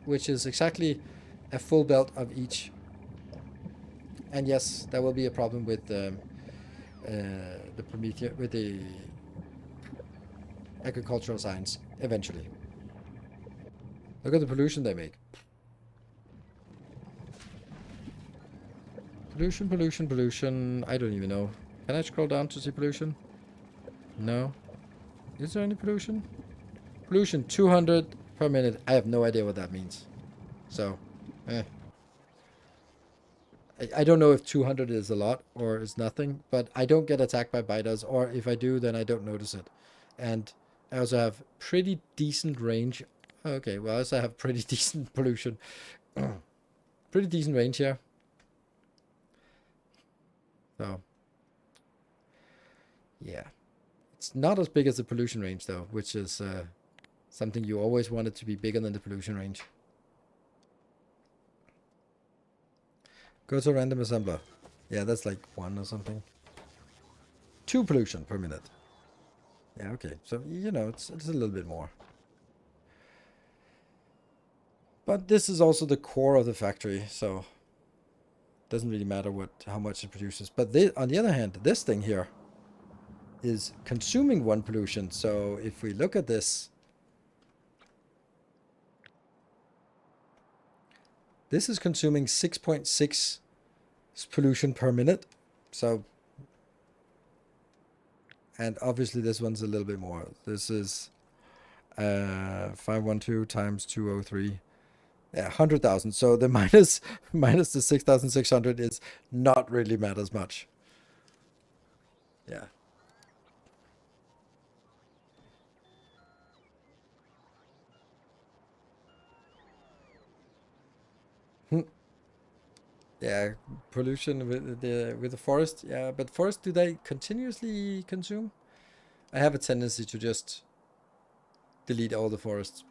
which is exactly a full belt of each. And yes, there will be a problem with the Prometheus, with the agricultural science eventually. Look at the pollution they make. Pollution, pollution, pollution. I don't even know. Can I scroll down to see pollution? No. Is there any pollution? Pollution 200 per minute. I have no idea what that means. So, I don't know if 200 is a lot or is nothing, but I don't get attacked by biters, or if I do, then I don't notice it. And I also have pretty decent range. Okay, well, I also have pretty decent pollution. Pretty decent range here. So, yeah. It's not as big as the pollution range, though, which is something you always want it to be bigger than the pollution range. Go to random assembler. Yeah, that's like 1 or something. 2 pollution per minute. Yeah, okay. So, you know, it's a little bit more. But this is also the core of the factory, so it doesn't really matter how much it produces. But on the other hand, this thing here is consuming 1 pollution. So if we look at this, this is consuming 6.6 pollution per minute. So, and obviously this one's a little bit more. This is 512 times 203. Yeah, 100,000. So the minus the 6,600 is not really matters much. Yeah. Yeah, pollution with the forest. Yeah, but forest, do they continuously consume? I have a tendency to just delete all the forests.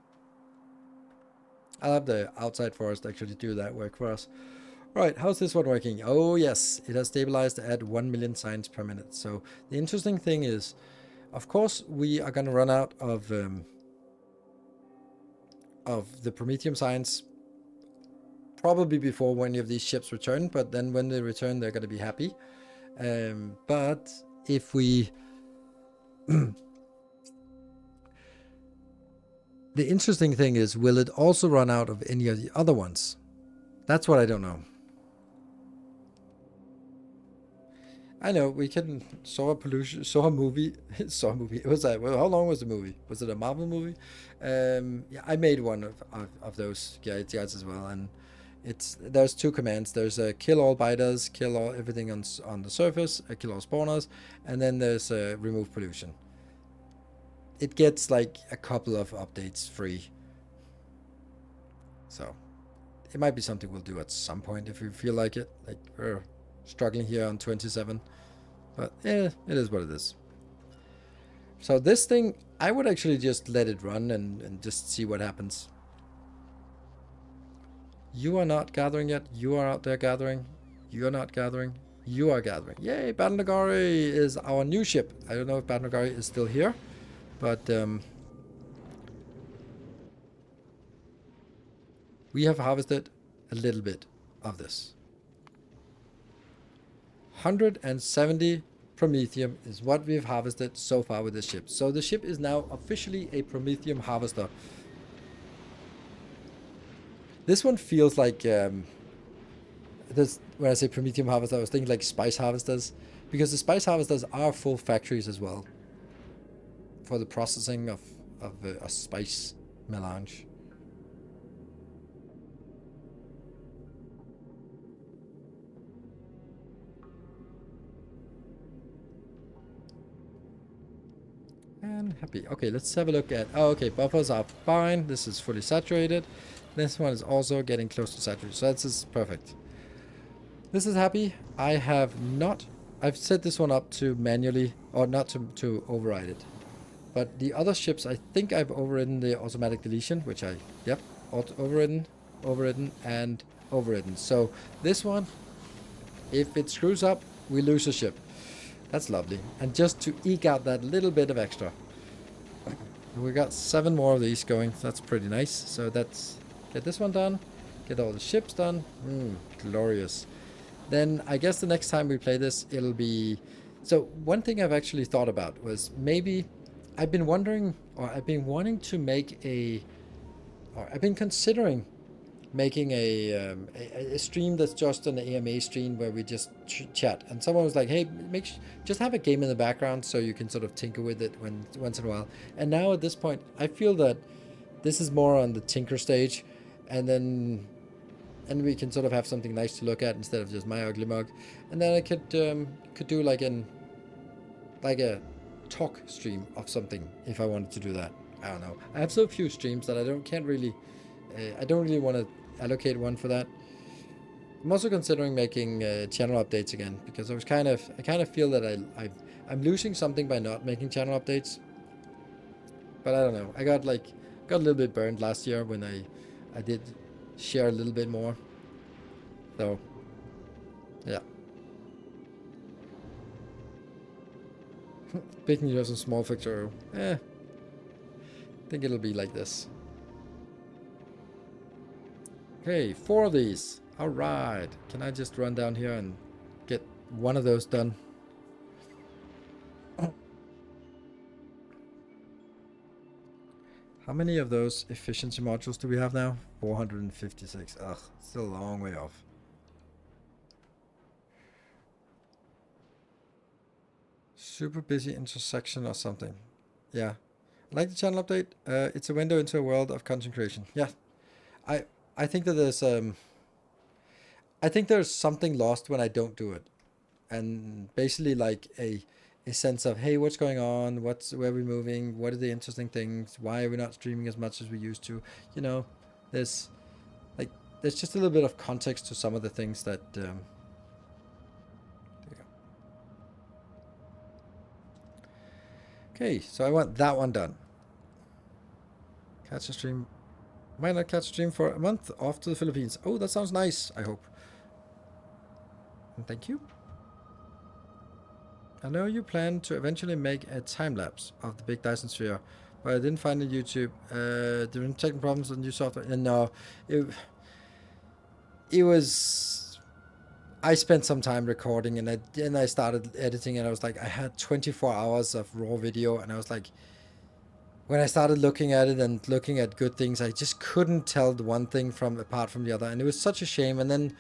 I'll have the outside forest actually do that work for us. All right, how's this one working? Oh yes, it has stabilized at 1 million signs per minute. So the interesting thing is, of course, we are going to run out of the Prometheum signs probably before any of these ships return, but then when they return, they're going to be happy. But if we... The interesting thing is, will it also run out of any of the other ones? That's what I don't know. I know we can saw a movie. It was well, how long was the movie? Was it a Marvel movie? Yeah, I made one of those guides as well, and there's 2 commands. There's a kill all biters, kill all everything on the surface, kill all spawners, and then there's remove pollution. It gets like a couple of updates free. So it might be something we'll do at some point if we feel like it. Like we're struggling here on 27. But yeah, it is what it is. So this thing, I would actually just let it run and just see what happens. You are not gathering yet. You are out there gathering. You are not gathering. You are gathering. Yay, Battle Nagari is our new ship. I don't know if Battle Nagari is still here. But we have harvested a little bit of this. 170 Promethium is what we've harvested so far with this ship. So the ship is now officially a Promethium harvester. This one feels like when I say Promethium harvester, I was thinking like spice harvesters, because the spice harvesters are full factories as well for the processing of a spice melange. And happy. Okay, let's have a look at... Oh, okay, buffers are fine. This is fully saturated. This one is also getting close to saturated. So this is perfect. This is happy. I have not... I've set this one up to manually, or not to override it. But the other ships, I think I've overridden the automatic deletion, which yep, overridden. overwritten, and overwritten. So this one, if it screws up, we lose a ship. That's lovely. And just to eke out that little bit of extra. We got 7 more of these going. That's pretty nice. So that's... Get this one done. Get all the ships done. Glorious. Then I guess the next time we play this, it'll be... So one thing I've actually thought about was maybe... I've been wondering, or I've been wanting to make a... Or I've been considering making a stream that's just an AMA stream where we just chat. And someone was like, hey, just have a game in the background so you can sort of tinker with it once in a while. And now at this point, I feel that this is more on the tinker stage, and we can sort of have something nice to look at instead of just my ugly mug. And then I could do like a talk stream of something if I wanted to do that. I don't know. I have so few streams that I don't really want to allocate one for that. I'm also considering making channel updates again, because I kind of feel that I'm losing something by not making channel updates. But I don't know. I got a little bit burned last year when I did share a little bit more. So yeah. Big news and small Factorio. I think it'll be like this. Okay, 4 of these. Alright. Can I just run down here and get one of those done? How many of those efficiency modules do we have now? 456. Ugh, still a long way off. Super busy intersection or something. Yeah. Like the channel update, it's a window into a world of content creation. Yeah. I think that there's something lost when I don't do it. And basically like a sense of, hey, what's going on? Where are we moving? What are the interesting things? Why are we not streaming as much as we used to? You know, there's just a little bit of context to some of the things that, there you go. Okay, so I want that one done. Catch a stream. Might not catch a stream for a month off to the Philippines. Oh, that sounds nice, I hope. And thank you. I know you plan to eventually make a time-lapse of the big Dyson sphere, but I didn't find it on YouTube. During technical problems with new software. And no, it was... I spent some time recording, and then I started editing, and I was like, I had 24 hours of raw video, and I was like... When I started looking at it and looking at good things, I just couldn't tell the one thing apart from the other. And it was such a shame. And then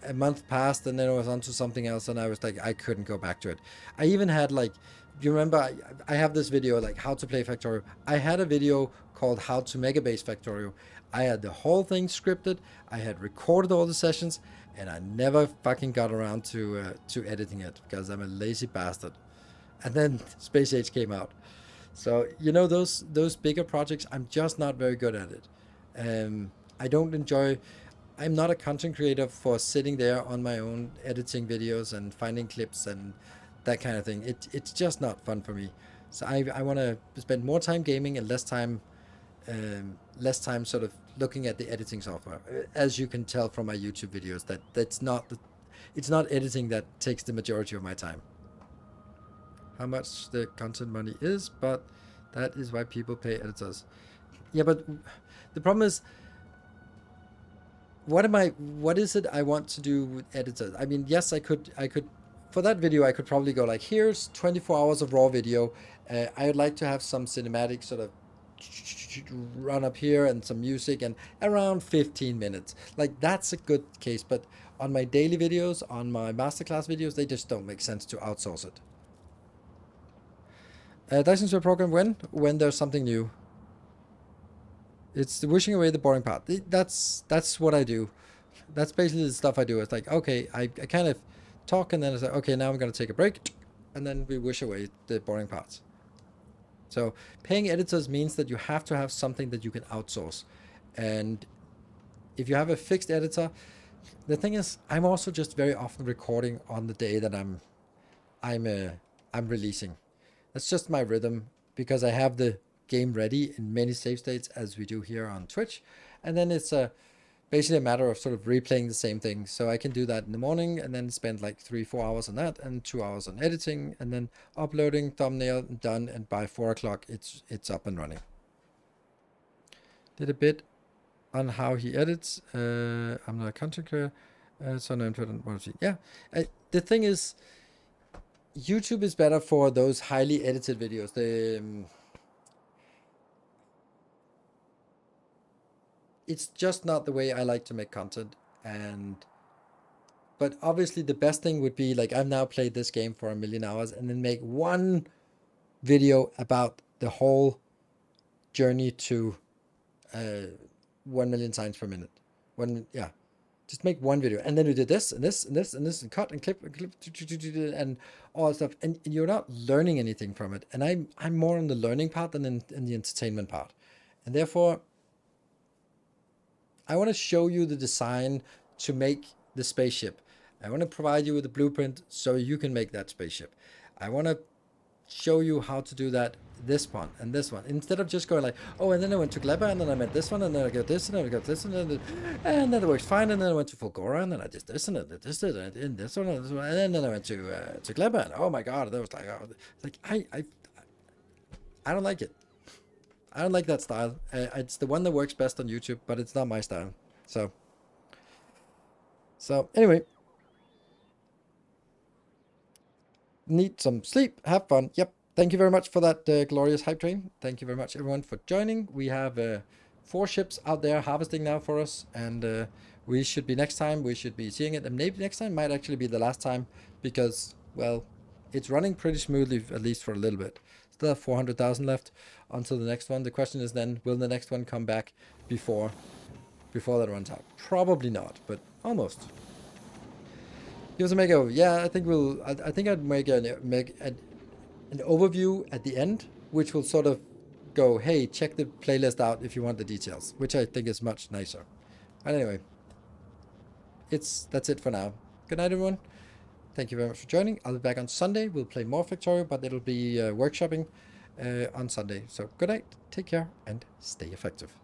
a month passed, and then I was onto something else, and I was like, I couldn't go back to it. I even had you remember, I have this video, like how to play Factorio. I had a video called How to Megabase Factorio. I had the whole thing scripted. I had recorded all the sessions, and I never fucking got around to editing it because I'm a lazy bastard. And then Space Age came out. So, you know, those bigger projects, I'm just not very good at it. I don't enjoy... I'm not a content creator for sitting there on my own, editing videos and finding clips and that kind of thing. It's just not fun for me. So I want to spend more time gaming and less time sort of looking at the editing software. As you can tell from my YouTube videos, it's not editing that takes the majority of my time. How much the content money is, but that is why people pay editors. Yeah, but the problem is, what is it I want to do with editors? I mean, yes, I could for that video I could probably go like, here's 24 hours of raw video. I would like to have some cinematic sort of run up here and some music and around 15 minutes. Like, that's a good case, but on my daily videos, on my masterclass videos, they just don't make sense to outsource it. Dyson Sphere program when there's something new. It's wishing away the boring part. That's what I do. That's basically the stuff I do. It's like, okay, I kind of talk, and then it's like, okay, now I'm going to take a break, and then we wish away the boring parts. So paying editors means that you have to have something that you can outsource. And if you have a fixed editor, the thing is, I'm also just very often recording on the day that I'm releasing. That's just my rhythm, because I have the game ready in many save states, as we do here on Twitch. And then it's basically a matter of sort of replaying the same thing. So I can do that in the morning and then spend like 3-4 hours on that and 2 hours on editing and then uploading, thumbnail, done, and by 4 o'clock it's up and running. Did a bit on how he edits. I'm not a content creator, so no important. Yeah, the thing is, YouTube is better for those highly edited videos. It's just not the way I like to make content. But obviously the best thing would be like, I've now played this game for 1 million hours and then make one video about the whole journey to 1 million signs per minute. Just make one video, and then we did this and this and this and this and cut and clip and all that stuff, and you're not learning anything from it. And I'm more on the learning part than in the entertainment part, and therefore I want to show you the design to make the spaceship. I want to provide you with a blueprint so you can make that spaceship. I want to show you how to do that, this one and this one, instead of just going like, oh, and then I went to Gleba, and then I made this one, and then I got this, and then I got this, and then it works fine, and then I went to Fulgora, and then I did this, and I did this, and I did this one, and this one, and then I went to Gleba, and oh my god, that was like, I don't like it. I don't like that style. It's the one that works best on YouTube, but it's not my style. So anyway, need some sleep, have fun. Yep. Thank you very much for that glorious hype train. Thank you very much, everyone, for joining. We have 4 ships out there harvesting now for us, and we should be seeing it. And maybe next time might actually be the last time, because, well, it's running pretty smoothly, at least for a little bit. Still have 400,000 left until the next one. The question is then, will the next one come back before that runs out? Probably not, but almost. Give us a mega. Yeah, I think I'd make an overview at the end, which will sort of go, hey, check the playlist out if you want the details, which I think is much nicer. But anyway, that's it for now. Good night, everyone. Thank you very much for joining. I'll be back on Sunday. We'll play more Factorio, but it'll be workshopping on Sunday. So good night, take care, and stay effective.